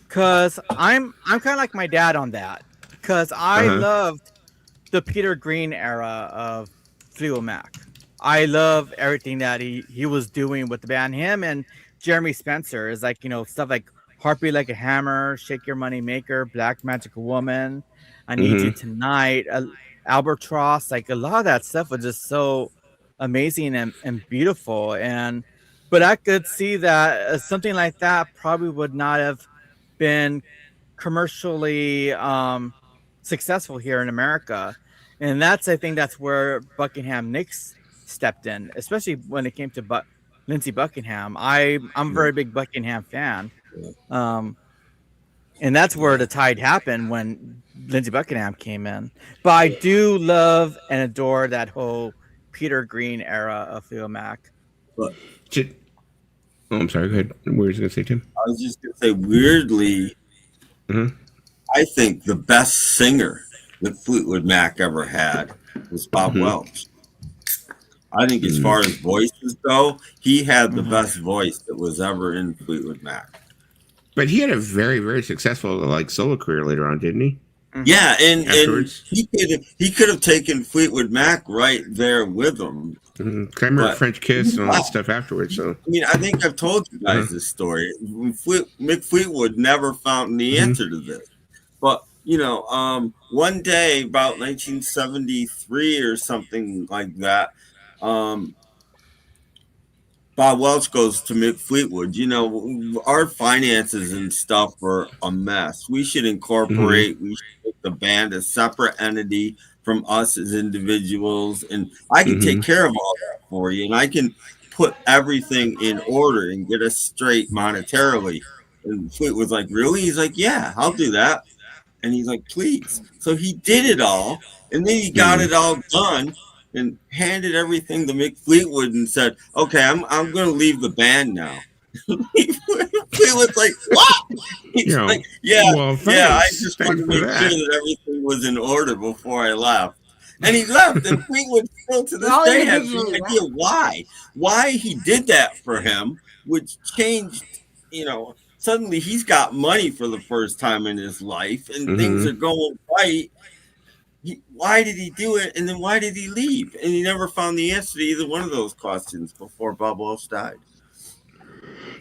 Speaker 4: cause I'm kind of like my dad on that, cause I loved the Peter Green era of Fleetwood Mac. I love everything that he was doing with the band. Him and Jeremy Spencer is like, stuff like Heartbeat Like a Hammer, Shake Your Money Maker, Black Magic Woman, I Need You Tonight, Albatross. Like a lot of that stuff was just so amazing and beautiful. But I could see that something like that probably would not have been commercially successful here in America. And I think that's where Buckingham Nicks stepped in, especially when it came to Lindsey Buckingham. I'm a very big Buckingham fan. And that's where the tide happened when Lindsey Buckingham came in. But I do love and adore that whole Peter Green era of Fleetwood Mac.
Speaker 5: But
Speaker 2: I'm sorry, go ahead. What were you going to say, Tim?
Speaker 5: I was just going to say, weirdly, I think the best singer that Fleetwood Mac ever had was Bob Welch. I think as far as voices go, he had the best voice that was ever in Fleetwood Mac.
Speaker 2: But he had a very, very successful solo career later on, didn't he?
Speaker 5: Yeah, and he could have taken Fleetwood Mac right there with him.
Speaker 2: I remember French Kiss and all that stuff afterwards. So
Speaker 5: I mean, I think I've told you guys this story. Mick Fleetwood never found the answer to this, but one day about 1973 or something like that, Bob Welch goes to Mick Fleetwood. Our finances and stuff were a mess. We should incorporate. We should make the band a separate entity from us as individuals, and I can take care of all that for you, and I can put everything in order and get us straight monetarily. And Fleet was like, really? He's like, yeah, I'll do that. And he's like, please. So he did it all, and then he got it all done and handed everything to Mick Fleetwood and said, okay, I'm going to leave the band now. Fleetwood's like, what? He's like, I just wanted to make sure that everything was in order before I left. And he left, and Fleetwood still to this day has no idea why he did that for him, which changed, suddenly he's got money for the first time in his life, and things are going right. Why did he do it, and then why did he leave? And he never found the answer to either one of those questions before Bob Welch died.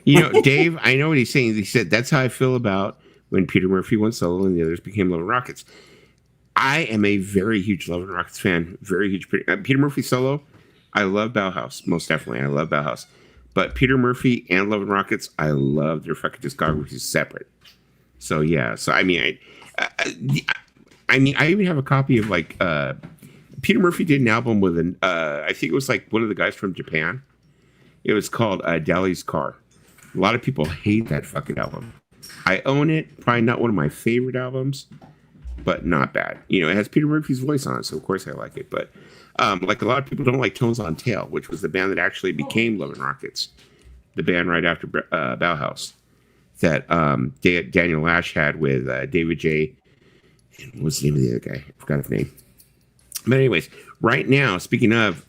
Speaker 2: Dave, I know what he's saying. He said, that's how I feel about when Peter Murphy went solo and the others became Love and Rockets. I am a very huge Love and Rockets fan. Very huge. Peter Murphy solo. I love Bauhaus. Most definitely. I love Bauhaus. But Peter Murphy and Love and Rockets, I love their fucking discography separate. So yeah, so I mean, I even have a copy of like Peter Murphy did an album with an I think it was like one of the guys from Japan. It was called Dali's Car. A lot of people hate that fucking album. I own it. Probably not one of my favorite albums, but not bad. You know, it has Peter Murphy's voice on it, so of course I like it. But like a lot of people don't like Tones on Tail, which was the band that actually became Love and Rockets, the band right after Bauhaus that Daniel Ash had with David J. And what's the name of the other guy? I forgot his name. But anyways, right now, speaking of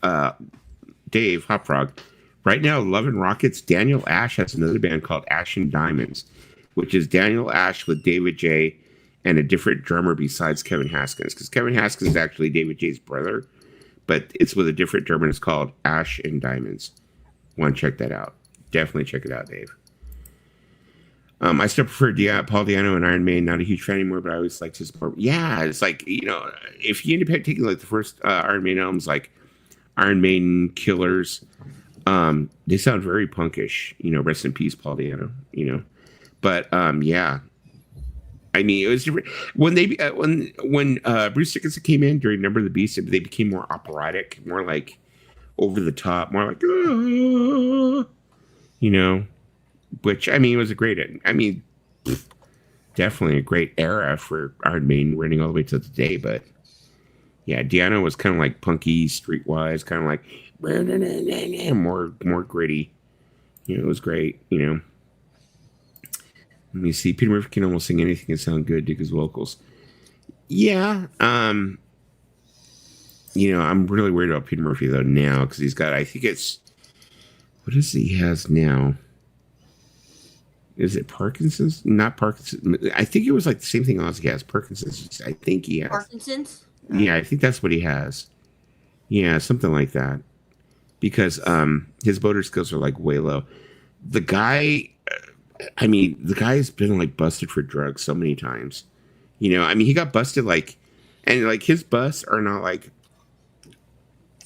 Speaker 2: Dave Hot Frog, right now, Love and Rockets, Daniel Ash has another band called Ash and Diamonds, which is Daniel Ash with David J. and a different drummer besides Kevin Haskins, because Kevin Haskins is actually David J's brother, but it's with a different drummer. It's called Ash and Diamonds. Want to check that out? Definitely check it out, Dave. I still prefer Paul Di'Anno and Iron Maiden. Not a huge fan anymore, but I always liked his support. Yeah, it's like, you know, if you end up taking like the first Iron Maiden albums, like Iron Maiden, Killers, they sound very punkish. You know, rest in peace, Paul Di'Anno. You know, but yeah, I mean, it was different when they when Bruce Dickinson came in during Number of the Beast. They became more operatic, more like over the top, more like, you know. Which, I mean, it was a great, I mean, definitely a great era for Iron Maiden running all the way to today. But yeah, Di'Anno was kind of like punky, streetwise, kind of like more gritty. You know, it was great. You know, let me see. Peter Murphy can almost sing anything and sound good. Dig his vocals. Yeah. You know, I'm really worried about Peter Murphy though now because he's got. I think it's what is he has now. Is it Parkinson's? Not Parkinson's. I think it was like the same thing Ozzy has. Parkinson's. I think he has.
Speaker 1: Parkinson's?
Speaker 2: Yeah, I think that's what he has. Yeah, something like that. Because his motor skills are like way low. The guy, I mean, the guy's been like busted for drugs so many times. You know, I mean, he got busted like, and like his busts are not like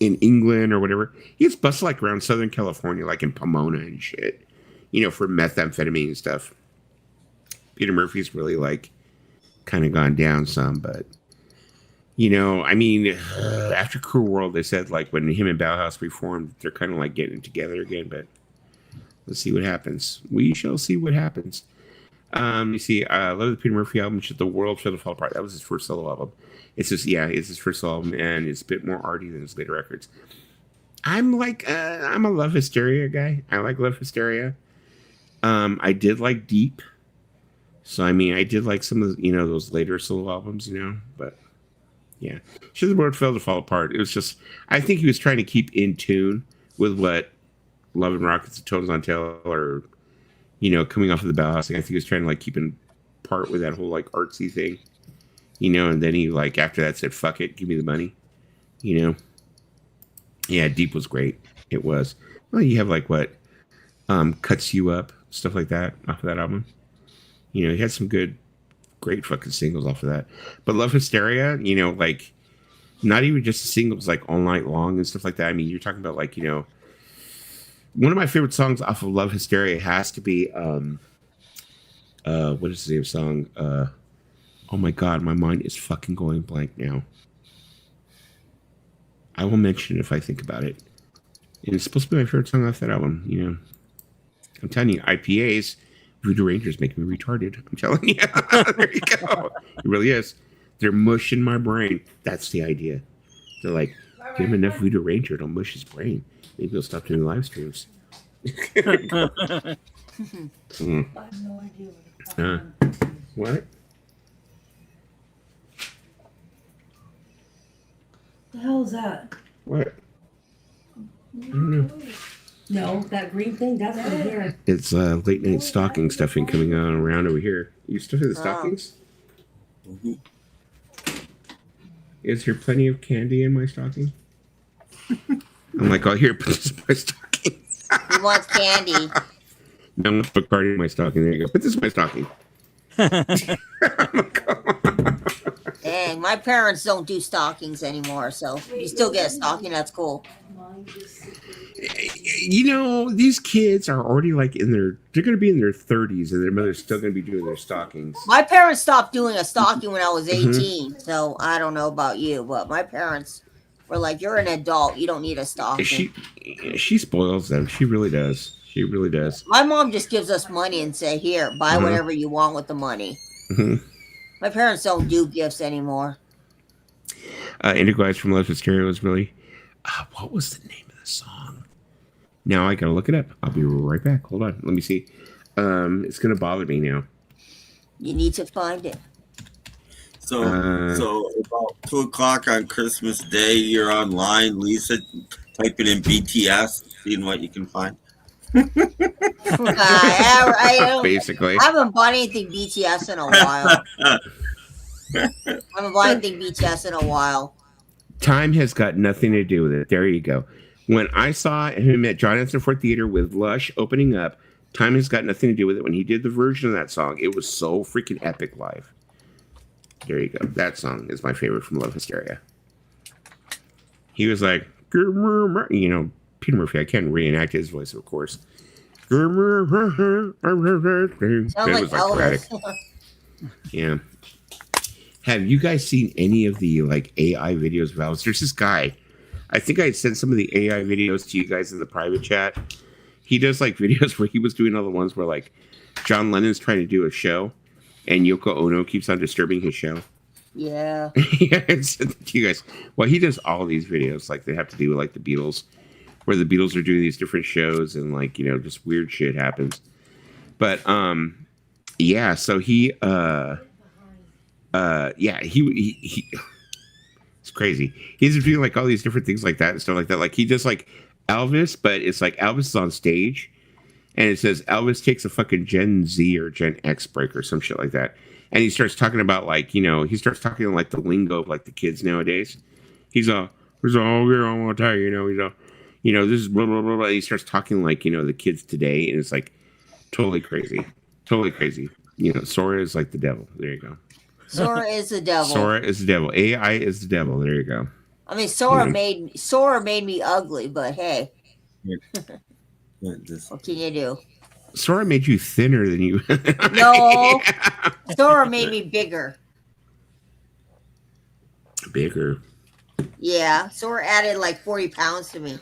Speaker 2: in England or whatever. He gets busted like around Southern California, like in Pomona and shit. You know, for methamphetamine and stuff. Peter Murphy's really like kind of gone down some, but you know, I mean, after Cruel World, they said like when him and Bauhaus reformed, they're kind of like getting together again. But let's see what happens. We shall see what happens. You see, I love the Peter Murphy album. Should the World Shall Fall Apart? That was his first solo album. It's just it's his first album, and it's a bit more arty than his later records. I'm like, I'm a Love Hysteria guy. I like Love Hysteria. I did like Deep. So, I mean, I did like some of the, you know, those later solo albums, you know, but yeah. Should the World Fail to Fall Apart? It was just, I think he was trying to keep in tune with what Love and Rockets and Tones on Tail or, you know, coming off of the Bauhaus thing. I think he was trying to like keep in part with that whole like artsy thing, you know, and then he like after that said, fuck it, give me the money, you know. Yeah, Deep was great. It was. Well, you have like what? Cuts You Up, stuff like that off of that album. You know, he had some great fucking singles off of that. But Love Hysteria, you know, like not even just the singles, like All Night Long and stuff like that. I mean, you're talking about like, you know, one of my favorite songs off of Love Hysteria has to be what is the name of the song? Oh my god, my mind is fucking going blank now. I will mention it if I think about it. And it's supposed to be my favorite song off that album, you know. I'm telling you, IPAs, Voodoo Rangers make me retarded. I'm telling you. There you go. It really is. They're mushing my brain. That's the idea. They're like, give him enough Voodoo Ranger, it'll mush his brain. Maybe he'll stop doing live streams.
Speaker 6: I have no idea.
Speaker 2: What?
Speaker 6: The hell is that?
Speaker 2: What? I don't know.
Speaker 6: No, that green thing, that's from here.
Speaker 2: It's late night stocking stuffing coming on around over here. You stuffing the stockings?
Speaker 5: Mm-hmm.
Speaker 2: Is there plenty of candy in my stocking? I'm like, oh, here, put this in my stocking.
Speaker 1: He wants candy.
Speaker 2: No, I'm going to put Cardi in my stocking. There you go. Put this in my stocking.
Speaker 1: Dang, my parents don't do stockings anymore, so you still get a stocking, that's cool.
Speaker 2: You know, these kids are already like they're going to be in their 30s, and their mother's still going to be doing their stockings.
Speaker 1: My parents stopped doing a stocking when I was 18, so I don't know about you, but my parents were like, "You're an adult. You don't need a stocking."
Speaker 2: She spoils them. She really does. She really does.
Speaker 1: My mom just gives us money and say, "Here, buy whatever you want with the money." My parents don't do gifts anymore.
Speaker 2: Indigo Eyes from Love Stereo was really. What was the name of the song? Now I gotta look it up. I'll be right back. Hold on. Let me see. It's gonna bother me now.
Speaker 1: You need to find it.
Speaker 5: So about 2:00 on Christmas Day, you're online, Lisa, typing in BTS, seeing what you can find.
Speaker 2: Basically,
Speaker 1: I haven't bought anything BTS in a while.
Speaker 2: Time has got nothing to do with it. There you go. When I saw him at John Hanson Ford Theater with Lush opening up, time has got nothing to do with it. When he did the version of that song, it was so freaking epic live. There you go. That song is my favorite from Love Hysteria. He was like, you know, Peter Murphy. I can't reenact his voice, of course. Sounds
Speaker 1: like Elvis.
Speaker 2: Yeah. Have you guys seen any of the like AI videos of Elvis? There's this guy. I think I sent some of the AI videos to you guys in the private chat. He does like videos where he was doing all the ones where like John Lennon's trying to do a show and Yoko Ono keeps on disturbing his show.
Speaker 1: Yeah.
Speaker 2: I sent it to you guys. Well, he does all these videos like they have to do with like the Beatles, where the Beatles are doing these different shows and like, you know, just weird shit happens. But yeah, so he it's crazy. He's doing like all these different things like that and stuff like that. Like he does like Elvis, but it's like Elvis is on stage and it says Elvis takes a fucking Gen Z or Gen X break or some shit like that. And he starts talking about like, you know, he starts talking like the lingo of like the kids nowadays. He's all, I want to tell you, you know, this is blah, blah, blah, blah. He starts talking like, you know, the kids today. And it's like totally crazy. Totally crazy. You know, Sora is like the devil. There you go.
Speaker 1: Sora is the devil.
Speaker 2: Sora is the devil. AI is the devil. There you go.
Speaker 1: I mean, Sora made me ugly, but hey. What can you do?
Speaker 2: Sora made you thinner than you.
Speaker 1: No. Sora made me bigger.
Speaker 2: Bigger.
Speaker 1: Yeah. Sora added like 40 pounds to me.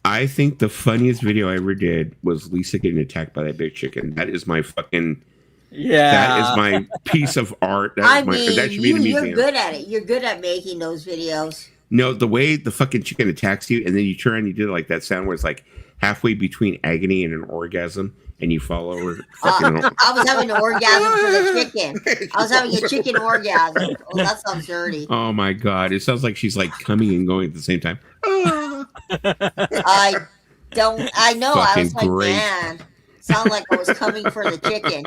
Speaker 2: I think the funniest video I ever did was Lisa getting attacked by that big chicken. That is my fucking. Yeah. That is my piece of art. That should be in a museum.
Speaker 1: You're good at it. You're good at making those videos.
Speaker 2: No, the way the fucking chicken attacks you, and then you turn and you do like that sound where it's like halfway between agony and an orgasm, and you fall over.
Speaker 1: I was having an orgasm for the chicken. I was having a chicken orgasm. Oh, that sounds dirty.
Speaker 2: Oh my god! It sounds like she's like coming and going at the same time.
Speaker 1: I know. Fucking I was like, great. Man, sound like I was coming for the chicken.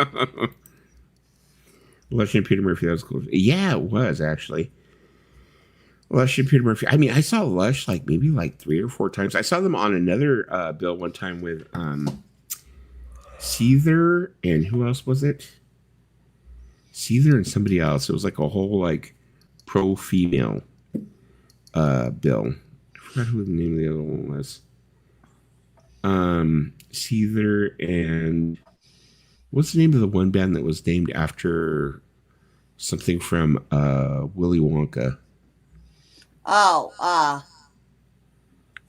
Speaker 2: Lush and Peter Murphy, that was cool. Yeah, it was actually. Lush and Peter Murphy. I mean, I saw Lush like maybe like 3 or 4 times. I saw them on another bill one time with Seether and who else was it? Seether and somebody else. It was like a whole like pro female bill. I forgot who the name of the other one was. Seether and what's the name of the one band that was named after something from Willy Wonka?
Speaker 1: Oh,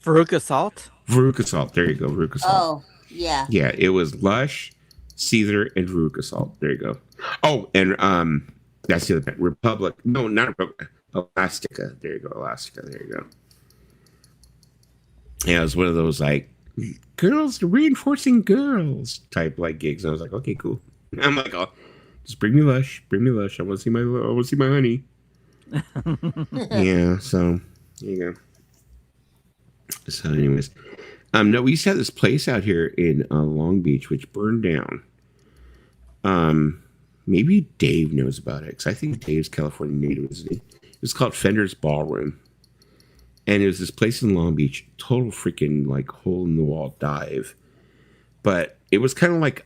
Speaker 4: Veruca Salt?
Speaker 2: Veruca Salt. There you go. Veruca Salt.
Speaker 1: Oh, yeah.
Speaker 2: Yeah, it was Lush, Seether, and Veruca Salt. There you go. Oh, and that's the other band. Republic. No, not Republic. Elastica. There you go. Elastica. There you go. Yeah, it was one of those like girls reinforcing girls type like gigs. And I was like, okay, cool. I'm like, oh, just bring me Lush. Bring me Lush. I want to see my honey. Yeah, so there you go. So anyways, no, we used to have this place out here in Long Beach which burned down. Maybe Dave knows about it because I think Dave's California native, isn't he? It was called Fender's Ballroom, and it was this place in Long Beach, total freaking like hole in the wall dive, but it was kind of like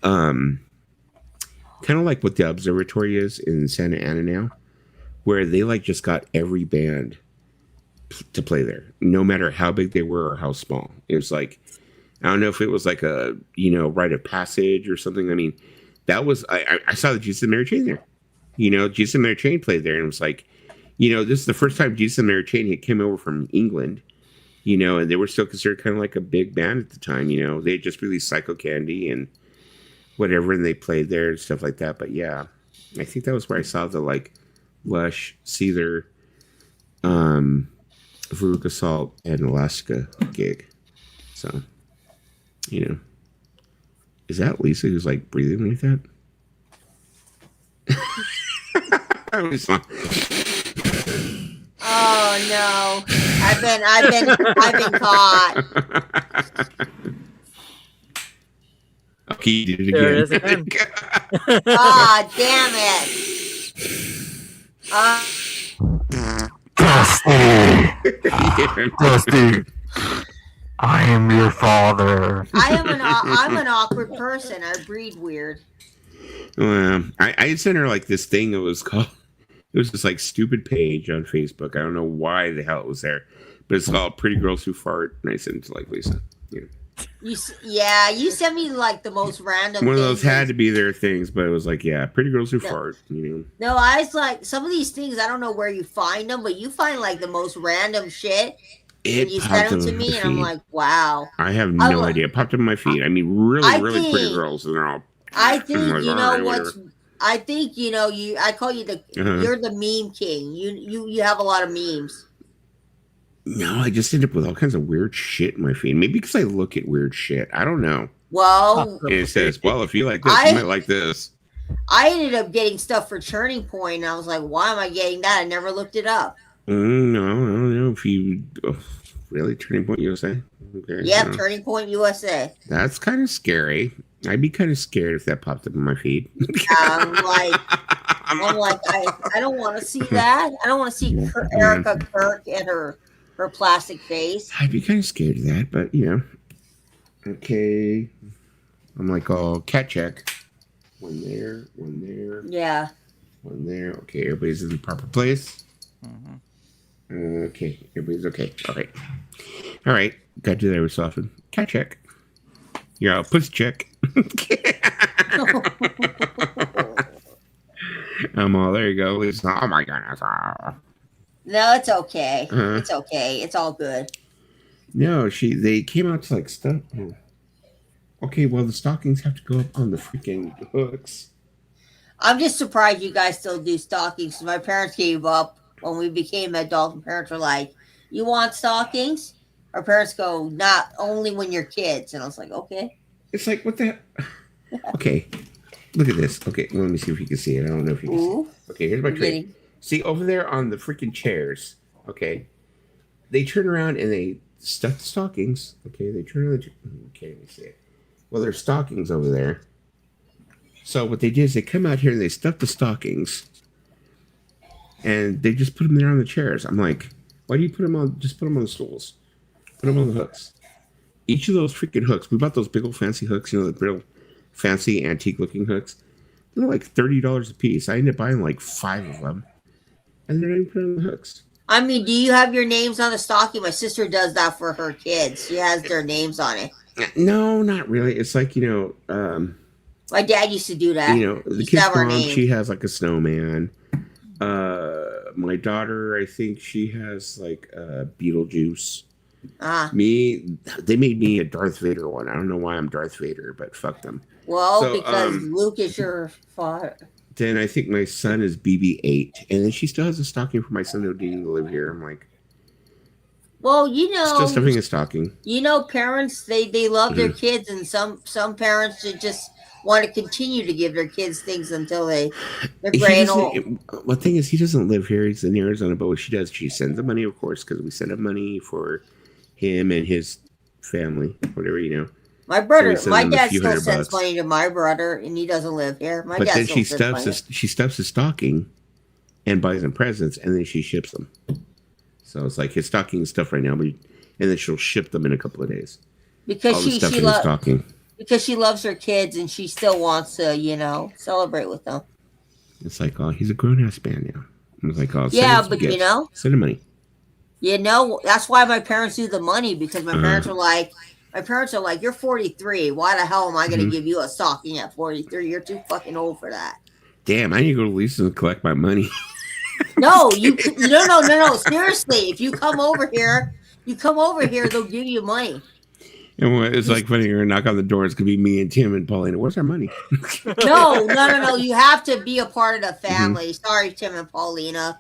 Speaker 2: what the observatory is in Santa Ana now, where they like just got every band to play there, no matter how big they were or how small. It was like, I don't know if it was like a, rite of passage or something. I mean, that was, I saw the Jesus and Mary Chain there. Jesus and Mary Chain played there, and it was like, this is the first time Jesus and Mary Chain had came over from England, and they were still considered kind of like a big band at the time. They had just released Psycho Candy and whatever, and they played there and stuff like that. But yeah, I think that was where I saw the like Lush, Seether, Veruca Salt, and Alaska gig. So, is that Lisa who's like breathing like that?
Speaker 1: Oh no! I've been caught.
Speaker 2: Okay, you did it
Speaker 4: There it is
Speaker 2: again.
Speaker 4: again.
Speaker 1: Ah, damn it!
Speaker 7: Dusty, I am your father.
Speaker 1: I'm an awkward person. I breathe weird.
Speaker 2: I sent her like this thing. It was this like stupid page on Facebook. I don't know why the hell it was there, but it's called Pretty Girls Who Fart, and I sent it to like Lisa.
Speaker 1: You sent me like the most random.
Speaker 2: One of those
Speaker 1: things.
Speaker 2: had to be their things, but it was like, yeah, Pretty Girls Who Fart.
Speaker 1: No, I was like, some of these things I don't know where you find them, but you find like the most random shit. And you sent them to me, and I'm like, wow.
Speaker 2: I have no idea. It popped up in my feed. I mean, really pretty girls, and they're all.
Speaker 1: I think
Speaker 2: like,
Speaker 1: you know
Speaker 2: what's.
Speaker 1: I think you. I call you the. You're the meme king. You have a lot of memes.
Speaker 2: No, I just end up with all kinds of weird shit in my feed. Maybe because I look at weird shit. I don't know.
Speaker 1: Well,
Speaker 2: and it says, "Well, if you like this, you might like this."
Speaker 1: I ended up getting stuff for Turning Point, and I was like, "Why am I getting that?" I never looked it up.
Speaker 2: No, I don't know if you really Turning Point USA. Okay,
Speaker 1: yep, Turning Point USA.
Speaker 2: That's kind of scary. I'd be kind of scared if that popped up in my feed.
Speaker 1: I'm like, I don't want to see that. I don't want to see Erica Kirk and her plastic face.
Speaker 2: I'd be kind of scared of that, but okay. I'm like, oh, cat check. One there.
Speaker 1: Yeah.
Speaker 2: One there. Okay, everybody's in the proper place. Okay, everybody's okay. Okay. All right. Got to do that every so often. Cat check. You're out. Pussy check. There you go. Oh my goodness.
Speaker 1: No, it's okay. It's okay. It's all good.
Speaker 2: No, they came out to like stuff. Okay, well the stockings have to go up on the freaking hooks.
Speaker 1: I'm just surprised you guys still do stockings. My parents gave up when we became adults. And parents were like, "You want stockings?" Our parents go, "Not only when you're kids." And I was like, "Okay."
Speaker 2: It's like, what the? Okay, look at this. Okay, let me see if you can see it. I don't know if you can see it. Okay, here's my tray. See over there on the freaking chairs. Okay, they turn around and they stuff the stockings. Okay, they turn around. Okay, let me see it. Well, there's stockings over there. So what they did is they come out here and they stuff the stockings, and they just put them there on the chairs. I'm like, why do you put them on? Just put them on the stools. Put them on the hooks. Each of those freaking hooks. We bought those big old fancy hooks. The real fancy antique looking hooks. They're like $30 a piece. I ended up buying like 5 of them, and they're not even put on the hooks.
Speaker 1: I mean, do you have your names on the stocking? My sister does that for her kids. She has their names on it.
Speaker 2: No, not really. It's like,
Speaker 1: my dad used to do that.
Speaker 2: The kid's mom, she has like a snowman. My daughter, I think she has like Beetlejuice. They made me a Darth Vader one. I don't know why I'm Darth Vader, but fuck them.
Speaker 1: Well, because Luke is your father.
Speaker 2: Then I think my son is BB-8, and then she still has a stocking for my son who didn't live here. I'm like,
Speaker 1: well,
Speaker 2: still stuffing a stocking.
Speaker 1: Parents they love their kids, and some parents just want to continue to give their kids things until they're great old.
Speaker 2: The thing is, he doesn't live here. He's in Arizona, but what she does, she sends him money, of course, because we send him money for him and his family, whatever.
Speaker 1: My brother, my dad still sends money to my brother, and he doesn't live here. But then she
Speaker 2: stuffs his stocking and buys him presents, and then she ships them. So it's like his stocking is stuff right now, and then she'll ship them in a couple of days.
Speaker 1: Because because she loves her kids, and she still wants to, celebrate with them.
Speaker 2: It's like, oh, he's a grown ass man now. I was like, oh,
Speaker 1: yeah, but
Speaker 2: send him money.
Speaker 1: You know, that's why my parents do the money, because my parents are like, you're 43. Why the hell am I going to give you a stocking at 43? You're too fucking old for that.
Speaker 2: Damn, I need to go to Lisa's and collect my money.
Speaker 1: No, no. Seriously, if you come over here, they'll give you money.
Speaker 2: And it's like funny, you're gonna knock on the door. It's gonna be me and Tim and Paulina. Where's our money?
Speaker 1: No. You have to be a part of the family. Sorry, Tim and Paulina.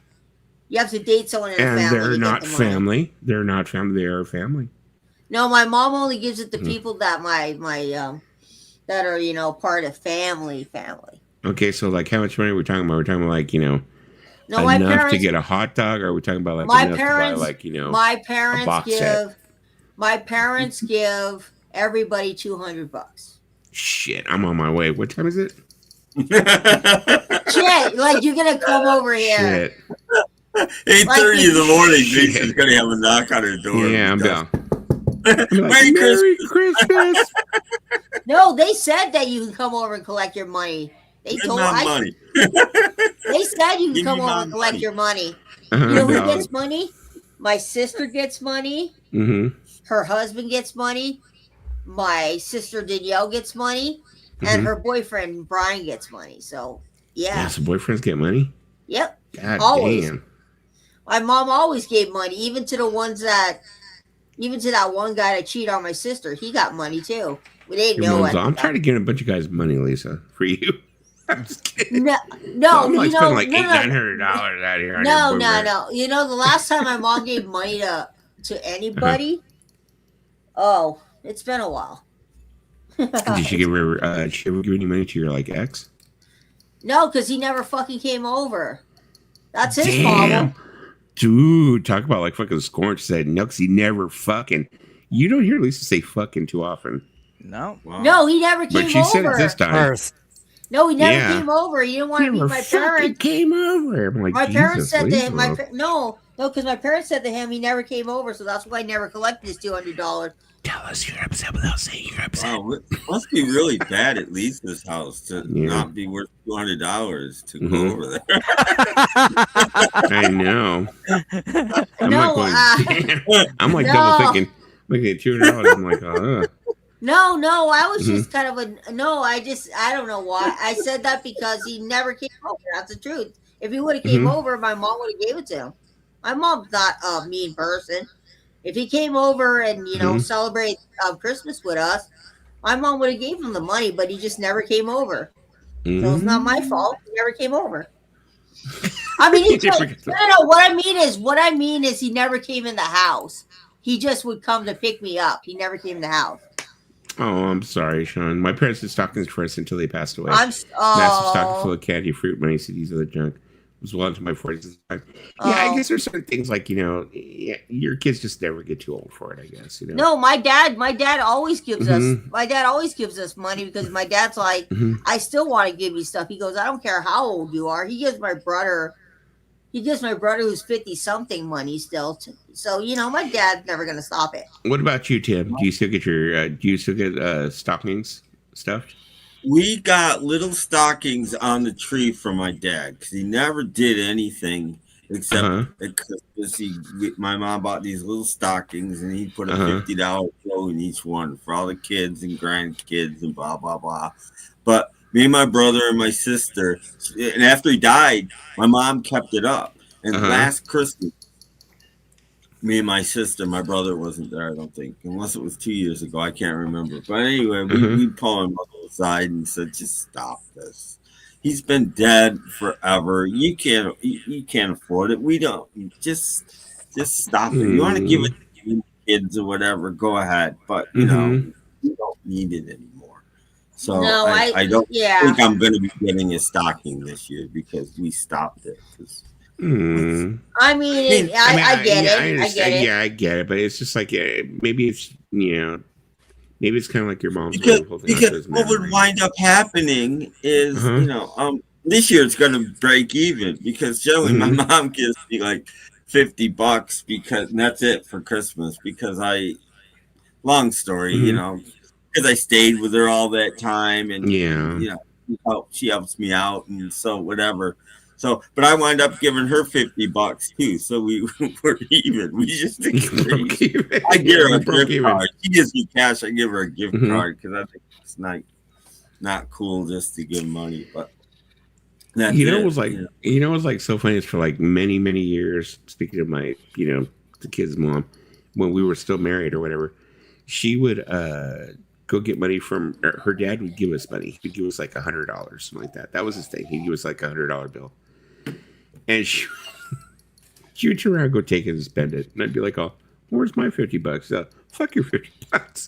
Speaker 1: You have to date someone in the family.
Speaker 2: And they're
Speaker 1: to
Speaker 2: not
Speaker 1: get the money.
Speaker 2: family. They're not family. They are family.
Speaker 1: No, my mom only gives it to people that that are part of family.
Speaker 2: Okay, so like, how much money are we talking about? We're talking about like
Speaker 1: No,
Speaker 2: enough to get a hot dog, or are we talking about like enough to buy like
Speaker 1: my parents
Speaker 2: a box
Speaker 1: give
Speaker 2: set?
Speaker 1: my parents give everybody $200.
Speaker 2: Shit, I'm on my way. What time is it?
Speaker 1: Shit, like you're gonna come over here.
Speaker 2: Shit.
Speaker 5: 8:30 in the morning. Lisa's gonna have a knock on her door.
Speaker 2: Yeah, I'm down.
Speaker 5: Merry
Speaker 2: Christmas.
Speaker 1: No, they said that you can come over and collect your money. They told
Speaker 5: money.
Speaker 1: They said you can
Speaker 5: Give
Speaker 1: come
Speaker 5: me
Speaker 1: over
Speaker 5: my
Speaker 1: and collect
Speaker 5: money.
Speaker 1: your money. You know who gets money? My sister gets money.
Speaker 2: Mm-hmm.
Speaker 1: Her husband gets money. My sister Danielle gets money, and her boyfriend Brian gets money. So
Speaker 2: Yeah, so boyfriends get money?
Speaker 1: Yep.
Speaker 2: God
Speaker 1: Always.
Speaker 2: damn.
Speaker 1: My mom always gave money, even to that one guy that cheated on my sister. He got money too. We didn't know it.
Speaker 2: I'm trying to get a bunch of guys money, Lisa, for you. I'm just kidding.
Speaker 1: No,
Speaker 2: I'm like spending like $800-900 out here.
Speaker 1: No. You know, the last time my mom gave money to anybody, it's been a while.
Speaker 2: Did she give her? Did she ever give any money to your like ex?
Speaker 1: No, because he never fucking came over. That's his problem.
Speaker 2: Dude, talk about like fucking scorn. She said no, because he never fucking. You don't hear Lisa say fucking too often.
Speaker 4: No.
Speaker 5: Wow.
Speaker 1: No, he never came over.
Speaker 2: But she said it this time.
Speaker 4: First.
Speaker 1: No, he never came over. He didn't want to meet my parents.
Speaker 2: Came over. I'm like,
Speaker 1: My parents said to
Speaker 2: Lisa.
Speaker 1: him, no, because my parents said to him he never came over, so that's why I never collected his $200.
Speaker 2: Tell us you're upset without saying you're upset.
Speaker 5: Wow, it must be really bad at Lisa's house to not be worth $200 to go over there.
Speaker 2: I know. I'm like double thinking. Looking at $200, I'm like,
Speaker 1: No, I was just kind of I don't know why. I said that because he never came over. That's the truth. If he would have came over, my mom would have gave it to him. My mom's not a mean person. If he came over and, celebrate Christmas with us, my mom would have gave him the money, but he just never came over. So it's not my fault. He never came over. I mean, what I mean is he never came in the house. He just would come to pick me up. He never came in the house.
Speaker 2: Oh, I'm sorry, Sean. My parents did stockings for us until they passed away. Massive
Speaker 1: Massive
Speaker 2: stocking full of candy, fruit, money, CDs, other junk. Was well into my 40s. Yeah, I guess there's certain things like your kids just never get too old for it. I guess
Speaker 1: No, my dad always gives us. My dad always gives us money because my dad's like, I still want to give you stuff. He goes, I don't care how old you are. He gives my brother who's 50 something money still. So my dad's never gonna stop it.
Speaker 2: What about you, Tim? Do you still get your stockings stuffed?
Speaker 5: We got little stockings on the tree from my dad because he never did anything except at Christmas. My mom bought these little stockings and he put a $50 bill in each one for all the kids and grandkids and blah, blah, blah. But me and my brother and my sister, and after he died, my mom kept it up. And last Christmas, me and my sister, my brother wasn't there, I don't think, unless it was 2 years ago. I can't remember. But anyway, we pulled him aside and said, just stop this. He's been dead forever. You can't afford it. We don't. Just stop it. You want to give it to kids or whatever, go ahead. But, you don't need it anymore. So
Speaker 1: No,
Speaker 5: I don't think I'm going to be getting a stocking this year because we stopped it.
Speaker 1: I mean, I get it. I get it.
Speaker 2: Yeah, I get it. But it's just like maybe it's maybe it's kind of like your mom's
Speaker 5: because what would wind up happening is this year it's going to break even because generally my mom gives me like $50 and that's it for Christmas because long story, because I stayed with her all that time and she helps me out and so whatever. So, but I wind up giving her $50 too. So we were even. We just agreed. I give her a gift card. She gives me cash. I give her a gift card because I think it's not cool just to give money. But
Speaker 2: it was like it was like so funny. It's for like many years. Speaking of my the kid's mom, when we were still married or whatever, she would go get money from her dad. Would give us money. He'd give us like $100, something like that. That was his thing. He'd give us like $100 bill. And she would turn around and go take it and spend it. And I'd be like, oh, where's my $50? Fuck your $50. Like,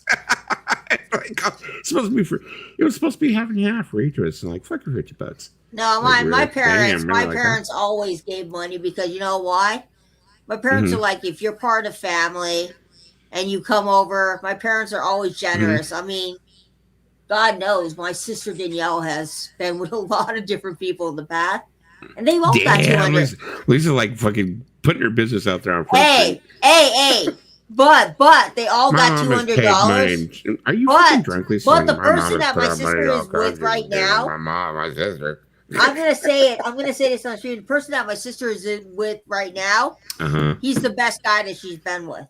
Speaker 2: oh, it was supposed to be half and half for each of us. And like, fuck your $50.
Speaker 1: No, my parents always gave money because you know why? My parents are like, if you're part of family and you come over, my parents are always generous. I mean, God knows my sister Danielle has been with a lot of different people in the past. And they've all got 200.
Speaker 2: Lisa like fucking putting her business out there on
Speaker 1: Hey. But they all got $200.
Speaker 2: Are you fucking drunk, Lisa?
Speaker 1: But the person that my sister is with right now,
Speaker 2: my sister.
Speaker 1: I'm gonna say it. I'm gonna say this on stream. The person that my sister is with right now, he's the best guy that she's been with.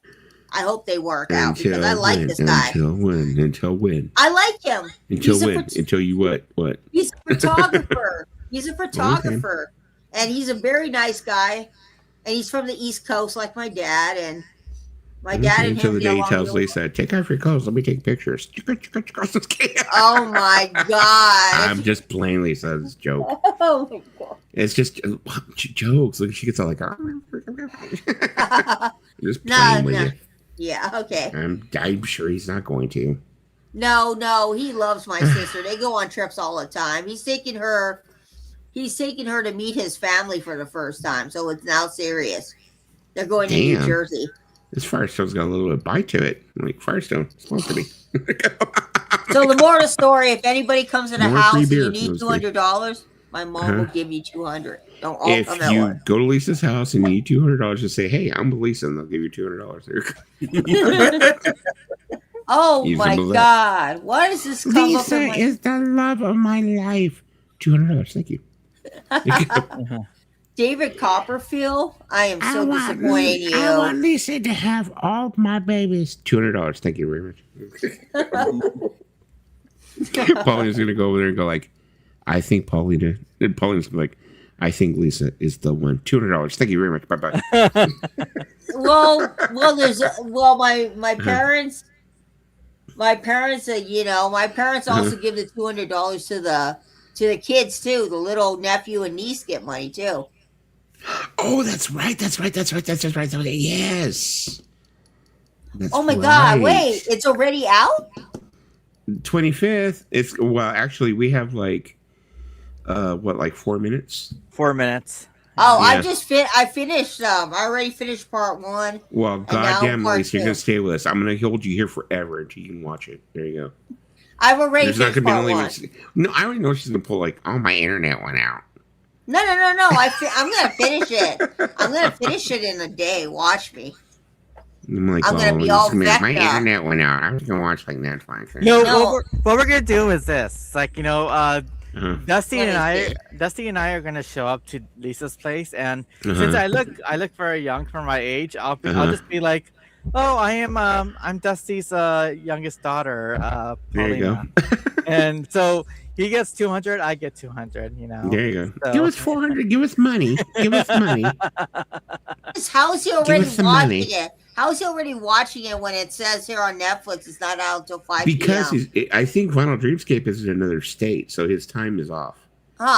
Speaker 1: I hope they work out because I like this guy.
Speaker 2: Until when?
Speaker 1: I like him.
Speaker 2: Until when? Until you what? What?
Speaker 1: He's a photographer. He's a photographer, and he's a very nice guy. And he's from the East Coast, like my dad. And my dad and him.
Speaker 2: Until the day he tells Lisa, "Take off your clothes. Let me take pictures."
Speaker 1: Oh my God!
Speaker 2: I'm just playing Lisa's joke.
Speaker 1: Oh my God!
Speaker 2: It's just jokes. Look, she gets all like, just playing with you.
Speaker 1: Yeah. Okay.
Speaker 2: I'm sure he's not going to.
Speaker 1: No, he loves my sister. They go on trips all the time. He's taking her to meet his family for the first time, so it's now serious. They're going to New Jersey.
Speaker 2: This Firestone's got a little bit of bite to it. Like Firestone, it's supposed to be.
Speaker 1: So the moral of the story: if anybody comes in the house and you need $200, my mom will give you $200. Don't all
Speaker 2: if
Speaker 1: come at
Speaker 2: you
Speaker 1: once.
Speaker 2: go to Lisa's house and you need $200, just say, "Hey, I'm Lisa," and they'll give you $200.
Speaker 1: Oh my God! Why does this come
Speaker 2: Lisa
Speaker 1: up?
Speaker 2: Is the love of my life. $200. Thank you.
Speaker 1: David Copperfield, I am so disappointed in you.
Speaker 2: I want Lisa to have all my babies. $200. Thank you very much. Paulina's gonna go over there and go like, I think Paulina. And Paulina's gonna be like, I think Lisa is the one. $200. Thank you very much. Bye bye.
Speaker 1: My parents. My parents, my parents also give the $200 to the kids too. The little nephew and niece get money too.
Speaker 2: Oh, that's right. Yes.
Speaker 1: Oh my God! Wait, it's already out.
Speaker 2: 25th. Actually, we have like 4 minutes.
Speaker 4: 4 minutes.
Speaker 1: Oh, yeah. I finished. I already finished part 1.
Speaker 2: Well, goddamn, Lisa, you're gonna stay with us. I'm gonna hold you here forever until you can watch it. There you go.
Speaker 1: I've already finished part 1.
Speaker 2: No, I already know she's gonna pull like, oh, my internet went out.
Speaker 1: No. I'm gonna finish it. I'm gonna finish it in a day. Watch me.
Speaker 2: I'm
Speaker 1: gonna be all vector.
Speaker 2: My internet went out. I'm just gonna watch like Netflix.
Speaker 4: What we're gonna do is this. Like, Dusty and I are gonna show up to Lisa's place, and since I look very young for my age, I'll just be like, "Oh, I'm Dusty's youngest daughter, Paulina."
Speaker 2: There you go.
Speaker 4: And so he gets 200, I get 200.
Speaker 2: There you go. So. Give us 400. Give us money.
Speaker 1: How is he already watching it? How is he already watching it when it says here on Netflix it's not out until 5 p.m.?
Speaker 2: Because I think Final Dreamscape is in another state, so his time is off.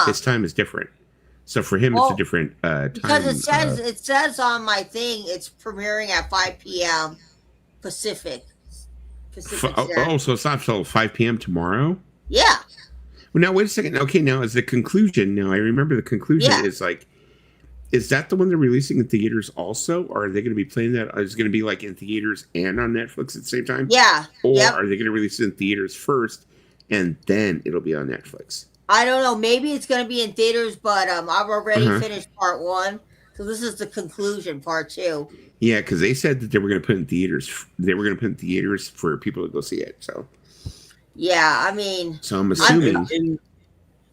Speaker 2: His time is different. So for him, it's a different time.
Speaker 1: Because it says on my thing it's premiering at 5 p.m. Pacific.
Speaker 2: So it's not until 5 p.m. tomorrow?
Speaker 1: Yeah.
Speaker 2: Well, now, wait a second. Okay, now is the conclusion. Now, I remember the conclusion is like, is that the one they're releasing in theaters also? Or are they going to be playing that? Is it going to be like in theaters and on Netflix at the same time?
Speaker 1: Yeah.
Speaker 2: Or are they going to release it in theaters first and then it'll be on Netflix?
Speaker 1: I don't know. Maybe it's going to be in theaters, but I've already finished part 1. So this is the conclusion, part 2.
Speaker 2: Yeah, because they said that they were going to put it in theaters. They were going to put it in theaters for people to go see it. So.
Speaker 1: Yeah, I mean.
Speaker 2: So I'm assuming.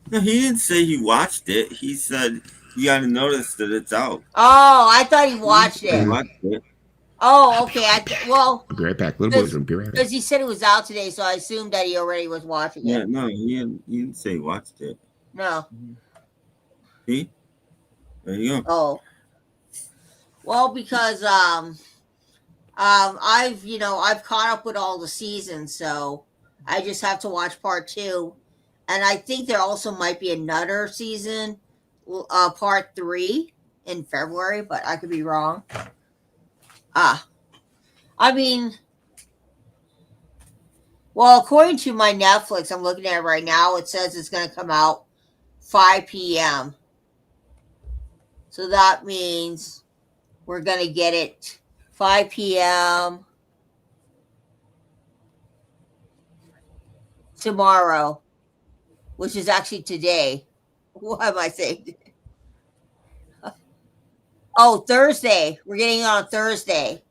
Speaker 5: No, he didn't say he watched it. He said You got to notice that it's out.
Speaker 1: Oh, I thought he watched
Speaker 5: I
Speaker 1: it.
Speaker 5: watched it.
Speaker 1: Oh, okay. Well,
Speaker 2: I'll be right back. Little boy's gonna be right back.
Speaker 1: because he said it was out today, so I assumed that he already was watching
Speaker 5: Yeah,
Speaker 1: it.
Speaker 5: no, he didn't say he watched it.
Speaker 1: No.
Speaker 5: See? There you go.
Speaker 1: Oh. Well, because I've caught up with all the seasons, so I just have to watch part 2, and I think there also might be another season, part 3 in February, but I could be wrong. I mean, well, according to my Netflix, I'm looking at it right now. It says it's going to come out 5 p.m. So that means we're going to get it 5 p.m. tomorrow, which is actually today. What am I saying? Oh, Thursday. We're getting it on Thursday.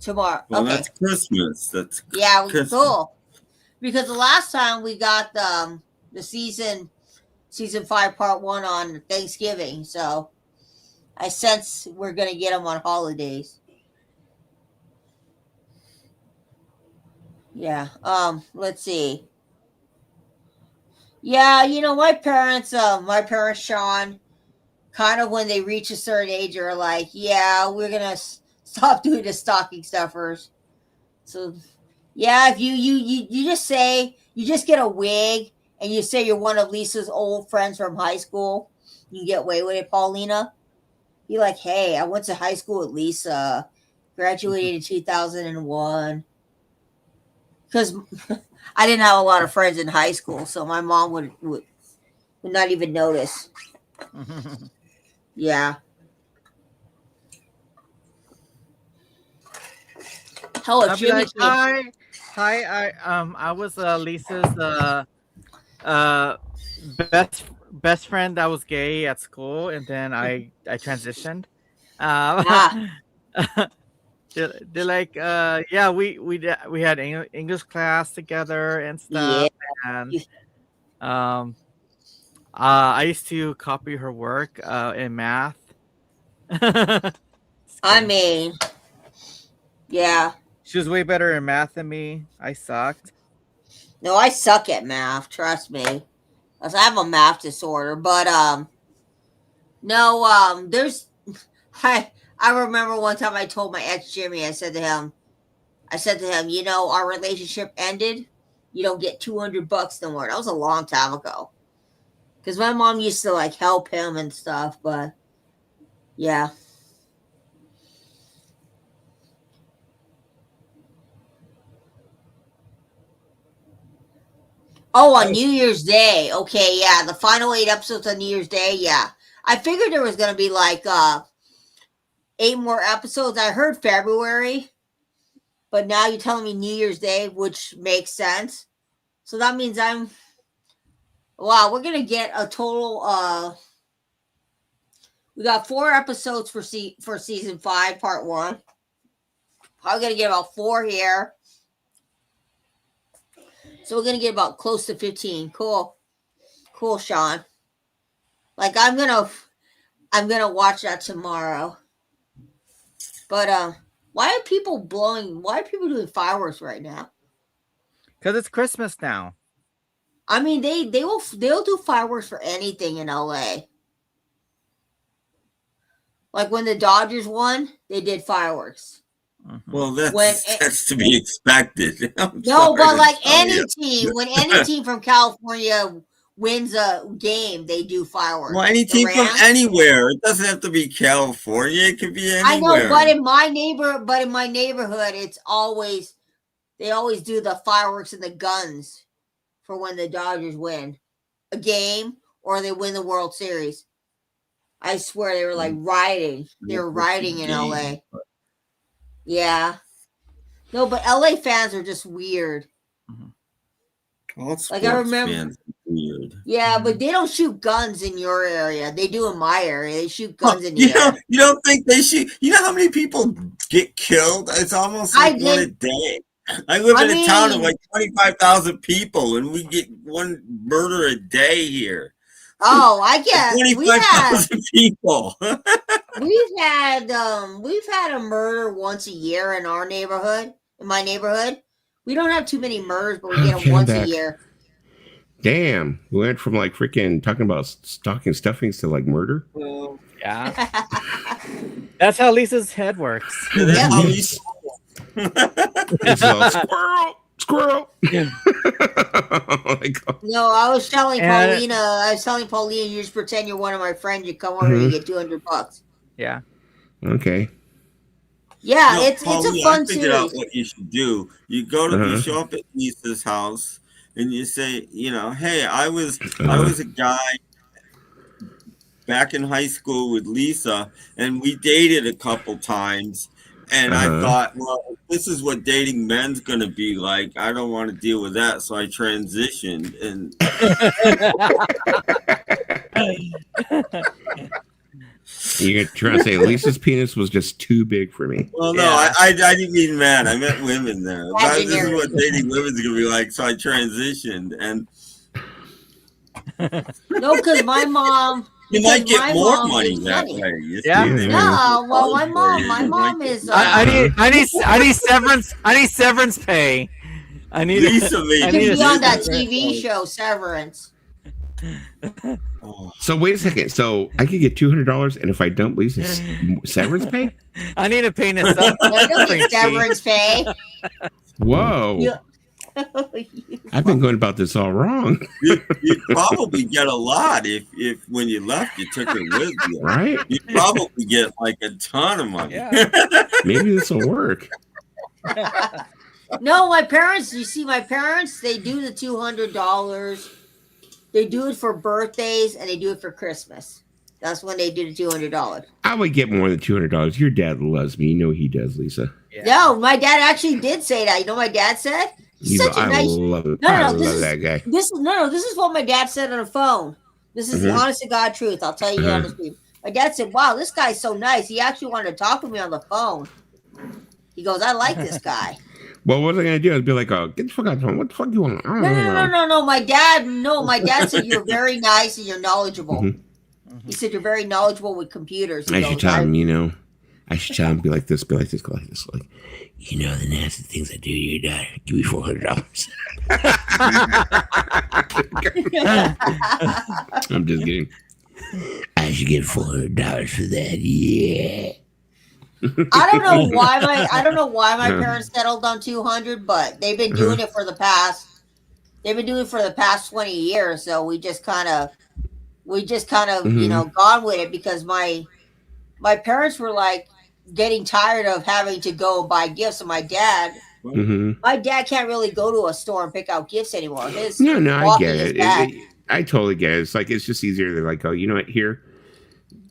Speaker 1: Tomorrow.
Speaker 5: Well,
Speaker 1: okay.
Speaker 5: that's Christmas. That's Christmas.
Speaker 1: Cool. Because the last time we got the season 5 part 1 on Thanksgiving, so I sense we're gonna get them on holidays. Yeah. Let's see. Yeah, my parents, Sean, kind of when they reach a certain age are like, yeah, we're gonna stop doing the stocking stuffers. So yeah, if you just say, you just get a wig and you say you're one of Lisa's old friends from high school, you get away with it, Paulina. Be like, hey, I went to high school with Lisa, graduated in 2001. Because I didn't have a lot of friends in high school, so my mom would not even notice. Yeah. Hello,
Speaker 4: I'll be
Speaker 1: Jimmy.
Speaker 4: like, hi. I was Lisa's best friend that was gay at school, and then I transitioned. They're like, yeah, we had English class together and stuff, and I used to copy her work in math.
Speaker 1: I mean, yeah.
Speaker 4: She was way better in math than me. I sucked.
Speaker 1: No, I suck at math. Trust me. I have a math disorder, but no, there's. I remember one time I told my ex Jimmy. I said to him, our relationship ended. You don't get $200 no more. That was a long time ago. Because my mom used to like help him and stuff, but yeah. Oh, on New Year's Day. Okay, yeah. The final 8 episodes on New Year's Day, yeah. I figured there was going to be like 8 more episodes. I heard February, but now you're telling me New Year's Day, which makes sense. So that means we're going to get a total we got 4 episodes for season 5, part 1. I'm going to get about 4 here. So we're going to get about close to 15. Cool, Sean. Like I'm going to watch that tomorrow. But why are people doing fireworks right now?
Speaker 4: Because it's Christmas now.
Speaker 1: I mean, they'll do fireworks for anything in LA. Like when the Dodgers won, they did fireworks.
Speaker 5: Well, that's to be expected.
Speaker 1: No, but like any team, when any team from California wins a game, they do fireworks.
Speaker 5: Well, any team from anywhere. It doesn't have to be California. It could be anywhere.
Speaker 1: I know, but in my neighborhood, they always do the fireworks and the guns for when the Dodgers win a game or they win the World Series. I swear they were like rioting. They were rioting in LA. Yeah. No, but LA fans are just weird.
Speaker 5: Like I remember. Fans are weird.
Speaker 1: Yeah, but they don't shoot guns in your area. They do in my area. They shoot guns in the area.
Speaker 5: You don't think they shoot? You know how many people get killed? It's almost like one a day. I live in a town of like 25,000 people, and we get one murder a day here.
Speaker 1: Oh, I get. We
Speaker 5: 25,000 people.
Speaker 1: we've had a murder once a year in our neighborhood. In my neighborhood, we don't have too many murders, but we get them once a year.
Speaker 2: Damn, we went from like freaking talking about stocking stuffings to like murder.
Speaker 4: Yeah. That's how Lisa's head works.
Speaker 5: That's how Lisa.
Speaker 2: It's all squirrel. Oh my God.
Speaker 1: No, I was telling Paulina, you just pretend you're one of my friends. You come over and you get $200.
Speaker 4: Yeah.
Speaker 2: Okay.
Speaker 1: Yeah,
Speaker 5: No,
Speaker 1: it's
Speaker 5: Paulina,
Speaker 1: a fun
Speaker 5: I figured
Speaker 1: series.
Speaker 5: out what you should do. You go to you show up at Lisa's house and you say, hey, I was a guy back in high school with Lisa, and we dated a couple times. And I thought, well, if this is what dating men's going to be like, I don't want to deal with that. So I transitioned. And
Speaker 2: You're trying to say Lisa's penis was just too big for me.
Speaker 5: well, no, I didn't mean men. I meant women there. This is what dating women's going to be like. So I transitioned. And
Speaker 1: No, because my mom.
Speaker 5: you might get more money
Speaker 1: is
Speaker 5: that
Speaker 1: funny.
Speaker 5: way. You
Speaker 4: Yeah.
Speaker 5: see, they
Speaker 1: No,
Speaker 5: might-
Speaker 1: well, my mom is.
Speaker 4: I need severance. I need severance pay. I need.
Speaker 5: Lisa made
Speaker 4: I
Speaker 1: to
Speaker 4: need
Speaker 1: be on that
Speaker 4: severance.
Speaker 1: TV show, Severance.
Speaker 5: Oh.
Speaker 2: So wait a second. So I could get $200, and if I dump Lisa's severance pay?
Speaker 4: I need to pay this up.
Speaker 1: I don't get severance pay.
Speaker 2: Whoa!
Speaker 1: Yeah.
Speaker 2: I've been going about this all wrong,
Speaker 5: You'd probably get a lot if when you left you took her with you.
Speaker 2: right?
Speaker 5: You'd probably get like a ton of money.
Speaker 4: Yeah.
Speaker 2: Maybe this will work.
Speaker 1: No, my parents. You see, my parents. They do the $200. They do it for birthdays and they do it for Christmas. That's when they do the $200.
Speaker 2: I would get more than $200. Your dad loves me. You know he does, Lisa.
Speaker 4: Yeah.
Speaker 1: No, my dad actually did say that. You know what my dad said? He's such a
Speaker 2: I
Speaker 1: nice.
Speaker 2: love it.
Speaker 1: No,
Speaker 2: I
Speaker 1: this
Speaker 2: love
Speaker 1: is-
Speaker 2: that guy.
Speaker 1: This is what my dad said on the phone. This is the honest to God truth. I'll tell you honestly. My dad said, "Wow, this guy's so nice. He actually wanted to talk to me on the phone." He goes, "I like this guy."
Speaker 2: Well, what was I going to do? I'd be like, oh, get the fuck out of home. What the fuck do you want?
Speaker 1: No. My dad said you're very nice and you're knowledgeable. He said you're very knowledgeable with computers. He
Speaker 2: I
Speaker 1: goes,
Speaker 2: should tell him, I should tell him, be like this, go like this. Like, the nasty things I do to your daughter. Give me $400. I'm just kidding. I should get $400 for that. Yeah.
Speaker 1: I don't know why my parents settled on 200, but they've been doing it for the past 20 years. So we just kind of gone with it because my parents were like getting tired of having to go and buy gifts. And my dad can't really go to a store and pick out gifts anymore.
Speaker 2: No, I get it. I totally get it. It's like, it's just easier to like, oh, you know what, here,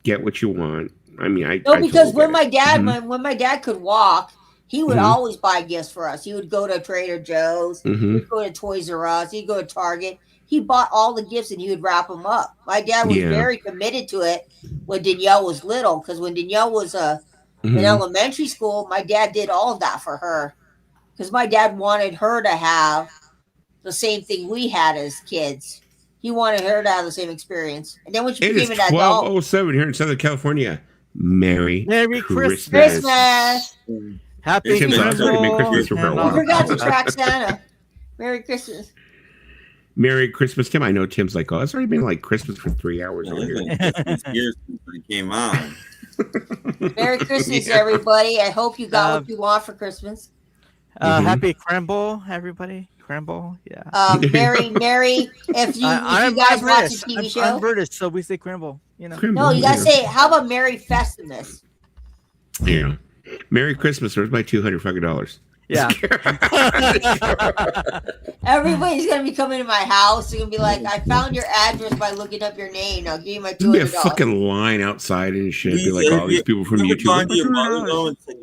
Speaker 2: get what you want. I mean,
Speaker 1: because when my dad when my dad could walk, he would always buy gifts for us. He would go to Trader Joe's, he would go to Toys R Us, he'd go to Target. He bought all the gifts and he would wrap them up. My dad was very committed to it when Danielle was little, because when Danielle was in elementary school, my dad did all of that for her, because my dad wanted her to have the same thing we had as kids. He wanted her to have the same experience. And then when she became an adult,
Speaker 2: 12:07 here in Southern California. Merry
Speaker 1: Christmas.
Speaker 4: Happy
Speaker 2: Tim's already made Christmas for a
Speaker 1: We
Speaker 2: while.
Speaker 1: forgot to track Santa. Merry Christmas.
Speaker 2: Merry Christmas, Tim. I know Tim's like, oh, it's already been like Christmas for 3 hours.
Speaker 5: Well,
Speaker 2: Over here.
Speaker 5: it's been Christmas years since it came on.
Speaker 1: Merry Christmas, everybody. I hope you got what you want for Christmas.
Speaker 4: Happy Crumble, everybody. Crumble, yeah.
Speaker 1: Merry. If you
Speaker 4: I'm
Speaker 1: guys watch
Speaker 4: British.
Speaker 1: a TV show,
Speaker 4: I'm British, so we say Crumble.
Speaker 1: no, you gotta say, how about Merry Festivus?
Speaker 2: Yeah. Merry Christmas. Where's my $200?
Speaker 4: Yeah.
Speaker 1: Everybody's gonna be coming to my house. They're gonna be like, I found your address by looking up your name. I'll give you my
Speaker 2: There'll be a
Speaker 1: $200.
Speaker 2: fucking line outside and shit. Be like all these people from
Speaker 5: You
Speaker 2: YouTube.
Speaker 5: find your mother though and say,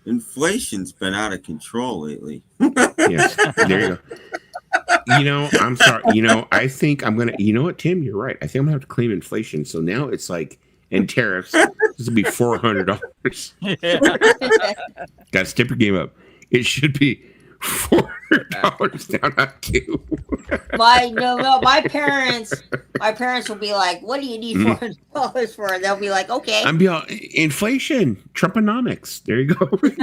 Speaker 5: inflation's been out of control lately.
Speaker 2: Yes, there you go. I'm sorry. I think I'm gonna. You know what, Tim? You're right. I think I'm gonna have to claim inflation. So now it's like, and tariffs. This will be $400. Got to step your game up. It should be $400 down on 2.
Speaker 1: My parents will be like, "What do you need $400 for?" And they'll be like, "Okay."
Speaker 2: I'm be all, inflation, Trumponomics. There you go. We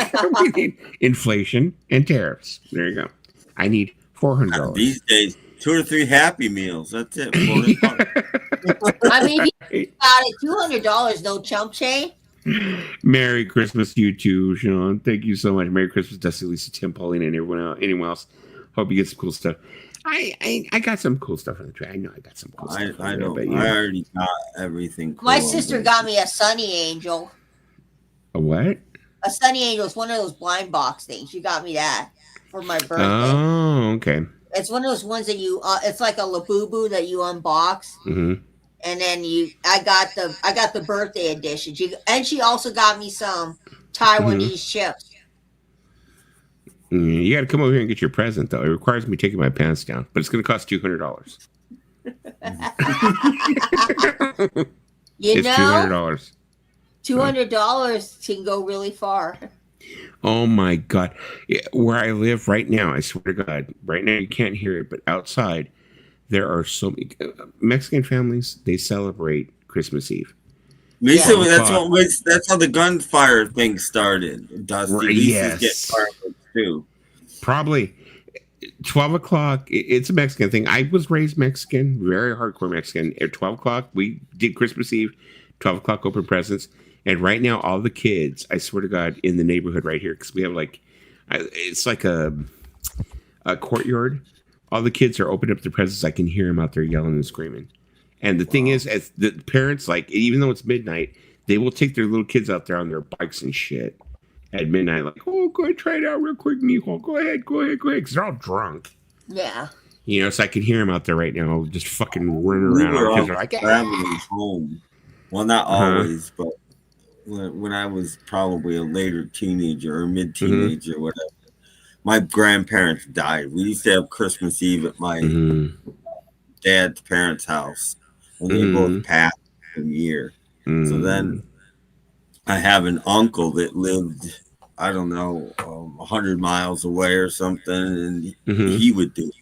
Speaker 2: need inflation and tariffs. There you go. I need $400.
Speaker 5: These days, 2 or 3 Happy Meals. That's it. $400.
Speaker 1: I mean, if you got it, $200, no chump change.
Speaker 2: Merry Christmas, you too, Sean. Thank you so much. Merry Christmas, Dusty, Lisa, Tim, Pauline, and anyone else. Hope you get some cool stuff. I got some cool stuff in the tray. I know I got some cool stuff.
Speaker 5: I already got everything. Cool
Speaker 1: My sister got me a Sunny Angel.
Speaker 2: A what?
Speaker 1: A Sunny Angel is one of those blind box things. She got me that for my birthday.
Speaker 2: Oh, okay.
Speaker 1: It's one of those ones that you. It's like a Labubu that you unbox.
Speaker 2: Mm-hmm.
Speaker 1: And then I got the birthday edition. She also got me some Taiwanese chips.
Speaker 2: You got to come over here and get your present, though. It requires me taking my pants down, but it's going to cost $200. It's $200.
Speaker 1: $200 can go really far.
Speaker 2: Oh my God! Where I live right now, I swear to God, right now you can't hear it, but outside there are so many Mexican families. They celebrate Christmas Eve.
Speaker 5: That's how the gunfire thing started. Dusty,
Speaker 2: yes,
Speaker 5: get fireworks too.
Speaker 2: Probably 12 o'clock. It's a Mexican thing. I was raised Mexican, very hardcore Mexican. At 12 o'clock, we did Christmas Eve. 12 o'clock, open presents. And right now, all the kids, I swear to God, in the neighborhood right here, because we have it's like a courtyard. All the kids are opening up their presents. I can hear them out there yelling and screaming. And the thing is, as the parents, even though it's midnight, they will take their little kids out there on their bikes and shit at midnight. Like, oh, go ahead, try it out real quick, mijo. Go ahead. Because they're all drunk.
Speaker 1: Yeah.
Speaker 2: So I can hear them out there right now, just fucking running around.
Speaker 5: Our kids
Speaker 2: are like,
Speaker 5: traveling home. Well, not always, but when I was probably a later teenager or mid-teenager, whatever, my grandparents died. We used to have Christmas Eve at my dad's parents' house, and they both passed in a year. So then I have an uncle that lived, I don't know, 100 miles away or something, and he would do it.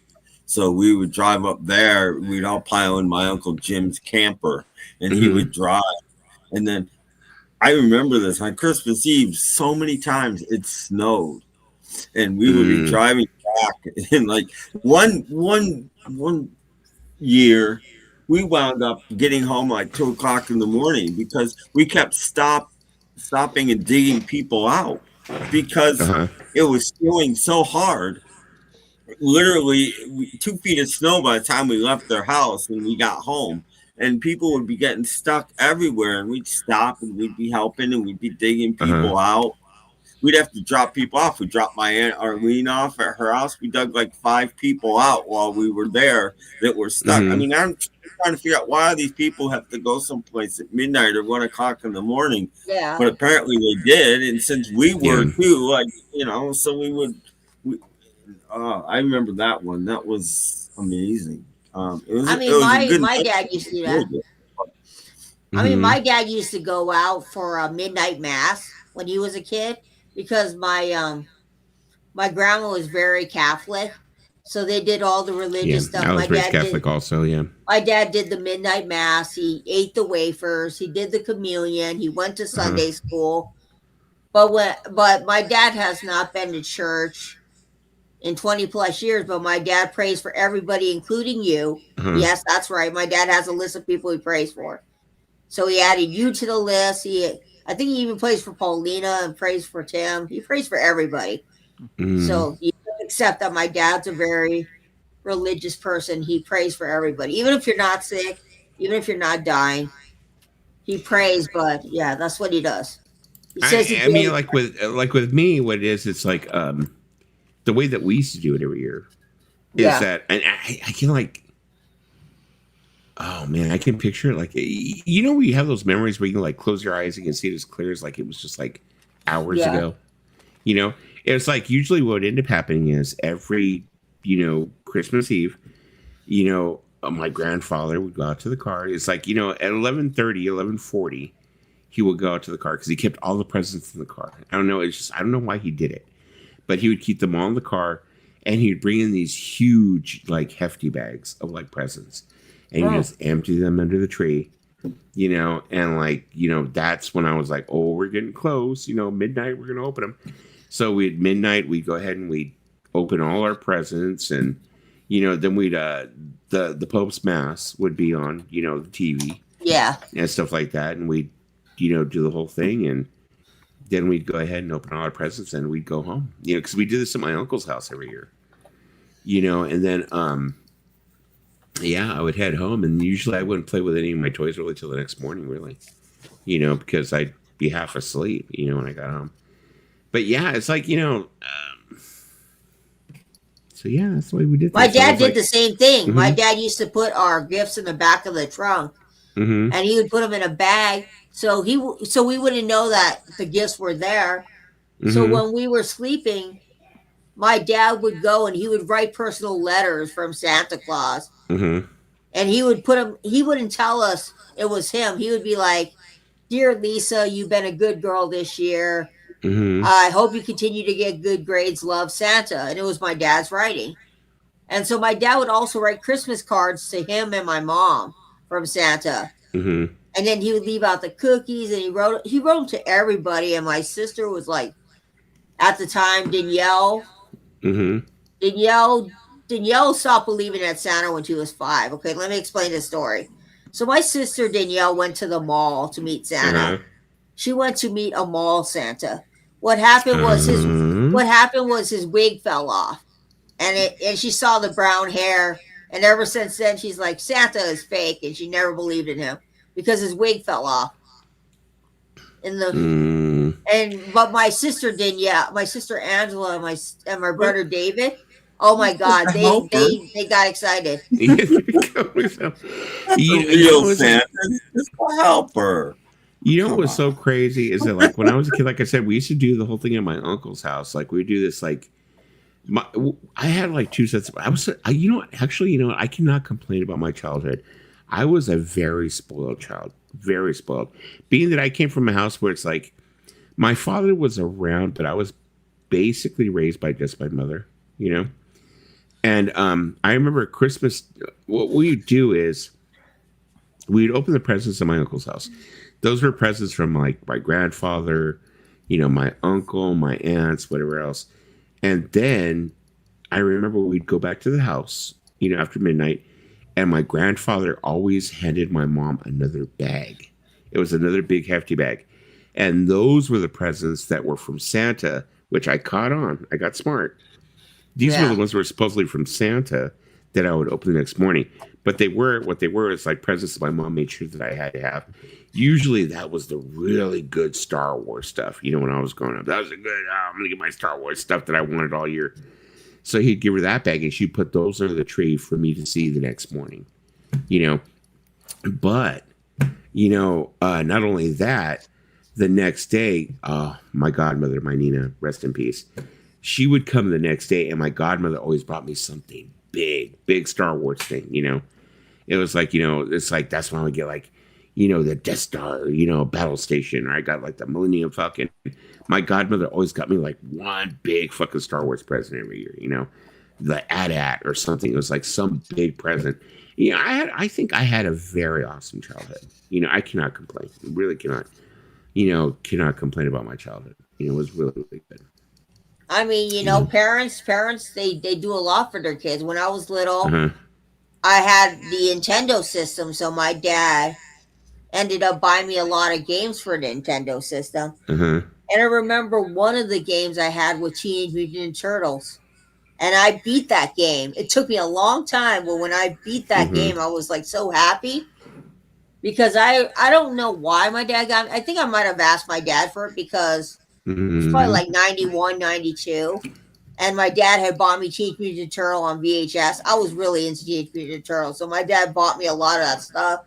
Speaker 5: So we would drive up there. We'd all pile in my Uncle Jim's camper, and he would drive. And then I remember this on Christmas Eve, so many times it snowed, and we would be driving back. And like one year, we wound up getting home like 2 o'clock in the morning because we kept stopping and digging people out because it was snowing so hard. Literally 2 feet of snow by the time we left their house and we got home. And people would be getting stuck everywhere, and we'd stop and we'd be helping and we'd be digging people out. We'd have to drop people off. We dropped my Aunt Arlene off at her house. We dug like 5 people out while we were there that were stuck. I mean, I'm trying to figure out why these people have to go someplace at midnight or 1 o'clock in the morning. Yeah. But apparently they did. And since we were too, so we would. I remember that one. That was amazing.
Speaker 1: My dad used to do that. I mean, my dad used to go out for a midnight mass when he was a kid because my grandma was very Catholic, so they did all the religious stuff.
Speaker 2: I was raised Catholic also. Yeah,
Speaker 1: my dad did the midnight mass. He ate the wafers. He did the communion. He went to Sunday school. But my dad has not been to church in 20 plus years, but my dad prays for everybody, including you. Yes, that's right. My dad has a list of people he prays for. So he added you to the list. I think he even prays for Paulina and prays for Tim. He prays for everybody. So you accept that my dad's a very religious person. He prays for everybody. Even if you're not sick, even if you're not dying, he prays, but yeah, that's what he does. He says
Speaker 2: like with me, what it is, it's like, the way that we used to do it every year is that, and I can oh man, I can picture it like, you have those memories where you can like close your eyes and you can see it as clear as like it was just like hours ago. It's like usually what would end up happening is every, Christmas Eve, my grandfather would go out to the car. It's like, at 11:30, 11:40, he would go out to the car because he kept all the presents in the car. I don't know. I don't know why he did it. but he would keep them all in the car, and he'd bring in these huge, like, hefty bags of like presents, and he just empty them under the tree, and like, that's when I was like, oh, we're getting close, midnight, we're gonna open them. So we'd go ahead and we'd open all our presents, and then we'd the Pope's Mass would be on, the TV, and stuff like that, and we'd do the whole thing, and then we'd go ahead and open all our presents, and we'd go home, because we do this at my uncle's house every year, and then I would head home, and usually I wouldn't play with any of my toys really till the next morning, really, because I'd be half asleep, when I got home. But yeah, it's like, so yeah, that's the way we did.
Speaker 1: My dad did the same thing. Mm-hmm. My dad used to put our gifts in the back of the trunk, and he would put them in a bag, so we wouldn't know that the gifts were there. So when we were sleeping, my dad would go and he would write personal letters from Santa Claus, and he would put them. He wouldn't tell us it was him. He would be like, "Dear Lisa, you've been a good girl this year. I hope you continue to get good grades. Love, Santa." And it was my dad's writing. And so my dad would also write Christmas cards to him and my mom from Santa. And then he would leave out the cookies, and he wrote them to everybody. And my sister was like, at the time, Danielle stopped believing at Santa when she was 5. Okay, let me explain this story. So my sister Danielle went to the mall to meet Santa. She went to meet a mall Santa. What happened was his wig fell off, and she saw the brown hair, and ever since then she's like, Santa is fake, and she never believed in him because his wig fell off. But my sister Danielle, my sister Angela, and my brother David, oh my God, they got excited.
Speaker 5: Santa, just a helper.
Speaker 2: What was so crazy is that, like, when I was a kid, like I said, we used to do the whole thing at my uncle's house. Like, we do this, like, I had like 2 sets. I cannot complain about my childhood. I was a very spoiled child, very spoiled. Being that I came from a house where it's like, my father was around, but I was basically raised by just my mother, And I remember Christmas, what we'd do is we'd open the presents at my uncle's house. Those were presents from like my grandfather, my uncle, my aunts, whatever else. And then I remember we'd go back to the house, after midnight, and my grandfather always handed my mom another bag. It was another big hefty bag. And those were the presents that were from Santa, which I caught on. I got smart. These were the ones that were supposedly from Santa that I would open the next morning. But what they were is like presents that my mom made sure that I had to have. Usually that was the really good Star Wars stuff. When I was growing up, that was a good, I'm going to get my Star Wars stuff that I wanted all year. So he'd give her that bag, and she'd put those under the tree for me to see the next morning, But, not only that, the next day, my godmother, my Nina, rest in peace, she would come the next day, and my godmother always brought me something big Star Wars thing, It was like, it's like, that's when I would get like, the Death Star, battle station, or I got like the Millennium Falcon. My godmother always got me like one big fucking Star Wars present every year, the AT-AT or something. It was like some big present. I think I had a very awesome childhood. I cannot complain. Really cannot, cannot complain about my childhood. It was really, really good.
Speaker 1: I mean, parents, they do a lot for their kids. When I was little, I had the Nintendo system, so my dad ended up buying me a lot of games for the Nintendo system. And I remember one of the games I had was Teenage Mutant Ninja Turtles. And I beat that game. It took me a long time, but when I beat that game, I was like so happy. Because I don't know why my dad got me. I think I might have asked my dad for it because it was probably like 91, 92. And my dad had bought me Teenage Mutant Ninja Turtle on VHS. I was really into Teenage Mutant Ninja Turtles. So my dad bought me a lot of that stuff.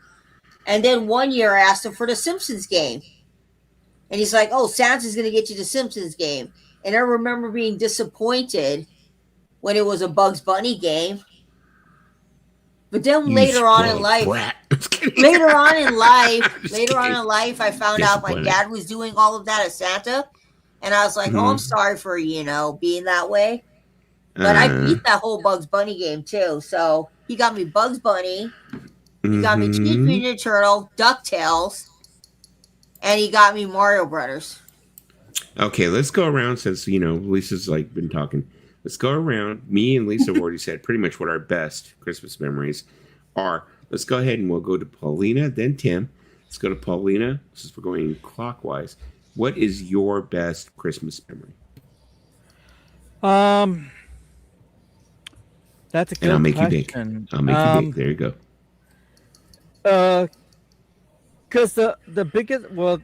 Speaker 1: And then one year I asked him for the Simpsons game. And he's like, oh, Santa's going to get you the Simpsons game. And I remember being disappointed when it was a Bugs Bunny game. But then later on in life, I found out my dad was doing all of that as Santa. And I was like, oh, I'm sorry for, being that way. But I beat that whole Bugs Bunny game too. So he got me Bugs Bunny. He got me Teenage Mutant Ninja Turtle, DuckTales, and he got me Mario Brothers.
Speaker 2: Okay, let's go around since Lisa's like been talking. Let's go around. Me and Lisa have already said pretty much what our best Christmas memories are. Let's go ahead and we'll go to Paulina, then Tim. Let's go to Paulina since we're going clockwise. What is your best Christmas memory?
Speaker 4: That's a good
Speaker 2: And I'll make
Speaker 4: question.
Speaker 2: you big. I'll make you big. There you
Speaker 4: go. Because the biggest, well,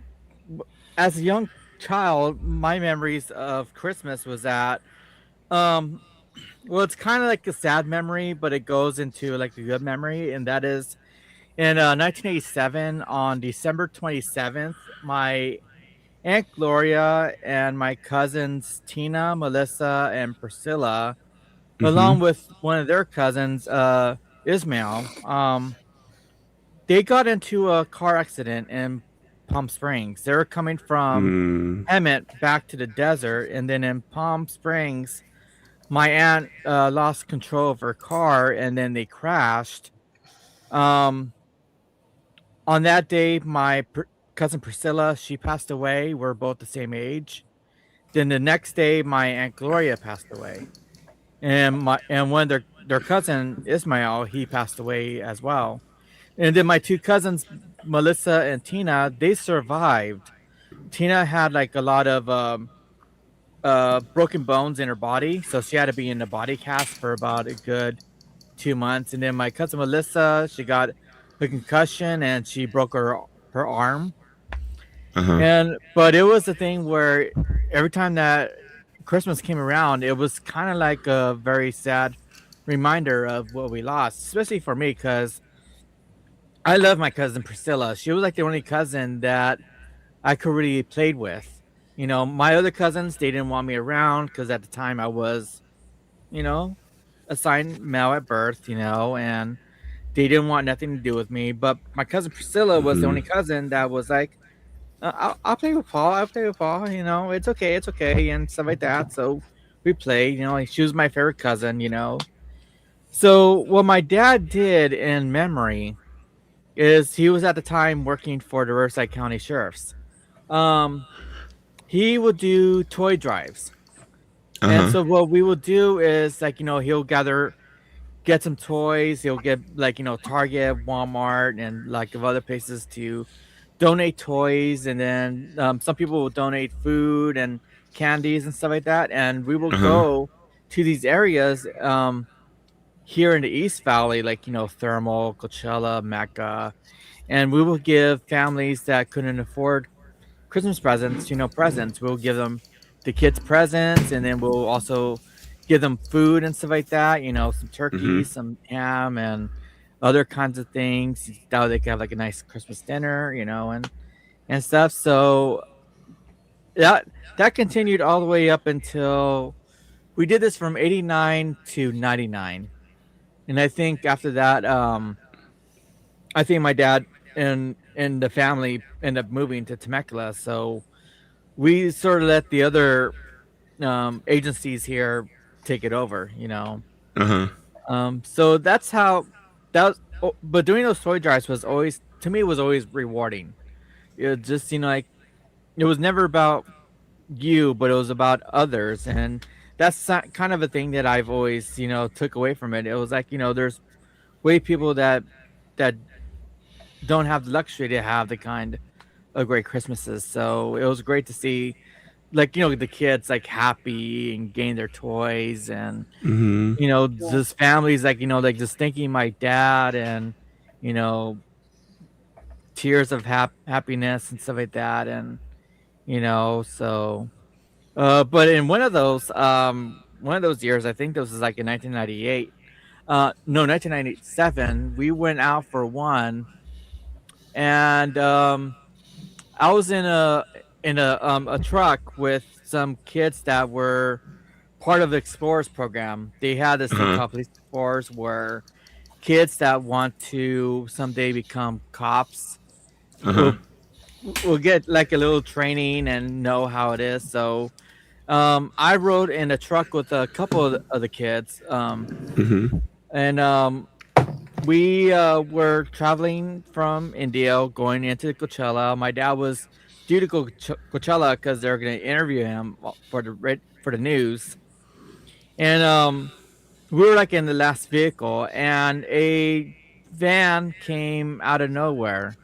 Speaker 4: as a young child, my memories of Christmas was that, well, it's kind of like a sad memory, but it goes into like a good memory, and that is in 1987 on December 27th, my Aunt Gloria and my cousins Tina, Melissa, and Priscilla, along with one of their cousins, Ismail, they got into a car accident in Palm Springs. They were coming from Hemet back to the desert, and then in Palm Springs, my aunt lost control of her car, and then they crashed. On that day, my cousin Priscilla, she passed away. We're both the same age. Then the next day, my Aunt Gloria passed away, and one of their cousin Ismail, he passed away as well. And then my two cousins, Melissa and Tina, they survived. Tina had like a lot of broken bones in her body, so she had to be in a body cast for about a good 2 months. And then my cousin Melissa, she got a concussion and she broke her arm. But it was the thing where every time that Christmas came around, it was kind of like a very sad reminder of what we lost, especially for me, because I love my cousin Priscilla. She was like the only cousin that I could really played with. My other cousins, they didn't want me around because at the time I was, assigned male at birth, and they didn't want nothing to do with me. But my cousin Priscilla was the only cousin that was like, I'll play with Paul. I'll play with Paul. It's okay, and stuff like that. So we played. She was my favorite cousin. So what my dad did in memory is he was at the time working for the Riverside County Sheriff's. He would do toy drives. And so what we will do is like, he'll get some toys. He'll get like, Target, Walmart, and like of other places to donate toys. And then some people will donate food and candies and stuff like that. And we will go to these areas here in the East Valley, like, Thermal, Coachella, Mecca. And we will give families that couldn't afford Christmas presents, presents. We'll give them the kids presents, and then we'll also give them food and stuff like that, some turkey, some ham, and other kinds of things. That way they can have like a nice Christmas dinner, and stuff. So that continued all the way up until we did this from 89 to 99. And I think after that, I think my dad and the family ended up moving to Temecula. So we sort of let the other agencies here take it over, So that's how that was. But doing those toy drives was always, to me, was always rewarding. It just, like, it was never about you, but it was about others. And that's kind of a thing that I've always, took away from it. It was like, there's way people that don't have the luxury to have the kind of great Christmases. So it was great to see, like, the kids like happy and getting their toys, and just families like, like just thanking my dad, and tears of happiness and stuff like that. And so but in one of those years, I think this was like in 1998, no, 1997, we went out for one, and I was in a truck with some kids that were part of the Explorers program. They had this thing called Police Explorers, where kids that want to someday become cops we'll get like a little training and know how it is. So I rode in a truck with a couple of the kids. And we were traveling from India going into Coachella. My dad was due to go Coachella because they're going to interview him for the news. And we were like in the last vehicle, and a van came out of nowhere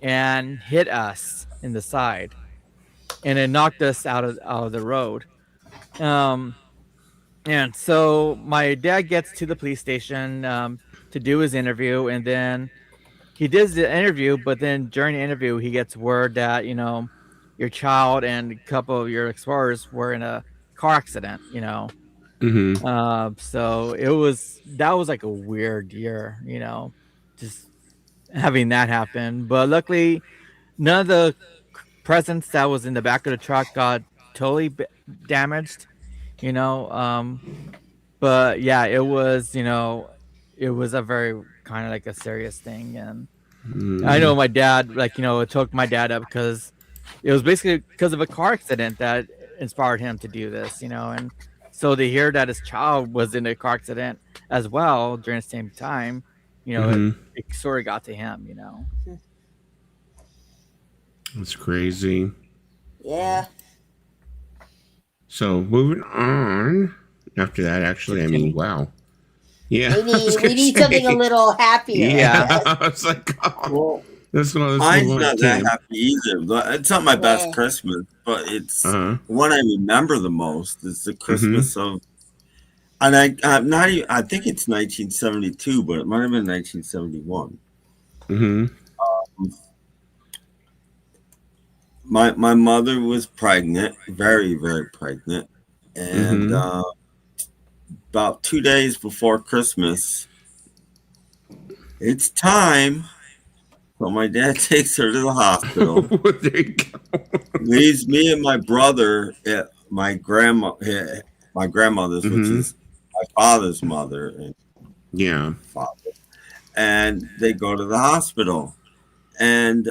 Speaker 4: and hit us in the side, and it knocked us out of the road. Um, and so my dad gets to the police station to do his interview, and then he does the interview. But then during the interview, he gets word that your child and a couple of your explorers were in a car accident. So that was like a weird year, just having that happen. But luckily, none of the presents that was in the back of the truck got totally damaged, you know. But yeah, it was a very kind of like a serious thing. And I know my dad, like, it took my dad up because it was basically because of a car accident that inspired him to do this, and so to hear that his child was in a car accident as well during the same time, it sort of got to him.
Speaker 2: That's crazy.
Speaker 1: Yeah.
Speaker 2: So moving on. After that, actually, I mean, wow. Yeah,
Speaker 1: We need something a little happier.
Speaker 2: Yeah, I was like, oh, this one.
Speaker 5: Mine's not that happy either. It's not my best Christmas, but it's one I remember the most. Is the Christmas of, and I'm not even. I think it's 1972, but it might have been 1971. My mother was pregnant, very very pregnant, and about 2 days before Christmas, it's time. So my dad takes her to the hospital.
Speaker 2: There you go.
Speaker 5: Leaves me and my brother at my grandmother's, which is my father's mother and father, and they go to the hospital, and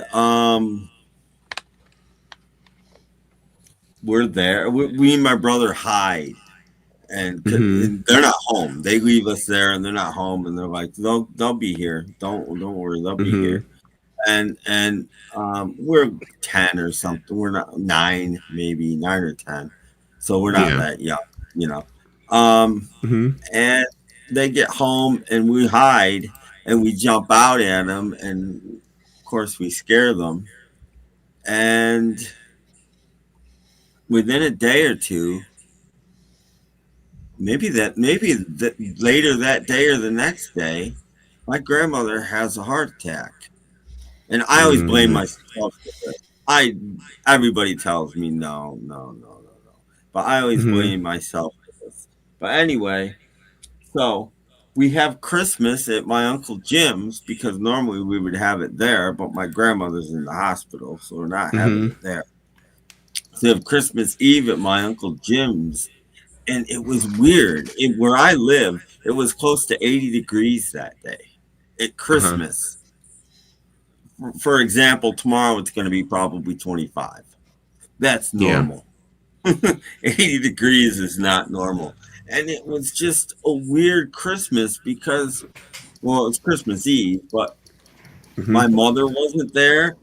Speaker 5: we're there. We and my brother hide. And they're not home. They leave us there, and they're not home. And they're like, they'll be here. Don't worry, they'll be here. And we're 10 or something. We're not 9, maybe 9 or 10. So we're not that young, And they get home, and we hide, and we jump out at them, and of course we scare them. And within a day or two. Maybe later that day or the next day, my grandmother has a heart attack, and I always blame myself for it. Everybody tells me no, but I always blame myself for this. But anyway, so we have Christmas at my Uncle Jim's because normally we would have it there, but my grandmother's in the hospital, so we're not having it there. So we have Christmas Eve at my Uncle Jim's. And it was weird. Where I live, it was close to 80 degrees that day at Christmas. For example, tomorrow it's going to be probably 25. That's normal. 80 degrees is not normal. And it was just a weird Christmas because, well, it's Christmas Eve, but my mother wasn't there.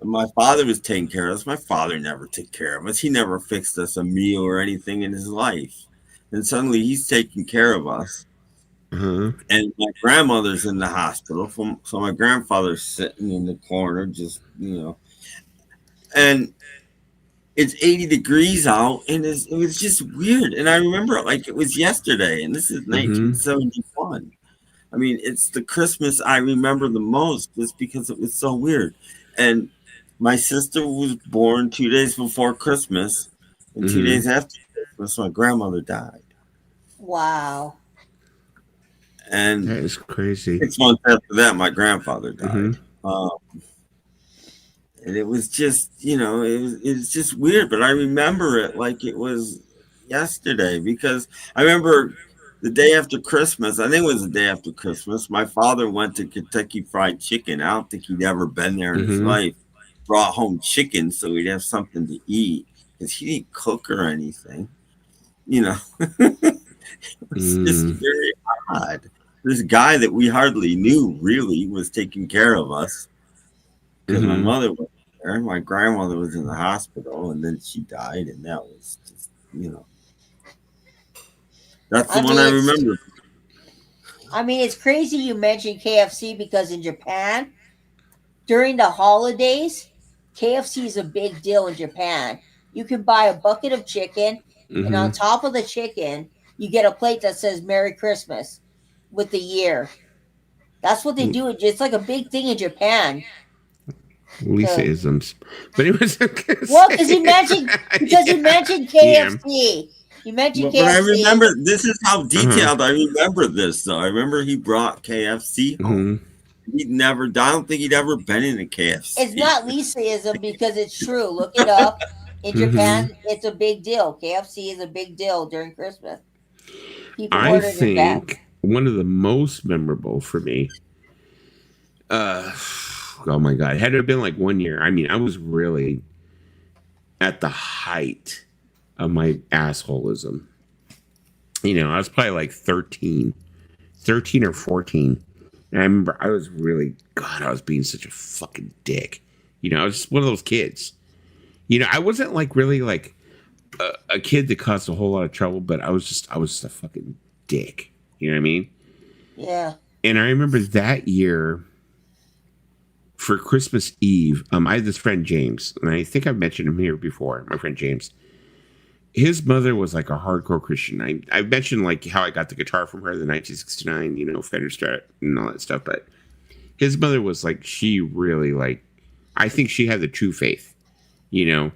Speaker 5: My father was taking care of us. My father never took care of us. He never fixed us a meal or anything in his life. And suddenly he's taking care of us. And my grandmother's in the hospital. So my grandfather's sitting in the corner, just, and it's 80 degrees out. And it was just weird. And I remember it like it was yesterday. And this is 1971. I mean, it's the Christmas I remember the most just because it was so weird. And my sister was born 2 days before Christmas, and 2 days after Christmas, my grandmother died.
Speaker 1: Wow.
Speaker 2: And that is crazy.
Speaker 5: 6 months after that, my grandfather died. And it was just, it was just weird. But I remember it like it was yesterday because I remember the day after Christmas. I think it was the day after Christmas. My father went to Kentucky Fried Chicken. I don't think he'd ever been there in his life. brought home chicken so we'd have something to eat because he didn't cook or anything. You know, it's just very odd. This guy that we hardly knew really was taking care of us because my mother was there. My grandmother was in the hospital and then she died, and that was just, you know, that's the one I remember.
Speaker 1: I mean, it's crazy you mentioned KFC because in Japan, during the holidays, KFC is a big deal in Japan. You can buy a bucket of chicken, and on top of the chicken, you get a plate that says Merry Christmas with the year. That's what they do. It's like a big thing in Japan.
Speaker 2: Lisa isms. But it was
Speaker 1: well, because you mentioned KFC. You mentioned KFC.
Speaker 5: But I remember, this is how detailed I remember this, though. I remember he brought KFC home. He'd never, I don't think he'd ever been in a KFC.
Speaker 1: It's not Lisaism because it's true. Look it up. In Japan, it's a big deal. KFC is a big deal during Christmas.
Speaker 2: I think one of the most memorable for me, oh my God, had it been like 1 year, I mean, I was really at the height of my assholism. You know, I was probably like 13 or 14. And I remember I was really, God, I was being such a fucking dick. You know, I was just one of those kids. You know, I wasn't like really like a kid that caused a whole lot of trouble, but I was just a fucking dick. You know what I mean?
Speaker 1: Yeah.
Speaker 2: And I remember that year for Christmas Eve, I had this friend, James, and I think I've mentioned him here before, my friend James. His mother was like a hardcore Christian. I mentioned like how I got the guitar from her, the 1969, you know, Fender Strat and all that stuff. But his mother was like, she really like, I think she had the true faith. You know,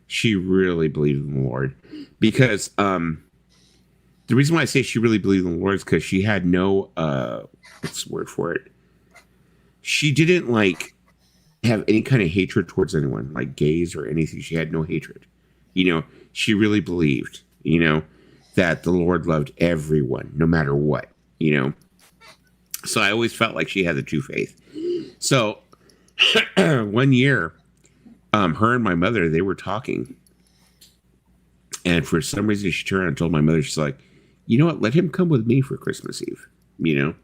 Speaker 2: she really believed in the Lord because the reason why I say she really believed in the Lord is because she had no what's the word for it? She didn't like have any kind of hatred towards anyone, like gays or anything. She had no hatred. You know, she really believed, you know, that the Lord loved everyone, no matter what, you know. So I always felt like she had the true faith. So 1 year, her and my mother, they were talking. And for some reason, she turned and told my mother, she's like, you know what, let him come with me for Christmas Eve, you know.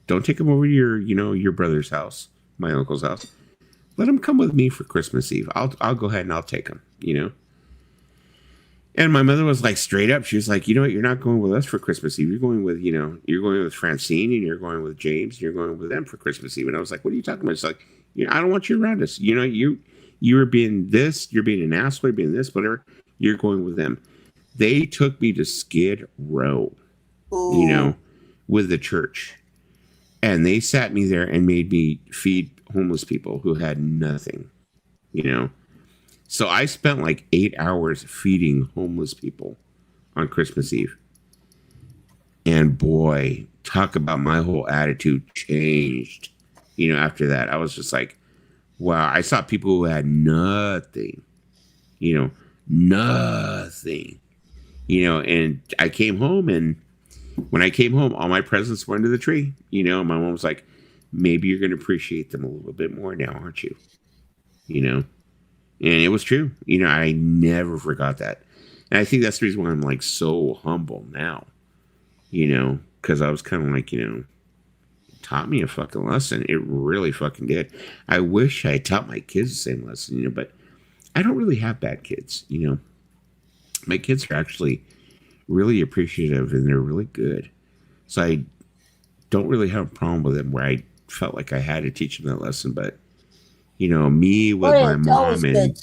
Speaker 2: Don't take him over to your brother's house, my uncle's house. Let him come with me for Christmas Eve. I'll go ahead and I'll take him, you know. And my mother was like straight up. She was like, you know what? You're not going with us for Christmas Eve. You're going with, you're going with Francine and you're going with James. And you're going with them for Christmas Eve. And I was like, what are you talking about? She's like, I don't want you around us. You know, you're being this, you're being an asshole, you're being this, whatever. You're going with them. They took me to Skid Row, you know, with the church. And they sat me there and made me feed homeless people who had nothing, you know. So I spent like 8 hours feeding homeless people on Christmas Eve. And boy, talk about my whole attitude changed. You know, after that, I was just like, wow, I saw people who had nothing, you know, nothing, you know, and I came home, and when I came home, all my presents were under the tree. You know, my mom was like, maybe you're going to appreciate them a little bit more now, aren't you? You know? And it was true. You know, I never forgot that. And I think that's the reason why I'm like so humble now. You know, because I was kind of like, you know, it taught me a fucking lesson. It really fucking did. I wish I taught my kids the same lesson, you know, but I don't really have bad kids, you know. My kids are actually really appreciative and they're really good. So I don't really have a problem with them where I felt like I had to teach them that lesson, but you know, me with my mom and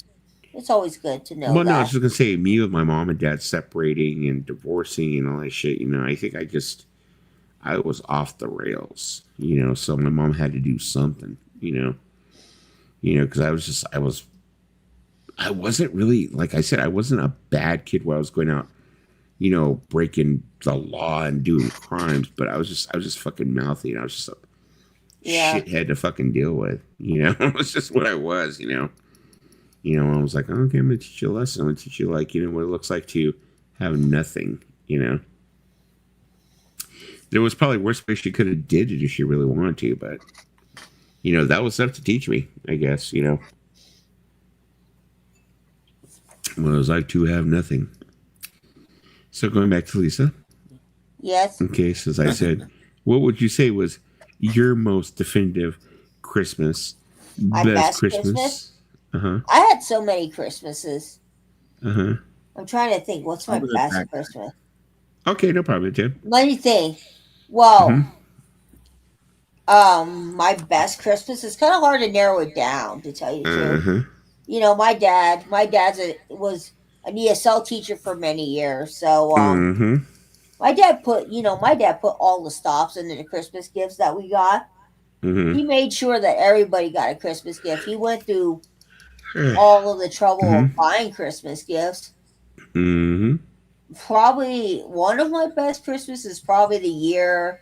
Speaker 1: it's always good to know.
Speaker 2: Well, no, I was just gonna say me with my mom and dad separating and divorcing and all that shit. You know, I think I was off the rails. You know, so my mom had to do something. You know, because I wasn't really, like I said, I wasn't a bad kid where I was going out, you know, breaking the law and doing crimes, but I was just fucking mouthy, and I was just a shithead to fucking deal with, you know. It was just what I was, you know. I was like, okay, I'm gonna teach you a lesson. I'm gonna teach you, like, you know, what it looks like to have nothing, you know. There was probably worse ways she could have did it if she really wanted to, but you know, that was enough to teach me, I guess, you know. was I to have nothing. So going back to Lisa.
Speaker 1: Yes.
Speaker 2: Okay, so as I said, what would you say was your most definitive Christmas?
Speaker 1: My best Christmas?
Speaker 2: Uh-huh.
Speaker 1: I had so many Christmases.
Speaker 2: Uh-huh.
Speaker 1: I'm trying to think. What's my best Christmas?
Speaker 2: Okay, no problem, Tim.
Speaker 1: Let me think. Well,
Speaker 2: Mm-hmm.
Speaker 1: my best Christmas is kind of hard to narrow it down, to tell you the truth.
Speaker 2: Uh-huh.
Speaker 1: You know, my dad's was an ESL teacher for many years, so
Speaker 2: Mm-hmm.
Speaker 1: my dad put all the stops into the Christmas gifts that we got.
Speaker 2: Mm-hmm.
Speaker 1: He made sure that everybody got a Christmas gift. He went through all of the trouble of buying Christmas gifts.
Speaker 2: Mm-hmm.
Speaker 1: Probably one of my best Christmases is probably the year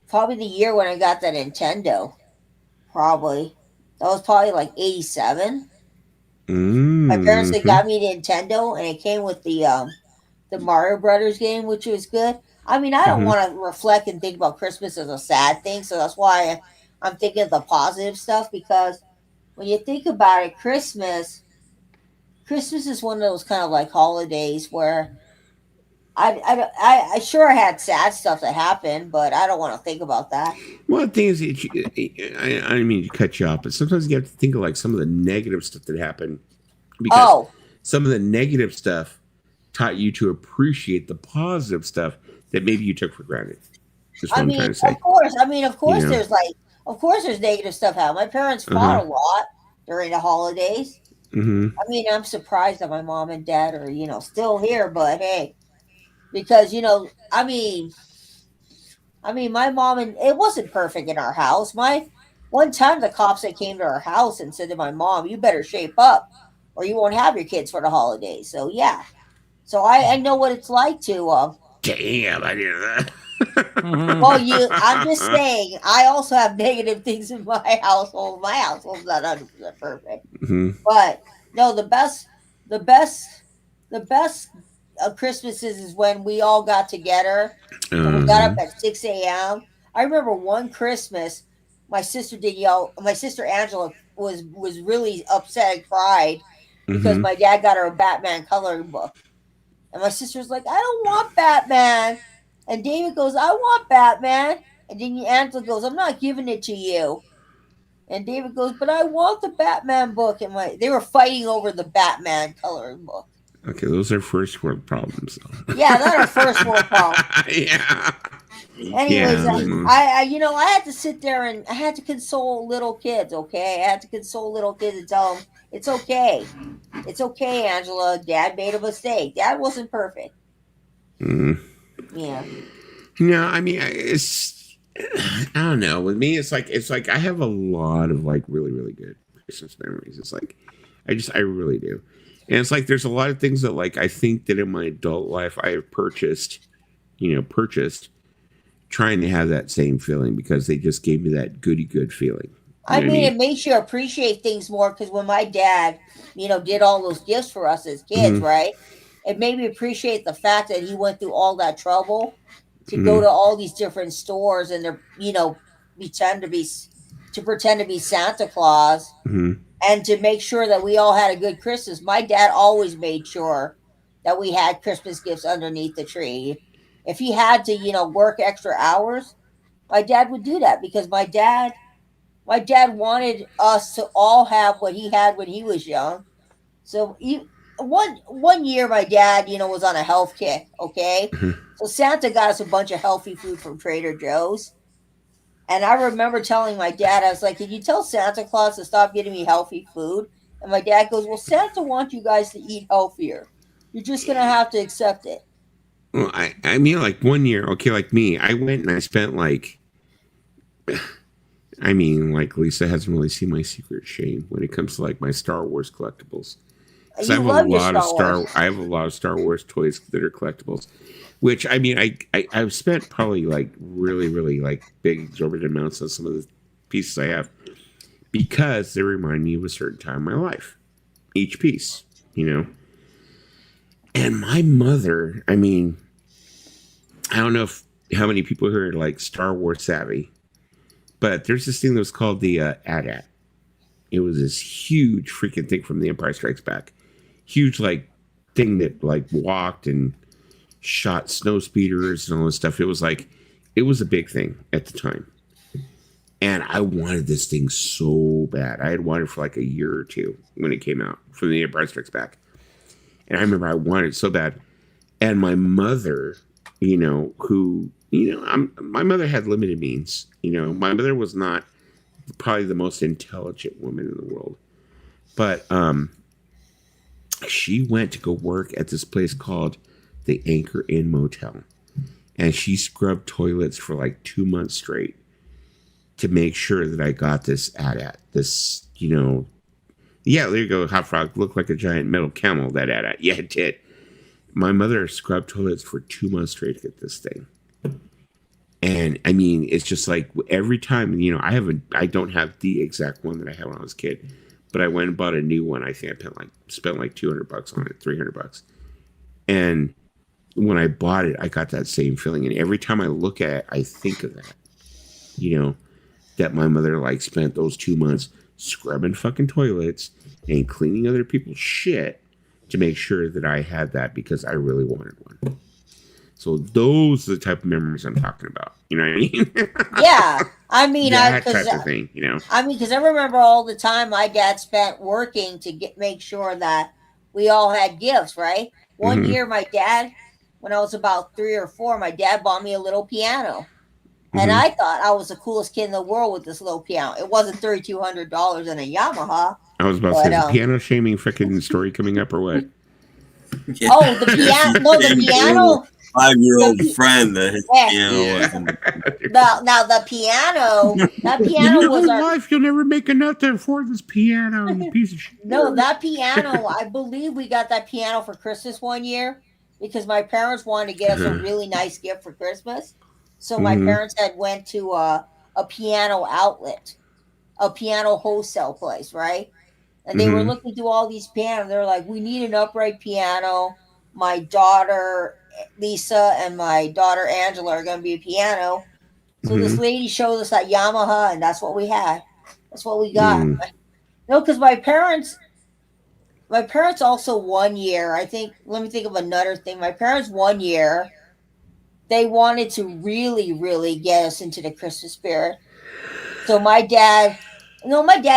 Speaker 1: when I got that Nintendo. Probably. That was probably like 87.
Speaker 2: Mm-hmm.
Speaker 1: My parents, they got me the Nintendo, and it came with the Mario Brothers game, which was good. I mean, I don't want to reflect and think about Christmas as a sad thing, so that's why I'm thinking of the positive stuff, because when you think about it, Christmas is one of those kind of like holidays where I sure had sad stuff that happened, but I don't want to think about that.
Speaker 2: Well, the thing is, I didn't mean to cut you off, but sometimes you have to think of like some of the negative stuff that happened, because some of the negative stuff taught you to appreciate the positive stuff that maybe you took for granted. That's what I'm trying to say.
Speaker 1: Of course. I mean, of course,
Speaker 2: You know?
Speaker 1: there's negative stuff happening. My parents fought a lot during the holidays.
Speaker 2: Mm-hmm.
Speaker 1: I mean, I'm surprised that my mom and dad are, still here, but hey, because, I mean, my mom, and it wasn't perfect in our house. One time the cops that came to our house and said to my mom, "You better shape up or you won't have your kids for the holidays." So yeah. So I know what it's like to
Speaker 2: Damn, I didn't know that.
Speaker 1: well, I'm just saying, I also have negative things in my household. My household's not 100% perfect.
Speaker 2: Mm-hmm.
Speaker 1: But no, the best Christmases is when we all got together and we got up at 6 a.m. I remember one Christmas, my sister Angela was really upset and cried because my dad got her a Batman coloring book. And my sister's like, "I don't want Batman." And David goes, "I want Batman." And then Angela goes, "I'm not giving it to you." And David goes, "But I want the Batman book." And they were fighting over the Batman coloring book.
Speaker 2: Okay, those are first world problems.
Speaker 1: Yeah, that are first world problems.
Speaker 2: Yeah.
Speaker 1: Anyways,
Speaker 2: yeah.
Speaker 1: I had to sit there and I had to console little kids. Okay, I had to console little kids and tell them it's okay. It's okay, Angela. Dad made a mistake. Dad wasn't perfect. Yeah.
Speaker 2: No, I mean, I don't know. With me, it's like I have a lot of like really, really good Christmas memories. It's like, I really do. And it's like, there's a lot of things that like, I think that in my adult life I have purchased trying to have that same feeling because they just gave me that goody good feeling.
Speaker 1: I mean, it makes you appreciate things more because when my dad, did all those gifts for us as kids, right? It made me appreciate the fact that he went through all that trouble to go to all these different stores and pretend to be Santa Claus and to make sure that we all had a good Christmas. My dad always made sure that we had Christmas gifts underneath the tree. If he had to, work extra hours, my dad would do that because my dad wanted us to all have what he had when he was young. So one year, my dad, was on a health kick. Okay, so Santa got us a bunch of healthy food from Trader Joe's, and I remember telling my dad, I was like, "Can you tell Santa Claus to stop getting me healthy food?" And my dad goes, "Well, Santa wants you guys to eat healthier. You're just gonna have to accept it."
Speaker 2: Well, I mean, like 1 year, okay, like me, I went and I spent like. I mean, like Lisa hasn't really seen my secret shame when it comes to like my Star Wars collectibles. So I have a lot of Star Wars toys that are collectibles, which I mean, I've spent probably like really, really like big exorbitant amounts on some of the pieces I have because they remind me of a certain time in my life. Each piece, And my mother, I mean, I don't know how many people here are like Star Wars savvy. But there's this thing that was called the AT-AT. It was this huge freaking thing from The Empire Strikes Back. huge like thing that like walked and shot snow speeders and all this stuff. It was a big thing at the time. And I wanted this thing so bad. I had wanted it for like a year or two when it came out from the Empire Strikes Back. And I remember I wanted it so bad. And my mother, my mother had limited means. My mother was not probably the most intelligent woman in the world. But she went to go work at this place called the Anchor Inn Motel. And she scrubbed toilets for like 2 months straight to make sure that I got this AT-AT. This, yeah, there you go. Hot Frog looked like a giant metal camel, that AT-AT. Yeah, it did. My mother scrubbed toilets for 2 months straight to get this thing. And I mean, it's just like every time, I don't have the exact one that I had when I was a kid, but I went and bought a new one. I think I spent like $200 on it, $300. And when I bought it, I got that same feeling. And every time I look at it, I think of that, that my mother like spent those 2 months scrubbing fucking toilets and cleaning other people's shit to make sure that I had that because I really wanted one. So those are the type of memories I'm talking about. You know what I mean?
Speaker 1: Yeah. I mean,
Speaker 2: that type of thing,
Speaker 1: I mean, because I remember all the time my dad spent working to make sure that we all had gifts, right? One year, my dad, when I was about 3 or 4, my dad bought me a little piano. And I thought I was the coolest kid in the world with this little piano. It wasn't $3,200 and a Yamaha.
Speaker 2: I was about to say, is the piano shaming freaking story coming up or what?
Speaker 5: Yeah.
Speaker 1: Oh, the piano. No, the piano.
Speaker 5: 5-year-old friend that his piano wasn't.
Speaker 1: Now the piano. That piano was our
Speaker 2: life. You'll never make enough to afford this piano, you piece of shit.
Speaker 1: No, that piano. I believe we got that piano for Christmas one year because my parents wanted to get us a really nice gift for Christmas. So my parents had went to a piano outlet, a piano wholesale place, right? And they were looking through all these pianos. They're like, we need an upright piano. My daughter Lisa and my daughter Angela are going to be a piano. So this lady showed us that Yamaha, and that's what we had. That's what we got. No, because my parents also 1 year, I think, let me think of another thing. My parents 1 year, they wanted to really, really get us into the Christmas spirit. So my dad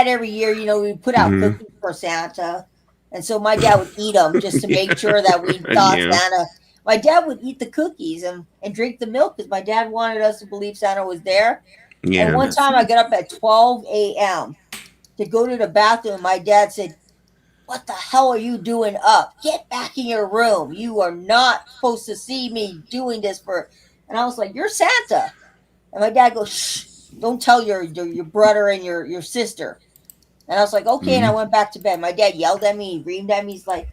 Speaker 1: every year, we put out cookies for Santa. And so my dad would eat them just to make sure that we thought Santa. My dad would eat the cookies and drink the milk because my dad wanted us to believe Santa was there. Yeah. And one time I got up at 12 a.m. to go to the bathroom. My dad said, "What the hell are you doing up? Get back in your room. You are not supposed to see me doing this for." And I was like, "You're Santa." And my dad goes, "Shh, don't tell your brother and your sister." And I was like, "Okay." And I went back to bed. My dad yelled at me, reamed at me. He's like,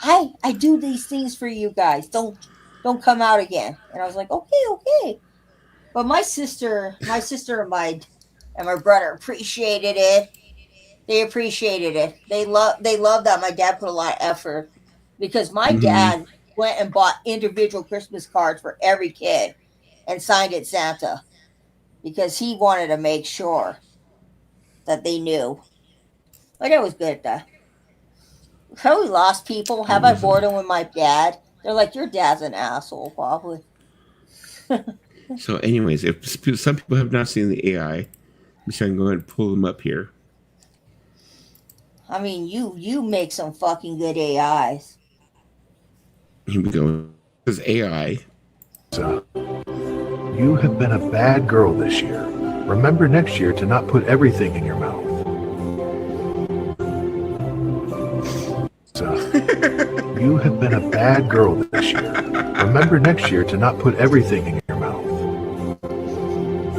Speaker 1: I do these things for you guys. Don't come out again. And I was like, okay. But my sister and my brother appreciated it. They appreciated it. They love that my dad put a lot of effort because my dad went and bought individual Christmas cards for every kid and signed it Santa because he wanted to make sure that they knew. My dad was good at that. Have we lost people? Have I bored them with my dad? They're like, your dad's an asshole, probably.
Speaker 2: So anyways, if some people have not seen the AI, I'm just going to go ahead and pull them up here.
Speaker 1: I mean, you make some fucking good AIs.
Speaker 2: Here we go. This is AI.
Speaker 8: You have been a bad girl this year. Remember next year to not put everything in your mouth. You have been a bad girl this year. Remember next year to not put everything in your mouth.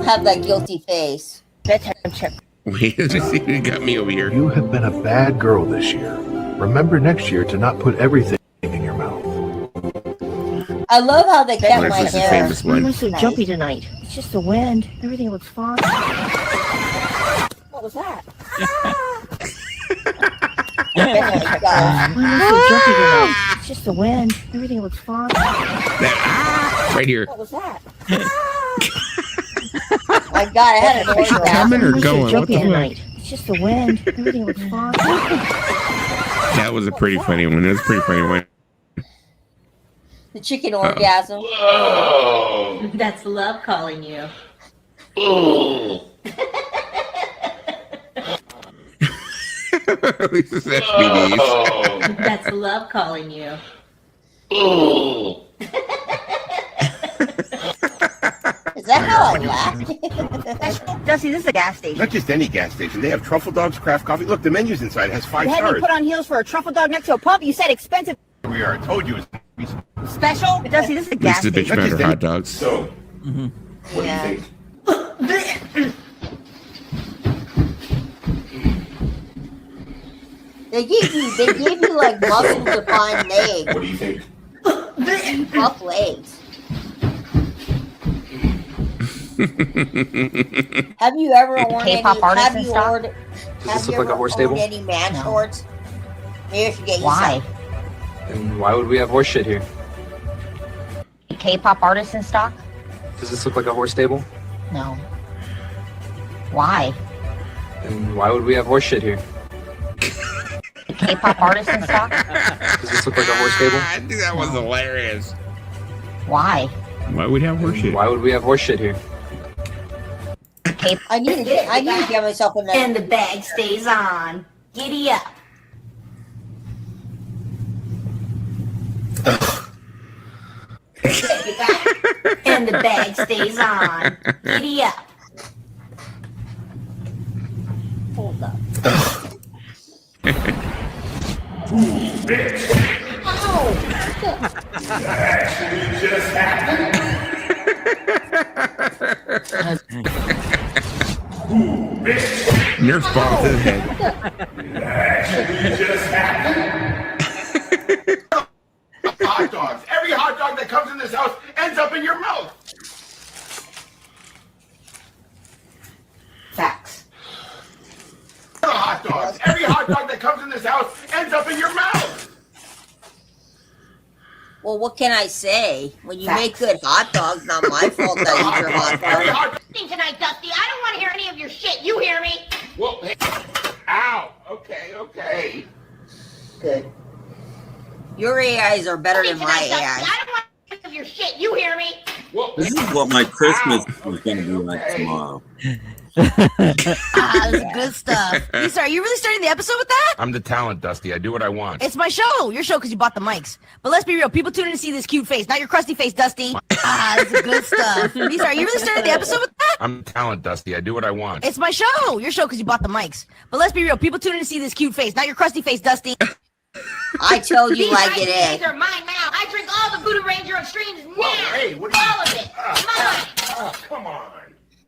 Speaker 1: Have that guilty face.
Speaker 2: Wait, you got me over here.
Speaker 8: You have been a bad girl this year. Remember next year to not put everything in your mouth.
Speaker 1: I love how they kept my hair.
Speaker 9: Why am I so jumpy tonight? It's just the wind. Everything looks fine. What was that? Why am I so jumpy tonight? It's just the wind. Everything looks fine.
Speaker 2: Right here.
Speaker 9: What was that?
Speaker 1: My God, I had an orgasm.
Speaker 2: Coming or going?
Speaker 9: Jumpy tonight. It's just the wind. Everything looks fine.
Speaker 2: That was a pretty funny one. That was a pretty funny one.
Speaker 1: The chicken orgasm.
Speaker 9: Whoa. That's love calling you.
Speaker 2: Lisa's SBDs.
Speaker 9: That's love calling you.
Speaker 1: Is that how I laugh?
Speaker 9: Dusty, this is a gas station.
Speaker 10: Not just any gas station. They have truffle dogs, craft coffee. Look, the menu's inside. It has 5
Speaker 9: You had me
Speaker 10: stars.
Speaker 9: put on heels for a truffle dog next to a pump. You said expensive.
Speaker 10: Here we are. I told you. It's
Speaker 9: Special? Dusty, this is a gas
Speaker 2: Lisa's bitch
Speaker 9: station.
Speaker 2: about her hot dogs.
Speaker 10: So, what do you think?
Speaker 1: They gave you like muscle defined legs.
Speaker 10: What do you think?
Speaker 1: Buff legs. Have you ever worn any?
Speaker 9: K-pop artists
Speaker 1: Have
Speaker 9: and
Speaker 1: you
Speaker 9: stuff?
Speaker 1: ordered? Have you ever owned any man shorts? Maybe I should get you
Speaker 9: Why?
Speaker 1: some.
Speaker 11: And why would we have horse shit here?
Speaker 9: K-pop artists in stock?
Speaker 11: Does this look like a horse stable?
Speaker 9: No. Why?
Speaker 11: And why would we have horse shit here?
Speaker 9: K-pop artists in stock?
Speaker 11: Does this look like a horse stable?
Speaker 2: I think that was hilarious.
Speaker 9: Why?
Speaker 2: Why would we have horse shit?
Speaker 11: Why would we have horse shit here?
Speaker 1: I need to get myself a nice.
Speaker 9: And the bag stays on. Giddy up. And the bag stays on. Giddy up.
Speaker 1: Hold up.
Speaker 2: Nerf ball to the head.
Speaker 10: Hot dogs. Every hot dog that comes in this house ends up in your mouth.
Speaker 9: Facts.
Speaker 10: Hot dogs. Every hot dog that comes in this house ends up in your mouth.
Speaker 1: Well, what can I say? When you make good hot dogs, not my fault that I eat your hot dog.
Speaker 9: Tonight, Dusty, I don't want to hear any of your shit. You hear me?
Speaker 10: Whoa, hey. Ow. Okay.
Speaker 1: Good. Your AIs are better than my
Speaker 9: Dusty, I
Speaker 1: AIs.
Speaker 9: don't want to hear any of your shit. You hear me?
Speaker 5: This is what my Christmas is going to be like tomorrow.
Speaker 12: That's good stuff. Lisa, are you really starting the episode with that?
Speaker 10: I'm the talent, Dusty. I do what I want.
Speaker 12: It's my show. Your show because you bought the mics. But let's be real. People tune in to see this cute face, not your crusty face, Dusty. That's good stuff. Lisa, are you really starting the episode with that?
Speaker 10: I'm the talent, Dusty. I do what I want.
Speaker 12: It's my show. Your show because you bought the mics. But let's be real. People tune in to see this cute face, not your crusty face, Dusty.
Speaker 1: I told you
Speaker 9: These
Speaker 1: like it
Speaker 9: IPAs
Speaker 1: is.
Speaker 9: are mine now. I drink all the Voodoo Ranger on streams now.
Speaker 10: Hey, what are you...
Speaker 9: All of it. Mine.
Speaker 10: Come on.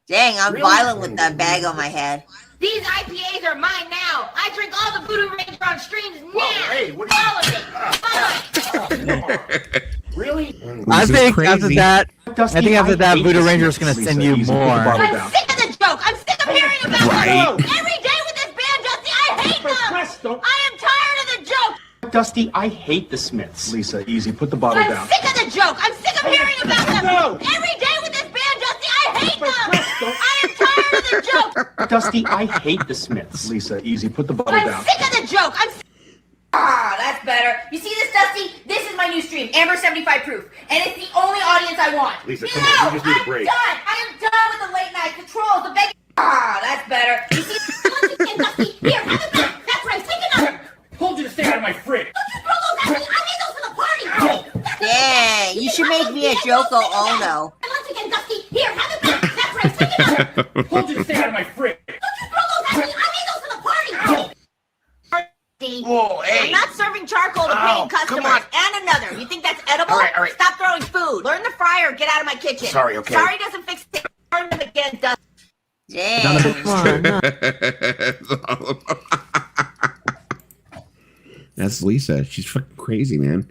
Speaker 1: Dang, I'm violent with that bag on my head.
Speaker 9: These IPAs are mine now. I drink all the Voodoo Ranger on streams now.
Speaker 10: Hey, what are you...
Speaker 9: All of it. Mine.
Speaker 10: Really?
Speaker 4: I think
Speaker 2: crazy.
Speaker 4: after that, Voodoo Ranger is gonna send you more.
Speaker 9: I'm sick of the joke. I'm sick of hearing about
Speaker 2: Right.
Speaker 9: them. Every day with this band, Dusty, I hate them. I am tired of the joke.
Speaker 13: Dusty, I hate the Smiths. Lisa, easy. Put the bottle
Speaker 9: I'm
Speaker 13: down.
Speaker 9: sick of the joke. I'm sick of hearing about them.
Speaker 13: No.
Speaker 9: Every day with this band, Dusty, I hate them. I am tired of the joke.
Speaker 13: Dusty, I hate the Smiths. Lisa, easy. Put the bottle
Speaker 9: I'm
Speaker 13: down.
Speaker 9: sick of the joke. That's better. You see this, Dusty? This is my new stream, Amber 75 Proof. And it's the only audience I want.
Speaker 10: Lisa, come on. You just need a break.
Speaker 9: I am done with the late night patrols, the begging. That's better. You see this, Dusty? Here, have it back. That's right. Take another.
Speaker 13: Told you to stay out of my fridge.
Speaker 9: Don't you throw those at me. I need those for the party.
Speaker 1: Dang, you should make me a Shoko Ono.
Speaker 9: And once again, Dusty, here, have it back. That's right. Take another.
Speaker 13: Told you to stay out of my fridge.
Speaker 9: Don't you throw those at me. I need those for the party.
Speaker 10: Whoa, hey.
Speaker 9: I'm not serving charcoal to paying customers.
Speaker 10: come on.
Speaker 9: And another. You think that's edible?
Speaker 10: All right.
Speaker 9: Stop throwing food. Learn the fryer. Get out of my kitchen.
Speaker 10: Sorry, okay.
Speaker 9: Sorry doesn't fix it. Learn them again, Dusty.
Speaker 1: Dang.
Speaker 2: That's Lisa. She's fucking crazy, man.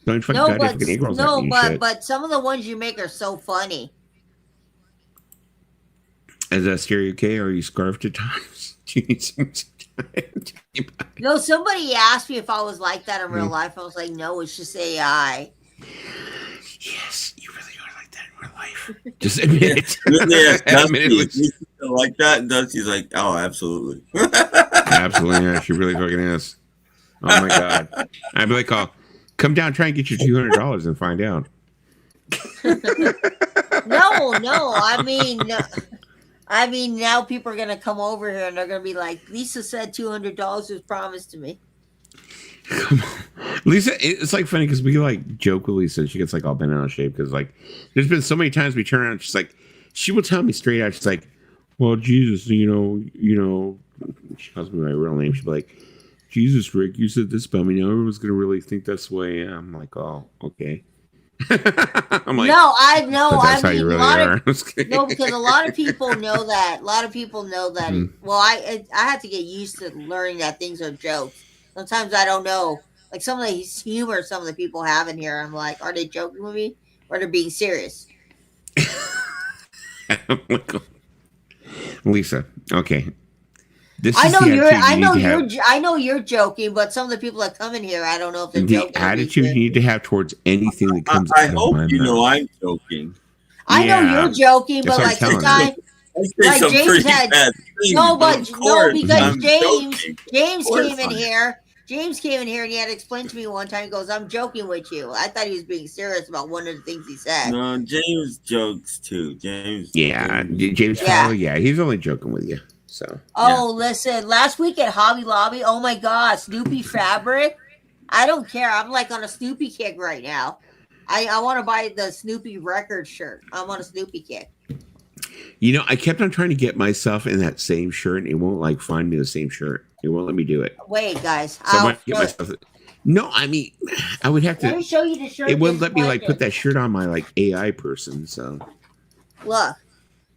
Speaker 2: Don't fucking goddamn fucking egg rolls at me and shit.
Speaker 1: but some of the ones you make are so funny.
Speaker 2: As a stereo K, are you scarfed at times? Do you need some time?
Speaker 1: No, somebody asked me if I was like that in real life. I was like, no, it's just AI.
Speaker 2: Yes, you really are like that in real life. Just admit it.
Speaker 5: Yeah,
Speaker 2: Admit it.
Speaker 5: Dusty like that, and Dusty's like, oh, absolutely.
Speaker 2: Absolutely, yeah. She really fucking is. Oh my god! I'd be like, "Oh, come down, try and get your $200 and find out."
Speaker 1: No. I mean, now people are gonna come over here and they're gonna be like, Lisa said $200 was promised to me.
Speaker 2: Come on. Lisa, it's like funny because we like joke with Lisa. She gets like all bent out of shape because like there's been so many times we turn around. She's like, she will tell me straight out. She's like, "Well, Jesus, you know." She calls me my real name. She'll be like, "Jesus, Rick, you said this about me. Now everyone's gonna really think that's the way." I'm like, "Oh, okay." I'm like,
Speaker 1: no, I know.
Speaker 2: That's
Speaker 1: I
Speaker 2: how
Speaker 1: mean,
Speaker 2: you really
Speaker 1: are.
Speaker 2: are.
Speaker 1: No, because a lot of people know that. A lot of people know that. Well, I have to get used to learning that things are jokes. Sometimes I don't know. Like some of the humor some of the people have in here, I'm like, are they joking with me or they're being serious?
Speaker 2: Lisa, okay.
Speaker 1: I know you're joking, but some of the people that come in here, I don't know if they're joking.
Speaker 2: The attitude you need to have towards anything that comes
Speaker 5: I
Speaker 2: out
Speaker 5: hope
Speaker 2: of my
Speaker 5: you
Speaker 2: mouth.
Speaker 5: know I'm joking.
Speaker 1: I know you're joking, but like sometimes, like James had because James came in here. James came in here and he had to explain to me one time. He goes, "I'm joking with you." I thought he was being serious about one of the things he said.
Speaker 5: No, James jokes too. James.
Speaker 2: Fowler, he's only joking with you. So.
Speaker 1: Listen, last week at Hobby Lobby, oh my God, Snoopy fabric. I don't care. I'm like on a Snoopy kick right now. I want to buy the Snoopy record shirt. I'm on a Snoopy kick.
Speaker 2: You know, I kept on trying to get myself in that same shirt, and it won't like find me the same shirt. It won't let me do it.
Speaker 1: Wait, guys.
Speaker 2: So I might get myself. No, I mean, I would have to.
Speaker 1: Let me show you the shirt.
Speaker 2: It wouldn't let me like put that shirt on my like AI person. So
Speaker 1: look,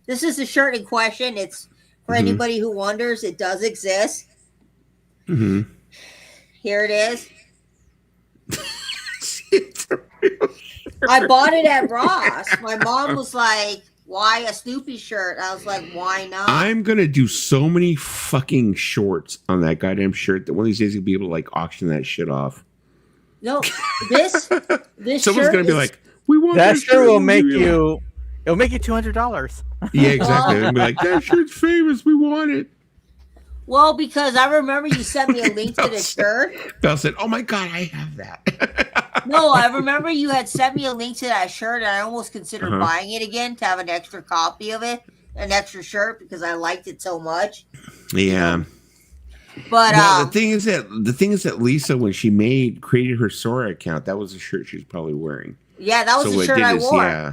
Speaker 1: this is the shirt in question. It's for anybody who wonders. It does exist.
Speaker 2: Mm-hmm.
Speaker 1: Here it is. I bought it at Ross. My mom was like, "Why a Snoopy shirt?" I was like, "Why not?"
Speaker 2: I'm gonna do so many fucking shorts on that goddamn shirt that one of these days you'll be able to like auction that shit off.
Speaker 1: No, this
Speaker 2: someone's gonna be like, "We want
Speaker 4: that shirt will make you. It'll make you $200.
Speaker 2: Yeah, exactly. They'll be like, "That shirt's famous. We want it."
Speaker 1: Well, because I remember you sent me a link to the shirt.
Speaker 2: Belle said, "Oh my God, I have that."
Speaker 1: No, I remember you had sent me a link to that shirt, and I almost considered buying it again to have an extra copy of it, an extra shirt, because I liked it so much.
Speaker 2: Yeah.
Speaker 1: But
Speaker 2: the thing is that Lisa, when she created her Sora account, that was the shirt she was probably wearing.
Speaker 1: Yeah, that was the shirt I wore.
Speaker 2: Yeah.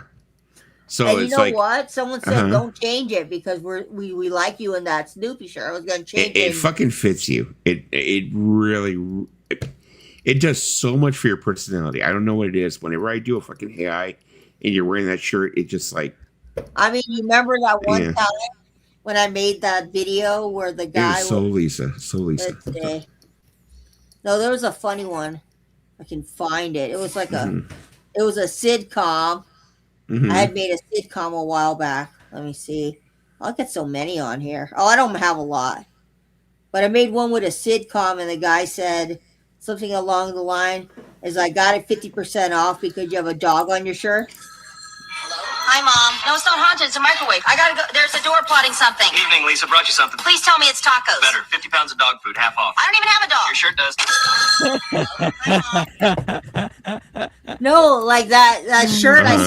Speaker 2: So
Speaker 1: and
Speaker 2: it's
Speaker 1: you know
Speaker 2: like,
Speaker 1: what? Someone said don't change it because we like you in that Snoopy shirt. I was gonna change it.
Speaker 2: It fucking fits you. It really it does so much for your personality. I don't know what it is. Whenever I do a fucking AI and you're wearing that shirt, it just like.
Speaker 1: I mean, you remember that one time when I made that video where the guy
Speaker 2: was so Lisa.
Speaker 1: No, there was a funny one. I can find it. It was like it was a sitcom. I had made a sitcom a while back. Let me see. I'll get so many on here. Oh, I don't have a lot. But I made one with a sitcom, and the guy said something along the line is, "I got it 50% off because you have a dog on your shirt."
Speaker 12: Hi, Mom. No, it's not haunted. It's a microwave. I gotta go. There's a door plotting something.
Speaker 14: Evening, Lisa. Brought you something.
Speaker 12: Please tell me it's tacos.
Speaker 14: Better. 50 pounds of dog food, half off.
Speaker 12: I don't even have a
Speaker 14: dog.
Speaker 12: dog.
Speaker 1: No, like that shirt. I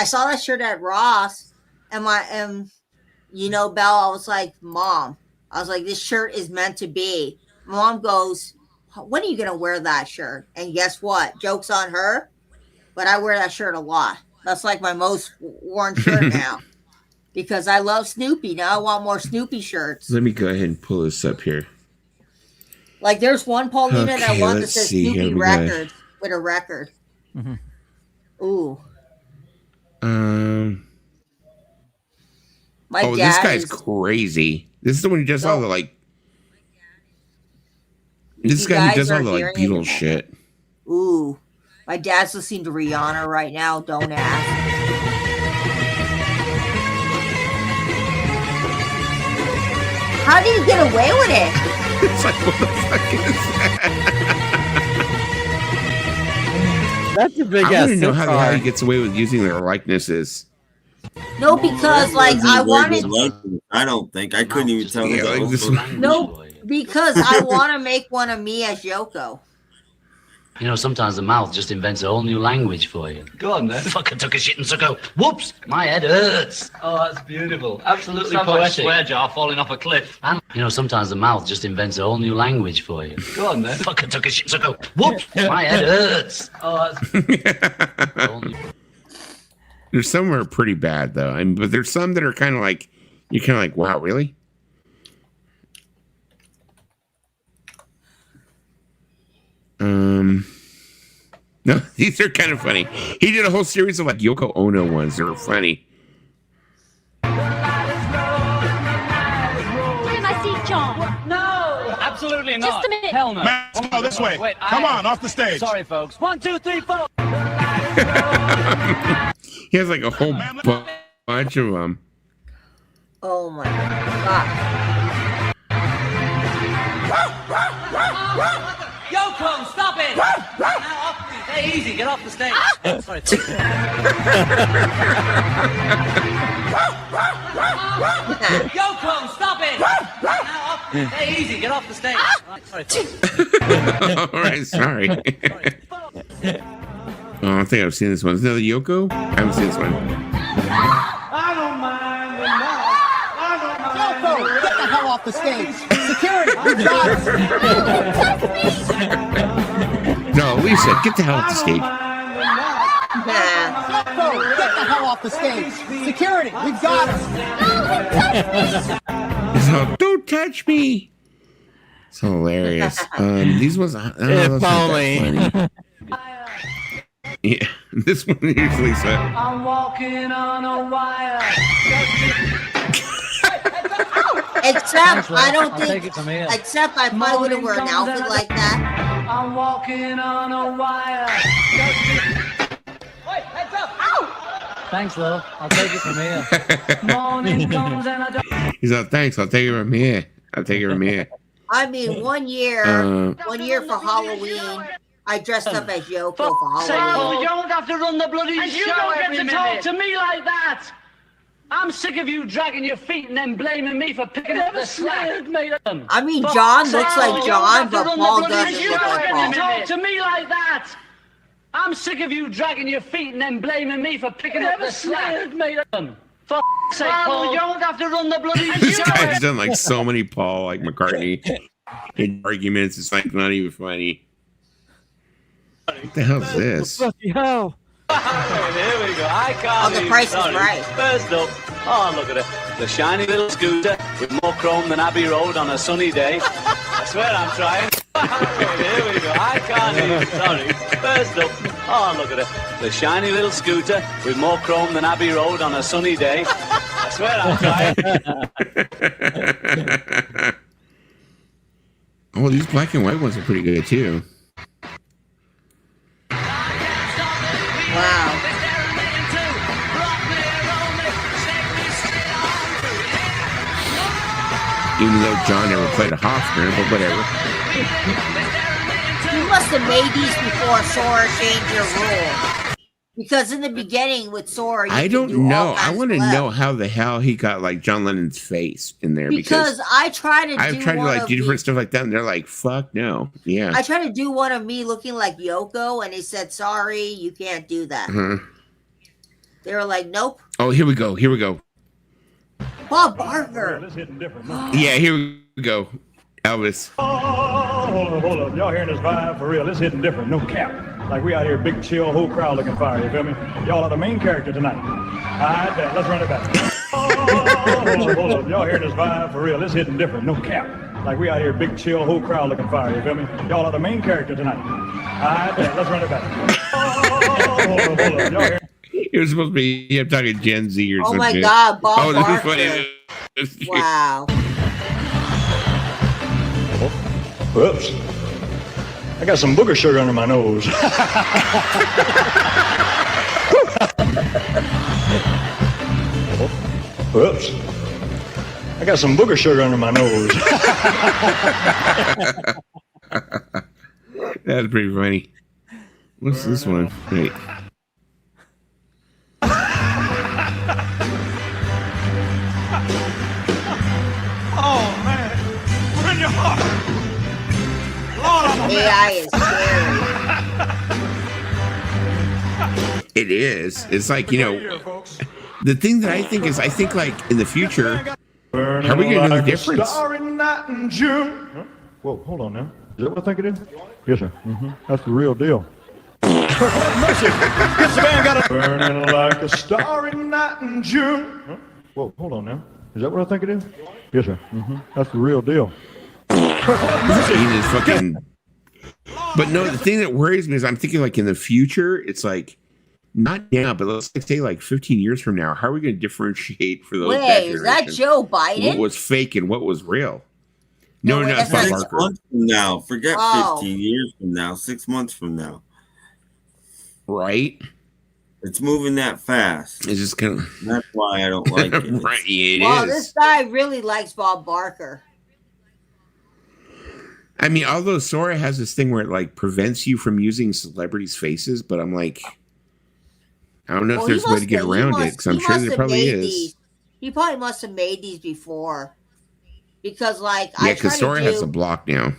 Speaker 1: saw that shirt at Ross, and Belle, I was like, "Mom," I was like, "This shirt is meant to be." Mom goes, "When are you gonna wear that shirt?" And guess what? Joke's on her, but I wear that shirt a lot. That's like my most worn shirt now because I love Snoopy. Now I want more Snoopy shirts.
Speaker 2: Let me go ahead and pull this up here.
Speaker 1: Like there's one Paulina that wants to say Snoopy records with a record. Ooh.
Speaker 2: This guy's crazy. This is the one who does all the like. This guy who does all the like Beatles shit.
Speaker 1: Ooh. My dad's listening to Rihanna right now. Don't ask. How do you get away with it?
Speaker 2: It's like, what the fuck is that?
Speaker 4: That's a big ass.
Speaker 2: I don't even know how he gets away with using their likenesses.
Speaker 1: No, because like I wanted.
Speaker 5: I don't think I couldn't even tell.
Speaker 1: Because I want to make one of me as Yoko.
Speaker 15: You know, sometimes the mouth just invents a whole new language for you. Go on, then. Fucking took a shit and so go, whoops, my head hurts. Oh, that's beautiful. Absolutely
Speaker 14: Sounds
Speaker 15: poetic.
Speaker 14: like a swear jar falling off a cliff.
Speaker 15: And, you know, sometimes the mouth just invents a whole new language for you. Go on, then. Fucking took a shit and so go, whoops, my head hurts. Oh, that's...
Speaker 2: There's some that are pretty bad, though. I mean, but there's some that are kind of like, you're kind of like, wow, really? No, these are kind of funny. He did a whole series of like Yoko Ono ones. They're funny.
Speaker 16: Where am I seat, John?
Speaker 17: No, absolutely not.
Speaker 16: Just a minute.
Speaker 17: Hell no.
Speaker 10: Max, go this way.
Speaker 17: Wait,
Speaker 10: Come on, off the stage.
Speaker 17: Sorry, folks. 1, 2, 3, 4.
Speaker 2: He has like a whole bunch of them.
Speaker 1: Oh my god.
Speaker 17: Yoko, stop it! Now off. Hey, easy, get off the stage. Sorry. Yoko, stop it! Now off. Hey, easy, get off the stage. Sorry.
Speaker 2: All right, sorry. Oh, I think I've seen this one. Is that the Yoko? I haven't seen this one.
Speaker 17: I don't mind
Speaker 18: Yoko, get the hell off the stage. Security, we got it.
Speaker 2: No, Lisa, get the hell off the stage.
Speaker 18: Yoko, get the hell off the stage. Security, we got it.
Speaker 2: So, don't touch me. It's hilarious. These ones, I don't know, those aren't that funny. Yeah, this one is Lisa.
Speaker 17: I'm walking on a wire.
Speaker 1: Except I don't think. Except I probably wouldn't wear an outfit like that.
Speaker 17: I'm walking on a wire. Wait, heads up! Ow! Thanks, love. I'll take it from here. Morning comes and I don't.
Speaker 2: He's like, thanks. I'll take it from here. I'll take it from here.
Speaker 1: I mean, one year for Halloween, I dressed up as Yoko for Halloween.
Speaker 17: You don't have to run the bloody
Speaker 9: And
Speaker 17: show
Speaker 9: you don't get
Speaker 17: every
Speaker 9: to
Speaker 17: minute.
Speaker 9: talk
Speaker 17: to me like that. I'm sick of you dragging your feet and then blaming me for picking up the slack.
Speaker 1: I mean, John looks like John, but Paul doesn't
Speaker 17: You
Speaker 1: look
Speaker 17: don't
Speaker 1: like
Speaker 17: get
Speaker 1: Paul.
Speaker 17: to talk to me like that. I'm sick of you dragging your feet and then blaming me for picking up the slack. For sake, Paul, you don't have to run the bloody
Speaker 2: This
Speaker 17: show.
Speaker 2: guy's done like so many Paul, like McCartney arguments. It's like not even funny. What the hell is this?
Speaker 4: Bloody hell.
Speaker 19: Here we go. I can't.
Speaker 1: Oh, the price is right.
Speaker 19: First up, oh look at it, the shiny little scooter with more chrome than Abbey Road on a sunny day. I swear I'm trying. Here we go. I can't hear you. Sorry. First up, oh look at it, the shiny little scooter with more chrome than Abbey Road on a sunny day. I swear I'm trying.
Speaker 2: Oh, these black and white ones are pretty good too.
Speaker 1: Wow.
Speaker 2: Even though John never played a Hofner, but whatever.
Speaker 1: You must have made these before Sora changed your rule. Because in the beginning with Sora,
Speaker 2: I don't know. I want to know how the hell he got like John Lennon's face in there
Speaker 1: because I try to.
Speaker 2: I've tried to like do different stuff like that, and they're like, "Fuck no." Yeah.
Speaker 1: I tried to do one of me looking like Yoko, and they said, "Sorry, you can't do that." They were like, "Nope."
Speaker 2: Oh, here we go. Here we go.
Speaker 1: Bob Barker.
Speaker 2: Yeah, here we go. Elvis.
Speaker 20: Oh, hold up. Y'all hearing this vibe for real? It's hitting different. No cap. Like we out here, big chill, whole crowd looking fire. You feel me? Y'all are the main character tonight. All right, bet. Let's run it back. Oh, hold up. Y'all hearing this vibe for real? It's hitting different. No cap. Like we out here, big chill, whole crowd looking fire. You feel me? Y'all are the main character tonight. All right, bet. Let's run it back. Oh, hold up. Y'all hearing?
Speaker 2: It was supposed to be I'm talking Gen Z or something.
Speaker 1: Oh my God, Bob Barker.
Speaker 2: This is funny.
Speaker 1: Wow.
Speaker 20: Whoops. I got some booger sugar under my nose. Whoops. I got some booger sugar under my nose.
Speaker 2: That's pretty funny. What's this one? Wait.
Speaker 10: Oh man, when you're hard.
Speaker 1: AI is scary.
Speaker 2: It is. It's like, you know, the thing that I think is, I think like in the future, how are we going to know the difference?
Speaker 20: Whoa, hold on now. Is that what I think it is? Yes, sir. That's the real deal. Mercy. Yes, the man got a burning like a starry night in June. Whoa, hold on now. Is that what I think it is? Yes, sir. That's the real deal.
Speaker 2: Is fucking. But no, the thing that worries me is I'm thinking like in the future, it's like not now, but let's say like 15 years from now, how are we going to differentiate for those?
Speaker 1: Wait, is that Joe Biden?
Speaker 2: What was fake and what was real? No,
Speaker 5: that's
Speaker 2: not
Speaker 5: 6
Speaker 2: Barker.
Speaker 5: months from now. Forget 15 years from now. 6 months from now.
Speaker 2: Right?
Speaker 5: It's moving that fast.
Speaker 2: It's just kind of.
Speaker 5: That's why I don't like it.
Speaker 2: Right, it
Speaker 1: well,
Speaker 2: is.
Speaker 1: This guy really likes Bob Barker.
Speaker 2: I mean, although Sora has this thing where it like prevents you from using celebrities' faces, but I'm like, I don't know if there's a way to get around it, because I'm sure there probably is.
Speaker 1: He probably must have made these before. Because, like,
Speaker 2: yeah, because Sora has a block now.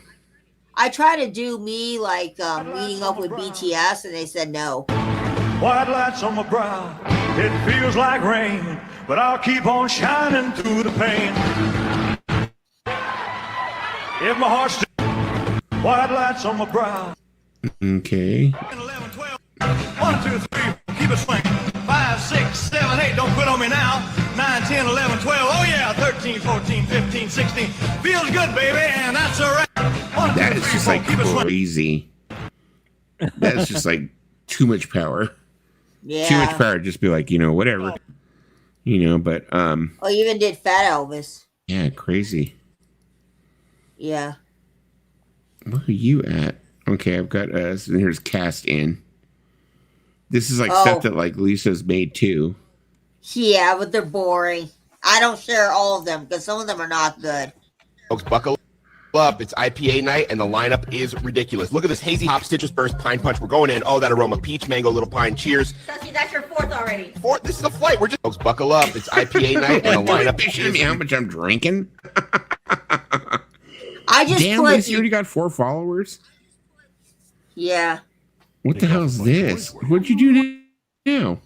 Speaker 1: I try to do me, like, meeting up with BTS, and they said no.
Speaker 20: White lights on my brow, it feels like rain, but I'll keep on shining through the pain. If my heart's still white lights on my brow.
Speaker 2: Okay.
Speaker 20: 1, 2, 3, keep it swinging. 5, 6, 7, 8, don't quit on me now. 9, 10, 11, 12, oh yeah, 13, 14, 15, 16. Feels good, baby, and that's all right.
Speaker 2: That is just like crazy. That's just like too much power.
Speaker 1: Yeah.
Speaker 2: Too much power. Just be like, you know, whatever. You know, but
Speaker 1: Oh, you even did Fat Elvis.
Speaker 2: yeah, crazy.
Speaker 1: Yeah.
Speaker 2: Where are you at? Okay, I've got here's cast in. This is like stuff that like Lisa's made too.
Speaker 1: Yeah, but they're boring. I don't share all of them because some of them are not good.
Speaker 10: Folks, buckle up. It's IPA night, and the lineup is ridiculous. Look at this hazy hop, citrus burst, pine punch. We're going in. Oh, that aroma. Peach, mango, little pine. Cheers.
Speaker 9: Dusty, that's your fourth already.
Speaker 10: Fourth? This is a flight. We're just... Folks, buckle up. It's IPA night, and the lineup
Speaker 2: is... me how much I'm drinking?
Speaker 1: I just
Speaker 2: Damn, Lisa, you already got 4 followers?
Speaker 1: Yeah.
Speaker 2: What the hell is this? What'd you do now?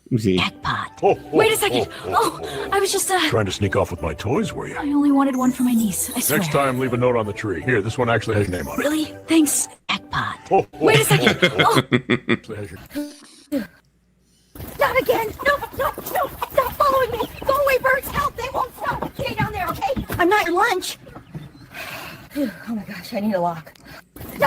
Speaker 2: Let me see.
Speaker 16: Jackpot. Wait a second. I was just
Speaker 8: Trying to sneak off with my toys, were you?
Speaker 16: I only wanted one for my niece. I swear.
Speaker 8: Next time, leave a note on the tree. Here, this one actually has your name on it.
Speaker 16: Really? Thanks. Jackpot. Wait a second. Not again. No. Stop following me. Go away, birds. Help. They won't stop. Stay down there, okay? I'm not your lunch. Oh my gosh, I need a lock.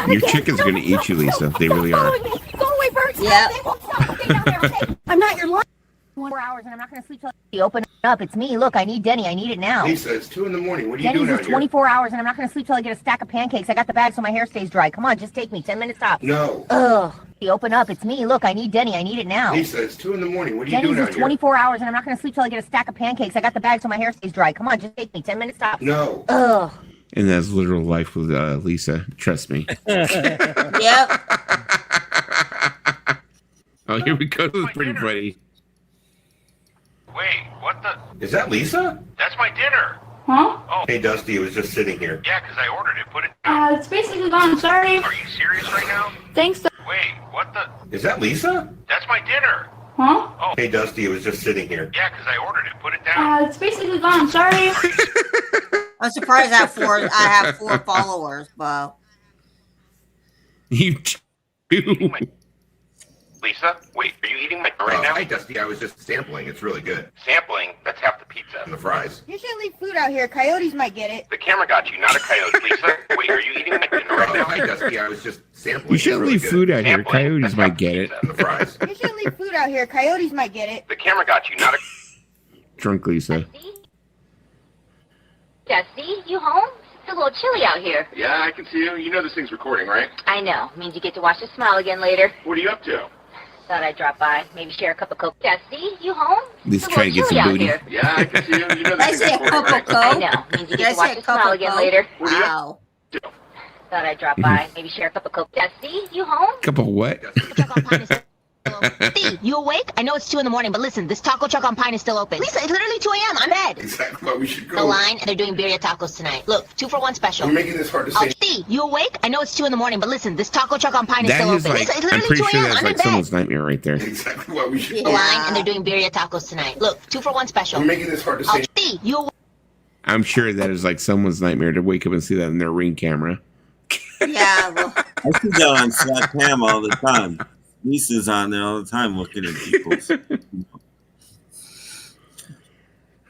Speaker 2: Your chicken's going to eat you, Lisa. They really are.
Speaker 16: Me. Go away, birds. Yeah. They won't stop. Stay down there, okay? I'm not your lunch. 4 hours and I'm not going to sleep till you open up. It's me. Look, I need Denny. I need it now.
Speaker 10: Lisa, it's 2 in the morning. What are you
Speaker 16: Denny's
Speaker 10: doing out
Speaker 16: is
Speaker 10: here?
Speaker 16: 24 hours and I'm not going to sleep till I get a stack of pancakes. I got the bag so my hair stays dry. Come on, just take me. 10 minutes tops.
Speaker 10: No.
Speaker 16: Ugh. You open up. It's me. Look, I need Denny. I need it now.
Speaker 10: Lisa, it's 2 in the morning. What are you
Speaker 16: Denny's
Speaker 10: doing out
Speaker 16: is
Speaker 10: here?
Speaker 16: 24 hours and I'm not going to sleep till I get a stack of pancakes. I got the bag so my hair stays dry. Come on, just take me. 10 minutes tops.
Speaker 10: No.
Speaker 16: Ugh.
Speaker 2: And that's literal life with Lisa. Trust me.
Speaker 1: Yep.
Speaker 2: Oh, here we go. This is pretty funny.
Speaker 10: Wait, what the? Is that Lisa? That's my dinner.
Speaker 6: Huh?
Speaker 10: Oh. Hey, Dusty, it was just sitting here. Yeah, because I ordered it. Put it down.
Speaker 6: It's basically gone. Sorry.
Speaker 10: Are you serious right now?
Speaker 6: Thanks.
Speaker 10: Wait, what the? Is that Lisa? That's my dinner.
Speaker 6: Huh?
Speaker 10: Oh. Hey, Dusty, it was just sitting here. Yeah, because I ordered it. Put it down.
Speaker 6: It's basically gone. Sorry.
Speaker 1: I'm surprised I have 4 followers, but
Speaker 2: You too.
Speaker 10: Lisa, wait, are you eating my right now? Hi, Dusty, I was just sampling. It's really good. Sampling? That's half the pizza and the fries.
Speaker 12: You shouldn't leave food out here. Coyotes might get it.
Speaker 10: The camera got you, not a coyote, Lisa. Wait, are you eating my dinner right now? Hi, Dusty, I was just sampling.
Speaker 2: You shouldn't leave food out here. Coyotes might get it.
Speaker 10: And the fries.
Speaker 12: You shouldn't leave food out here. Coyotes might get it.
Speaker 10: The camera got you, not a...
Speaker 2: Drunk Lisa.
Speaker 9: Dusty, you home? It's a little chilly out here.
Speaker 10: Yeah, I can see you. You know this thing's recording, right?
Speaker 9: I know. Means you get to watch us smile again later.
Speaker 10: What are you up to?
Speaker 9: Thought I'd drop by. Maybe share a cup of Coke. Dusty, you home?
Speaker 2: Let's try to get some booty.
Speaker 10: Yeah, I can see you. You know this thing's recording, right?
Speaker 9: I know. Means you get to watch us smile again later.
Speaker 10: What are you up to?
Speaker 9: Thought I'd drop by. Maybe share a cup of Coke. Dusty, you home?
Speaker 2: Cup of what?
Speaker 12: Steve, you awake? I know it's 2 in the morning, but listen, this taco truck on Pine is still open. Lisa, it's literally 2 a.m. I'm dead.
Speaker 10: Exactly why we should go.
Speaker 12: The line, and they're doing birria tacos tonight. Look, 2 for 1 special.
Speaker 10: We're making this hard to say.
Speaker 12: Steve, you awake? I know it's 2 in the morning, but listen, this taco truck on Pine is
Speaker 2: That
Speaker 12: still
Speaker 2: is
Speaker 12: open.
Speaker 2: like,
Speaker 12: Lisa, it's
Speaker 2: I'm
Speaker 12: literally
Speaker 2: pretty
Speaker 12: 2
Speaker 2: sure
Speaker 12: a.m.
Speaker 2: that's
Speaker 12: I'm
Speaker 2: like
Speaker 12: in bed.
Speaker 2: someone's nightmare right there.
Speaker 10: Exactly why we should
Speaker 12: The
Speaker 10: go.
Speaker 12: line, and they're doing birria tacos tonight. Look, 2 for 1 special.
Speaker 10: We're making this hard to say.
Speaker 12: Steve, you awake?
Speaker 2: I'm sure that is like someone's nightmare to wake up and see that in their Ring camera.
Speaker 1: Yeah, well,
Speaker 5: I see that on Slack Cam all the time. Lisa's on there all the time looking at people's.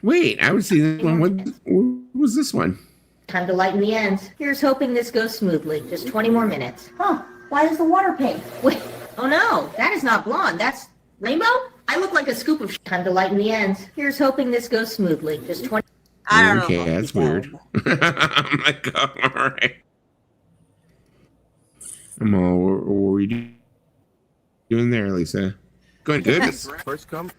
Speaker 2: Wait, I would see this one. What was this one?
Speaker 16: Time to lighten the ends. Here's hoping this goes smoothly. Just 20 more minutes. Huh? Why is the water pink? Wait. Oh no, that is not blonde. That's rainbow? I look like a scoop of time to lighten the ends. Here's hoping this goes smoothly. Just 20.
Speaker 1: I don't know.
Speaker 2: Okay, that's weird. I'm like, all right. I'm all, what were you doing there, Lisa? Going good.
Speaker 10: First come.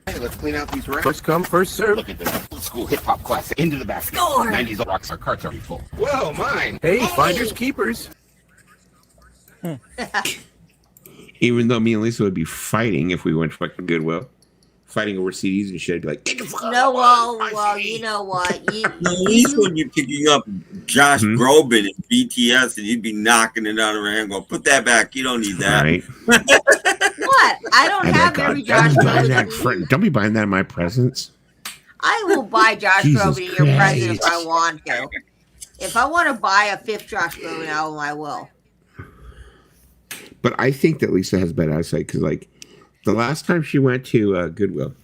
Speaker 10: Hey, let's clean out these racks. First come, first serve. Look at this old school hip hop classic. Into the basket.
Speaker 12: Score.
Speaker 10: 90s rocks. Our carts are full. Whoa, mine. Hey, finders keepers.
Speaker 2: Even though me and Lisa would be fighting if we went to fucking Goodwill, fighting over CDs and shit, I'd be like, get the fuck
Speaker 1: No, well, you know what?
Speaker 5: Lisa would be picking up Josh Groban in BTS, and you'd be knocking it out of her hand, going, "Put that back. You don't need that."
Speaker 2: Right.
Speaker 1: What? I don't have every Josh Groban.
Speaker 2: Don't be buying that in my presents.
Speaker 1: I will buy Josh
Speaker 2: Jesus
Speaker 1: Groban in your present if I
Speaker 2: Christ.
Speaker 1: want to. If I want to buy a 5th Josh Groban album, I will.
Speaker 2: But I think that Lisa has bad eyesight because, like, the last time she went to Goodwill,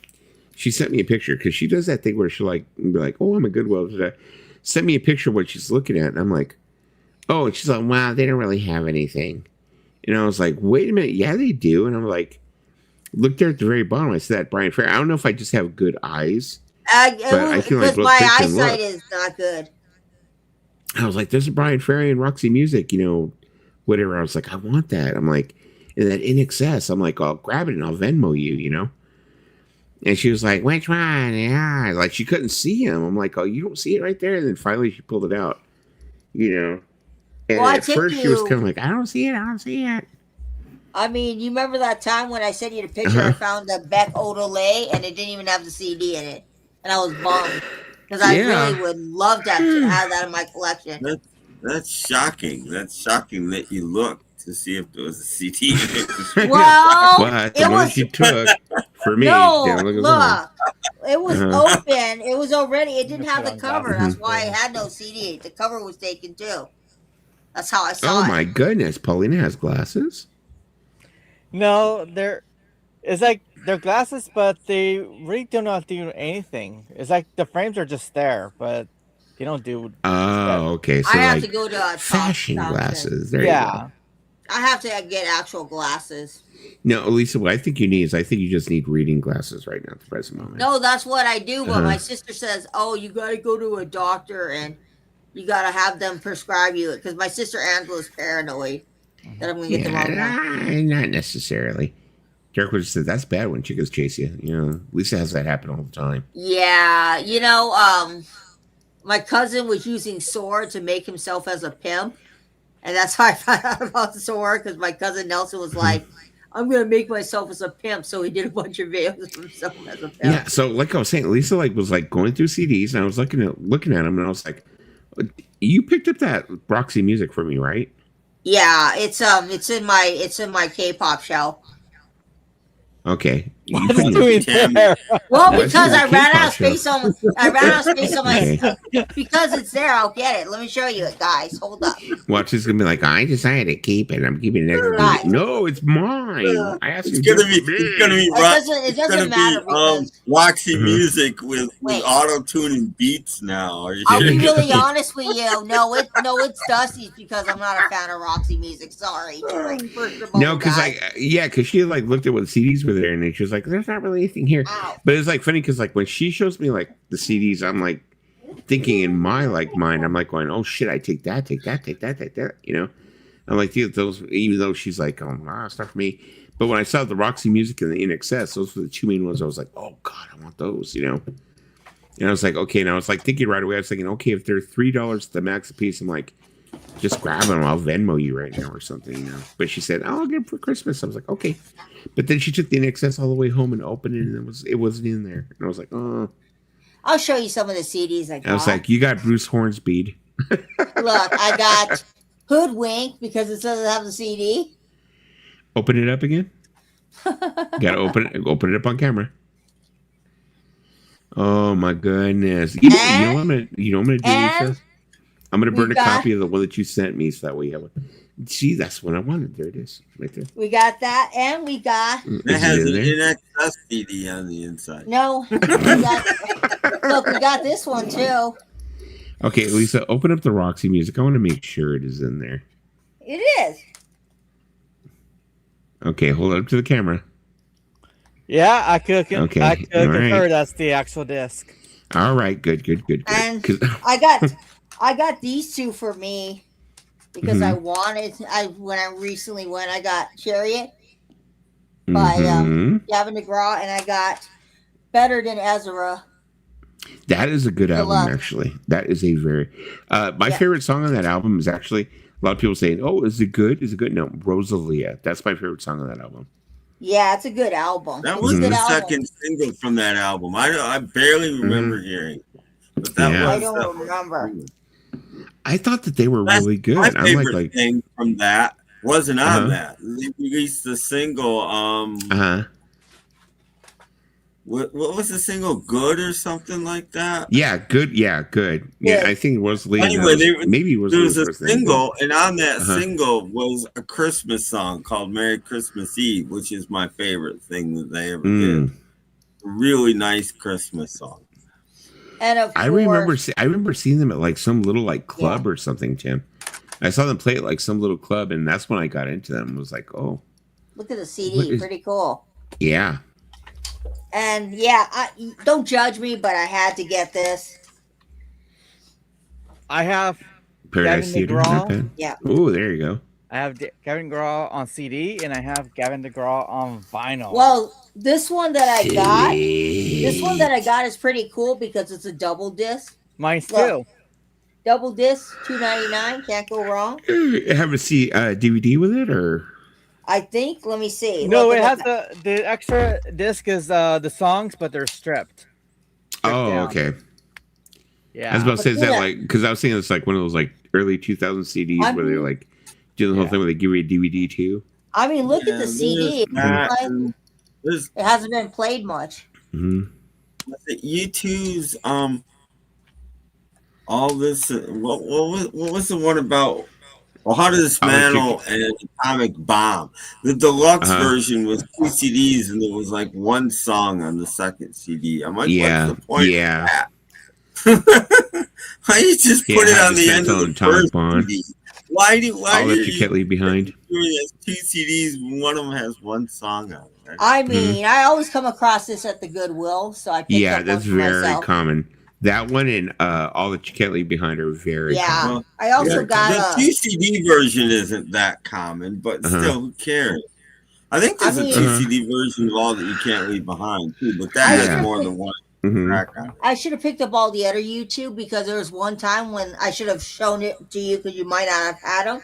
Speaker 2: she sent me a picture because she does that thing where she'll like be like, "Oh, I'm a Goodwill today." Sent me a picture of what she's looking at, and I'm like, "Oh," and she's like, "Wow, they don't really have anything." And I was like, "Wait a minute, yeah, they do." And I'm like, look there at the very bottom. I said that Brian Ferry. I don't know if I just have good eyes, but I can like
Speaker 1: Because
Speaker 2: look
Speaker 1: my
Speaker 2: quick and
Speaker 1: eyesight
Speaker 2: look.
Speaker 1: is not good.
Speaker 2: I was like, "There's a Brian Ferry and Roxy Music, whatever." I was like, "I want that." I'm like, and that in excess. I'm like, "I'll grab it and I'll Venmo you." And she was like, "Which one?" Yeah, like she couldn't see him. I'm like, "Oh, you don't see it right there." And then finally she pulled it out, And
Speaker 1: Well, I
Speaker 2: at first
Speaker 1: think
Speaker 2: she was
Speaker 1: you-
Speaker 2: kind of like, "I don't see it."
Speaker 1: I mean, you remember that time when I sent you the picture? I found the Beck Odelay and it didn't even have the CD in it, and I was bummed because I
Speaker 2: Yeah.
Speaker 1: really would love to have that in my collection.
Speaker 5: That's shocking. That's shocking that you looked to see if there was a CD in it.
Speaker 1: Well,
Speaker 2: But the
Speaker 1: it
Speaker 2: one
Speaker 1: was
Speaker 2: she took for me,
Speaker 1: no.
Speaker 2: didn't look as long.
Speaker 1: Look, it was open. It was already. It didn't have the cover. That's
Speaker 2: Mhm.
Speaker 1: why it had no CD. The cover was taken too. That's how I saw
Speaker 2: Oh
Speaker 1: it.
Speaker 2: my goodness, Paulina has glasses.
Speaker 4: No, it's like they're glasses, but they really do not do anything. It's like the frames are just there, but they don't do.
Speaker 2: Oh, okay. So
Speaker 1: I have
Speaker 2: like
Speaker 1: to go to a
Speaker 2: fashion glasses. There you go.
Speaker 1: I have to get actual glasses.
Speaker 2: No, Lisa, what I think you need is I think you just need reading glasses right now at the present moment.
Speaker 1: No, that's what I do. But my
Speaker 2: Uh-huh.
Speaker 1: sister says, "Oh, you got to go to a doctor and you got to have them prescribe you it." Because my sister Angela's paranoid that I'm going to get the wrong one.
Speaker 2: Not necessarily. Derek would have said that's bad when chicas chase you. Lisa has that happen all the time.
Speaker 1: Yeah, my cousin was using SOAR to make himself as a pimp, and that's how I found out about SOAR because my cousin Nelson was like, "I'm gonna make myself as a pimp," so he did a bunch of videos of himself as a pimp.
Speaker 2: Yeah, so like I was saying, Lisa was going through CDs, and I was looking at them, and I was like, "You picked up that Roxy Music for me, right?"
Speaker 1: Yeah, it's in my K-pop shelf.
Speaker 2: Okay.
Speaker 4: What are you doing there?
Speaker 1: Well,
Speaker 2: Why is
Speaker 1: because
Speaker 2: it a
Speaker 1: I ran out of
Speaker 2: K-pop
Speaker 1: space on my
Speaker 2: Okay.
Speaker 1: because it's there. I'll get it. Let me show you it, guys. Hold up.
Speaker 2: Watch, is gonna be like, I decided to keep it. I'm keeping it.
Speaker 1: Right.
Speaker 2: No, it's mine. I asked
Speaker 5: It's
Speaker 2: you
Speaker 5: gonna
Speaker 2: to
Speaker 5: be.
Speaker 2: give
Speaker 5: It's gonna be.
Speaker 1: It doesn't matter because
Speaker 5: Roxy
Speaker 2: Mhm.
Speaker 5: Music with
Speaker 1: Wait.
Speaker 5: auto tuning beats now. Are you
Speaker 1: I'll be
Speaker 5: serious?
Speaker 1: really honest with you. No, it's Dusty's because I'm not a fan of Roxy Music. Sorry. First of all,
Speaker 2: No, because
Speaker 1: guys.
Speaker 2: because she like looked at what CDs were there, and then she was like, "There's not really anything here." But it's like funny because like when she shows me like the CDs, I'm like thinking in my like mind, I'm like going, "Oh shit, I take that." I'm like, dude, those. Even though she's like, "Oh, nah, it's not for me." But when I saw the Roxy Music and the In Excess, those were the two main ones. I was like, "Oh god, I want those," And I was like, okay. And I was like thinking right away. I was thinking, okay, if they're $3 at the max a piece, I'm like, just grab them. I'll Venmo you right now or something, you know. But she said, I'll get them for Christmas. I was like, okay. But then she took the NXS all the way home and opened it, and it wasn't in there. And I was like, oh.
Speaker 1: I'll show you some of the CDs I got.
Speaker 2: I was like, you got Bruce Hornsby.
Speaker 1: Look, I got Hoodwink because it doesn't have the CD.
Speaker 2: Open it up again. Gotta open it up on camera. Oh my goodness! You know what I'm gonna do, Lisa? I'm gonna burn a copy of the one that you sent me, so that way you have one. See, that's what I wanted. There it is, right there.
Speaker 1: We got that, and we got.
Speaker 5: It has an NXS CD on the inside.
Speaker 1: No, we got this one too.
Speaker 2: Okay, Lisa, open up the Roxy Music. I want to make sure it is in there.
Speaker 1: It is.
Speaker 2: Okay, hold it up to the camera.
Speaker 4: Yeah, I could
Speaker 2: Okay,
Speaker 4: concur. That's the actual disc.
Speaker 2: All right, good.
Speaker 1: And I got these two for me because I wanted. When I recently went, I got Chariot by Gavin DeGraw, and I got Better Than Ezra.
Speaker 2: That is a good album, actually. That is a very my favorite song on that album is actually a lot of people saying, "Oh, is it good? Is it good?" No, Rosalia. That's my favorite song on that album.
Speaker 1: Yeah, it's a good album.
Speaker 5: That was the second single from that album. I barely remember hearing it. But
Speaker 1: I don't remember.
Speaker 2: I thought that they were really good.
Speaker 5: My
Speaker 2: I'm
Speaker 5: favorite thing from that wasn't on that. They released the single. What was the single? Good or something like that?
Speaker 2: Yeah, good. Yeah, good. Yeah, I think Rosalia.
Speaker 5: Anyway,
Speaker 2: maybe it was.
Speaker 5: There was a single, and on that single was a Christmas song called "Merry Christmas Eve," which is my favorite thing that they ever did. A really nice Christmas song.
Speaker 1: And of
Speaker 2: I remember seeing them at like some little like club or something, Tim. I saw them play at like some little club, and that's when I got into them. I was like, oh,
Speaker 1: look at the CD, pretty cool.
Speaker 2: Yeah.
Speaker 1: And don't judge me, but I had to get this.
Speaker 4: I have
Speaker 2: Paradise
Speaker 4: Gavin
Speaker 2: Theater.
Speaker 4: DeGraw.
Speaker 1: Yeah.
Speaker 2: Oh, there you go.
Speaker 4: I have Gavin DeGraw on CD, and I have Gavin DeGraw on vinyl.
Speaker 1: Well, this one that I got is pretty cool because it's a double disc.
Speaker 4: Mine's too.
Speaker 1: Double disc, $2.99. Can't go wrong.
Speaker 2: Have a DVD with it, or?
Speaker 1: I think. Let me see.
Speaker 4: No, it has the extra disc is the songs, but they're stripped.
Speaker 2: Oh, okay.
Speaker 4: Yeah,
Speaker 2: I was about to say, is that like, because I was thinking it's like one of those like early 2000 CDs where they're like doing the whole thing where they give you a DVD too.
Speaker 1: I mean, look at the CD. It hasn't been played much.
Speaker 5: U2's all this. What was the one about? Well, How to Dismantle and Atomic Bomb. The deluxe version was 2 CDs, and there was like one song on the second CD. I'm like, what's the point of that? Why you just put it on the end of the first CD? Why do
Speaker 2: you can't leave behind?
Speaker 5: There's 2 CDs, one of them has one song on it.
Speaker 1: I mean, I always come across this at the Goodwill, so I picked up
Speaker 2: that's
Speaker 1: one for
Speaker 2: very
Speaker 1: myself.
Speaker 2: common. That one and All That You Can't Leave Behind are very common.
Speaker 1: I also got
Speaker 5: the 2 CD version isn't that common, but still, who cares? I think there's a 2 CD version of All That You Can't Leave Behind too, but that has more than one track on it.
Speaker 1: I should have picked up all the other YouTube because there was one time when I should have shown it to you because you might not have had them.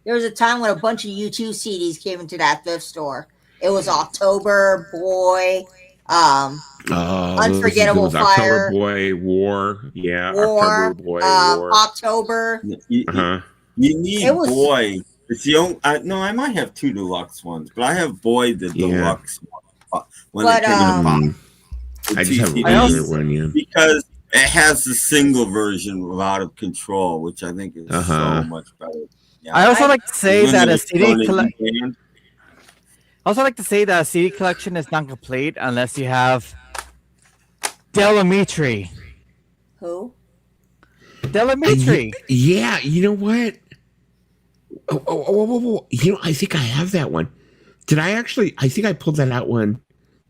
Speaker 1: There was a time when a bunch of YouTube CDs came into that thrift store. It was October, Boy, Unforgettable Fire,
Speaker 2: October Boy, War, October Boy, War,
Speaker 1: October.
Speaker 5: You need Boy. It's the only. I might have 2 deluxe ones, but I have Boy the deluxe one. When it came in a box.
Speaker 2: I just have a regular one,
Speaker 5: because it has the single version of Out of Control, which I think is so much better. Yeah.
Speaker 4: I also like to say that a CD collection. I also like to say that a CD collection is not complete unless you have Delamitri.
Speaker 1: Who?
Speaker 4: Delamitri.
Speaker 2: Yeah, you know what? Oh, you know, I think I have that one. Did I actually? I think I pulled that out one.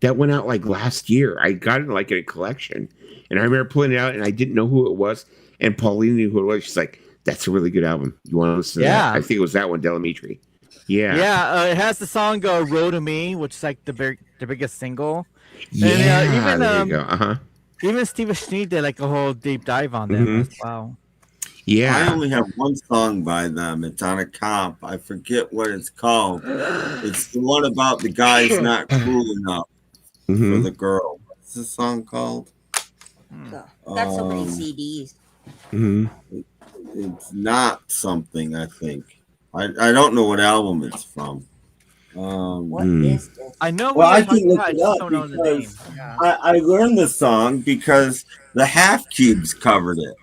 Speaker 2: That went out like last year. I got it like in a collection, and I remember pulling it out, and I didn't know who it was. And Pauline knew who it was. She's like, "That's a really good album. You want to listen to that?" I think it was that one, Delamitri. Yeah,
Speaker 4: it has the song "Roll to Me," which is like the biggest single.
Speaker 2: Yeah,
Speaker 4: and,
Speaker 2: there you go.
Speaker 4: Even Steve Schnee did like a whole deep dive on them as well.
Speaker 2: Yeah.
Speaker 5: I only have one song by them. It's on a comp. I forget what it's called. It's the one about the guy's not cool enough for the girl. What's the song called?
Speaker 1: Got so many CDs.
Speaker 5: It's not something, I think. I don't know what album it's from.
Speaker 1: What is this?
Speaker 4: I know
Speaker 5: Well, I
Speaker 4: what
Speaker 5: can
Speaker 4: you're
Speaker 5: look
Speaker 4: talking
Speaker 5: it
Speaker 4: about, I
Speaker 5: up
Speaker 4: just don't know the name.
Speaker 5: because I learned the song because the Half Cubes covered it.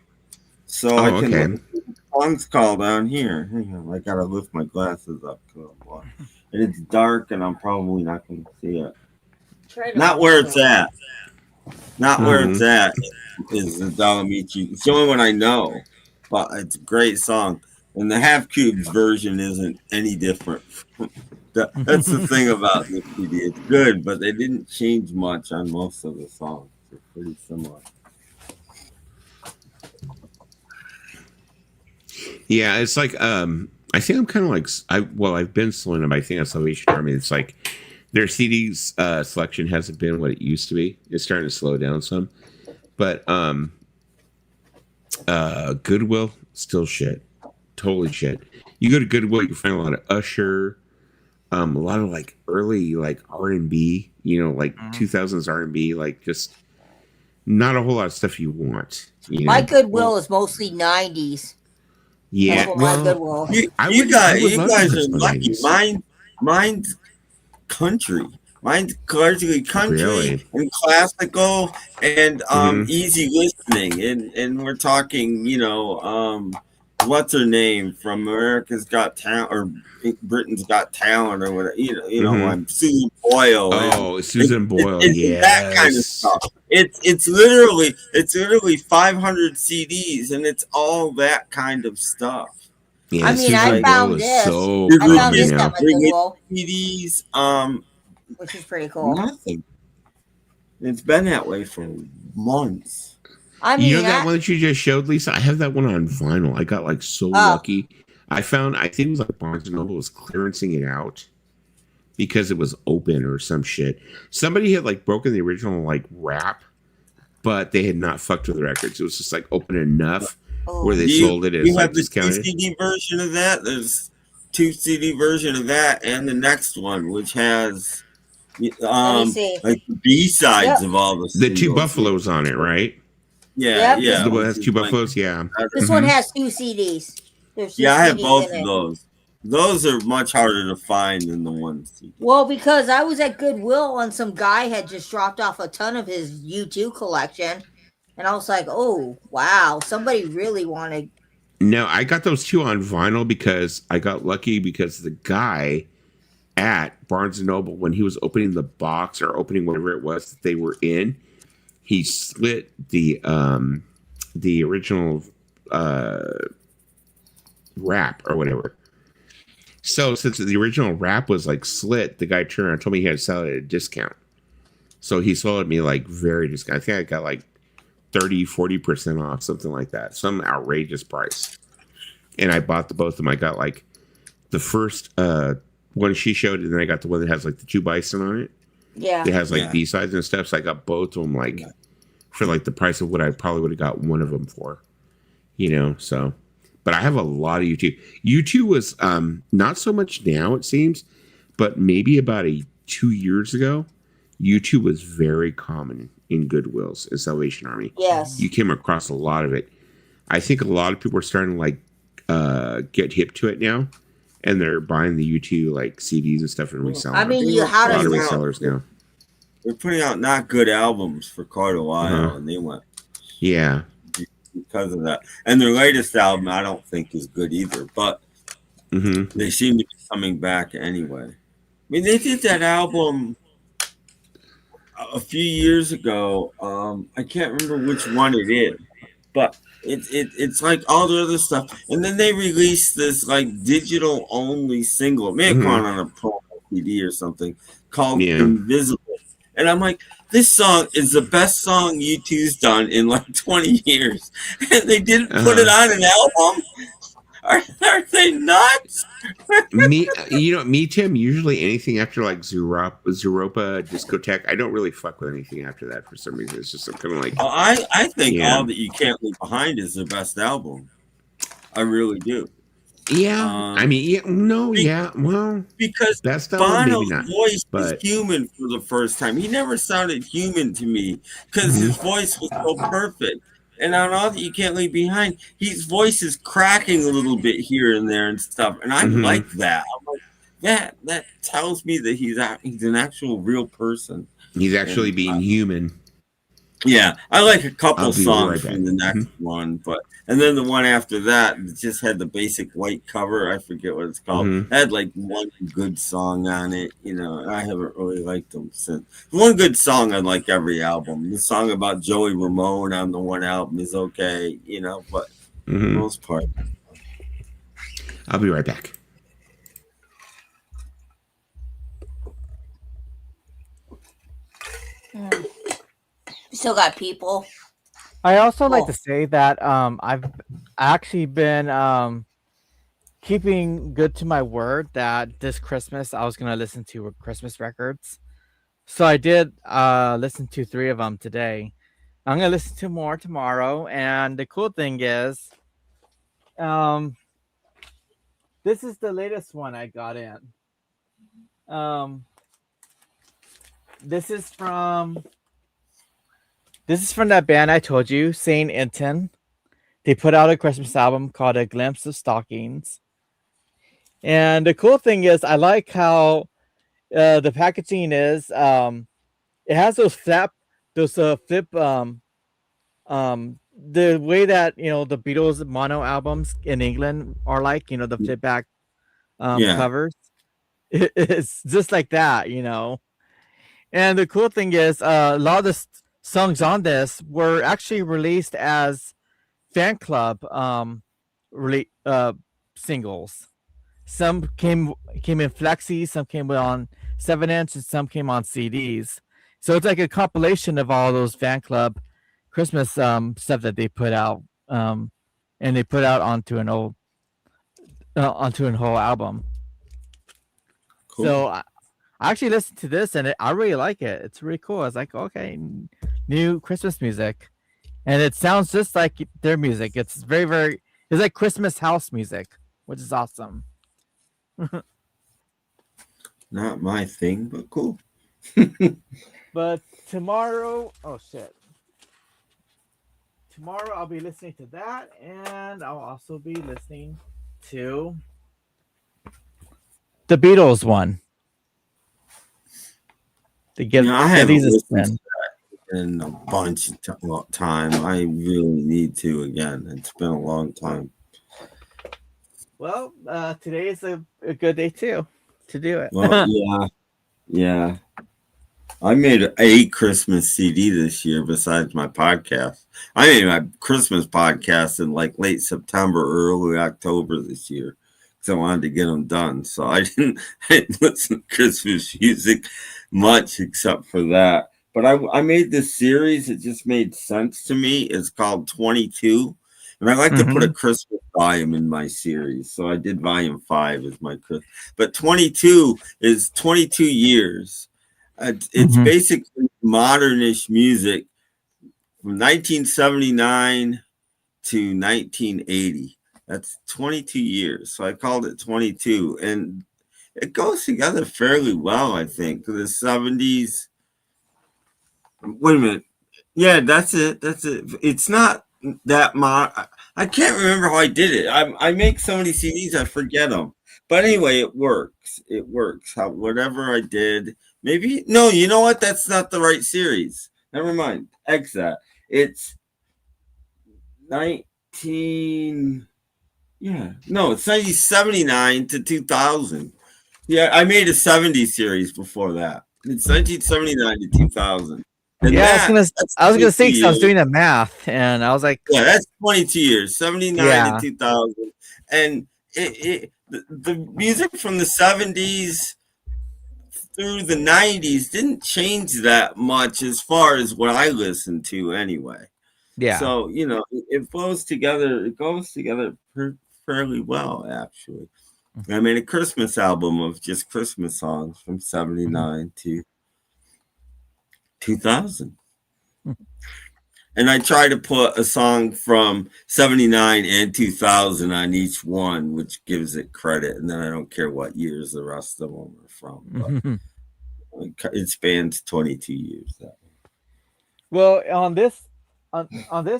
Speaker 5: So I can look at the song's called down here. Hang on, I gotta lift my glasses up. And it's dark and I'm probably not gonna see it. Not where it's at. Not where it's at is the Dolomiti. It's the only one I know. But it's a great song. And the Half Cubes version isn't any different. That's the thing about this CD. It's good, but they didn't change much on most of the songs. They're pretty similar.
Speaker 2: Yeah, it's like I think I'm kind of like I've been slowing them. I think on Salvation Army, it's like their CDs selection hasn't been what it used to be. It's starting to slow down some, but Goodwill still shit, totally shit. You go to Goodwill, you find a lot of Usher, a lot of like early like R&B, like 2000s R&B, like just not a whole lot of stuff you want.
Speaker 1: My Goodwill is mostly 90s.
Speaker 2: Yeah,
Speaker 1: well,
Speaker 5: you guys are lucky. Mine's country. Mine's largely country and classical and easy listening. And we're talking, what's her name from America's Got Talent or Britain's Got Talent or whatever. I'm Susan Boyle.
Speaker 2: Oh, Susan Boyle,
Speaker 5: yeah, that kind of stuff. It's literally 500 CDs and it's all that kind of stuff.
Speaker 2: Yeah,
Speaker 1: I mean, I found this.
Speaker 2: So
Speaker 1: I found this at my Goodwill,
Speaker 5: CDs,
Speaker 1: which is pretty cool.
Speaker 5: Nothing. It's been that way for months.
Speaker 1: I mean,
Speaker 2: that one that you just showed, Lisa? I have that one on vinyl. I got like so lucky. I think it was like Barnes & Noble was clearancing it out because it was open or some shit. Somebody had like broken the original like wrap, but they had not fucked with the records. It was just like open enough where they sold it as
Speaker 5: you
Speaker 2: like
Speaker 5: have the
Speaker 2: discounted.
Speaker 5: 2 CD version of that. There's 2 CD version of that and the next one, which has like the B-sides of all the
Speaker 2: two buffaloes on it, right?
Speaker 5: Yeah,
Speaker 2: yeah. The one has 2 buffaloes, yeah.
Speaker 1: This one has 2 CDs.
Speaker 5: Yeah, I have both of those. Those are much harder to find than the 1 CD.
Speaker 1: Well, because I was at Goodwill and some guy had just dropped off a ton of his U2 collection. And I was like, oh, wow. Somebody really wanted.
Speaker 2: No, I got those 2 on vinyl because I got lucky because the guy at Barnes & Noble, when he was opening the box or opening whatever it was that they were in, he slit the original wrap or whatever. So since the original wrap was like slit, the guy turned around and told me he had to sell it at a discount. So he sold it me like very discount. I think I got like 30-40% off, something like that, some outrageous price. And I bought both of them. I got like the first one she showed, and then I got the one that has like the 2 bison on it.
Speaker 1: Yeah,
Speaker 2: it has like B-sides and stuff. So I got both of them like for like the price of what I probably would have got one of them for, So, but I have a lot of U2. U2 was not so much now it seems, but maybe about 2 years ago, U2 was very common in Goodwills and Salvation Army.
Speaker 1: Yes,
Speaker 2: you came across a lot of it. I think a lot of people are starting to like get hip to it now, and they're buying the U2 like CDs and stuff and reselling.
Speaker 1: I mean,
Speaker 2: a lot of resellers now.
Speaker 5: They're putting out not good albums for quite a while, and they went because of that. And their latest album, I don't think is good either, but they seem to be coming back anyway. I mean, they did that album a few years ago. I can't remember which one it is, but it's like all the other stuff. And then they released this like digital only single. It may have gone on a promo CD or something called Invisible. And I'm like, this song is the best song U2's done in like 20 years. And they didn't put it on an album. Are they nuts?
Speaker 2: me, Tim, usually anything after like Zooropa Discotheque, I don't really fuck with anything after that for some reason. It's just kind of like...
Speaker 5: I think All That You Can't Leave Behind is their best album. I really do.
Speaker 2: Yeah, I mean, well,
Speaker 5: because
Speaker 2: that's that one, maybe
Speaker 5: Bono's
Speaker 2: not,
Speaker 5: voice was
Speaker 2: but
Speaker 5: human for the first time. He never sounded human to me because his voice was so perfect. And on all that you can't leave behind, his voice is cracking a little bit here and there and stuff, and I like that. I'm like, that tells me that he's an actual real person.
Speaker 2: He's actually being human.
Speaker 5: Yeah, I like a couple
Speaker 2: I'll be
Speaker 5: songs
Speaker 2: right back.
Speaker 5: from the next one, and then the one after that just had the basic white cover. I forget what it's called. It had like one good song on it. You know, I haven't really liked them since. One good song on like every album. The song about Joey Ramone on the one album is okay, you know, but for the most part.
Speaker 2: I'll be right back.
Speaker 1: Still got people.
Speaker 4: I also like to say that I've actually been keeping good to my word that this Christmas I was gonna listen to Christmas records. So I did listen to 3 of them today. I'm gonna listen to more tomorrow, and the cool thing is, this is the latest one I got in. This is from that band I told you, Saint Inton. They put out a Christmas album called A Glimpse of Stockings. And the cool thing is, I like how the packaging is. It has those flip, the way that the Beatles mono albums in England are like, the flip back covers. It's just like that, And the cool thing is, a lot of the songs on this were actually released as fan club singles. Some came in flexi, some came on 7-inch, and some came on CDs. So it's like a compilation of all those fan club Christmas stuff that they put out, and they put out onto an whole album. Cool. So I actually listened to this, and I really like it. It's really cool. I was like, okay, new Christmas music, and it sounds just like their music. It's very, very. It's like Christmas house music, which is awesome.
Speaker 5: Not my thing, but cool.
Speaker 4: But tomorrow, tomorrow I'll be listening to that, and I'll also be listening to the Beatles one.
Speaker 5: I haven't listened to that in a bunch of time. I really need to again. It's been a long time.
Speaker 4: Well, today is a good day too to do it.
Speaker 5: Well, yeah. I made a Christmas CD this year besides my podcast. I made my Christmas podcast in like late September, early October this year. So I wanted to get them done. So I didn't listen to Christmas music much except for that. But I made this series. It just made sense to me. It's called 22. And I like to put a Christmas volume in my series. So I did volume 5 as my Christmas. But 22 is 22 years. It's basically modernish music from 1979 to 1980. That's 22 years. So I called it 22. And it goes together fairly well, I think. The 70s. Wait a minute. Yeah, that's it. It's not that I can't remember how I did it. I make so many CDs, I forget them. But anyway, it works. It works. Whatever I did. Maybe. No, you know what? That's not the right series. Never mind. X that. It's 19... Yeah. No, it's 1979 to 2000. Yeah, I made a 70s series before that. It's 1979 to 2000. And
Speaker 4: yeah, I was gonna say, because I was doing the math, and I was like,
Speaker 5: yeah, that's 22 years, 79 to 2000. And the music from the 70s through the 90s didn't change that much as far as what I listened to anyway.
Speaker 4: Yeah.
Speaker 5: So, it flows together. It goes together fairly well, actually. I made a Christmas album of just Christmas songs from 79 to 2000. And I try to put a song from 79 and 2000 on each one, which gives it credit. And then I don't care what years the rest of them are from. But it spans 22 years. That way.
Speaker 4: Well, on this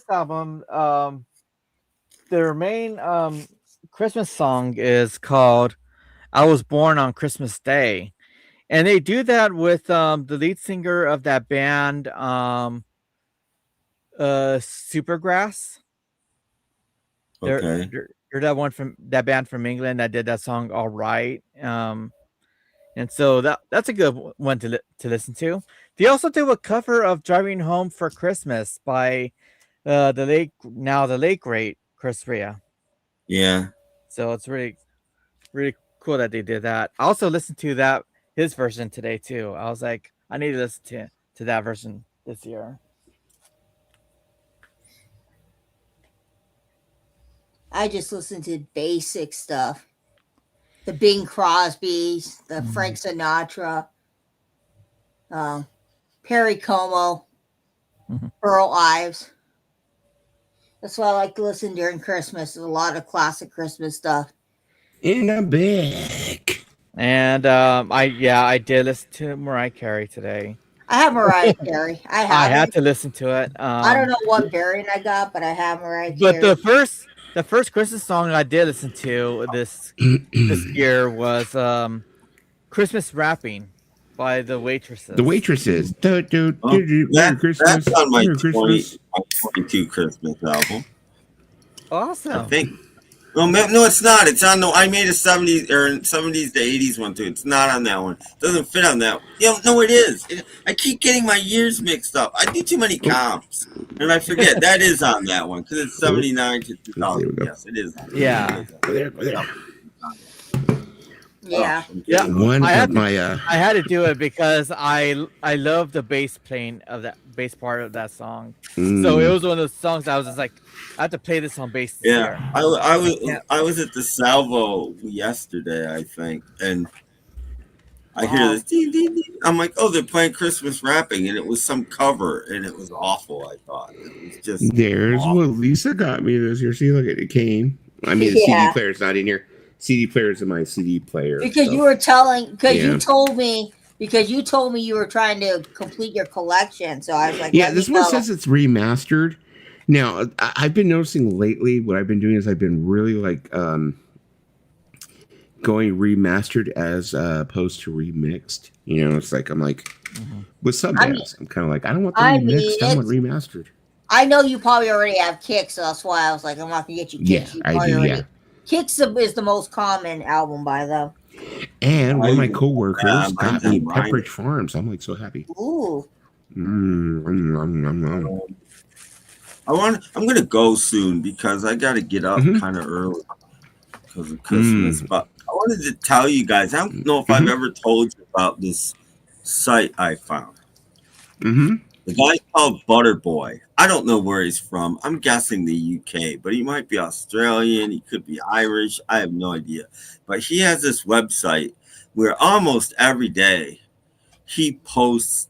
Speaker 4: album, their main Christmas song is called "I Was Born on Christmas Day," and they do that with the lead singer of that band, Supergrass.
Speaker 5: Okay.
Speaker 4: They're that one from that band from England that did that song "All Right." And so that's a good one to listen to. They also do a cover of "Driving Home for Christmas" by the late great Chris Rea.
Speaker 5: Yeah.
Speaker 4: So it's really cool that they did that. I also listened to his version today too. I was like, I need to listen to that version this year.
Speaker 1: I just listen to basic stuff. The Bing Crosby's, the Frank Sinatra, Perry Como, Earl Ives. That's why I like to listen during Christmas. There's a lot of classic Christmas stuff.
Speaker 2: In a bag.
Speaker 4: And I did listen to Mariah Carey today.
Speaker 1: I have Mariah Carey. I
Speaker 4: had to listen to it.
Speaker 1: I don't know what variant I got, but I have Mariah
Speaker 4: But
Speaker 1: Carey.
Speaker 4: the first Christmas song I did listen to this year was "Christmas Wrapping" by the Waitresses.
Speaker 2: The Waitresses. Merry Christmas.
Speaker 5: That's on my
Speaker 2: Merry Christmas.
Speaker 5: 22 Christmas album.
Speaker 4: Awesome.
Speaker 5: I think. No, it's not. It's on the. I made a 70s to 80s one too. It's not on that one. It doesn't fit on that one. No, it is. I keep getting my years mixed up. I do too many comps, and I forget that is on that one because it's 79 to 2000. Yes, it is.
Speaker 4: Yeah.
Speaker 1: Yeah.
Speaker 4: I had to do it because I love the bass playing of that bass part of that song. So it was one of those songs I was just like, I have to play this on bass.
Speaker 5: Yeah, I was at the Salvo yesterday, I think, and I hear this. Ding, ding, ding. I'm like, oh, they're playing Christmas Wrapping, and it was some cover, and it was awful. I thought it was just.
Speaker 2: There's
Speaker 5: awful.
Speaker 2: what Lisa got me this year. See, look at it came. I mean, the CD player's not in here. CD player's in my CD player.
Speaker 1: Because you were you told me you were trying to complete your collection. So I was like,
Speaker 2: yeah, this one says it's remastered. Now, I've been noticing lately, what I've been doing is I've been really like going remastered as opposed to remixed. You know, it's like I'm like with sub bands. I'm kind of like I don't want them remixed. I want remastered.
Speaker 1: I know you probably already have Kicks, so that's why I was like, I'm not gonna get you Kicks.
Speaker 2: Yeah, I do. Yeah.
Speaker 1: Kicks is the most common album by them.
Speaker 2: And one of my coworkers got me Pepperidge Farms. I'm like so happy.
Speaker 1: Ooh.
Speaker 5: I'm gonna go soon because I gotta get up kind of early because of Christmas. But I wanted to tell you guys. I don't know if I've ever told you about this site I found. The guy's called Butterboy. I don't know where he's from. I'm guessing the UK, but he might be Australian. He could be Irish. I have no idea. But he has this website where almost every day he posts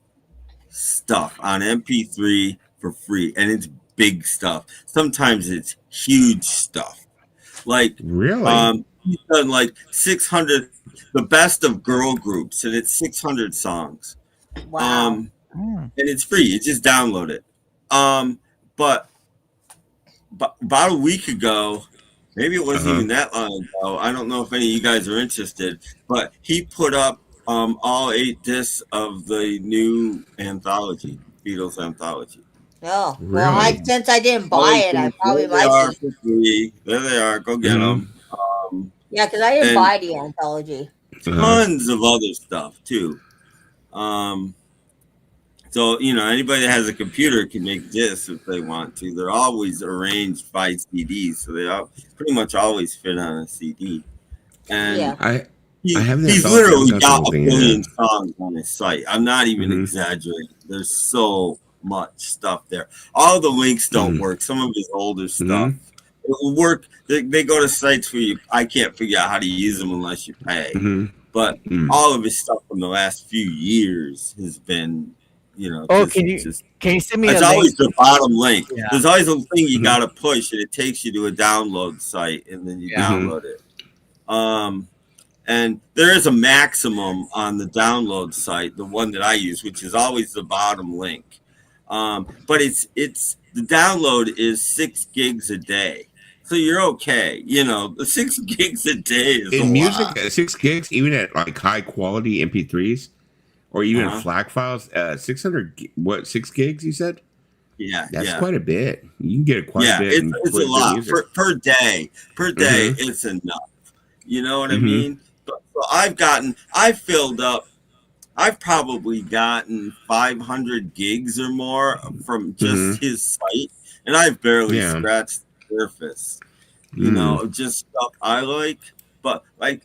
Speaker 5: stuff on MP3 for free, and it's big stuff. Sometimes it's huge stuff. Like
Speaker 2: really,
Speaker 5: he's done like 600, the best of girl groups, and it's 600 songs.
Speaker 1: Wow.
Speaker 5: And it's free. You just download it. But about a week ago, maybe it wasn't even that long ago. I don't know if any of you guys are interested, but he put up all 8 discs of the new anthology, Beatles anthology.
Speaker 1: Oh, well, since I didn't buy it, I probably might.
Speaker 5: There they are. Go get them.
Speaker 1: Yeah, because I didn't buy the anthology.
Speaker 5: Tons of other stuff too. So, you know, anybody that has a computer can make discs if they want to. They're always arranged by CDs, so they pretty much always fit on a CD. And he's literally got 1 billion songs on his site. I'm not even exaggerating. There's so much stuff there. All the links don't work. Some of his older stuff. It will work. They go to sites where I can't figure out how to use them unless you pay. But all of his stuff from the last few years has been You know,
Speaker 4: Oh,
Speaker 5: just,
Speaker 4: can you send me?
Speaker 5: It's
Speaker 4: a
Speaker 5: always
Speaker 4: link?
Speaker 5: the bottom link.
Speaker 4: Yeah.
Speaker 5: There's always a thing you got to push, and it takes you to a download site, and then you download it. And there is a maximum on the download site, the one that I use, which is always the bottom link. But it's the download is 6 gigs a day, so you're okay. You know, the 6 gigs a day is
Speaker 2: in
Speaker 5: a
Speaker 2: music.
Speaker 5: lot.
Speaker 2: 6 gigs, even at like high quality MP3s, or even FLAC files. 600. What 6 gigs? You said?
Speaker 5: Yeah,
Speaker 2: that's quite a bit. You can get it quite a bit.
Speaker 5: It's a lot per day. Per day, it's enough. You know what I mean? But so I've filled up. I've probably gotten 500 gigs or more from just his site, and I've barely scratched the surface. You know, of just stuff I like. But like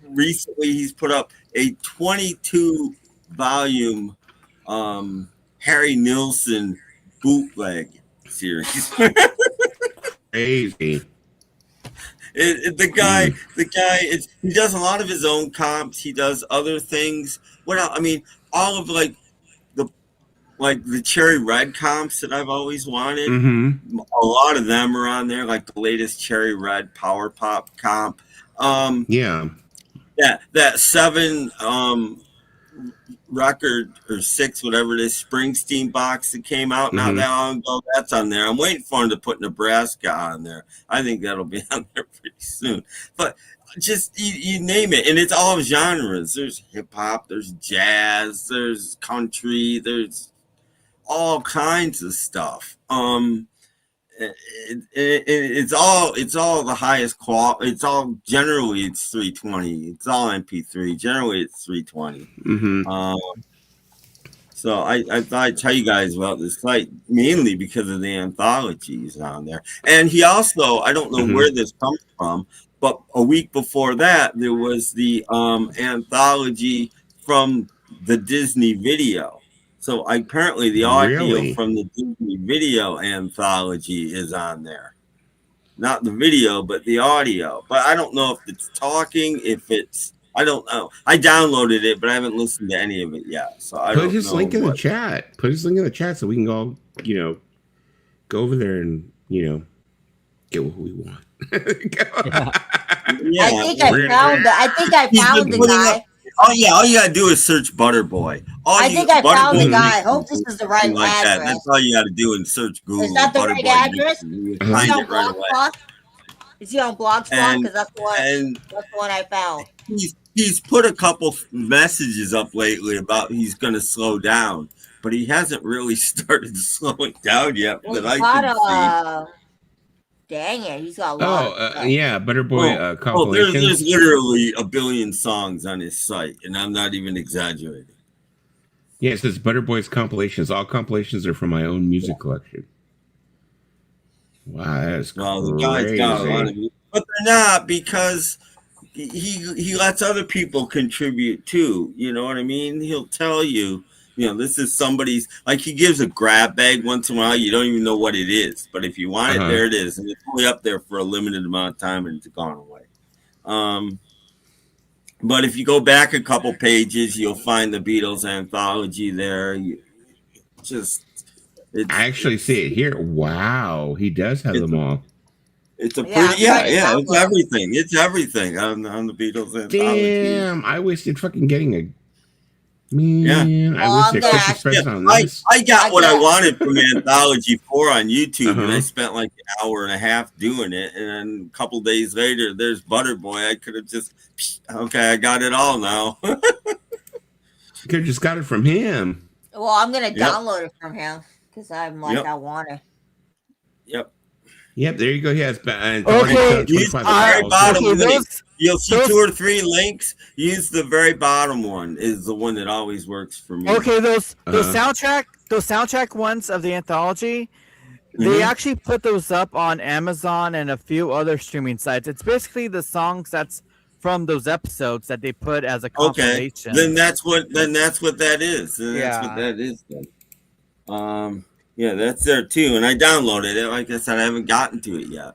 Speaker 5: recently, he's put up a 22 volume Harry Nilsson bootleg series.
Speaker 2: Crazy.
Speaker 5: The guy, he does a lot of his own comps. He does other things. What else? I mean, all of the Cherry Red comps that I've always wanted. A lot of them are on there, like the latest Cherry Red Power Pop comp. That 7 record or 6, whatever it is, Springsteen box that came out not that long ago. That's on there. I'm waiting for him to put Nebraska on there. I think that'll be on there pretty soon. But just you name it, and it's all genres. There's hip hop, there's jazz, there's country, there's all kinds of stuff. It's all the highest quality. It's all generally it's 320. It's all MP3. Generally it's 320. So I thought I'd tell you guys about this site mainly because of the anthologies on there. And he also, I don't know where this comes from, but a week before that there was the anthology from the Disney video. So apparently the audio from the Disney video anthology is on there. Not the video, but the audio. But I don't know if it's talking, I don't know. I downloaded it, but I haven't listened to any of it yet. So I don't know.
Speaker 2: Put his link in the chat. Put his link in the chat so we can all, go over there and, get what we want.
Speaker 1: I think I found the guy.
Speaker 5: Oh yeah, all you gotta do is search Butterboy.
Speaker 1: I found the guy. I hope this is the right address.
Speaker 5: That's all you gotta do and search Google.
Speaker 1: Is that the right address?
Speaker 5: Find it right away.
Speaker 1: Is he on Blogspot? Because that's the one I found.
Speaker 5: He's put a couple messages up lately about he's gonna slow down, but he hasn't really started slowing down yet. That I can see.
Speaker 1: Dang it, he's got a lot of stuff.
Speaker 2: Butterboy compilations.
Speaker 5: There's literally a billion songs on his site, and I'm not even exaggerating.
Speaker 2: Yeah, it says Butterboy's compilations. All compilations are from my own music collection. Wow, that's crazy.
Speaker 5: The guy's got a lot of music, but they're not because he lets other people contribute too. You know what I mean? He'll tell you. This is somebody's, like he gives a grab bag once in a while. You don't even know what it is. But if you want it, there it is. And it's only up there for a limited amount of time and it's gone away. But if you go back a couple pages, you'll find the Beatles anthology there. I
Speaker 2: actually see it here. Wow. He does have them all.
Speaker 5: It's a pretty, it's everything. It's everything on the Beatles anthology.
Speaker 2: Damn, I wasted fucking getting a... Man, I wish they could spend on this.
Speaker 5: I got what I wanted from Anthology 4 on YouTube, and I spent like an hour and a half doing it. And then a couple days later, there's Butterboy. I could have just, I got it all now.
Speaker 2: You could have just got it from him.
Speaker 1: Well, I'm going to download it from him because I'm like, I want it.
Speaker 2: Yep, there you go. He has been.
Speaker 5: Use the very bottom link. You'll see 2 or 3 links. Use the very bottom one. Is the one that always works for me.
Speaker 4: Okay, those soundtrack ones of the anthology, they actually put those up on Amazon and a few other streaming sites. It's basically the songs that's from those episodes that they put as a compilation.
Speaker 5: Then that's what that is. That's what that is. Then. Yeah, that's there too, and I downloaded it. Like I said, I haven't gotten to it yet,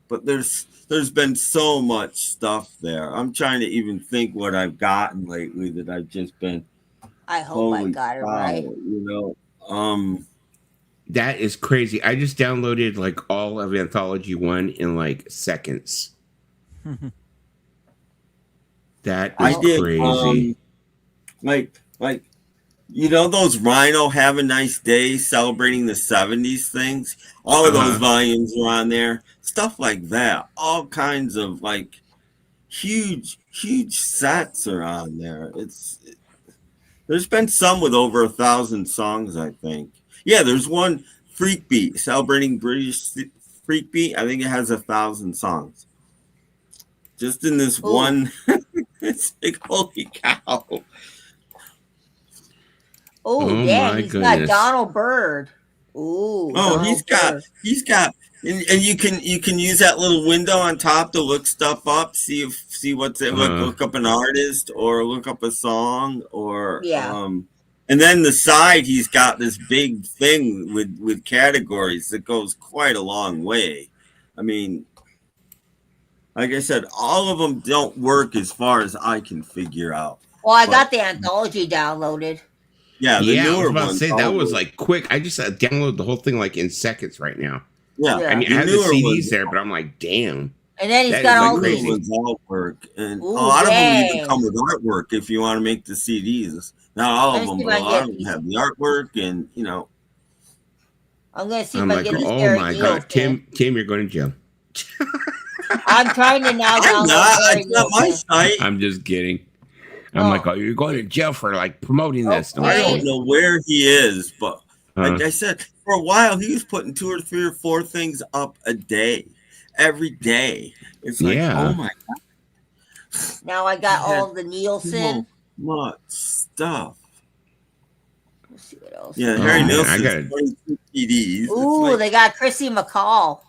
Speaker 5: but there's been so much stuff there. I'm trying to even think what I've gotten lately that I've just been
Speaker 1: I hope I got it right.
Speaker 5: You know,
Speaker 2: that is crazy. I just downloaded like all of Anthology 1 in like seconds. That is crazy.
Speaker 5: Like, you know, those Rhino Have a Nice Day celebrating the 70s things? All of those volumes are on there. Stuff like that. All kinds of like huge sets are on there. There's been some with over 1,000 songs, I think. Yeah, there's one Freak Beat celebrating British Freak Beat. I think it has 1,000 songs. Just in this one. It's like, holy cow.
Speaker 1: Oh, dang, he's got Donald Byrd. Ooh.
Speaker 5: Oh, he's got, and you can use that little window on top to look stuff up, see what's it, look up an artist or look up a song or and then the side he's got this big thing with categories that goes quite a long way. I mean, like I said, all of them don't work as far as I can figure out.
Speaker 1: Well, I got the anthology downloaded.
Speaker 5: Yeah,
Speaker 2: I was about to say that was like quick. I just downloaded the whole thing like in seconds right now.
Speaker 5: Yeah,
Speaker 2: I mean, I have the CDs there, but I'm like, damn.
Speaker 1: And then he's got all these
Speaker 5: artwork, and a lot of them even come with artwork if you want to make the CDs. Not all of them, but a lot of them have the artwork, and you know.
Speaker 1: I'm gonna see
Speaker 2: I'm
Speaker 1: if I
Speaker 2: like,
Speaker 1: get this.
Speaker 2: oh my god, Tim, you're going to jail.
Speaker 1: I'm trying to now download.
Speaker 5: Not my site.
Speaker 2: I'm just kidding. I'm like, oh, you're going to jail for like promoting this.
Speaker 5: I don't know where he is, but like I said, for a while he was putting 2 or 3 or 4 things up a day, every day. It's like, oh my god.
Speaker 1: Now I got all the Nielsen.
Speaker 5: Much stuff.
Speaker 1: Let's see what else.
Speaker 5: Yeah, Harry Nilsson's 22 CDs.
Speaker 1: Ooh, they got Chrissy McCall.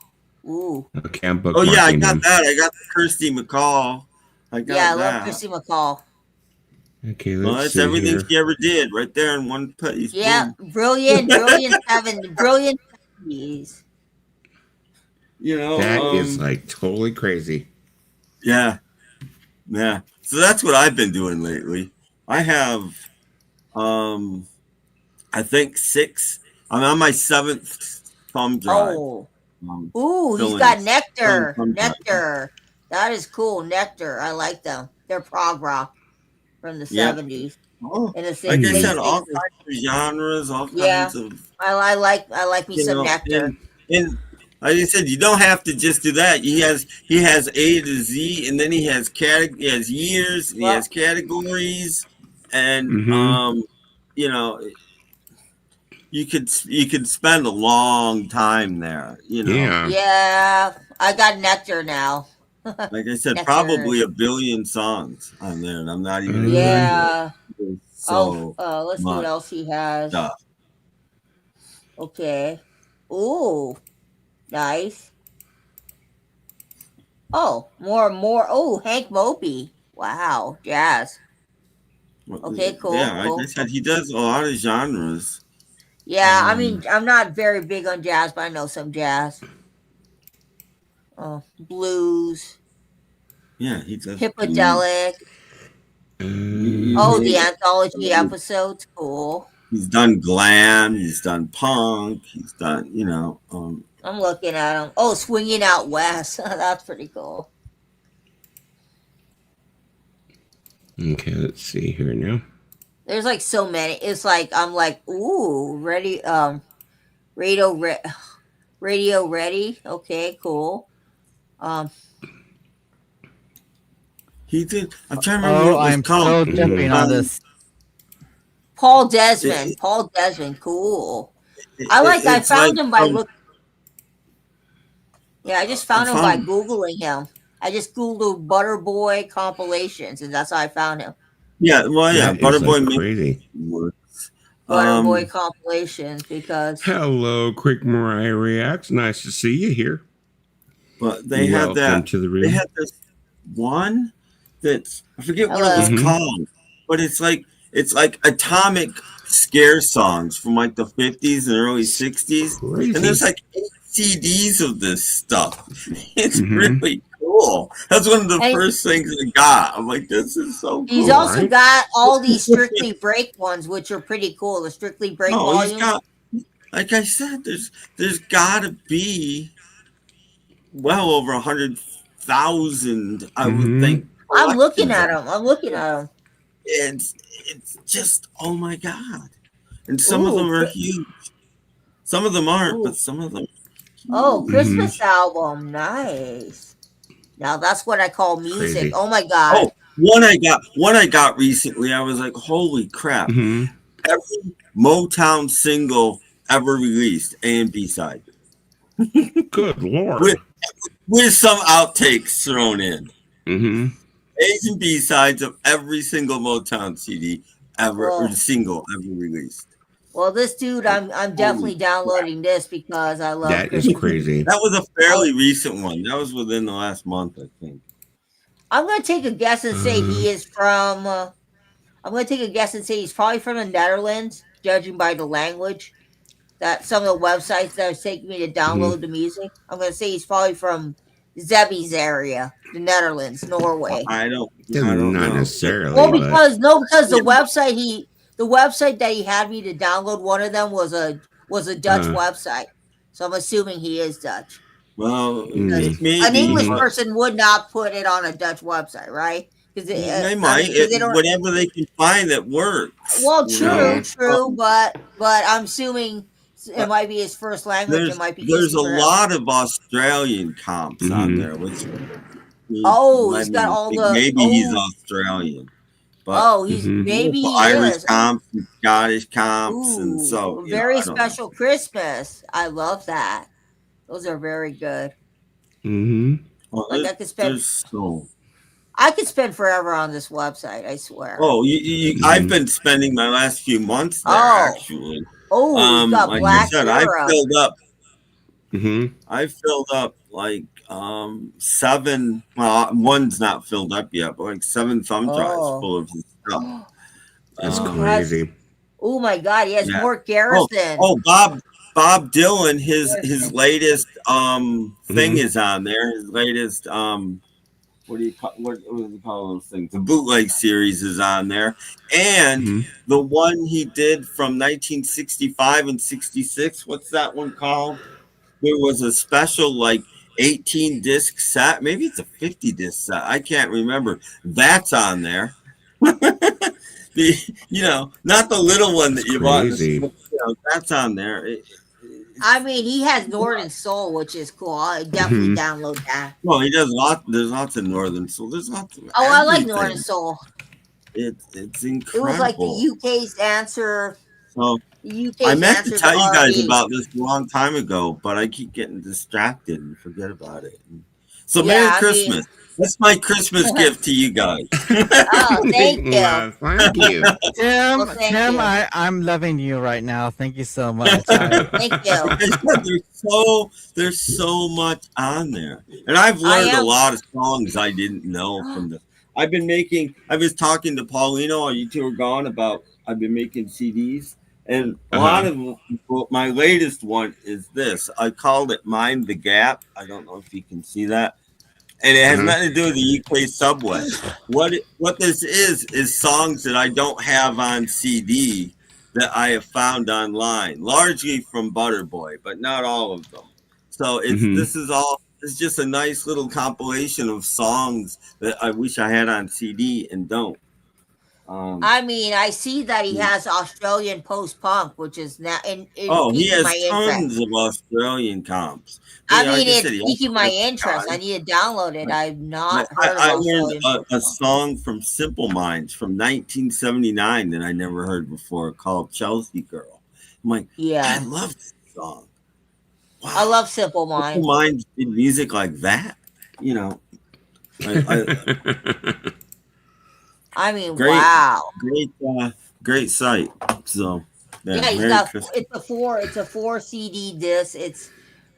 Speaker 1: Ooh.
Speaker 2: Okay, I'm
Speaker 5: oh yeah, I got that. I got the Kirsty McCall. I
Speaker 1: love Chrissy McCall.
Speaker 2: Okay,
Speaker 5: well, that's everything she ever did, right there in one place.
Speaker 1: Yeah,
Speaker 5: boom.
Speaker 1: brilliant 70s.
Speaker 5: You know,
Speaker 2: that is like totally crazy.
Speaker 5: Yeah. So that's what I've been doing lately. I have, I think 6. I'm on my 7th thumb drive.
Speaker 1: Oh. Ooh, he's got Nectar. Nectar. That is cool. Nectar. I like them. They're prog rock from the 70s.
Speaker 5: Oh,
Speaker 1: and the
Speaker 5: like I said, all kinds of genres, all kinds of.
Speaker 1: I like me some Nectar.
Speaker 5: And like I said, you don't have to just do that. He has A to Z, and then he has years, and he has categories, and you know. You could spend a long time there, you know.
Speaker 1: Yeah, I got Nectar now.
Speaker 5: Like I said, probably 1 billion songs on there, and I'm not even.
Speaker 1: Yeah.
Speaker 5: So
Speaker 1: let's see what else he has.
Speaker 5: Stuff.
Speaker 1: Okay. Ooh, nice. Oh, more. Oh, Hank Moby. Wow, jazz. Okay, cool.
Speaker 5: Yeah,
Speaker 1: cool.
Speaker 5: like I said, he does a lot of genres.
Speaker 1: Yeah, I mean, I'm not very big on jazz, but I know some jazz. Blues.
Speaker 5: Yeah, he does.
Speaker 1: Hippodelic. The anthology episodes, cool.
Speaker 5: He's done glam. He's done punk. He's done, you know.
Speaker 1: I'm looking at him. Oh, Swinging Out West. That's pretty cool.
Speaker 2: Okay, let's see here now.
Speaker 1: There's like so many. It's like I'm like, ooh, ready. Radio ready. Okay, cool.
Speaker 5: He did. I'm trying to remember.
Speaker 4: I'm so jumping on this.
Speaker 1: Paul Desmond. Paul Desmond. Cool. I found him by look. Yeah, I just found him by Googling him. I just Googled Butterboy compilations, and that's how I found him.
Speaker 5: Yeah, well, yeah, Butterboy
Speaker 2: like crazy.
Speaker 1: Butterboy compilations because.
Speaker 2: Hello, Quick Mariah Reacts. Nice to see you here.
Speaker 5: But they had that. To the room. They had this one that's I forget what it was called, but it's like atomic scare songs from like the 50s and early 60s, and there's like 8 CDs of this stuff. It's really cool. cool. That's one of the
Speaker 1: And
Speaker 5: first things I got. I'm like, this is so cool.
Speaker 1: he's also got all these Strictly Break ones, which are pretty cool. The Strictly Break
Speaker 5: No, he's
Speaker 1: volumes.
Speaker 5: got, like I said, there's got to be well over 100,000. I would think.
Speaker 1: I'm looking
Speaker 5: collections.
Speaker 1: at them.
Speaker 5: It's just, oh my god! And some of them are huge. Some of them aren't, but some of them.
Speaker 1: Oh, Christmas album, nice. Now that's what I call music.
Speaker 5: Crazy.
Speaker 1: Oh my god.
Speaker 5: Oh, one I got recently. I was like, holy crap! Every Motown single ever released, A and B side.
Speaker 2: Good lord!
Speaker 5: With some outtakes thrown in.
Speaker 2: Mm-hmm.
Speaker 5: A's and B sides of every single Motown CD ever or single ever released.
Speaker 1: Well, this dude, I'm definitely downloading this because I love
Speaker 2: That is
Speaker 1: Christmas.
Speaker 2: crazy.
Speaker 5: That was a fairly recent one. That was within the last month, I think.
Speaker 1: I'm gonna take a guess and say he is from. I'm gonna take a guess and say he's probably from the Netherlands, judging by the language. That some of the websites that are taking me to download the music. I'm gonna say he's probably from Zebby's area, the Netherlands, Norway.
Speaker 5: I don't
Speaker 2: Not
Speaker 5: know.
Speaker 2: necessarily.
Speaker 1: Well,
Speaker 2: but-
Speaker 1: because the website that he had me to download, one of them was a Dutch website. So I'm assuming he is Dutch.
Speaker 5: Well,
Speaker 1: An English person would not put it on a Dutch website, right? Because
Speaker 5: they might. Whatever they can find that works.
Speaker 1: Well, true, but I'm assuming it might be his first language. It might be.
Speaker 5: There's a lot of Australian comps on there, which
Speaker 1: he's got all the.
Speaker 5: Maybe he's Australian. But
Speaker 1: he's maybe he
Speaker 5: Irish
Speaker 1: is.
Speaker 5: comps and Scottish comps, and so
Speaker 1: very special Christmas. I love that. Those are very good.
Speaker 5: Well,
Speaker 1: Like I could spend. I could spend forever on this website. I swear.
Speaker 5: Oh, I've been spending my last few months there actually.
Speaker 1: Oh, he's got
Speaker 5: like
Speaker 1: Black
Speaker 5: I said,
Speaker 1: Era.
Speaker 5: I filled up. I filled up like 7. Well, one's not filled up yet, but like 7 thumb drives full of his stuff.
Speaker 2: That's crazy.
Speaker 1: Oh my God, he has more Garrison.
Speaker 5: Bob Dylan, his latest thing is on there. His latest what do you call those things? The bootleg series is on there, and the one he did from 1965 and 66. What's that one called? There was a special like 18 disc set. Maybe it's a 50 disc set. I can't remember. That's on there. Not the little one that you bought. That's on there.
Speaker 1: I mean, he has Northern Soul, which is cool. I'll definitely download that.
Speaker 5: Well, he does there's lots of Northern Soul. There's lots of
Speaker 1: I like Northern Soul.
Speaker 5: It's incredible.
Speaker 1: It was like the UK's answer.
Speaker 5: So I meant to tell you guys about this a long time ago, but I keep getting distracted and forget about it. So Merry Christmas. That's my Christmas gift to you guys.
Speaker 1: Oh, thank you.
Speaker 2: Thank you.
Speaker 4: Tim, I'm loving you right now. Thank you so much.
Speaker 1: Thank you.
Speaker 5: There's so much on there. And I've learned a lot of songs I didn't know from the I was talking to Paulino while you two were gone about I've been making CDs. And a lot of my latest one is this. I called it Mind the Gap. I don't know if you can see that. And it has nothing to do with the UK subway. What this is songs that I don't have on CD that I have found online, largely from Butterboy, but not all of them. So it's just a nice little compilation of songs that I wish I had on CD and don't.
Speaker 1: I mean, I see that he has Australian post-punk, which is now
Speaker 5: he has tons of Australian comps.
Speaker 1: It's piquing my interest. I need to download it. I've not heard of Australian.
Speaker 5: I learned a song from Simple Minds from 1979 that I never heard before called Chelsea Girl. I'm like, I love this song. Wow.
Speaker 1: I love Simple Minds.
Speaker 5: Simple Minds did music like that,
Speaker 1: I mean, wow.
Speaker 5: Great site. So
Speaker 1: it's a 4 CD disc. It's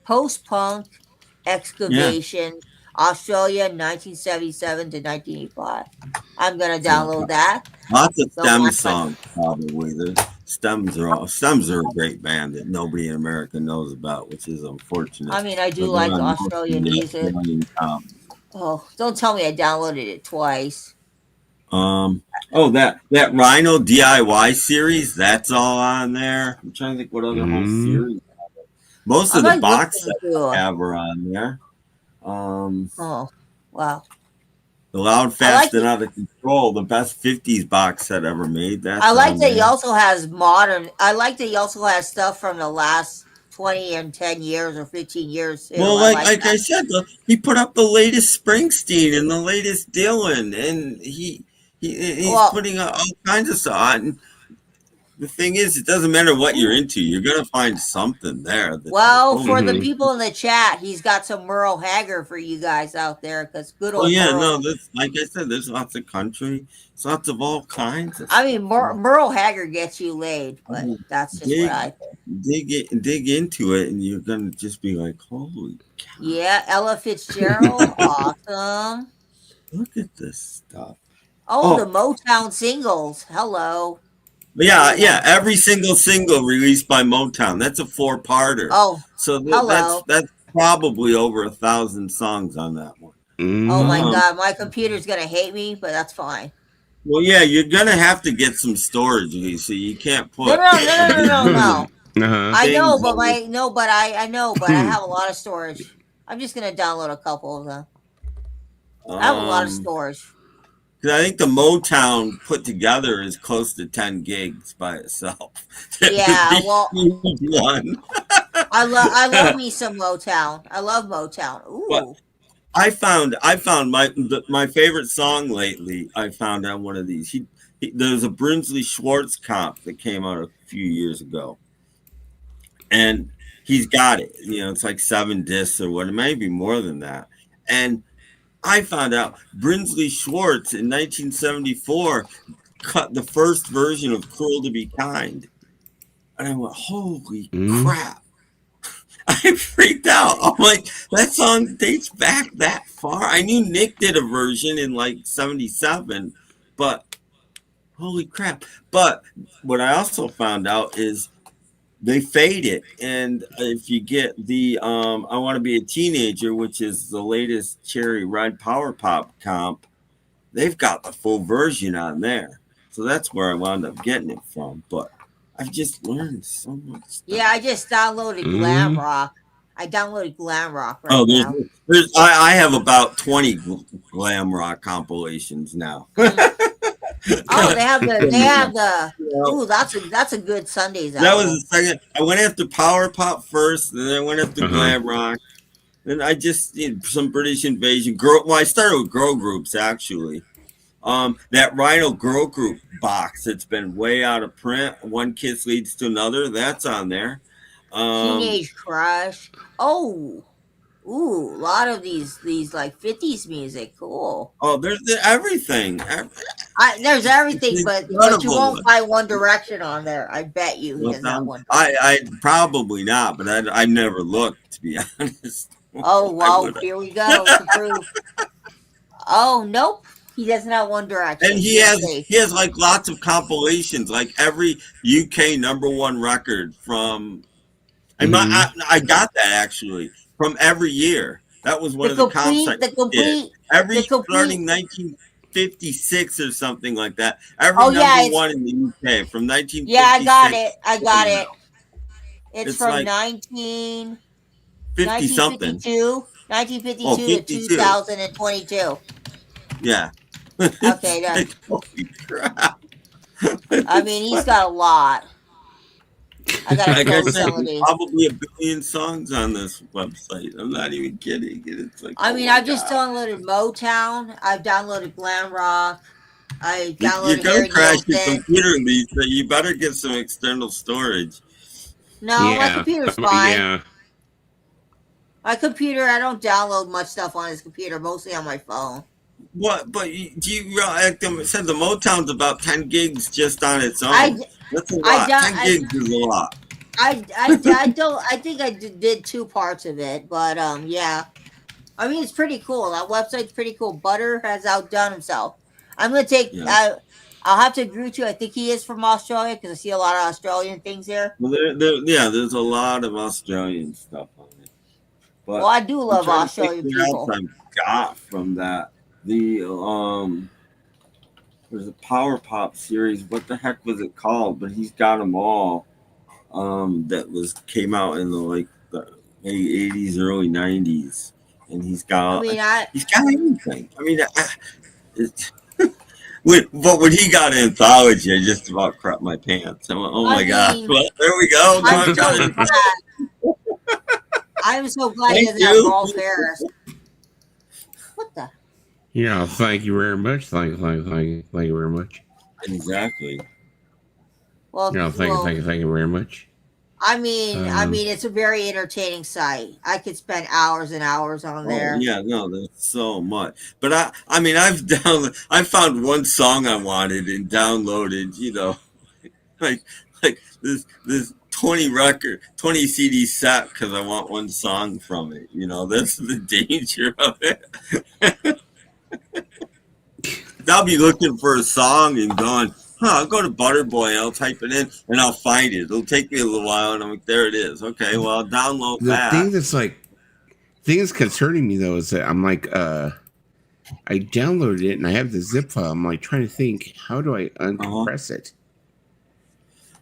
Speaker 1: post-punk excavation, Australia 1977 to 1985. I'm gonna download that.
Speaker 5: Lots of STEM songs, probably. Stems are a great band that nobody in America knows about, which is unfortunate.
Speaker 1: I mean, I do like Australian music. Oh, don't tell me I downloaded it twice.
Speaker 5: Oh, that Rhino DIY series, that's all on there. I'm trying to think what other whole series. Most of the box sets I have are on there.
Speaker 1: Oh, wow.
Speaker 5: The Loud, Fast, and Out of Control, the best 50s box set ever made. That's
Speaker 1: I like
Speaker 5: on
Speaker 1: that he
Speaker 5: there.
Speaker 1: also has modern. I like that he also has stuff from the last 20 and 10 years or 15 years. Too.
Speaker 5: Well, like
Speaker 1: that.
Speaker 5: I said, he put up the latest Springsteen and the latest Dylan, and he's putting out all kinds of stuff. And the thing is, it doesn't matter what you're into; you're gonna find something there.
Speaker 1: Well, for the people in the chat, he's got some Merle Haggard for you guys out there because good old.
Speaker 5: Oh yeah,
Speaker 1: Merle.
Speaker 5: no, like I said, there's lots of country, there's lots of all kinds.
Speaker 1: I mean, Merle Haggard gets you laid, but that's just what I think.
Speaker 5: Dig into it, and you're gonna just be like, "Holy cow!"
Speaker 1: Yeah, Ella Fitzgerald, awesome.
Speaker 5: Look at this stuff.
Speaker 1: Oh, the Motown singles. Hello.
Speaker 5: Yeah, every single single released by Motown. That's a 4-parter.
Speaker 1: Oh,
Speaker 5: so
Speaker 1: hello.
Speaker 5: that's probably over 1,000 songs on that one.
Speaker 1: Oh my God, my computer's gonna hate me, but that's fine.
Speaker 5: Well, yeah, you're gonna have to get some storage, so you can't put.
Speaker 1: No. I know, but I
Speaker 5: Hmm.
Speaker 1: have a lot of storage. I'm just gonna download a couple of them. I have a lot of storage.
Speaker 5: Because I think the Motown put together is close to 10 gigs by itself.
Speaker 1: Yeah, well,
Speaker 5: one.
Speaker 1: I love me some Motown. I love Motown. Ooh.
Speaker 5: But I found my favorite song lately. I found on one of these. There's a Brinsley Schwartz comp that came out a few years ago, and he's got it. It's like 7 discs or what. It may be more than that. And I found out Brinsley Schwartz in 1974 cut the first version of "Cruel to Be Kind," and I went, "Holy crap!" I freaked out. I'm like, that song dates back that far. I knew Nick did a version in like 77, but holy crap. But what I also found out is they fade it. And if you get the I Want to Be a Teenager, which is the latest Cherry Red Power Pop comp, they've got the full version on there. So that's where I wound up getting it from. But I've just learned so much stuff.
Speaker 1: Yeah, I just downloaded Glam Rock. I downloaded Glam Rock right now.
Speaker 5: I have about 20 Glam Rock compilations now.
Speaker 1: Oh, they have the. Ooh, that's a good Sundays album.
Speaker 5: That was the second. I went after Power Pop first, and then I went after Glam Rock. Then I just did some British Invasion. I started with girl groups actually. That Rhino girl group box that's been way out of print. One Kiss Leads to Another. That's on there.
Speaker 1: Teenage Crush. Oh. Ooh, a lot of these like 50s music. Cool.
Speaker 5: Oh, there's everything.
Speaker 1: There's everything, but you won't find One Direction on there. I bet you he doesn't have one.
Speaker 5: I probably not, but I never looked, to be honest.
Speaker 1: Oh, wow. Here we go to prove. Oh, nope. He doesn't have One Direction.
Speaker 5: And he has like lots of compilations, like every UK #1 record from. I got that actually from every year. That was one of the comps did. Starting 1956 or something like that. Every #1 in the UK from 1956.
Speaker 1: Yeah, I got it. It's from like 1952 to 2022.
Speaker 5: Yeah.
Speaker 1: Okay, done.
Speaker 5: Holy crap.
Speaker 1: I mean, he's got a lot. I got
Speaker 5: probably 1 billion songs on this website. I'm not even kidding. It's like,
Speaker 1: I've just downloaded Motown. I've downloaded Glam Rock. I downloaded.
Speaker 5: You're gonna crash your computer, Lisa. You better get some external storage.
Speaker 1: No, my computer's fine. My computer, I don't download much stuff on his computer. Mostly on my phone.
Speaker 5: What? But do you realize? Said the Motown's about 10 gigs just on its own. That's a lot. 10 gigs is a lot.
Speaker 1: I think I did 2 parts of it, but yeah. I mean, it's pretty cool. That website's pretty cool. Butter has outdone himself. I'm gonna take. I'll have to agree with you. I think he is from Australia because I see a lot of Australian things there.
Speaker 5: Well, there's a lot of Australian stuff on it. But
Speaker 1: I do love Australian people.
Speaker 5: got from that. The there's a Power Pop series. What the heck was it called? But he's got them all. That came out in the late 80s, early 90s, and he's got everything. I mean, but when he got Anthology, I just about crapped my pants. I went, oh my god! Well, there we go.
Speaker 1: I'm so glad he doesn't have Rolf Harris. What the?
Speaker 2: Yeah, thank you very much. Thank you very much.
Speaker 5: Exactly.
Speaker 1: Well,
Speaker 2: thank you very much.
Speaker 1: I mean, it's a very entertaining site. I could spend hours and hours on there.
Speaker 5: Yeah, no, there's so much. But I mean, I found one song I wanted and downloaded. Like this 20 CD set because I want one song from it. That's the danger of it. I'll be looking for a song and going, I'll go to Butterboy and I'll type it in and I'll find it. It'll take me a little while and I'm like, there it is. Okay, well, I'll download that.
Speaker 2: The thing that's concerning me though is that I'm like, I downloaded it and I have the zip file. I'm like trying to think, how do I uncompress it?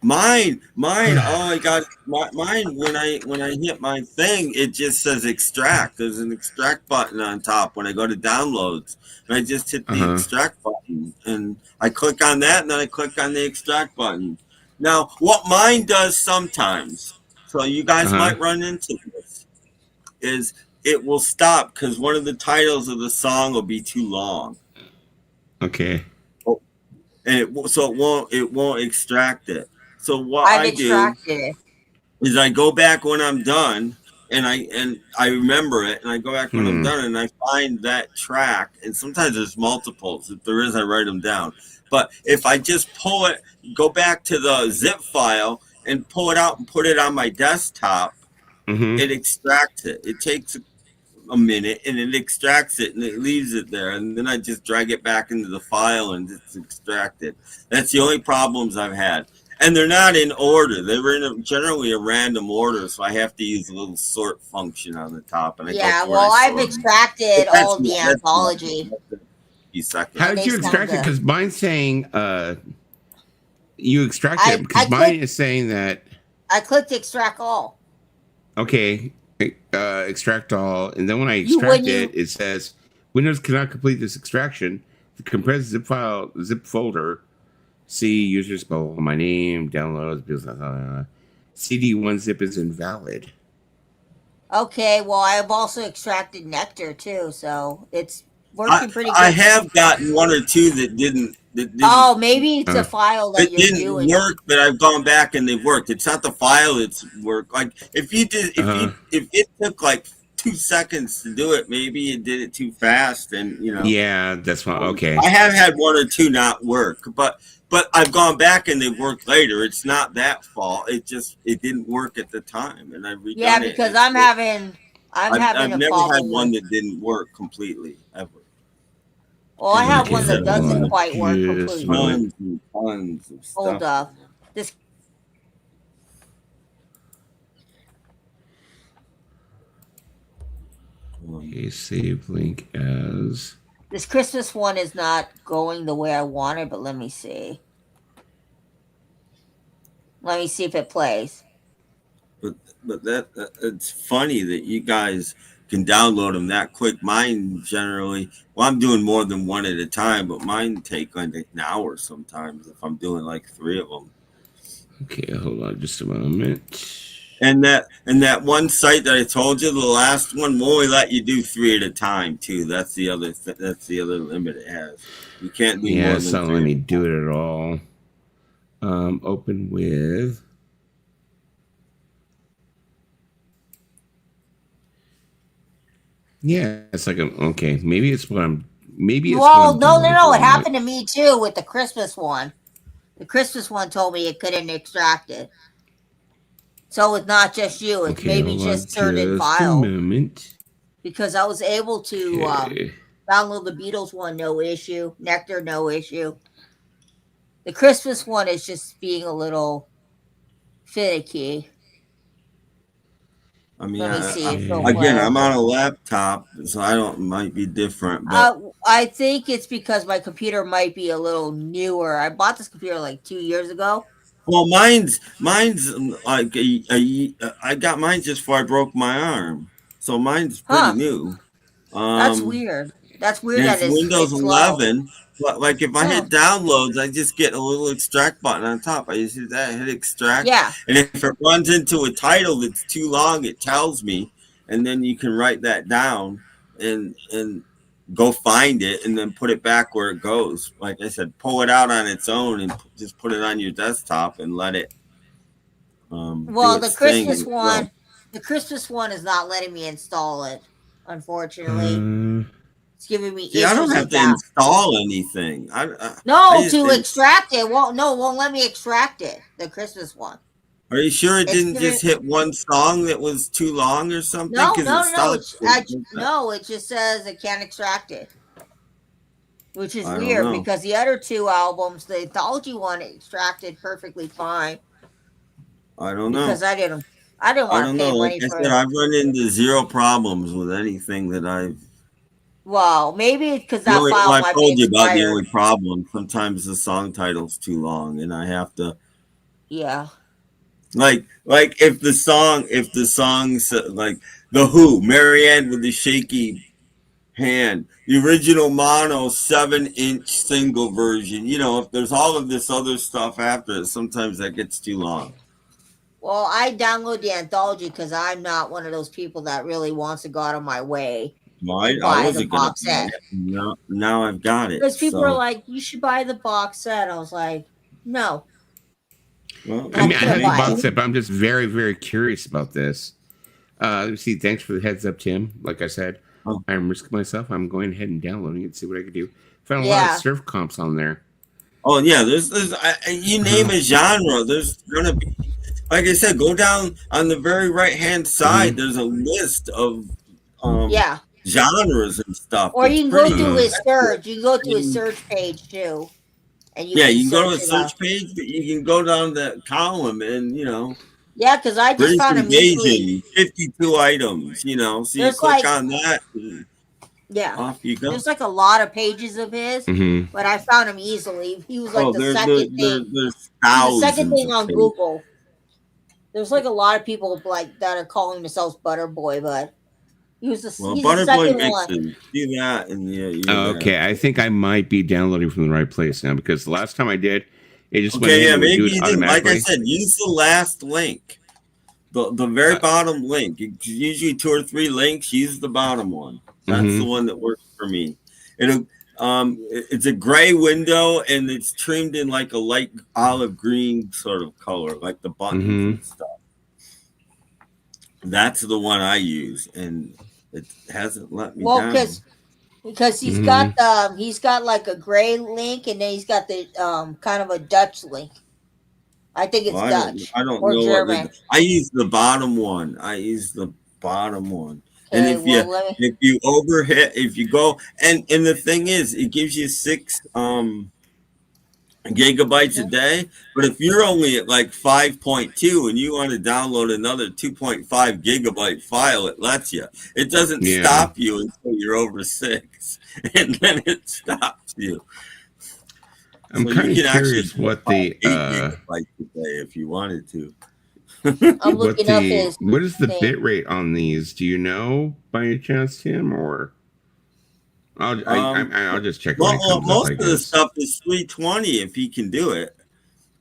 Speaker 5: Mine. Oh my god, mine. When I hit my thing, it just says extract. There's an extract button on top when I go to downloads, and I just hit the extract button, and I click on that, and then I click on the extract button. Now, what mine does sometimes, so you guys might run into this, is it will stop because one of the titles of the song will be too long.
Speaker 2: Okay.
Speaker 5: And it won't extract it. So what I do is I go back when I'm done and I remember it and I go back when I'm done and I find that track, and sometimes there's multiples. If there is, I write them down. But if I just pull it, go back to the zip file and pull it out and put it on my desktop, it extracts it. It takes a minute and it extracts it and it leaves it there, and then I just drag it back into the file and it's extracted. That's the only problems I've had. And they're not in order. They were generally a random order, so I have to use a little sort function on the top. And
Speaker 1: I've extracted all of the Anthology.
Speaker 2: How did you extract it? Because mine's saying you extracted it, because mine is saying that
Speaker 1: I clicked extract all.
Speaker 2: Okay, extract all, and then when I extract it says Windows cannot complete this extraction. The compressed zip file, zip folder. See user spell my name, downloads, CD1 zip is invalid.
Speaker 1: Okay, well, I've also extracted Nectar too, so it's working pretty good.
Speaker 5: I have gotten one or two that didn't.
Speaker 1: Maybe it's a file that you're doing.
Speaker 5: It didn't work, but I've gone back and they've worked. It's not the file; it's work. Like if it took like 2 seconds to do it, maybe you did it too fast, and
Speaker 2: Yeah, that's fine. Okay.
Speaker 5: I have had one or two not work, but I've gone back and they've worked later. It's not that fault. It didn't work at the time, and I've redone it.
Speaker 1: Yeah, because I've never
Speaker 5: had one that didn't work completely ever.
Speaker 1: Well, I have one that doesn't quite work completely.
Speaker 5: Tons and tons of stuff.
Speaker 1: Hold up.
Speaker 2: Okay, save link as.
Speaker 1: This Christmas one is not going the way I wanted, but let me see. Let me see if it plays.
Speaker 5: But it's funny that you guys can download them that quick. Mine generally, I'm doing more than one at a time, but mine take like an hour sometimes if I'm doing like 3 of them.
Speaker 2: Okay, hold on just a moment.
Speaker 5: And that one site that I told you, the last one, will only let you do 3 at a time too. That's the other limit it has. You can't do more than 3.
Speaker 2: It's not letting me do it at all. Open with. Yeah, it's like okay. Maybe it's what I'm. Maybe it's.
Speaker 1: Well, no. It happened to me too with the Christmas one. The Christmas one told me it couldn't extract it. So it's not just you. It's maybe just certain files. Because I was able to download the Beatles one, no issue. Nectar, no issue. The Christmas one is just being a little finicky.
Speaker 5: I mean,
Speaker 1: Let me see.
Speaker 5: again, I'm on a laptop, so I don't. It might be different, but
Speaker 1: I think it's because my computer might be a little newer. I bought this computer like 2 years ago.
Speaker 5: well, mine's like I got mine just before I broke my arm, so mine's pretty new.
Speaker 1: That's weird. That's weird
Speaker 5: And
Speaker 1: that
Speaker 5: it's Windows
Speaker 1: it's slow.
Speaker 5: 11. But like if I hit downloads, I just get a little extract button on top. I just hit that, hit extract.
Speaker 1: Yeah.
Speaker 5: And if it runs into a title that's too long, it tells me, and then you can write that down and go find it and then put it back where it goes. Like I said, pull it out on its own and just put it on your desktop and let it.
Speaker 1: Well, the Christmas one, is not letting me install it. Unfortunately, it's giving me issues.
Speaker 5: I don't have to install anything.
Speaker 1: To extract it. Won't let me extract it. The Christmas one.
Speaker 5: Are you sure it didn't just hit one song that was too long or something?
Speaker 1: No. It just says it can't extract it, which is weird because the other two albums, the anthology one, extracted perfectly fine.
Speaker 5: I don't know
Speaker 1: because I didn't want to pay money for it.
Speaker 5: I've run into zero problems with anything that I've.
Speaker 1: Well, maybe it's because that file might be expired. I
Speaker 5: told you about the only problem. Sometimes the song title's too long, and I have to.
Speaker 1: Yeah.
Speaker 5: Like if the songs like The Who, Marianne with the Shaky Hand, the original mono 7-inch single version. If there's all of this other stuff after it, sometimes that gets too long.
Speaker 1: Well, I download the anthology because I'm not one of those people that really wants to go out of my way.
Speaker 5: Well, I wasn't going to buy it. Now I've got it.
Speaker 1: Because people are like, you should buy the box set. I was like, no.
Speaker 2: Well, I have the box set, but I'm just very, very curious about this. Let me see. Thanks for the heads up, Tim. Like I said, I'm risking myself. I'm going ahead and downloading it and see what I can do. Found a lot of surf comps on there.
Speaker 5: Oh, yeah. There's you name a genre. There's going to be. Like I said, go down on the very right-hand side. There's a list of genres and stuff.
Speaker 1: Or you can go to his search. You can go to his search page, too. And
Speaker 5: you can go to a search page, but you can go down the column and,
Speaker 1: Yeah, because I just found
Speaker 5: amazing 52 items, so you click on that. Off you go.
Speaker 1: There's like a lot of pages of his, but I found him easily. He was like the second thing.
Speaker 5: There's
Speaker 1: the second thing on Google. There's like a lot of people like that are calling themselves Butterboy, but he was the second one.
Speaker 5: Do that and
Speaker 2: okay, I think I might be downloading from the right place now because the last time I did, it just went ahead and do it automatically.
Speaker 5: Like I said, use the last link, the very bottom link. It's usually 2 or 3 links. Use the bottom one. That's the one that works for me. It's a gray window and it's trimmed in like a light olive green sort of color, like the buttons and stuff. That's the one I use, and it hasn't let me down.
Speaker 1: Because he's got like a gray link, and then he's got the kind of a Dutch link. I think it's Dutch.
Speaker 5: I don't
Speaker 1: or
Speaker 5: know
Speaker 1: German.
Speaker 5: I use the bottom one. And if you overhit, if you go, and the thing is, it gives you 6 gigabytes a day. But if you're only at like 5.2 and you want to download another 2.5 gigabyte file, it lets you. It doesn't stop you until you're over 6, and then it stops you.
Speaker 2: I'm kind of curious what the
Speaker 5: 8 gigabytes a day if you wanted to.
Speaker 1: I'm looking up his.
Speaker 2: What is the bit rate on these? Do you know by any chance, Tim? Or I'll just check.
Speaker 5: Most of the stuff is 320 if he can do it.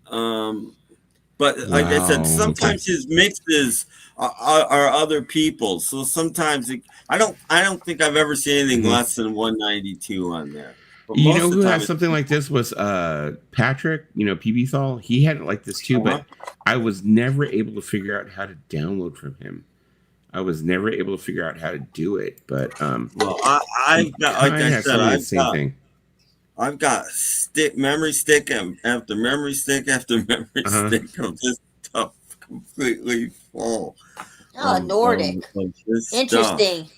Speaker 5: But like I said, sometimes his mixes are other people's. So sometimes I don't think I've ever seen anything less than 192 on there. But
Speaker 2: you know who has something like this was Patrick, PB Thal. He had it like this too, but I was never able to figure out how to download from him. I was never able to figure out how to do it, but
Speaker 5: I've got memory stick after memory stick after memory stick of this stuff completely full.
Speaker 1: Nordic. Interesting.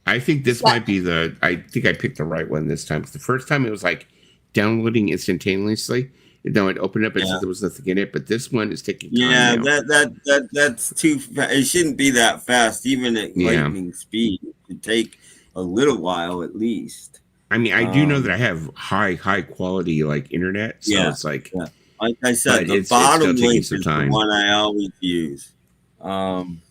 Speaker 2: I think this might be I think I picked the right one this time. The first time it was like downloading instantaneously, No, it opened up and said there was nothing in it, but this one is taking time.
Speaker 5: Yeah,
Speaker 2: now.
Speaker 5: that's too fast. It shouldn't be that fast, even at lightning speed. It could take a little while at least.
Speaker 2: I mean, I do know that I have high quality like internet, so it's like,
Speaker 5: like I said, the bottom link is the one I always use.
Speaker 2: I'm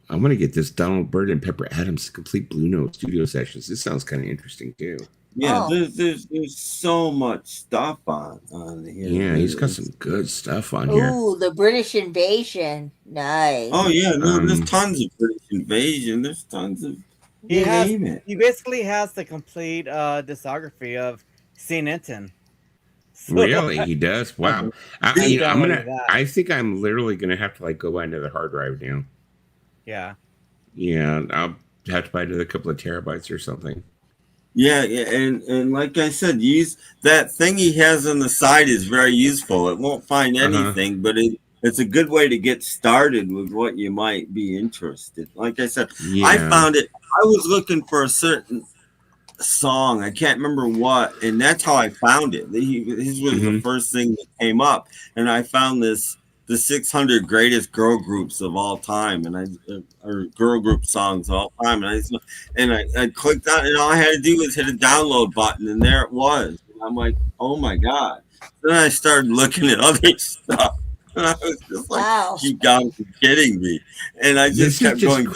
Speaker 2: gonna get this Donald Byrd and Pepper Adams complete Blue Note studio sessions. This sounds kind of interesting too.
Speaker 5: Yeah, there's so much stuff on here.
Speaker 2: Yeah, he's got some good stuff on here.
Speaker 1: Ooh, the British invasion. Nice.
Speaker 5: Oh yeah, no, there's tons of British invasion. There's tons of.
Speaker 4: He basically has the complete discography of St. Enton. So,
Speaker 2: Really, he does. Wow. I think I'm literally gonna have to like go buy another hard drive now.
Speaker 4: Yeah.
Speaker 2: Yeah, I'll have to buy another couple of terabytes or something.
Speaker 5: Yeah, and like I said, use that thing he has on the side is very useful. It won't find anything, but it's a good way to get started with what you might be interested. Like I said, I found it. I was looking for a certain song. I can't remember what, and that's how I found it. His was the first thing that came up, and I found the 600 greatest girl groups of all time, or girl group songs of all time, and I clicked on it, and all I had to do was hit a download button, and there it was. And I'm like, oh my god! Then I started looking at other stuff, and I was just like, wow. You gotta be kidding me! And I just kept going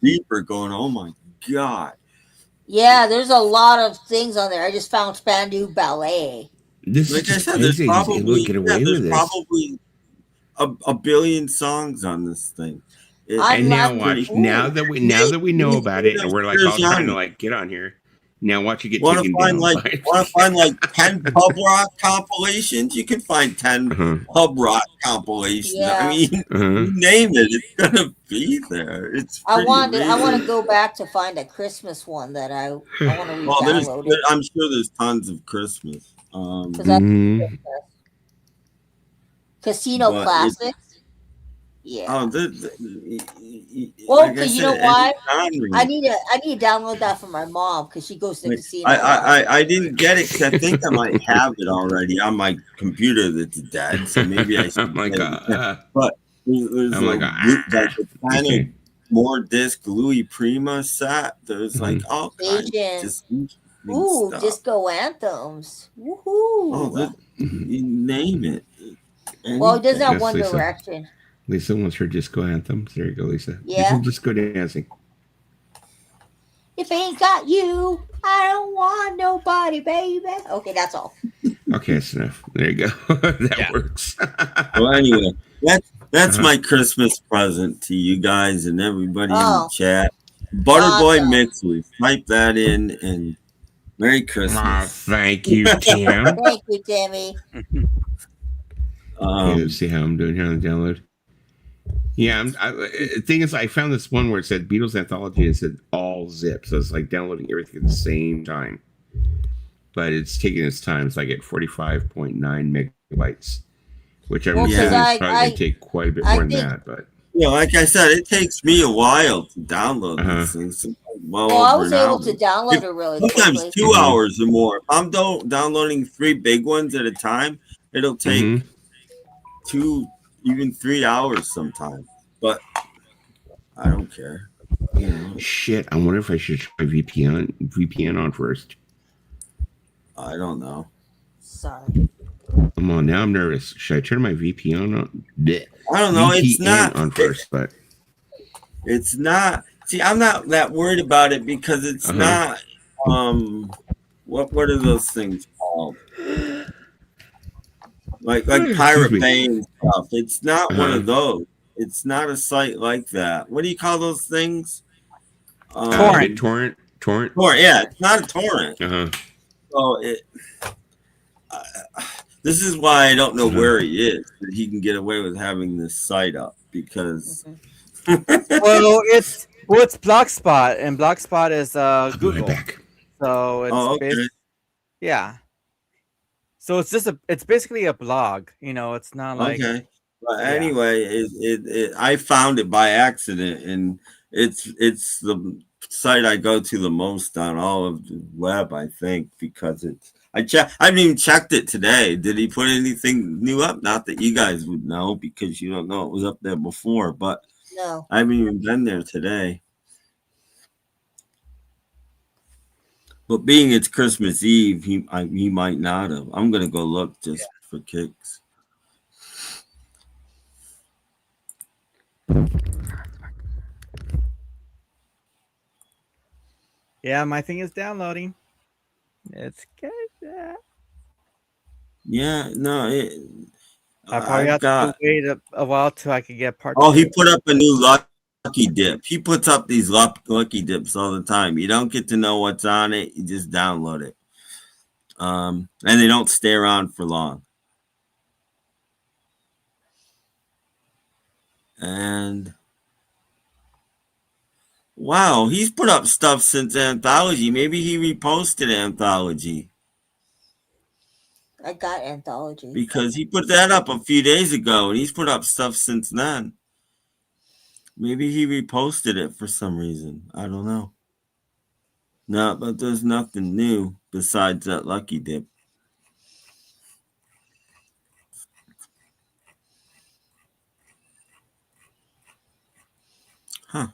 Speaker 5: deeper, going, oh my god!
Speaker 1: Yeah, there's a lot of things on there. I just found Spandau Ballet.
Speaker 2: This
Speaker 5: like
Speaker 2: is just
Speaker 5: I said,
Speaker 2: crazy.
Speaker 5: there's probably,
Speaker 2: get away with this.
Speaker 5: Probably a billion songs on this thing.
Speaker 2: And now watch. Now that we know about it, and we're like all trying to like get on here. Now watch you get taken down.
Speaker 5: Want to find like 10 pub rock compilations? You can find 10 pub rock compilations.
Speaker 1: Yeah.
Speaker 5: I mean, you name it, it's gonna be there. It's.
Speaker 1: I want to go back to find a Christmas one that I want to re-download.
Speaker 5: Well, I'm sure there's tons of Christmas.
Speaker 1: Casino Classics. Yeah.
Speaker 5: Oh,
Speaker 1: well, because you know why? I need to download that for my mom because she goes to the casino.
Speaker 5: I didn't get it because I think I might have it already on my computer that's dead. So maybe I should.
Speaker 2: Oh my god!
Speaker 5: But there's like a kind of more disc Louis Prima set. There's like all kinds of
Speaker 1: disco anthems. Woohoo!
Speaker 5: Oh, you name it.
Speaker 1: Well, it does have One Direction.
Speaker 2: Lisa wants her disco anthems. There you go, Lisa.
Speaker 1: Yeah.
Speaker 2: Disco dancing.
Speaker 1: If I ain't got you, I don't want nobody, baby. Okay, that's all.
Speaker 2: Okay, that's enough. There you go. That works.
Speaker 5: Well, anyway, that's my Christmas present to you guys and everybody in the chat. Butterboy Mixers. Type that in and Merry Christmas.
Speaker 2: Thank you, Tim.
Speaker 1: Thank you, Timmy.
Speaker 2: Let's see how I'm doing here on the download. Yeah, the thing is, I found this one where it said Beatles Anthology and it said all zip. So it's like downloading everything at the same time. But it's taking its time. It's like at 45.9 megabytes, which I'm assuming is probably going to take quite a bit more than that. But
Speaker 5: yeah, like I said, it takes me a while to download these things.
Speaker 1: Well, I was able to download it really
Speaker 5: sometimes
Speaker 1: quickly.
Speaker 5: 2 hours or more. If I'm downloading 3 big ones at a time, it'll take 2, even 3 hours sometimes. But I don't care. You know.
Speaker 2: Shit, I wonder if I should try VPN on first.
Speaker 5: I don't know.
Speaker 1: Sorry.
Speaker 2: Come on, now I'm nervous. Should I turn my VPN on?
Speaker 5: I don't know. It's not
Speaker 2: on first, but
Speaker 5: it's not. See, I'm not that worried about it because it's not. What are those things called? Like Pirate Bay and stuff. It's not one of those. It's not a site like that. What do you call those things?
Speaker 2: torrent.
Speaker 5: Torrent. Yeah, it's not a torrent. So this is why I don't know where he is. That he can get away with having this site up because.
Speaker 4: Well, it's Blogspot, and Blogspot is Google. So it's yeah. So it's just it's basically a blog. You know, it's not like
Speaker 5: But anyway, I found it by accident, and it's the site I go to the most on all of the web, I think, because I haven't even checked it today. Did he put anything new up? Not that you guys would know because you don't know it was up there before, but
Speaker 1: No.
Speaker 5: I haven't even been there today. But being it's Christmas Eve, he might not have. I'm gonna go look just for kicks.
Speaker 4: Yeah, my thing is downloading. It's good.
Speaker 5: Yeah, no,
Speaker 4: I probably have to wait a while till I could get part.
Speaker 5: Oh, he put up a new lucky dip. He puts up these lucky dips all the time. You don't get to know what's on it. You just download it. And they don't stay around for long. And wow, he's put up stuff since Anthology. Maybe he reposted Anthology.
Speaker 1: I got Anthology.
Speaker 5: Because he put that up a few days ago, and he's put up stuff since then. Maybe he reposted it for some reason. I don't know. No, but there's nothing new besides that lucky dip. Huh.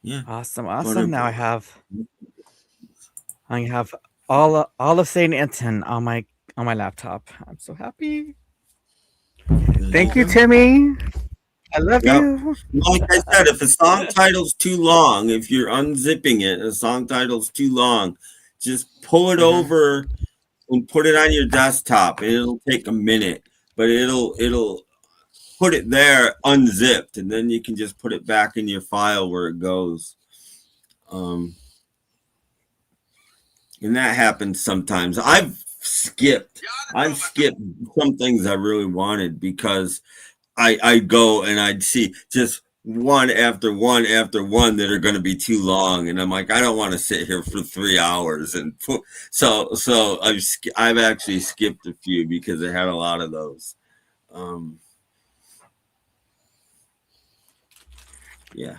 Speaker 5: Yeah.
Speaker 4: Awesome. Now I have all of Saint Anton on my laptop. I'm so happy. Thank you, Timmy. I love you.
Speaker 5: Like I said, if a song title's too long, if you're unzipping it, a song title's too long, just pull it over and put it on your desktop. It'll take a minute, but it'll put it there unzipped, and then you can just put it back in your file where it goes. And that happens sometimes. I've skipped some things I really wanted because I'd go and I'd see just one after one after one that are going to be too long, and I'm like, I don't want to sit here for 3 hours. And so I've actually skipped a few because I had a lot of those. Yeah.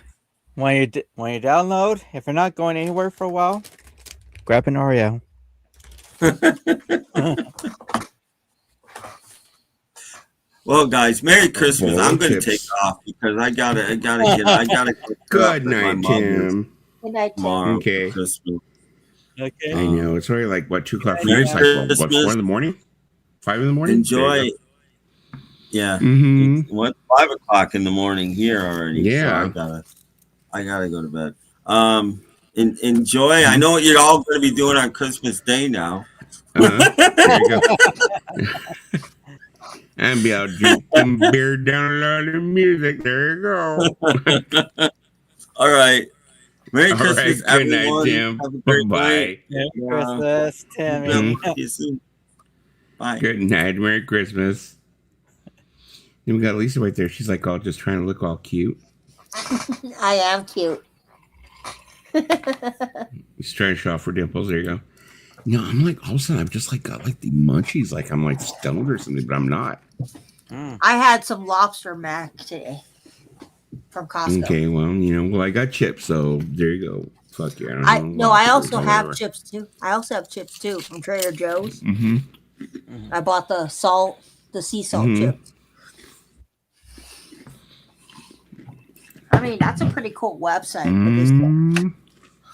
Speaker 4: When you download, if you're not going anywhere for a while, grab an Oreo.
Speaker 5: Well, guys, Merry Christmas. I'm going to take off because I gotta
Speaker 2: Good night, Tim.
Speaker 1: Good night, Tim.
Speaker 2: Okay.
Speaker 5: Christmas.
Speaker 4: Okay.
Speaker 2: I know it's already like 2 o'clock for you.
Speaker 5: Merry
Speaker 2: It's like what, 4
Speaker 5: Christmas.
Speaker 2: in the morning, 5 in the morning.
Speaker 5: Enjoy. Yeah. What 5 o'clock in the morning here already?
Speaker 2: Yeah.
Speaker 5: So I gotta go to bed. Enjoy. I know what you're all going to be doing on Christmas Day now.
Speaker 2: There you go. And be out drinking beer, downloading music. There you go.
Speaker 5: All right. Merry Christmas,
Speaker 2: right, good
Speaker 5: everyone.
Speaker 2: night, Tim.
Speaker 5: Have a great
Speaker 2: Bye.
Speaker 5: night.
Speaker 4: Merry Christmas, Timmy.
Speaker 5: See you soon. Bye.
Speaker 2: Good night. Merry Christmas. Then we got Lisa right there. She's like all just trying to look all cute.
Speaker 1: I am cute.
Speaker 2: She's trying to show off her dimples. There you go. No, I'm like all of a sudden I've just like got like the munchies, like I'm like stoned or something, but I'm not.
Speaker 1: I had some lobster mac today from Costco.
Speaker 2: Okay, well, I got chips, so there you go. Fuck yeah.
Speaker 1: I also have chips too. I also have chips too from Trader Joe's.
Speaker 2: Mm-hmm.
Speaker 1: I bought the sea salt chips. I mean, that's a pretty cool website for this thing.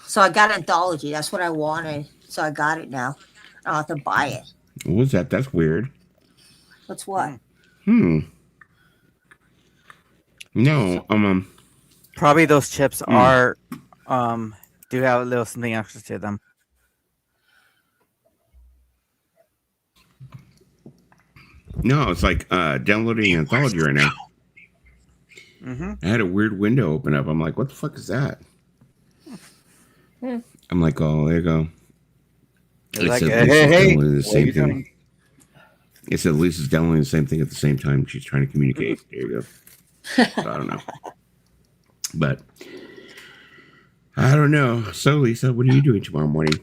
Speaker 1: So I got Anthology. That's what I wanted. So I got it now. I'll have to buy it.
Speaker 2: What was that? That's weird.
Speaker 1: What's what?
Speaker 2: No,
Speaker 4: probably those chips are do have a little something extra to them.
Speaker 2: No, it's like downloading Anthology right now. I had a weird window open up. I'm like, what the fuck is that? I'm like, oh, there you go. It
Speaker 4: like,
Speaker 2: said
Speaker 4: hey,
Speaker 2: the same thing. It said Lisa's downloading the same thing at the same time. She's trying to communicate. There you go. So, I don't know. But I don't know. So, Lisa, what are you doing tomorrow morning?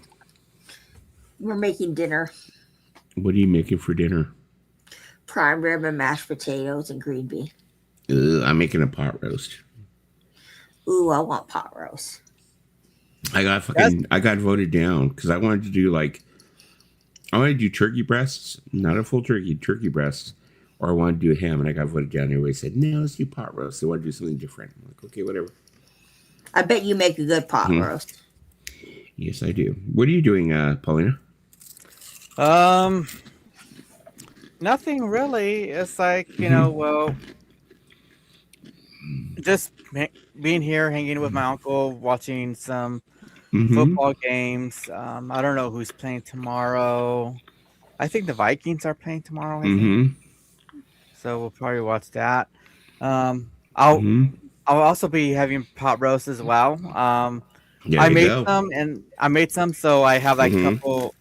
Speaker 1: We're making dinner.
Speaker 2: What are you making for dinner?
Speaker 1: Prime rib and mashed potatoes and green bean.
Speaker 2: I'm making a pot roast.
Speaker 1: Ooh, I want pot roast.
Speaker 2: I got voted down because I wanted to do turkey breasts, not a full turkey breasts, or I wanted to do ham, and I got voted down. Everybody said, no, let's do pot roast. They want to do something different. I'm like, okay, whatever.
Speaker 1: I bet you make a good pot roast.
Speaker 2: Yes, I do. What are you doing, Paulina?
Speaker 4: Nothing really. It's like, just being here, hanging with my uncle, watching some football games. I don't know who's playing tomorrow. I think the Vikings are playing tomorrow, I think. So we'll probably watch that. I'll also be having pot roast as well. I made some, so I have like a couple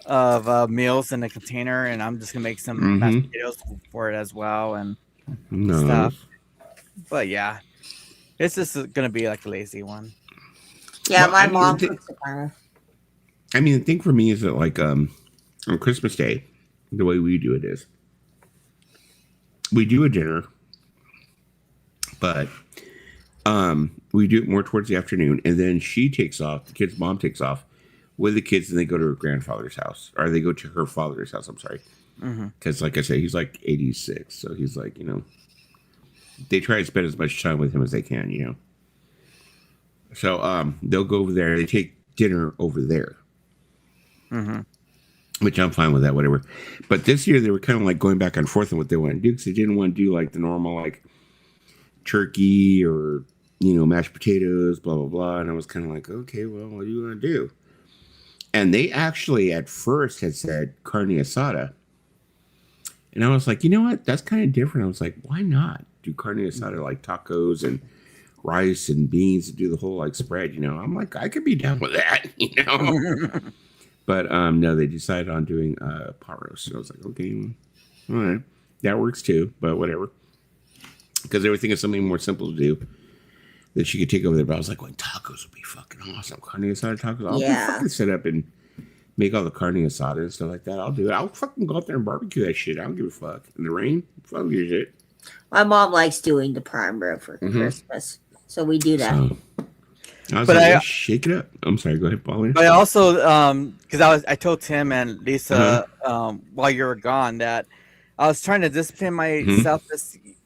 Speaker 4: of meals in a container, and I'm just gonna make some mashed potatoes for it as well and stuff. But yeah, it's just gonna be like a lazy one.
Speaker 1: Yeah, my mom cooks the pot.
Speaker 2: I mean, the thing for me is that on Christmas Day, the way we do it is we do a dinner, but we do it more towards the afternoon, and then she takes off. The kid's mom takes off with the kids, and they go to her grandfather's house, or they go to her father's house. I'm sorry, because like I said, he's like 86, so he's like, they try to spend as much time with him as they can, So they'll go over there. They take dinner over there, which I'm fine with that, whatever. But this year they were kind of like going back and forth on what they want to do because they didn't want to do like the normal like turkey or mashed potatoes, blah blah blah. And I was kind of like, okay, well, what do you want to do? And they actually at first had said carne asada, and I was like, you know what? That's kind of different. I was like, why not do carne asada like tacos and rice and beans and do the whole like spread? I'm like, I could be down with that, But no, they decided on doing pot roast. So I was like, okay, all right, that works too. But whatever, because they were thinking of something more simple to do that she could take over there. But I was like, well, tacos would be fucking awesome. Carne asada tacos. I'll fucking set up and make all the carne asada and stuff like that. I'll do it. I'll fucking go out there and barbecue that shit. I don't give a fuck. In the rain, fuck your shit.
Speaker 1: My mom likes doing the prime rib for Christmas, so we do that.
Speaker 2: So, I was like, shake it up. I'm sorry. Go ahead, Paulina.
Speaker 4: But I also, because I told Tim and Lisa while you were gone that I was trying to discipline myself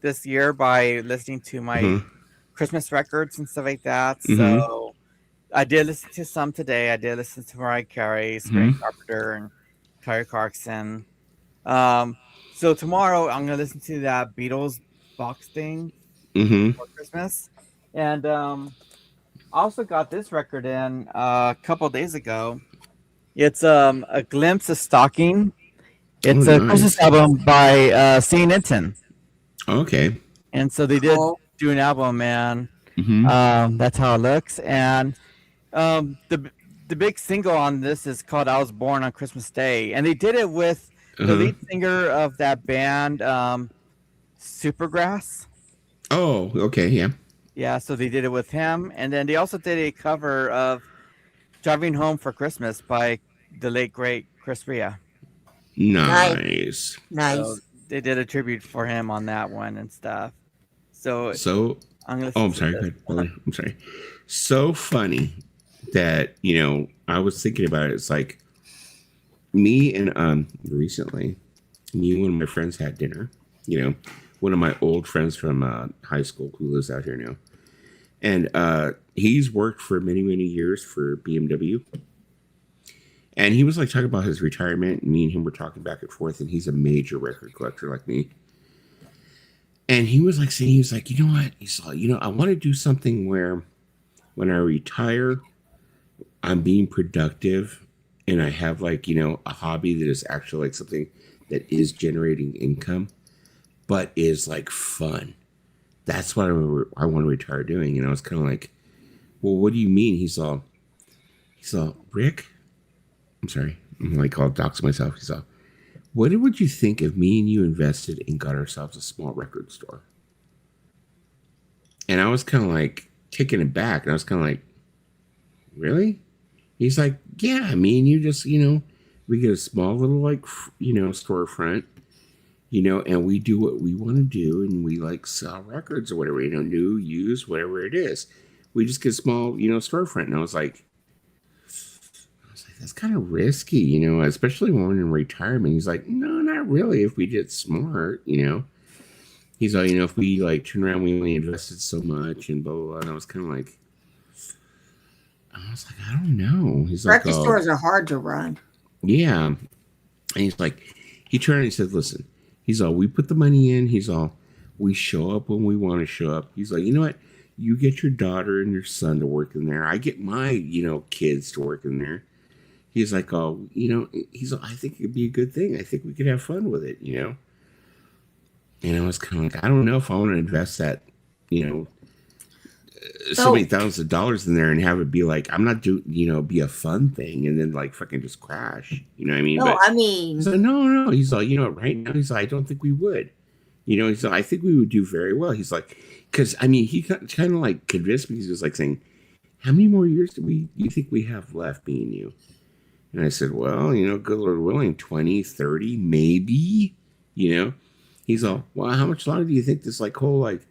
Speaker 4: this year by listening to my Christmas records and stuff like that. So I did listen to some today. I did listen to Mariah Carey, Sabrina Carpenter, and Kelly Clarkson. So tomorrow I'm gonna listen to that Beatles box thing for Christmas, and I also got this record in a couple days ago. It's a glimpse of Stalking. It's a Christmas album by St. Inton.
Speaker 2: Okay.
Speaker 4: And so they did do an album, man. That's how it looks. And the big single on this is called "I Was Born on Christmas Day," and they did it with the lead singer of that band, Supergrass.
Speaker 2: Oh, okay, yeah.
Speaker 4: Yeah, so they did it with him, and then they also did a cover of "Driving Home for Christmas" by the late great Chris Rea.
Speaker 2: Nice.
Speaker 4: So they did a tribute for him on that one and stuff. So
Speaker 2: I'm sorry. I'm sorry. So funny that I was thinking about it. It's like me and recently, me and one of my friends had dinner. One of my old friends from high school who lives out here now, and he's worked for many years for BMW. And he was like talking about his retirement, and me and him were talking back and forth, and he's a major record collector like me. And he was like saying, he was like, you know what? He's like, I want to do something where when I retire, I'm being productive and I have like, a hobby that is actually like something that is generating income, but is like fun. That's what I want to retire doing. And I was kind of like, well, what do you mean? He's all, Rick, I'm sorry. I'm like, I'll dox myself. He's all, what would you think if me and you invested and got ourselves a small record store? And I was kind of like taken aback. And I was kind of like, really? He's like, yeah, me and you just, we get a small little like, storefront, and we do what we want to do. And we like sell records or whatever, new, used, whatever it is. We just get a small, storefront. And I was like, that's kind of risky, you know, especially when we're in retirement. He's like, no, not really. If we did smart, you know. He's like, you know, if we like turn around, we only invested so much and blah, blah, blah. And I was kind of like, I don't know. He's like,
Speaker 1: breakfast stores are hard to run.
Speaker 2: Yeah. And he's like, he turned and he said, listen, he's all, we put the money in. He's all, we show up when we want to show up. He's like, you know what? You get your daughter and your son to work in there. I get my, you know, kids to work in there. He's like, oh, you know, he's like, I think it'd be a good thing. I think we could have fun with it, you know? And I was kind of like, I don't know if I want to invest that, you know, so many thousands of dollars in there and have it be like, I'm not doing, you know, be a fun thing and then like fucking just crash. You know what I mean?
Speaker 1: No,
Speaker 2: but
Speaker 1: I mean,
Speaker 2: he's like, no. He's like, you know, right now, he's like, I don't think we would. You know, he's like, I think we would do very well. He's like, because I mean, he kind of like convinced me. He was like saying, how many more years do you think we have left, me and you? And I said, well, you know, good Lord willing, 20, 30, maybe, you know. He's all, well, how much longer do you think this like whole like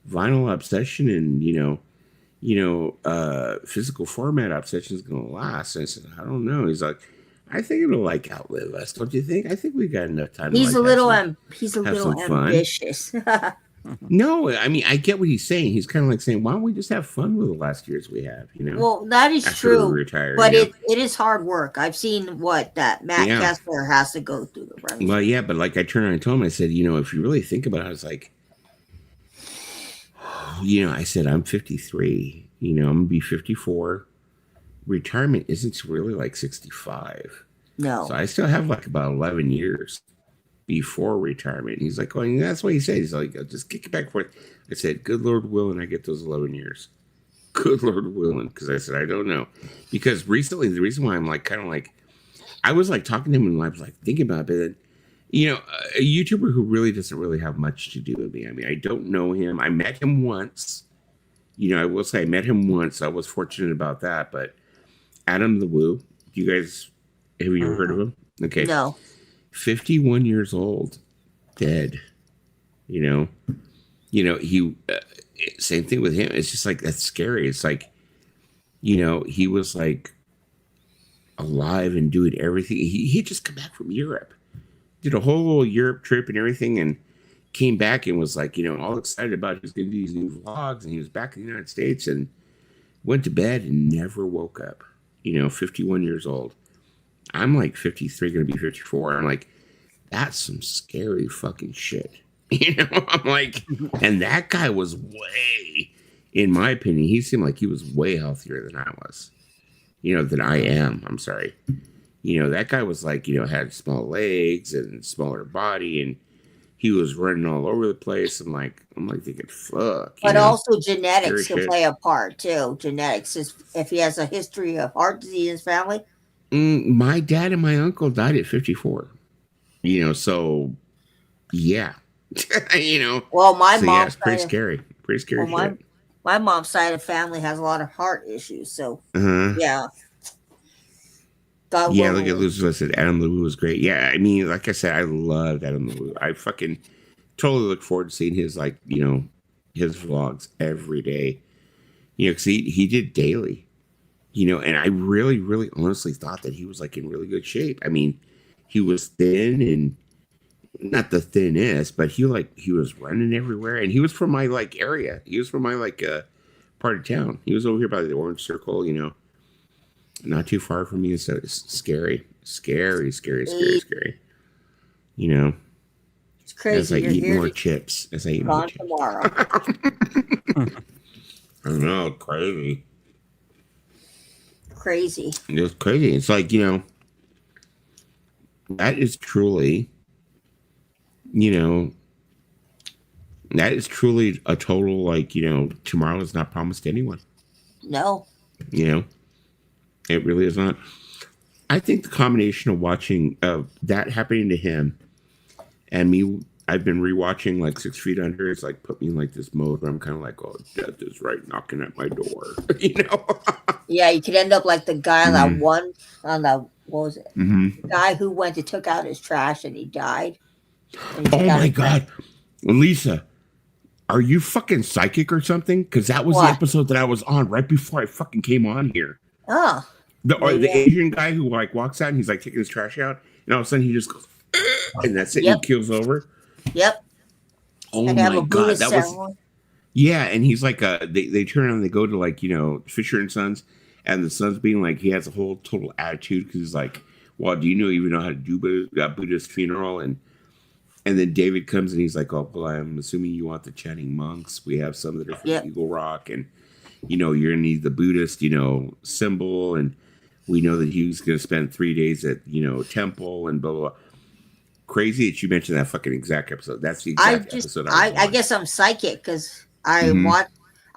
Speaker 2: vinyl obsession and, you know, physical format obsession is going to last? And I said, I don't know. He's like, I think it'll like outlive us. Don't you think? I think we got enough time.
Speaker 1: He's
Speaker 2: to, like,
Speaker 1: he's a little ambitious.
Speaker 2: No, I mean, I get what he's saying. He's kind of like saying, why don't we just have fun with the last years we have, you know?
Speaker 1: Well, that is
Speaker 2: after
Speaker 1: true,
Speaker 2: we retire,
Speaker 1: but
Speaker 2: you know?
Speaker 1: it is hard work. I've seen what that Matt Kessler has to go through. Right?
Speaker 2: Well, yeah, but like I turned around and told him, I said, you know, if you really think about it, I was like, you know, I said, I'm 53, you know, I'm going to be 54. Retirement isn't really like 65.
Speaker 1: No.
Speaker 2: So I still have like about 11 years before retirement. He's like, well, and that's what he said. He's like, just kick it back for it. I said, good Lord willing, I get those 11 years. Good Lord willing. Because I said, I don't know. Because recently, the reason why I'm like, kind of like, I was like talking to him and I was like thinking about it. You know, a YouTuber who really doesn't really have much to do with me. I mean, I don't know him. I met him once. You know, I will say I met him once. I was fortunate about that. But Adam the Woo, you guys, have you ever heard of him? Okay.
Speaker 1: No.
Speaker 2: 51 years old, dead. You know, he same thing with him. It's just like, that's scary. It's like, you know, he was like alive and doing everything. He just come back from Europe, did a whole little Europe trip and everything, and came back and was like, you know, all excited about he was going to do these new vlogs, and he was back in the United States and went to bed and never woke up. You know, 51 years old. I'm like 53, going to be 54. I'm like, that's some scary fucking shit. You know, I'm like, and that guy was way, in my opinion, he seemed like he was way healthier than I was. You know, than I am. I'm sorry. You know, that guy was like, you know, had small legs and smaller body, and he was running all over the place. I'm like thinking, fuck.
Speaker 1: But also genetics can play a part too. Genetics is if he has a history of heart disease in his family.
Speaker 2: My dad and my uncle died at 54. You know, so yeah. You know.
Speaker 1: Well, my
Speaker 2: so,
Speaker 1: mom.
Speaker 2: Yeah, it's pretty scary. Pretty scary shit.
Speaker 1: My mom's side of the family has a lot of heart issues. So yeah.
Speaker 2: Look at Lucy. Listen, Adam Lewis was great. Yeah, I mean, like I said, I loved Adam Lewis. I fucking totally look forward to seeing his, like, you know, his vlogs every day. You know, because he did daily. You know, and I really, really honestly thought that he was like in really good shape. I mean, he was thin and not the thinnest, but he was running everywhere, and he was from my like area. He was from my like part of town. He was over here by the Orange Circle, you know. Not too far from me, so it's scary. You know,
Speaker 1: it's crazy.
Speaker 2: As I eat more chips, I don't know, crazy. It's crazy. It's like, you know, that is truly, you know, a total, like, you know, tomorrow is not promised to anyone.
Speaker 1: No.
Speaker 2: You know. It really is not. I think the combination of watching that happening to him and me, I've been rewatching like 6 Feet Under. It's like put me in like this mode where I'm kind of like, oh, death is right knocking at my door. You know?
Speaker 1: Yeah, you could end up like the guy on that one on the what was it? The guy who went to took out his trash and he died.
Speaker 2: Oh my God, Lisa, are you fucking psychic or something? Because that was the episode that I was on right before I fucking came on here.
Speaker 1: Oh.
Speaker 2: the Asian guy who like walks out and he's like taking his trash out, and all of a sudden he just goes, and that's it. He kills over.
Speaker 1: Yep.
Speaker 2: Oh
Speaker 1: and
Speaker 2: my god, that was. Yeah, and he's like, they turn around and they go to like, Fisher and Sons, and the son's being like, he has a whole total attitude because he's like, well, do you even know how to do a Buddhist funeral? And then David comes and he's like, oh, well, I'm assuming you want the chanting monks. We have some that are from Eagle Rock, and you're gonna need the Buddhist, symbol, and we know that he was gonna spend 3 days at temple and blah blah blah. Crazy that you mentioned that fucking exact episode. That's the exact episode.
Speaker 1: I guess I'm psychic because I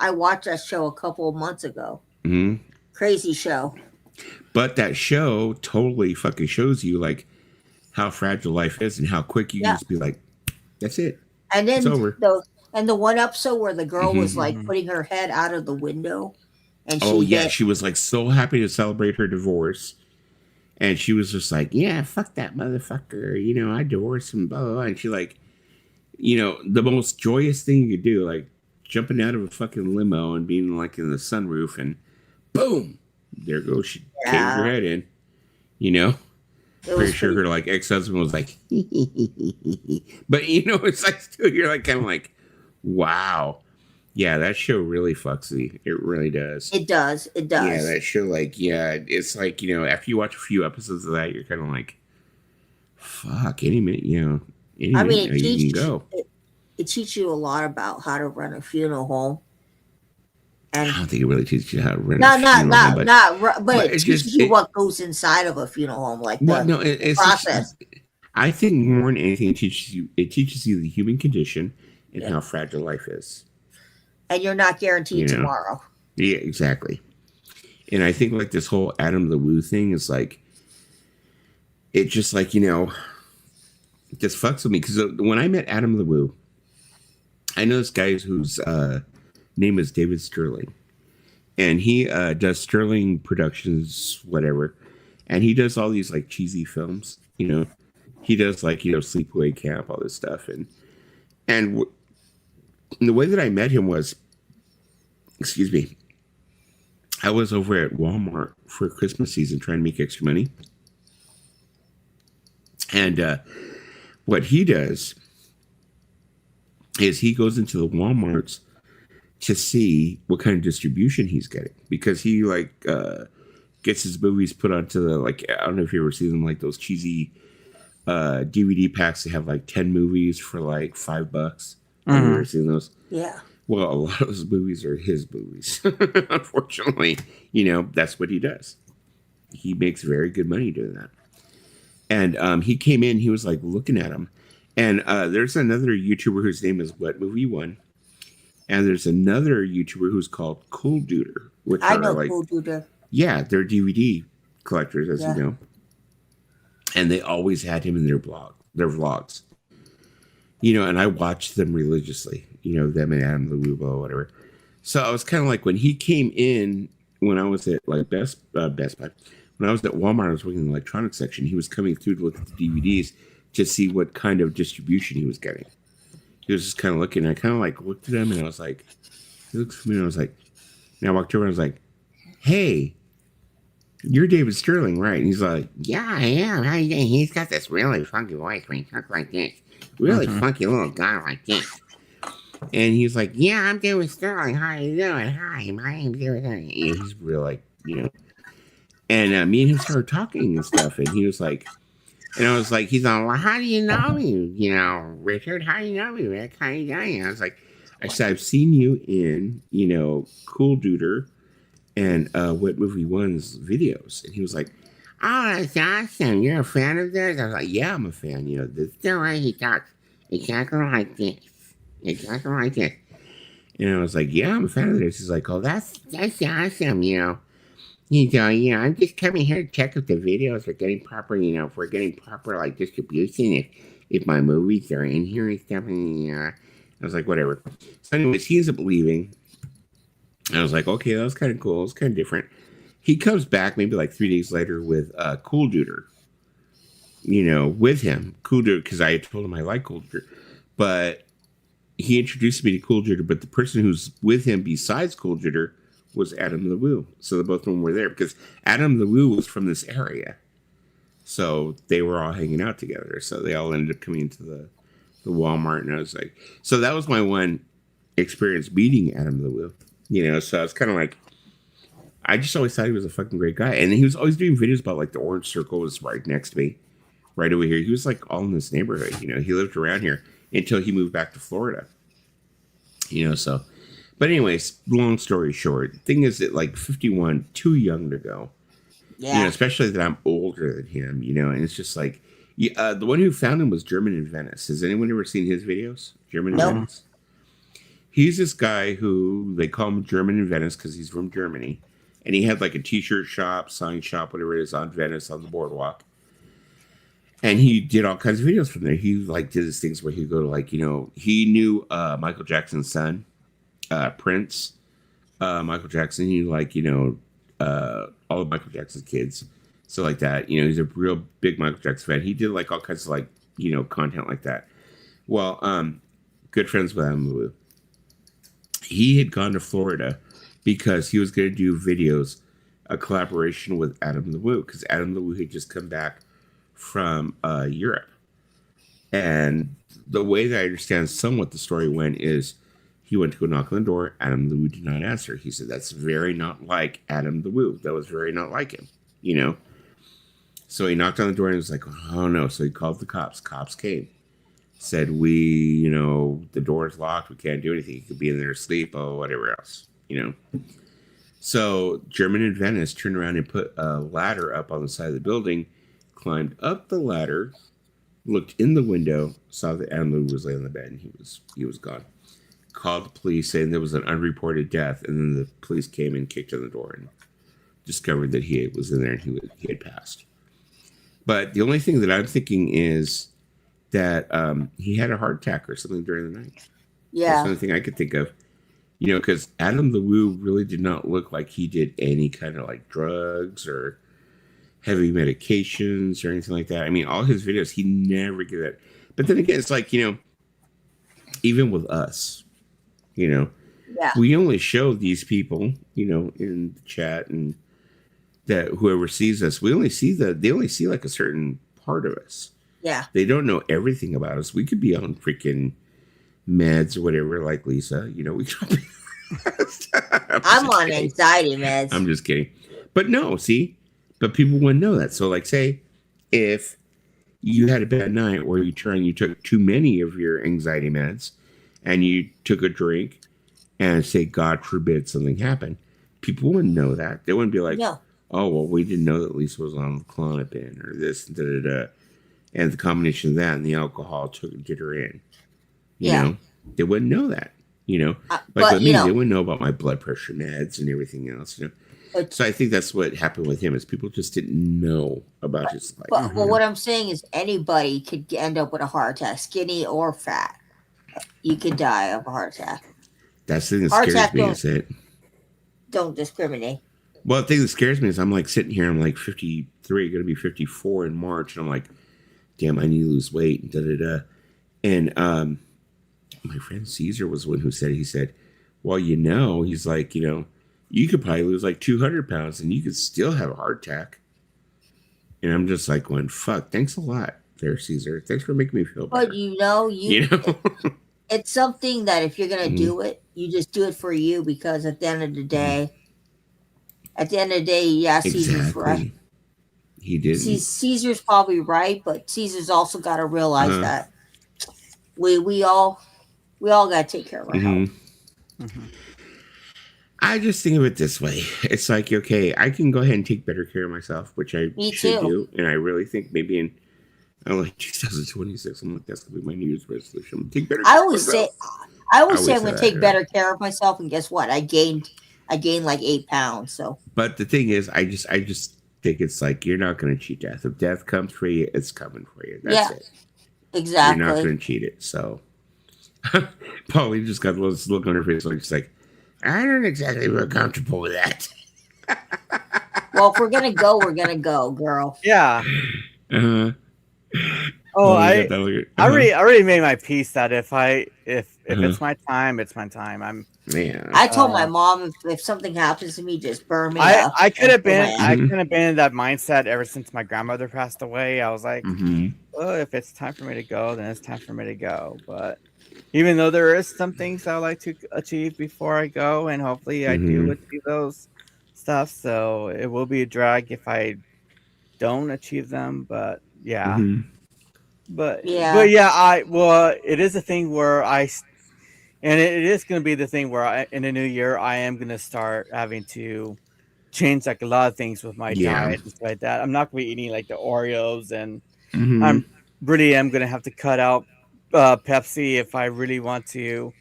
Speaker 1: watched that show a couple of months ago.
Speaker 2: Mm-hmm.
Speaker 1: Crazy show.
Speaker 2: But that show totally fucking shows you like how fragile life is and how quick you can just be like, that's it.
Speaker 1: And then
Speaker 2: it's over.
Speaker 1: The one episode where the girl was like putting her head out of the window, and
Speaker 2: she was like so happy to celebrate her divorce. And she was just like, yeah, fuck that motherfucker. I divorced him, blah, blah, blah. And she like, the most joyous thing you could do, like jumping out of a fucking limo and being like in the sunroof and boom, there goes, she caved her head in, Pretty sure her like ex-husband was like, but it's like, still, you're like, kind of like, wow. Yeah, that show really fucks me. It really does.
Speaker 1: It does.
Speaker 2: Yeah, that show, it's like, after you watch a few episodes of that, you're kind of like, fuck, any minute, any minute you can go.
Speaker 1: It teaches you a lot about how to run a funeral home. And
Speaker 2: I don't think it really teaches you how to run a funeral home.
Speaker 1: But it teaches you what goes inside of a funeral home, like the process.
Speaker 2: I think more than anything, it teaches you the human condition and how fragile life is.
Speaker 1: And you're not guaranteed tomorrow.
Speaker 2: Yeah, exactly. And I think like this whole Adam the Woo thing is like, it just like, it just fucks with me. Because when I met Adam the Woo, I know this guy whose name is David Sterling. And he does Sterling Productions, whatever. And he does all these like cheesy films, He does like, Sleepaway Camp, all this stuff. And the way that I met him was, I was over at Walmart for Christmas season trying to make extra money. And what he does is he goes into the Walmarts to see what kind of distribution he's getting, because he like gets his movies put onto the, like, I don't know if you ever see them, like those cheesy DVD packs that have like 10 movies for like $5. Have you ever seen those?
Speaker 1: Yeah.
Speaker 2: Well, a lot of those movies are his movies. Unfortunately, that's what he does. He makes very good money doing that. And he came in, he was like looking at him. And there's another YouTuber whose name is What Movie One. And there's another YouTuber who's called Cool Duder.
Speaker 1: I know like, Cool Duder.
Speaker 2: Yeah, they're DVD collectors, as you know. And they always had him in their vlogs. And I watched them religiously, them and Adam the Woo, or whatever. So I was kind of like, when he came in, when I was at like Best Buy, when I was at Walmart, I was working in the electronics section. He was coming through to look at the DVDs to see what kind of distribution he was getting. He was just kind of looking. I kind of like looked at him and I was like, he looks familiar. I was like, and I walked over and I was like, hey, you're David Sterling, right? And he's like, yeah, I am. How you doing? He's got this really funky voice when he talks like this. Really funky little guy like this. And he's like, yeah, I'm David Sterling. How you doing? Hi, my name's David Sterling. And he's real like, And me and him started talking and stuff. And he was like, and I was like, he's all, well, how do you know me? Richard, how do you know me, Rick? How you doing? I said, I've seen you in, Cool Duder and What Movie One's videos. And he was like, oh, that's awesome. You're a fan of theirs? I was like, yeah, I'm a fan. This is the way he talks. Exactly like this. Exactly like this. And I was like, yeah, I'm a fan of theirs. He's like, oh, that's awesome, He's I'm just coming here to check if the videos are getting proper, if we're getting proper, like, distribution, if my movies are in here and stuff. And, I was like, whatever. So anyways, he ends up leaving. I was like, okay, that was kind of cool. It's kind of different. He comes back maybe like 3 days later with Cool Duder, with him. Cool Duder, because I had told him I like Cool Duder. But he introduced me to Cool Duder, but the person who's with him besides Cool Duder was Adam the Woo. So the both of them were there because Adam the Woo was from this area. So they were all hanging out together. So they all ended up coming to the Walmart, and I was like, so that was my one experience meeting Adam the Woo. You know, so I was kind of like, I just always thought he was a fucking great guy. And he was always doing videos about like the Orange Circle was right next to me, right over here. He was like all in this neighborhood, you know, he lived around here until he moved back to Florida, you know, so, but anyways, long story short, thing is that like 51, too young to go, you know, especially that I'm older than him, you know, and it's just like, the one who found him was German in Venice. Has anyone ever seen his videos? German in Venice? He's this guy who they call him German in Venice because he's from Germany. And he had like a t-shirt shop, sign shop, whatever it is, on Venice on the boardwalk. And he did all kinds of videos from there. He like did his things where he'd go to like, you know, he knew Michael Jackson's son, Prince, Michael Jackson. He like, you know, all of Michael Jackson's kids. So like that, you know, he's a real big Michael Jackson fan. He did like all kinds of like, you know, content like that. Well, good friends with Adam Lou. He had gone to Florida because he was going to do videos, a collaboration with Adam the Woo, because Adam the Woo had just come back from Europe. And the way that I understand somewhat the story went is he went to go knock on the door. Adam the Woo did not answer. He said, that's very not like Adam the Woo. That was very not like him, you know? So he knocked on the door and he was like, oh no. So he called the cops. Cops came. Said, you know, the door's locked. We can't do anything. He could be in there asleep or whatever else, you know? So German in Venice turned around and put a ladder up on the side of the building, climbed up the ladder, looked in the window, saw that Adam Lou was laying on the bed, and he was gone. Called the police saying there was an unreported death, and then the police came and kicked on the door and discovered that he was in there and he had passed. But the only thing that I'm thinking is that he had a heart attack or something during the night.
Speaker 1: Yeah.
Speaker 2: That's the only thing I could think of. You know, because Adam the Woo really did not look like he did any kind of like drugs or heavy medications or anything like that. I mean, all his videos, he never did that. But then again, it's like, you know, even with us, you know, we only show these people, you know, in the chat and that whoever sees us, they only see like a certain part of us.
Speaker 1: Yeah.
Speaker 2: They don't know everything about us. We could be on freaking meds or whatever, like Lisa, you know, we could be.
Speaker 1: I'm on anxiety meds.
Speaker 2: I'm just kidding. But no, see, but people wouldn't know that. So like say if you had a bad night where you took too many of your anxiety meds and you took a drink and say, God forbid something happened, people wouldn't know that. They wouldn't be like, oh, well, we didn't know that Lisa was on Klonopin or this, and the combination of that and the alcohol did her in. You know, they wouldn't know that. You know, like with me, they wouldn't know about my blood pressure meds and everything else. You know, so I think that's what happened with him is people just didn't know about his life.
Speaker 1: But what I'm saying is anybody could end up with a heart attack, skinny or fat. You could die of a heart attack.
Speaker 2: That's the thing that scares me. Is it?
Speaker 1: Don't discriminate.
Speaker 2: Well, the thing that scares me is I'm like sitting here. I'm like 53, going to be 54 in March, and I'm like, damn, I need to lose weight. And And my friend Caesar was the one who said, he said, well, you know, he's like, you know, you could probably lose like 200 pounds and you could still have a heart attack. And I'm just like going, fuck, thanks a lot there, Caesar. Thanks for making me feel better.
Speaker 1: But you know, it's something that if you're going to do it, you just do it for you because at the end of the day, Caesar's right.
Speaker 2: He did.
Speaker 1: Caesar's probably right, but Caesar's also got to realize that we all got to take care of our health.
Speaker 2: I just think of it this way. It's like, okay, I can go ahead and take better care of myself, which I should do. And I really think maybe in 2026, I'm like, that's going to be my New Year's resolution. Take better care
Speaker 1: I always say I'm going to take better
Speaker 2: right?
Speaker 1: care of myself. And guess what? I gained like 8 pounds. So,
Speaker 2: but the thing is, I just think it's like, you're not going to cheat death. If death comes for you, it's coming for you. That's it.
Speaker 1: Exactly.
Speaker 2: You're not going to cheat it. So Paulie just got this look on her face like she's like, I don't exactly feel comfortable with that.
Speaker 1: Well, if we're gonna go, we're gonna go, girl.
Speaker 4: Yeah. Oh,
Speaker 2: you
Speaker 4: I
Speaker 2: got that.
Speaker 4: I already made my peace that if it's
Speaker 2: Uh-huh.
Speaker 4: my time, it's my time.
Speaker 2: Yeah.
Speaker 1: I told my mom if something happens to me, just burn me
Speaker 4: I
Speaker 1: up.
Speaker 4: I could have
Speaker 1: Kill my
Speaker 4: been
Speaker 1: ass.
Speaker 4: in that mindset ever since my grandmother passed away. I was like, well, if it's time for me to go, then it's time for me to go. But even though there is some things I would like to achieve before I go, and hopefully I do achieve those stuff, so it will be a drag if I don't achieve them. But yeah, but
Speaker 1: Yeah.
Speaker 4: yeah, it is a thing where and it is going to be the thing where in the new year I am going to start having to change like a lot of things with my
Speaker 2: Yeah.
Speaker 4: diet and stuff like that. I'm not going to be eating like the Oreos, and
Speaker 2: Mhm.
Speaker 4: I'm going to have to cut out Pepsi if I really want to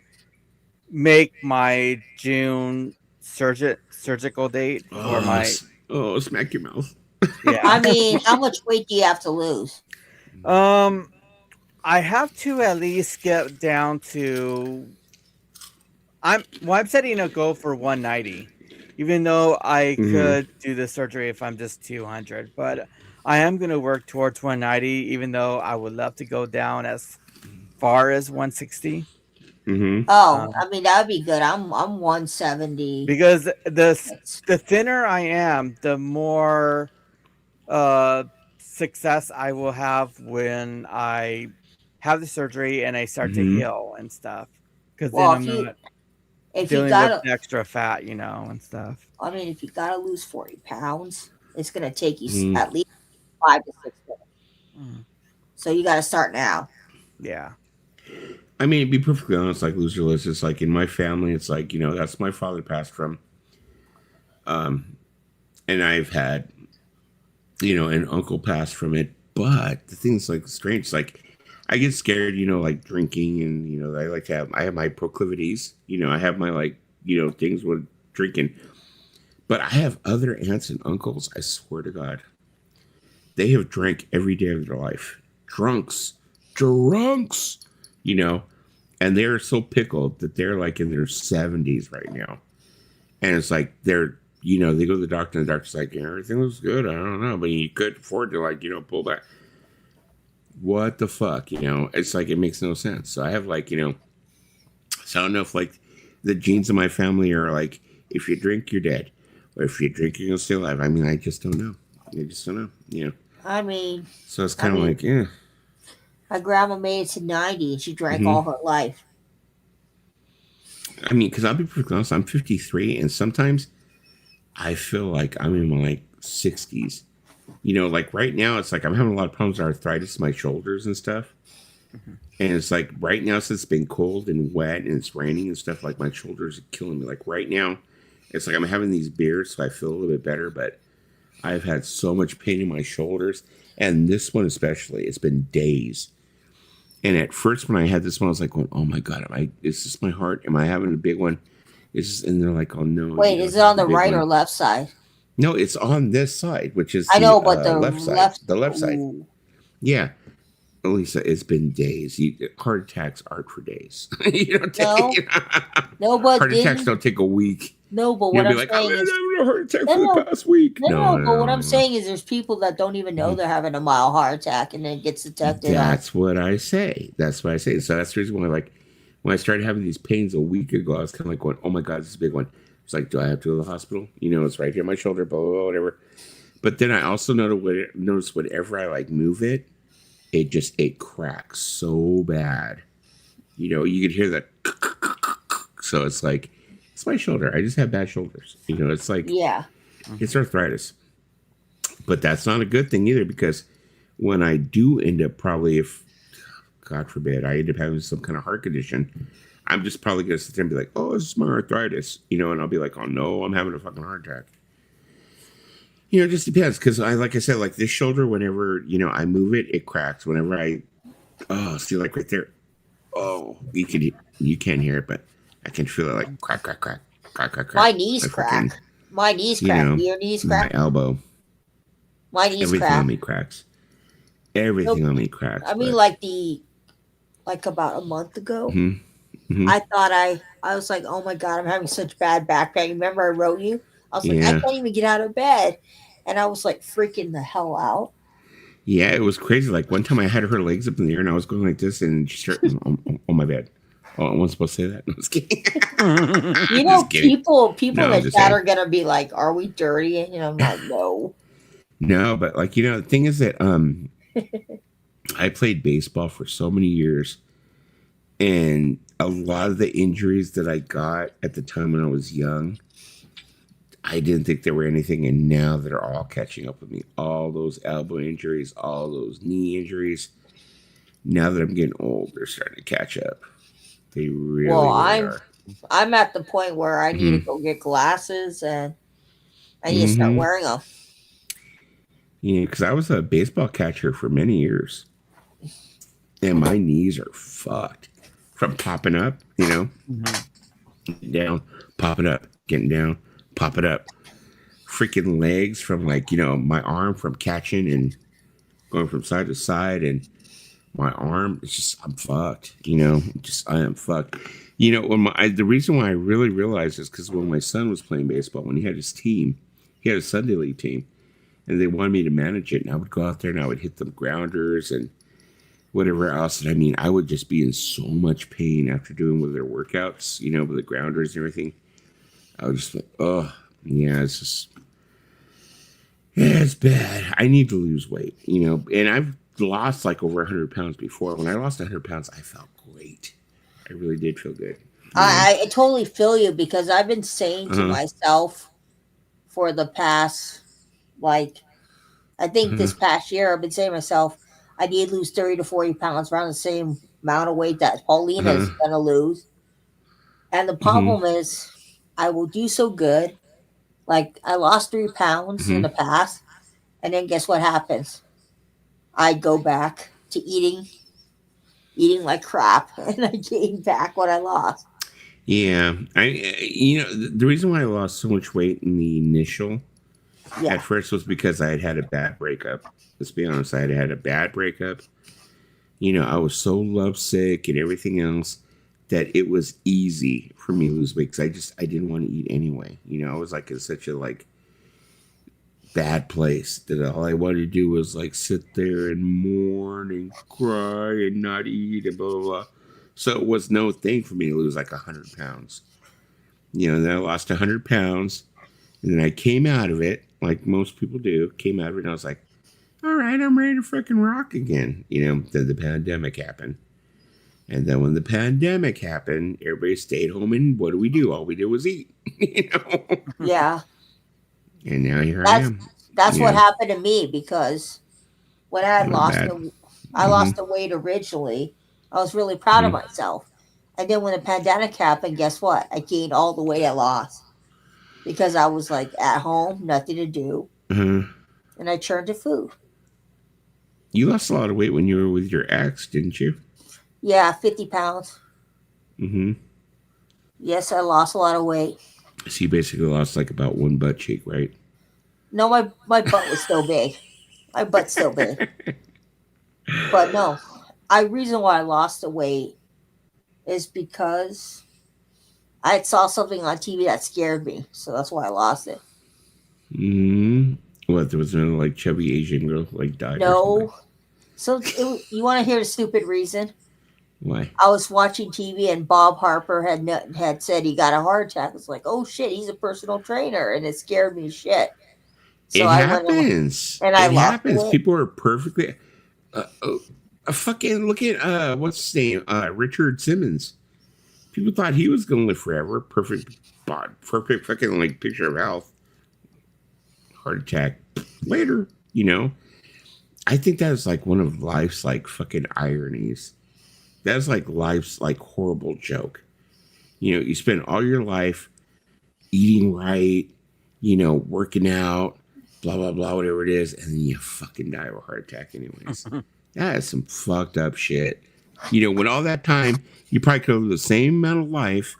Speaker 4: make my June surgical date for my
Speaker 2: Smack your mouth.
Speaker 4: yeah.
Speaker 1: I mean, how much weight do you have to lose?
Speaker 4: I have to at least get down to I'm setting a goal for 190, even though I could do the surgery if I'm just 200. But I am going to work towards 190, even though I would love to go down as far as 160.
Speaker 1: Oh, I mean that would be good. I'm 170.
Speaker 4: Because the thinner I am, the more success I will have when I have the surgery and I start to heal and stuff. Because then
Speaker 1: Well,
Speaker 4: I'm not
Speaker 1: if you
Speaker 4: dealing with
Speaker 1: gotta,
Speaker 4: the extra fat, and stuff.
Speaker 1: I mean, if you gotta lose 40 pounds, it's gonna take you at least 5 to 6 minutes. So you gotta start now.
Speaker 4: Yeah.
Speaker 2: I mean, to be perfectly honest, like loser list, it's like in my family, it's like, that's my father passed from. And I've had, an uncle pass from it. But the thing's like strange, like I get scared, like drinking and, I have my proclivities, I have my things with drinking. But I have other aunts and uncles, I swear to God, they have drank every day of their life. Drunks, and they're so pickled that they're like in their 70s right now. And it's like they're, they go to the doctor and the doctor's like, everything looks good. I don't know. But you could afford to pull back. What the fuck? It's like it makes no sense. So I have so I don't know if like the genes of my family are like, if you drink, you're dead. Or if you drink, you're gonna stay alive. I mean, I just don't know.
Speaker 1: I mean,
Speaker 2: So it's kind of like, yeah.
Speaker 1: My grandma made it to 90 and she drank all her life.
Speaker 2: I mean, because I'll be perfectly honest, I'm 53, and sometimes I feel like I'm in my 60s. Like right now, it's like I'm having a lot of problems with arthritis in my shoulders and stuff. And it's like right now, since it's been cold and wet and it's raining and stuff, like my shoulders are killing me. Like right now, it's like I'm having these beers, so I feel a little bit better, but I've had so much pain in my shoulders. And this one especially, it's been days. And at first, when I had this one, I was like, going, "Oh my God, is this my heart? Am I having a big one?" And they're like, "Oh no."
Speaker 1: Wait, is it on the right or left side?
Speaker 2: No, it's on this side, which is
Speaker 1: I know, but the
Speaker 2: left side. The left side. Yeah, Lisa, it's been days. Heart attacks aren't for days.
Speaker 1: No, but
Speaker 2: heart attacks don't take a week.
Speaker 1: No, but what I'm saying
Speaker 2: I've been
Speaker 1: is,
Speaker 2: having a heart attack for the past week.
Speaker 1: No, but what I'm saying is, there's people that don't even know they're having a mild heart attack, and then it gets detected.
Speaker 2: That's what I say. So that's the reason why, when I started having these pains a week ago, I was kind of like going, "Oh my God, this is a big one." It's like, do I have to go to the hospital? It's right here on my shoulder, blah, blah, blah, whatever. But then I also notice whenever I move it, it cracks so bad. You could hear that. So it's like, it's my shoulder. I just have bad shoulders. It's like,
Speaker 1: yeah,
Speaker 2: it's arthritis. But that's not a good thing either, because when I do end up if God forbid, I end up having some kind of heart condition, I'm just probably going to sit there and be like, "Oh, this is my arthritis," and I'll be like, "Oh no, I'm having a fucking heart attack." It just depends, because like I said, like this shoulder, whenever, I move it, it cracks. Whenever see, like right there, you can't hear it, but I can feel it like crack, crack, crack, crack, crack, crack.
Speaker 1: My knees crack. My knees crack. Your knees crack?
Speaker 2: My elbow.
Speaker 1: My knees
Speaker 2: Everything
Speaker 1: crack.
Speaker 2: on me cracks. Everything on me cracks.
Speaker 1: I mean, about a month ago, I thought I was like, "Oh my God, I'm having such bad back pain." Remember I wrote you? I was like, I can't even get out of bed. And I was like freaking the hell out.
Speaker 2: Yeah, it was crazy. Like one time I had her legs up in the air and I was going like this and she started, oh my bad. Oh, I wasn't supposed to say that. I was kidding.
Speaker 1: You know, people
Speaker 2: No,
Speaker 1: in the chat are gonna be like, "Are we dirty?" And I'm like, "No."
Speaker 2: No, but like the thing is that I played baseball for so many years, and a lot of the injuries that I got at the time when I was young, I didn't think there were anything, and now they're all catching up with me. All those elbow injuries, all those knee injuries. Now that I'm getting old, they're starting to catch up. They really, are.
Speaker 1: I'm at the point where I need to go get glasses and I need to start wearing them.
Speaker 2: Yeah, because I was a baseball catcher for many years, and my knees are fucked from popping up. Down, pop it up, getting down, pop it up. Freaking legs from my arm from catching and going from side to side, and my arm, it's just, I'm fucked. I am fucked. The reason why I really realized is because when my son was playing baseball, when he had his team, he had a Sunday league team, and they wanted me to manage it, and I would go out there and I would hit them grounders and whatever else. And I mean, I would just be in so much pain after doing with their workouts, with the grounders and everything. I was just like, oh, yeah, it's bad. I need to lose weight, and I've lost like over 100 pounds before. When I lost 100 pounds, I felt great. I really did feel good.
Speaker 1: I totally feel you because I've been saying to myself for the past, I think this past year, I've been saying to myself, I need to lose 30 to 40 pounds, around the same amount of weight that Paulina's going to lose. And the problem is, I will do so good. Like, I lost 3 pounds in the past, and then guess what happens? I go back to eating like crap, and I gain back what I lost.
Speaker 2: Yeah, the reason why I lost so much weight in the initial at first was because I had a bad breakup. Let's be honest, I had a bad breakup. I was so lovesick and everything else that it was easy for me to lose weight because I didn't want to eat anyway. I was like in such a bad place that all I wanted to do was sit there and mourn and cry and not eat and blah blah blah. So it was no thing for me to lose 100 pounds. And then I lost 100 pounds, and then I came out of it like most people do. Came out of it, and I was like, all right, I'm ready to freaking rock again. Then the pandemic happened. And then when the pandemic happened, everybody stayed home, and what do? All we did was eat.
Speaker 1: Yeah.
Speaker 2: And now here I am.
Speaker 1: That's what happened to me because when I had lost the weight originally, I was really proud of myself. And then when the pandemic happened, guess what? I gained all the weight I lost because I was at home, nothing to do, and I turned to food.
Speaker 2: You lost a lot of weight when you were with your ex, didn't you?
Speaker 1: Yeah, 50 pounds.
Speaker 2: Mm-hmm.
Speaker 1: Yes, I lost a lot of weight.
Speaker 2: So you basically lost about one butt cheek, right?
Speaker 1: No, my butt was still big. My butt's still big. But no, reason why I lost the weight is because I saw something on TV that scared me. So that's why I lost it.
Speaker 2: What, there was no chubby Asian girl died?
Speaker 1: No. So you want to hear the stupid reason?
Speaker 2: Why?
Speaker 1: I was watching TV and Bob Harper had said he got a heart attack. It's like, oh shit, he's a personal trainer, and it scared me shit. So
Speaker 2: it happens.
Speaker 1: And
Speaker 2: it happens. People are perfectly. Fucking look at what's his name? Richard Simmons. People thought he was going to live forever. Perfect fucking picture of health. Heart attack later. I think that's one of life's fucking ironies. That's life's horrible joke. You spend all your life eating right, working out, blah, blah, blah, whatever it is, and then you fucking die of a heart attack anyways. That is some fucked up shit. When all that time, you probably could live the same amount of life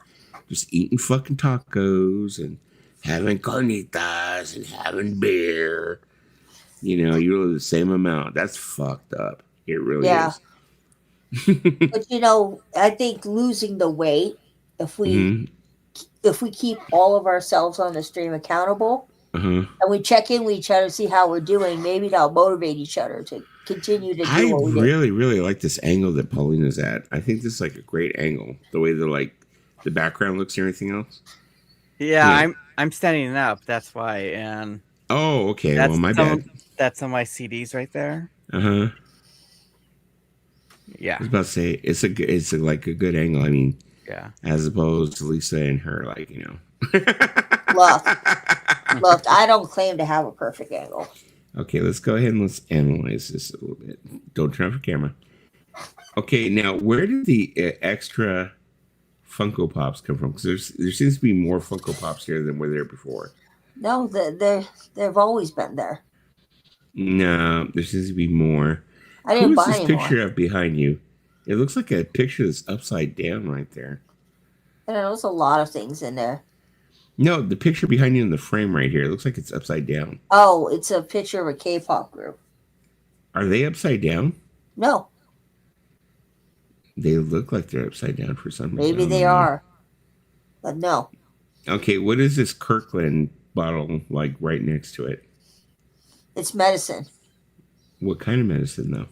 Speaker 2: just eating fucking tacos and having carnitas and having beer. You live the same amount. That's fucked up. It really is.
Speaker 1: But I think losing the weight, if we keep all of ourselves on the stream accountable, and we check in with each other, see how we're doing, maybe that'll motivate each other to continue to do
Speaker 2: I
Speaker 1: what we did.
Speaker 2: really like this angle that Paulina's at. I think this is like a great angle. The way the background looks and everything else.
Speaker 4: Yeah, I'm standing up. That's why. And
Speaker 2: oh, okay. Well, my bad.
Speaker 4: That's on my CDs right there.
Speaker 2: Uh-huh.
Speaker 4: Yeah.
Speaker 2: I was about to say it's like a good angle. I mean,
Speaker 4: yeah.
Speaker 2: As opposed to Lisa and her, like,
Speaker 1: Look, I don't claim to have a perfect angle.
Speaker 2: Okay, let's go ahead and let's analyze this a little bit. Don't turn off your camera. Okay, now where did the extra Funko Pops come from? Because there seems to be more Funko Pops here than were there before.
Speaker 1: No, they've always been there.
Speaker 2: No, there seems to be more.
Speaker 1: I didn't buy
Speaker 2: this
Speaker 1: any
Speaker 2: picture
Speaker 1: more.
Speaker 2: of behind you? It looks like a picture that's upside down right there.
Speaker 1: And there's a lot of things in there.
Speaker 2: No, the picture behind you in the frame right here. It looks like it's upside down.
Speaker 1: Oh, it's a picture of a K-pop group.
Speaker 2: Are they upside down?
Speaker 1: No.
Speaker 2: They look like they're upside down for some reason.
Speaker 1: Maybe they are. But no.
Speaker 2: Okay, what is this Kirkland bottle like right next to it?
Speaker 1: It's medicine.
Speaker 2: What kind of medicine, though?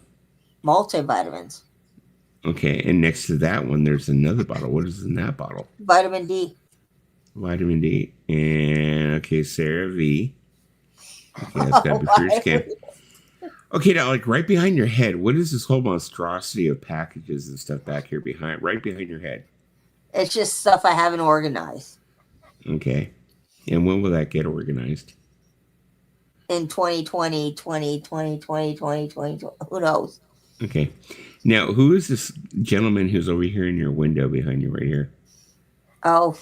Speaker 1: Multivitamins.
Speaker 2: Okay, and next to that one, there's another bottle. What is in that bottle?
Speaker 1: Vitamin D.
Speaker 2: Vitamin D. And, okay, Sarah V. Okay, that's got to be for your skin. Okay, now, like, right behind your head, what is this whole monstrosity of packages and stuff back here right behind your head?
Speaker 1: It's just stuff I haven't organized.
Speaker 2: Okay. And when will that get organized?
Speaker 1: In 2020, who knows?
Speaker 2: Okay. Now, who is this gentleman who's over here in your window behind you right here?
Speaker 1: Oh,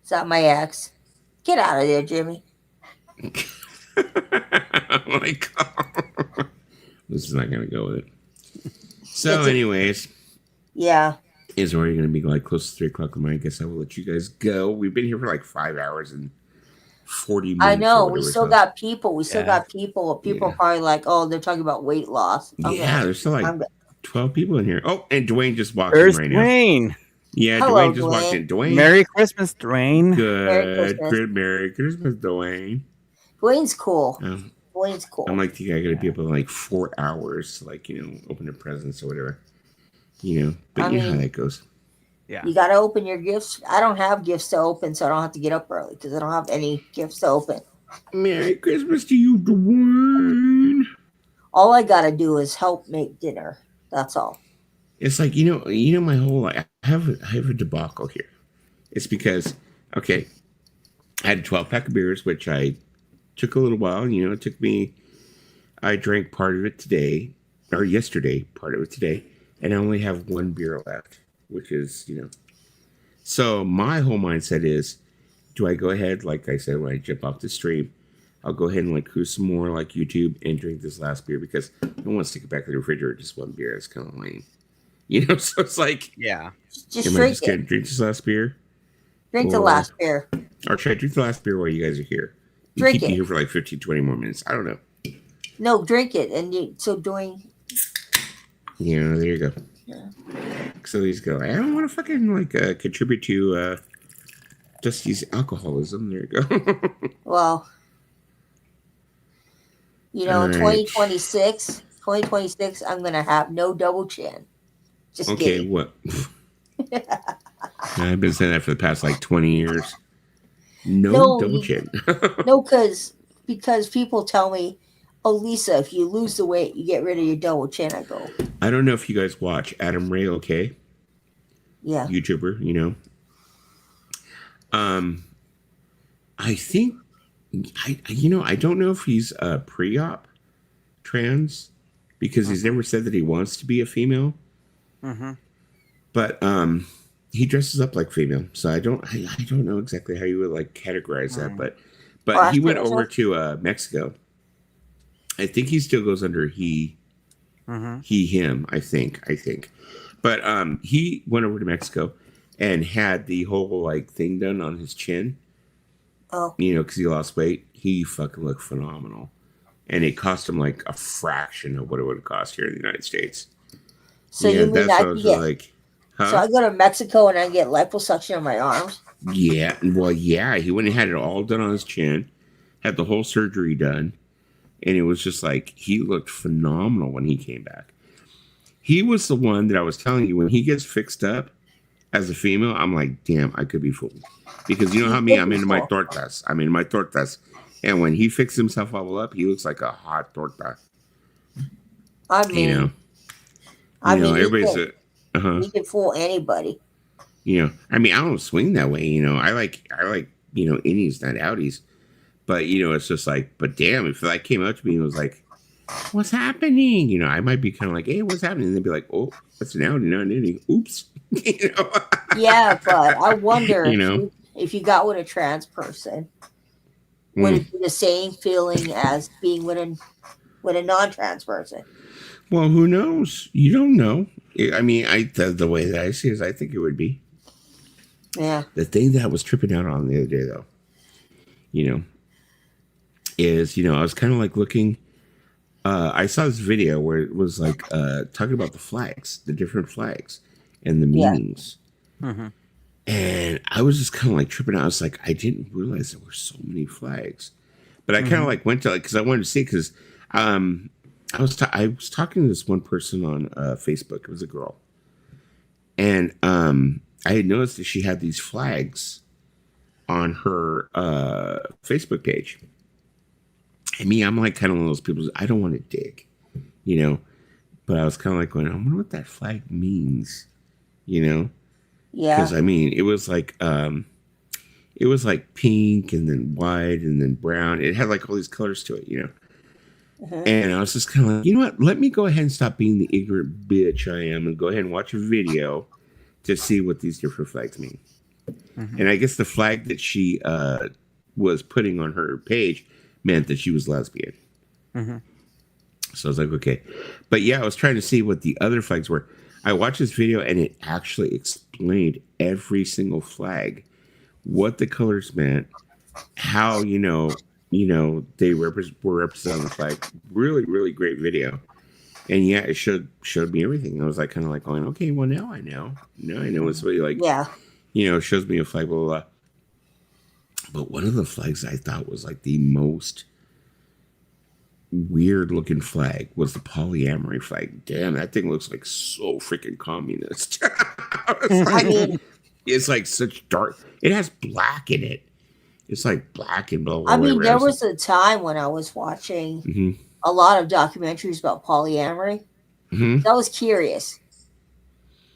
Speaker 1: is that my ex? Get out of there, Jimmy.
Speaker 2: Oh my God. This is not going to go with it. So, anyways.
Speaker 1: Yeah.
Speaker 2: It's already going to be like close to 3 o'clock in the morning. I guess I will let you guys go. We've been here for like 5 hours and 40 minutes.
Speaker 1: I know. We still got people. People are probably like, oh, they're talking about weight loss.
Speaker 2: There's still like 12 people in here. Oh, and Dwayne just walked
Speaker 4: There's
Speaker 2: in right
Speaker 4: Dwayne.
Speaker 2: now. Yeah,
Speaker 1: Hello,
Speaker 2: Dwayne just walked in. Dwayne.
Speaker 4: Merry Christmas, Dwayne.
Speaker 2: Good. Merry Christmas, Dwayne.
Speaker 1: Dwayne's cool. Dwayne's cool.
Speaker 2: I'm like the guy going to be able to like 4 hours to like, open the presents or whatever. But you know how that goes.
Speaker 4: Yeah.
Speaker 1: You got to open your gifts. I don't have gifts to open, so I don't have to get up early because I don't have any gifts to open.
Speaker 2: Merry Christmas to you, Dwayne.
Speaker 1: All I got to do is help make dinner. That's all.
Speaker 2: It's like, my whole life, I have a debacle here. It's because, okay, I had a 12-pack of beers, which I took a little while. It took me, I drank part of it today, or yesterday, part of it today, and I only have one beer left, which is, So my whole mindset is, do I go ahead, like I said, when I jump off the stream, I'll go ahead and like cruise some more like YouTube and drink this last beer because I don't want to stick it back in the refrigerator, just one beer. It's kind of lame. So it's like,
Speaker 4: yeah.
Speaker 1: Just
Speaker 2: am I just going to drink this last beer?
Speaker 1: Drink the last beer.
Speaker 2: Or should I drink the last beer while you guys are here?
Speaker 1: Drink
Speaker 2: keep
Speaker 1: it.
Speaker 2: you here for like 15, 20 more minutes. I don't know.
Speaker 1: No, drink it. And doing.
Speaker 2: There you go.
Speaker 1: Yeah.
Speaker 2: So these go. I don't want to fucking like contribute to Dusty's alcoholism. There you go.
Speaker 1: Well,
Speaker 2: All right.
Speaker 1: 2026, I'm going to have no double chin. Just
Speaker 2: okay,
Speaker 1: kidding.
Speaker 2: what? I've been saying that for the past like 20 years. No double chin.
Speaker 1: No, because people tell me, oh, Lisa, if you lose the weight, you get rid of your double chin. I go,
Speaker 2: I don't know if you guys watch Adam Ray, okay?
Speaker 1: Yeah.
Speaker 2: YouTuber, I think, I don't know if he's pre-op trans because he's never said that he wants to be a female.
Speaker 4: Mm-hmm.
Speaker 2: But he dresses up like female, so I don't know exactly how you would like categorize that. But he went over to Mexico. I think he still goes under he, him. I think. But he went over to Mexico and had the whole like thing done on his chin.
Speaker 1: Oh,
Speaker 2: because he lost weight. He fucking looked phenomenal, and it cost him like a fraction of what it would have cost here in the United States.
Speaker 1: So you mean I can get
Speaker 2: like, huh?
Speaker 1: So I go to Mexico and I get liposuction on my arms?
Speaker 2: Yeah, well, yeah. He went and had it all done on his chin, had the whole surgery done, And it was just like, he looked phenomenal when he came back. He was the one that I was telling you, when he gets fixed up as a female, I'm like, damn, I could be fooled. Because you know how me, I'm into my tortas. And when he fixed himself all up, he looks like a hot torta.
Speaker 1: I mean,
Speaker 2: everybody's
Speaker 1: he can fool anybody.
Speaker 2: I don't swing that way. I like innies, not outies. But it's just like, but damn, if that came up to me and was like, what's happening? I might be kind of like, hey, what's happening? And they'd be like, oh, that's an outie, not an innie. Oops.
Speaker 1: Yeah, but I wonder if you got with a trans person, would it be the same feeling as being with a non-trans person?
Speaker 2: Well, who knows? You don't know. The way that I see it is, I think it would be.
Speaker 1: Yeah.
Speaker 2: The thing that I was tripping out on the other day, though, is, I was kind of like looking, I saw this video where it was like talking about the flags, the different flags and the meanings.
Speaker 4: Mm-hmm.
Speaker 2: And I was just kind of like tripping out. I was like, I didn't realize there were so many flags. But I kind of like went to because I wanted to see, because I was talking to this one person on Facebook. It was a girl. And I had noticed that she had these flags on her Facebook page. And me, I'm like kind of one of those people, I don't want to dig, but I was kind of like going, I wonder what that flag means,
Speaker 1: Yeah.
Speaker 2: Because it was like pink and then white and then brown. It had like all these colors to it, And I was just kind of like, you know what? Let me go ahead and stop being the ignorant bitch I am and go ahead and watch a video to see what these different flags mean. Mm-hmm. And I guess the flag that she was putting on her page meant that she was lesbian.
Speaker 4: Mm-hmm.
Speaker 2: So I was like, okay. But yeah, I was trying to see what the other flags were. I watched this video and it actually explained every single flag, what the colors meant, how, they were represented on the flag. Really, really great video. And yeah, it showed me everything. I was like kind of like going, okay, well now I know. Now I know it's really like, shows me a flag, blah, blah, blah. But one of the flags I thought was like the most weird looking flag was the polyamory flag. Damn, that thing looks like so freaking communist. It's like such dark. It has black in it. It's like black and blah, blah, blah.
Speaker 1: There was a time when I was watching a lot of documentaries about polyamory. Mm-hmm. I was curious.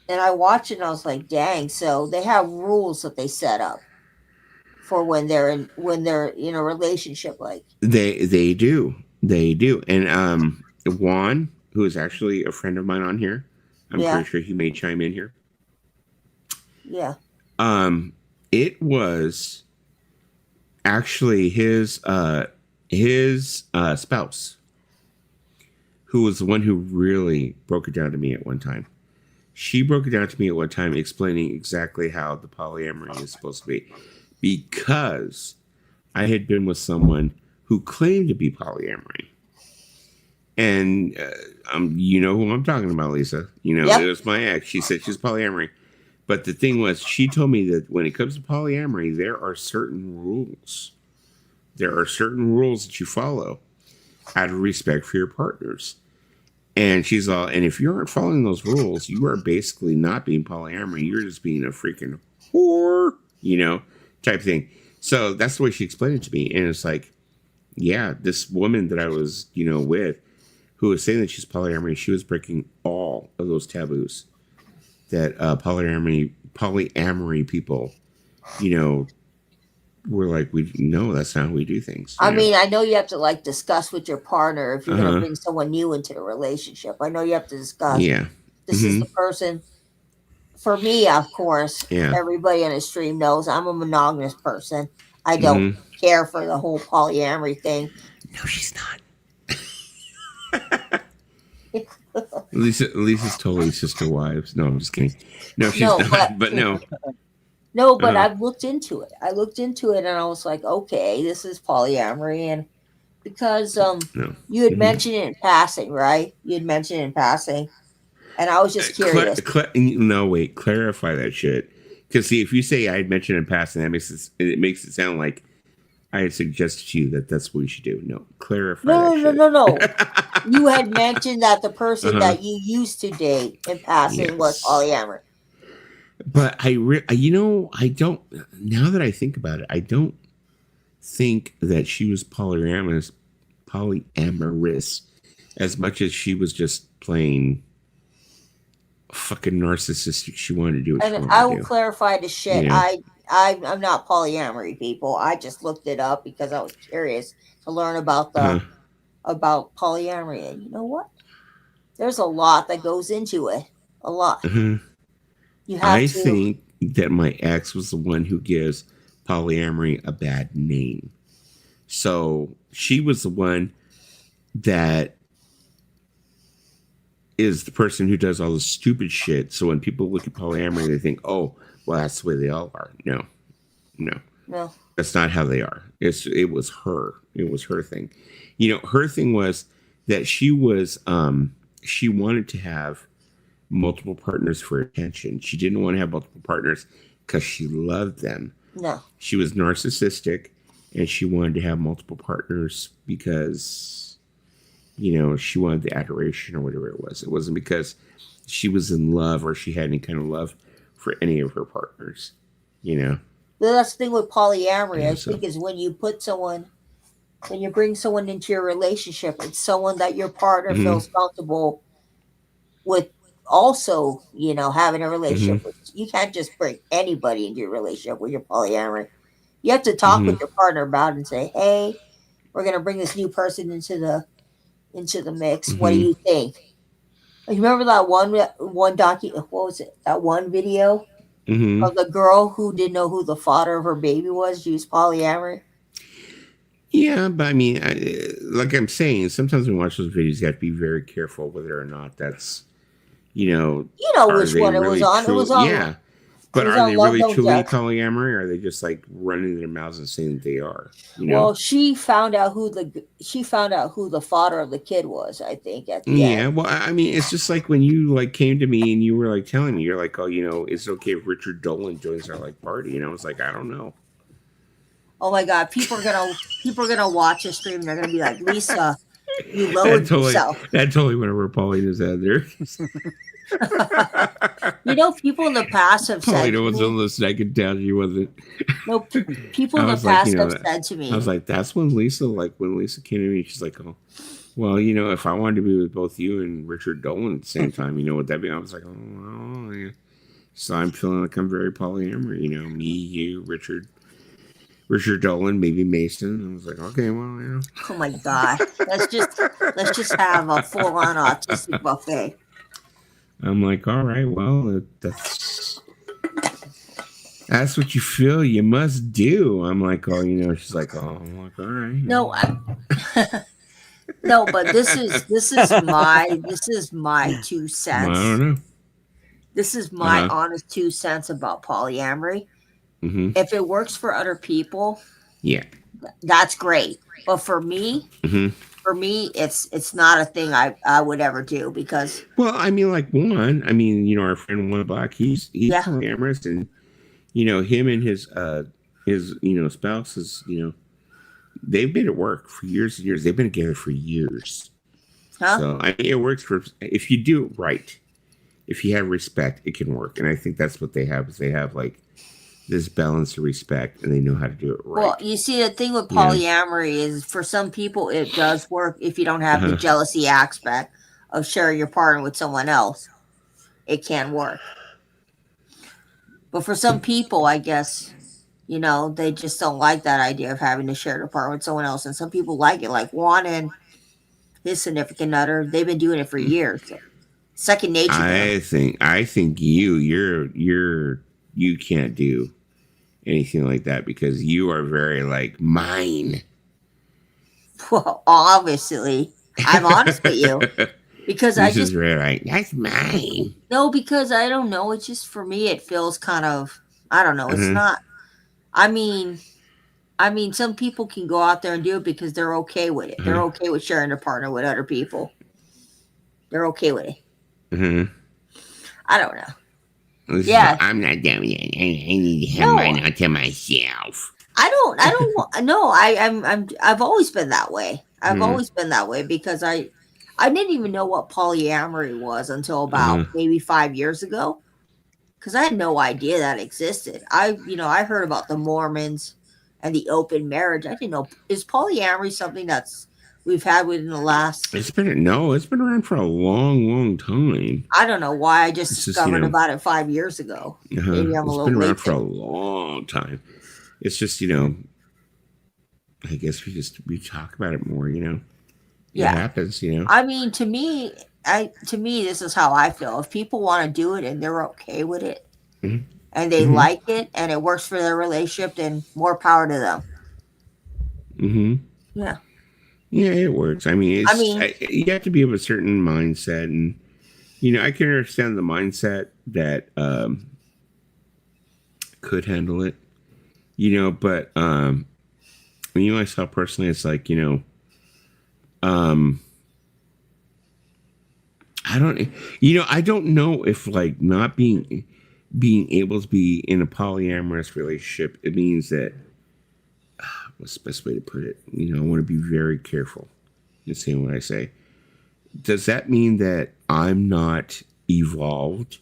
Speaker 1: And I watched it and I was like, dang, so they have rules that they set up for when they're in a relationship, like
Speaker 2: they do. And Juan, who is actually a friend of mine on here, I'm pretty sure he may chime in here.
Speaker 1: Yeah.
Speaker 2: It was actually his spouse who was the one who really broke it down to me at one time. She broke it down to me at one time, explaining exactly how the polyamory is supposed to be. Because I had been with someone who claimed to be polyamory. And you know who I'm talking about, Lisa. It was my ex. She said she's polyamory. But the thing was, she told me that when it comes to polyamory, there are certain rules. There are certain rules that you follow out of respect for your partners. And she's all, and if you aren't following those rules, you are basically not being polyamory. You're just being a freaking whore, type thing. So that's the way she explained it to me. And it's like, yeah, this woman that I was, with, who was saying that she's polyamory, she was breaking all of those taboos that polyamory people, were like, no, that's not how we do things.
Speaker 1: I know you have to like discuss with your partner if you're going to bring someone new into the relationship. I know you have to discuss.
Speaker 2: Yeah.
Speaker 1: This is the person. For me, of course, everybody on the stream knows I'm a monogamous person. I don't care for the whole polyamory thing.
Speaker 2: No, she's not. Lisa's totally sister wives. No, I'm just kidding. No, she's not. But no.
Speaker 1: No, but I've looked into it. And I was like, okay, this is polyamory. And because you had mentioned it in passing, right? And I was just curious.
Speaker 2: Clarify that shit. Because see, if you say I had mentioned in passing, it makes it sound like I suggested to you that that's what we should do. No, clarify.
Speaker 1: No. You had mentioned that the person that you used to date in passing was polyamory.
Speaker 2: But I don't. Now that I think about it, I don't think that she was polyamorous as much as she was just plain fucking narcissistic. She wanted to do what she wanted
Speaker 1: I
Speaker 2: to
Speaker 1: will
Speaker 2: do.
Speaker 1: clarify the shit.
Speaker 2: You know?
Speaker 1: I'm not polyamory, people. I just looked it up because I was curious to learn about about polyamory. And you know what? There's a lot that goes into it. A lot. You have
Speaker 2: I
Speaker 1: to.
Speaker 2: think that my ex was the one who gives polyamory a bad name. So she was the one that is the person who does all the stupid shit. So when people look at polyamory, they think, oh, well, that's the way they all are. No. That's not how they are. It was her. It was her thing. You know, her thing was that she wanted to have multiple partners for attention. She didn't want to have multiple partners because she loved them.
Speaker 1: No.
Speaker 2: She was narcissistic and she wanted to have multiple partners because, you know, she wanted the adoration or whatever it was. It wasn't because she was in love or she had any kind of love for any of her partners, you know.
Speaker 1: That's the thing with polyamory, I think, is when you bring someone into your relationship, it's someone that your partner feels comfortable with also, you know, having a relationship with. You can't just bring anybody into your relationship with your polyamory. You have to talk with your partner about it and say, hey, we're going to bring this new person into the mix. What do you think? You remember that one what was it? That one video of the girl who didn't know who the father of her baby was? She was polyamory.
Speaker 2: Yeah, but I mean, like I'm saying, sometimes when we watch those videos, you have to be very careful whether or not that's, you know
Speaker 1: which one it was on. It was on.
Speaker 2: Yeah, but are they really truly polyamory, or are they just like running their mouths and saying that they are? You know?
Speaker 1: Well, she found out who the father of the kid was. I think at the end.
Speaker 2: Well, I mean, it's just like when you like came to me and you were like telling me, you're like, oh, you know, is it okay if Richard Dolan joins our like party? And I was like, I don't know.
Speaker 1: Oh my God, people are gonna watch the stream. They're gonna be like, Lisa, you lowered yourself.
Speaker 2: That totally went over Paulina's head there.
Speaker 1: You know, people in the past have said.
Speaker 2: Paulina wasn't listening. I could tell she wasn't.
Speaker 1: No, people in the past have said to me.
Speaker 2: I was like, that's when Lisa came to me. She's like, oh, well, you know, if I wanted to be with both you and Richard Dolan at the same time, you know what that be? I was like, oh, well, yeah. So I'm feeling like I'm very polyamory. You know, me, you, Richard Dolan, maybe Mason. I was like, okay, well, yeah.
Speaker 1: Oh my God, let's just have a full-on autistic buffet.
Speaker 2: I'm like, all right, well, that's what you feel you must do. I'm like, oh, you know, she's like, oh, I'm like, all right.
Speaker 1: No, no, but this is my 2 cents.
Speaker 2: Well, I don't know.
Speaker 1: This is my honest 2 cents about polyamory. If it works for other people,
Speaker 2: yeah,
Speaker 1: that's great. But for me, it's not a thing I would ever do because.
Speaker 2: Well, I mean, like you know, our friend One Black, he's polyamorous, and you know, him and his you know spouses, you know, they've been at work for years and years. They've been together for years. So I mean, it works for if you do it right. If you have respect, it can work, and I think that's what they have. Is they have like this balance of respect, and they know how to do it right.
Speaker 1: Well, you see, the thing with polyamory is for some people it does work if you don't have the jealousy aspect of sharing your partner with someone else. It can work. But for some people, I guess, you know, they just don't like that idea of having to share their partner with someone else. And some people like it, like Juan and his significant other. They've been doing it for years. Second nature.
Speaker 2: I think you can't do anything like that because you are very like mine.
Speaker 1: Well, obviously, I'm honest with you because
Speaker 2: this is very like that's mine.
Speaker 1: No, because I don't know. It's just for me, it feels kind of I don't know. It's not. I mean, some people can go out there and do it because they're okay with it. They're okay with sharing their partner with other people. They're okay with it. I don't know.
Speaker 2: I'm not doing it. I need to have mine out to myself.
Speaker 1: No, I've always been that way. I've always been that way because I didn't even know what polyamory was until about maybe 5 years ago. Because I had no idea that existed. I heard about the Mormons and the open marriage. I didn't know, is polyamory something that's we've had within the last?
Speaker 2: It's been around for a long time.
Speaker 1: I don't know why I just
Speaker 2: It's
Speaker 1: discovered about it 5 years ago. Maybe I'm a
Speaker 2: it's
Speaker 1: little
Speaker 2: been around
Speaker 1: late.
Speaker 2: for a long time. It's just I guess we talk about it more. It happens.
Speaker 1: I mean, to me, this is how I feel. If people want to do it and they're okay with it, and they like it and it works for their relationship, then more power to them. Yeah.
Speaker 2: Yeah, it works. I mean, you have to be of a certain mindset, and I can understand the mindset that could handle it. But myself personally, it's like I don't know if like not being able to be in a polyamorous relationship, it means that what's the best way to put it? I want to be very careful in saying what I say. Does that mean that I'm not evolved?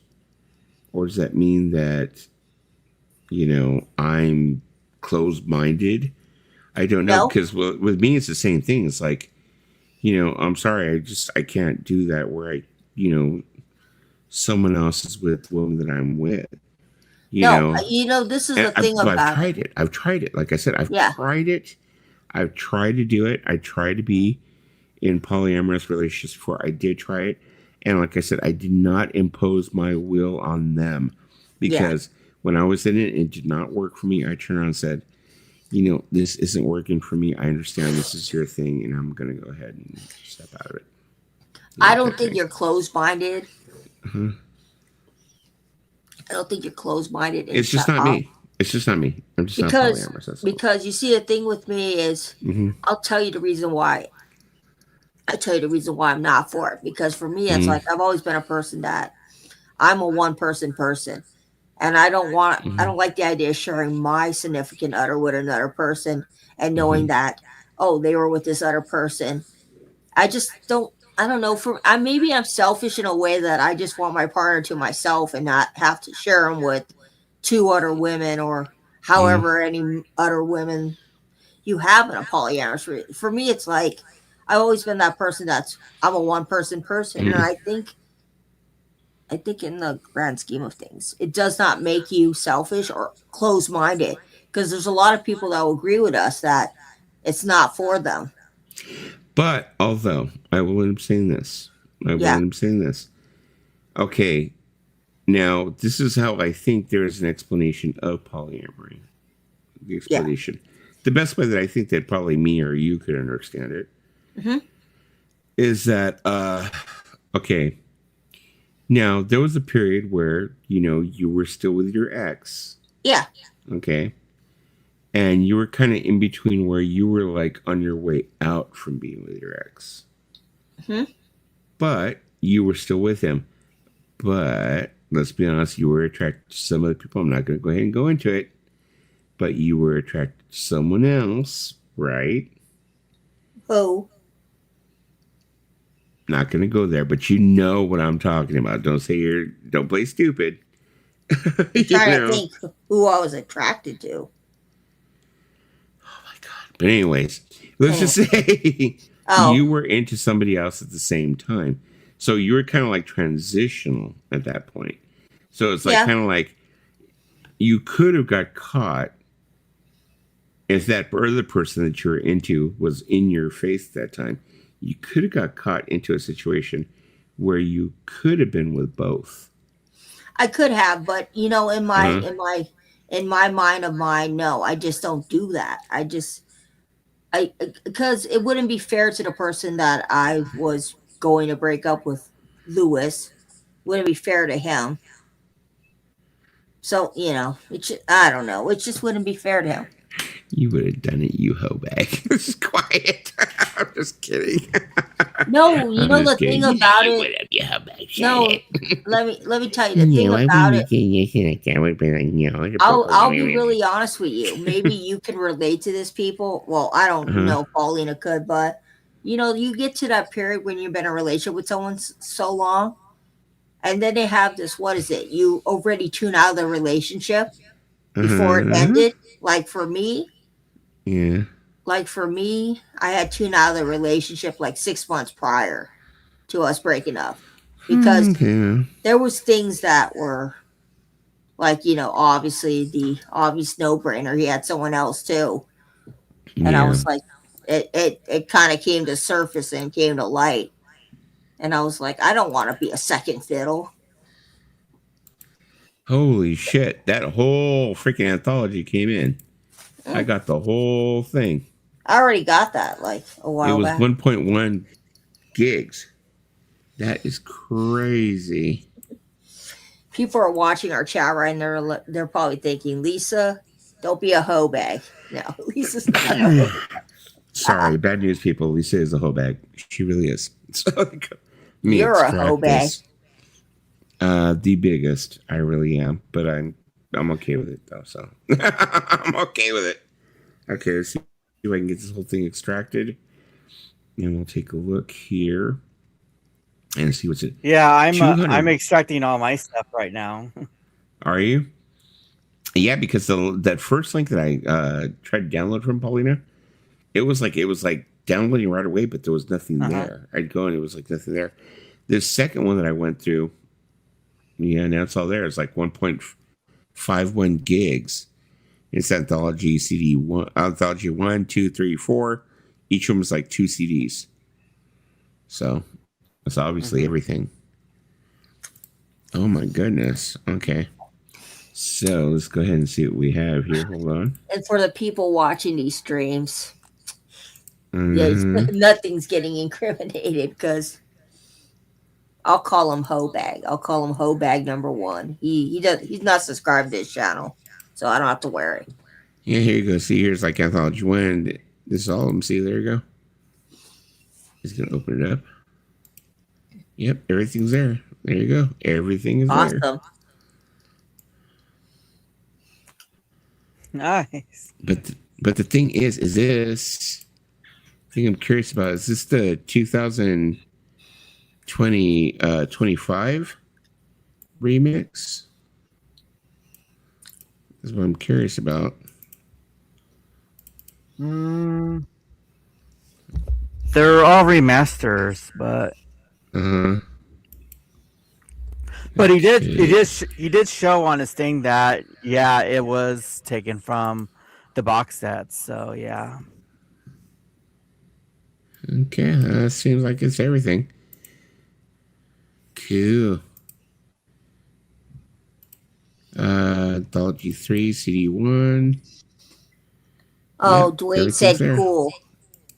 Speaker 2: Or does that mean that, I'm closed-minded? I don't know, because with me, it's the same thing. It's like, I'm sorry, I can't do that where someone else is with the woman that I'm with.
Speaker 1: This is the thing about
Speaker 2: I've tried it. Like I said, I've tried it. I've tried to do it. I tried to be in polyamorous relationships before. I did try it. And like I said, I did not impose my will on them because when I was in it did not work for me. I turned around and said, this isn't working for me. I understand this is your thing, and I'm going to go ahead and step out of it.
Speaker 1: I don't think you're closed-minded. I don't think you're closed-minded.
Speaker 2: It's just not me. It's just not me. I'm just not polyamorous.
Speaker 1: Because you see, the thing with me is, I'll tell you the reason why. I tell you the reason why I'm not for it. Because for me, it's like I've always been a person that I'm a one-person person, and I don't like the idea of sharing my significant other with another person and knowing that they were with this other person. I just don't. I don't know. Maybe I'm selfish in a way that I just want my partner to myself and not have to share them with 2 other women or however any other women you have in a polyamorous. For me, it's like I've always been that person I'm a one-person person, and I think in the grand scheme of things, it does not make you selfish or closed-minded, because there's a lot of people that will agree with us that it's not for them.
Speaker 2: But although I will end up saying this, okay, now this is how I think there is an explanation of polyamory. The explanation, the best way that I think that probably me or you could understand it, is that okay. Now there was a period where you were still with your ex.
Speaker 1: Yeah.
Speaker 2: Okay. And you were kind of in between where you were like on your way out from being with your ex. But you were still with him. But let's be honest, you were attracted to some other people. I'm not going to go ahead and go into it. But you were attracted to someone else, right?
Speaker 1: Oh.
Speaker 2: Not going to go there, but you know what I'm talking about. Don't play stupid.
Speaker 1: I'm trying to think who I was attracted to.
Speaker 2: But anyways, let's just say you were into somebody else at the same time. So you were kind of like transitional at that point. So it's like kind of like you could have got caught if that other person that you were into was in your face at that time. You could have got caught into a situation where you could have been with both.
Speaker 1: I could have, but in my mind of mine, no, I just don't do that. Because it wouldn't be fair to the person that I was going to break up with, Lewis. Wouldn't be fair to him. So, I don't know. It just wouldn't be fair to him.
Speaker 2: You would have done it, you hoe bag. Just quiet. I'm just kidding.
Speaker 1: No, you know the thing about
Speaker 2: you
Speaker 1: it.
Speaker 2: You hoe bag.
Speaker 1: No, let me tell you the thing about it. I'll be really honest with you. Maybe you can relate to this, people. Well, I don't know Paulina could, but you know, you get to that period when you've been in a relationship with someone so long, and then they have this. What is it? You already tune out of the relationship before it ended. Like for me,
Speaker 2: yeah.
Speaker 1: Like for me, I had tuned out of the relationship like 6 months prior to us breaking up because there was things that were like, you know, obviously the obvious no-brainer. He had someone else too. And I was like, it kind of came to surface and came to light. And I was like, I don't want to be a second fiddle.
Speaker 2: Holy shit. That whole freaking anthology came in. I got the whole thing.
Speaker 1: I already got that like a while back.
Speaker 2: It was 1.1 gigs. That is crazy.
Speaker 1: People are watching our chat right, and they're probably thinking, Lisa, don't be a hoe bag. No, Lisa's not a hoe bag.
Speaker 2: Sorry, bad news, people. Lisa is a hoe bag. She really is. So,
Speaker 1: you're a hoe bag.
Speaker 2: The biggest. I really am, but I'm okay with it though. So I'm okay with it. Okay, let's see if I can get this whole thing extracted, and we'll take a look here and see what's it.
Speaker 4: Yeah, I'm extracting all my stuff right now.
Speaker 2: Are you? Yeah, because that first link that I tried to download from Paulina, it was like downloading right away, but there was nothing there. I'd go and it was like nothing there. The second one that I went through, yeah, now it's all there. It's like 1.51 gigs. It's anthology CD one, anthology 1, 2, 3, 4. Each one was like 2 CDs. So that's obviously everything. Oh my goodness. Okay. So let's go ahead and see what we have here. Hold on.
Speaker 1: And for the people watching these streams, nothing's getting incriminated because I'll call him hoe bag. I'll call him hoe bag number 1. He's not subscribed to this channel, so I don't have to worry.
Speaker 2: Yeah, here you go. See, here's like anthology 1. This is all of them. See, there you go. He's gonna open it up. Yep, everything's there. There you go. Everything is
Speaker 1: awesome.
Speaker 2: There.
Speaker 4: Nice.
Speaker 2: But the thing is this thing I'm curious about, is this the 2025 remix? That's what I'm curious about.
Speaker 4: They're all remasters, but but he did show on his thing that it was taken from the box sets. So yeah.
Speaker 2: Okay, seems like it's everything. Cool. Anthology 3, CD 1.
Speaker 1: Oh,
Speaker 2: Yep,
Speaker 1: Dwayne said
Speaker 2: there.
Speaker 1: cool.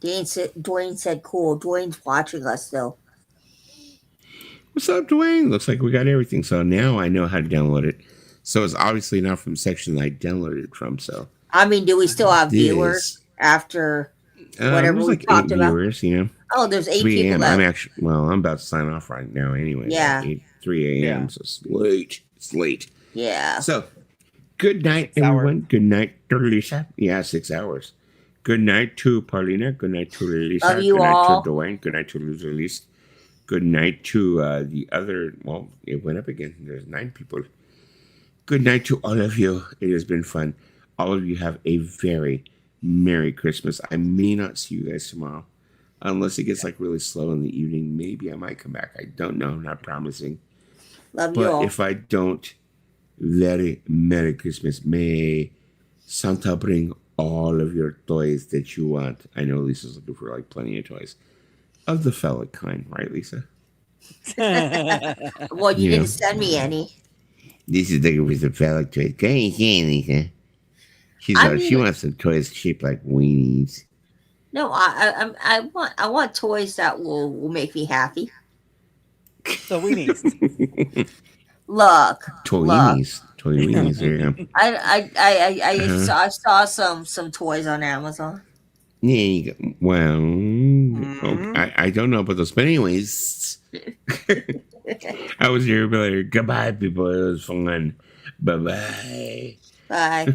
Speaker 1: Dwayne said cool. Dwayne's watching us still.
Speaker 2: What's up, Dwayne? Looks like we got everything. So now I know how to download it. So it's obviously not from the section that I downloaded it from. So
Speaker 1: I mean, do we still have viewers after whatever we talked about?
Speaker 2: Viewers, you know.
Speaker 1: Oh, there's 8 people left.
Speaker 2: I'm about to sign off right now anyway.
Speaker 1: Yeah.
Speaker 2: 3 a.m. So it's late. It's late.
Speaker 1: Yeah.
Speaker 2: So good night, everyone. Good night to Lisa. Yeah, 6 hours. Good night to Paulina. Good night to Lisa.
Speaker 1: Love you
Speaker 2: good
Speaker 1: all.
Speaker 2: night to Dwayne. Good night to Lisa. Good night to the other. Well, it went up again. There's 9 people. Good night to all of you. It has been fun. All of you have a very Merry Christmas. I may not see you guys tomorrow. Unless it gets like really slow in the evening. Maybe I might come back. I don't know. I'm not promising.
Speaker 1: Love you all.
Speaker 2: But if I don't, very Merry Christmas. May Santa bring all of your toys that you want. I know Lisa's looking for like plenty of toys. Of the phallic kind, right, Lisa?
Speaker 1: Well, you didn't send me any.
Speaker 2: This is looking for some phallic toys. Go ahead, Lisa. She wants some toys shaped like weenies.
Speaker 1: No, I want toys that will make me happy.
Speaker 4: So weenies.
Speaker 1: Look.
Speaker 2: Toyies. Toy weenies. There you go.
Speaker 1: I saw some toys on Amazon.
Speaker 2: Yeah, you go. Well, I don't know about those, but anyways, I was here earlier. Goodbye, people. It was fun. Bye-bye.
Speaker 1: Bye.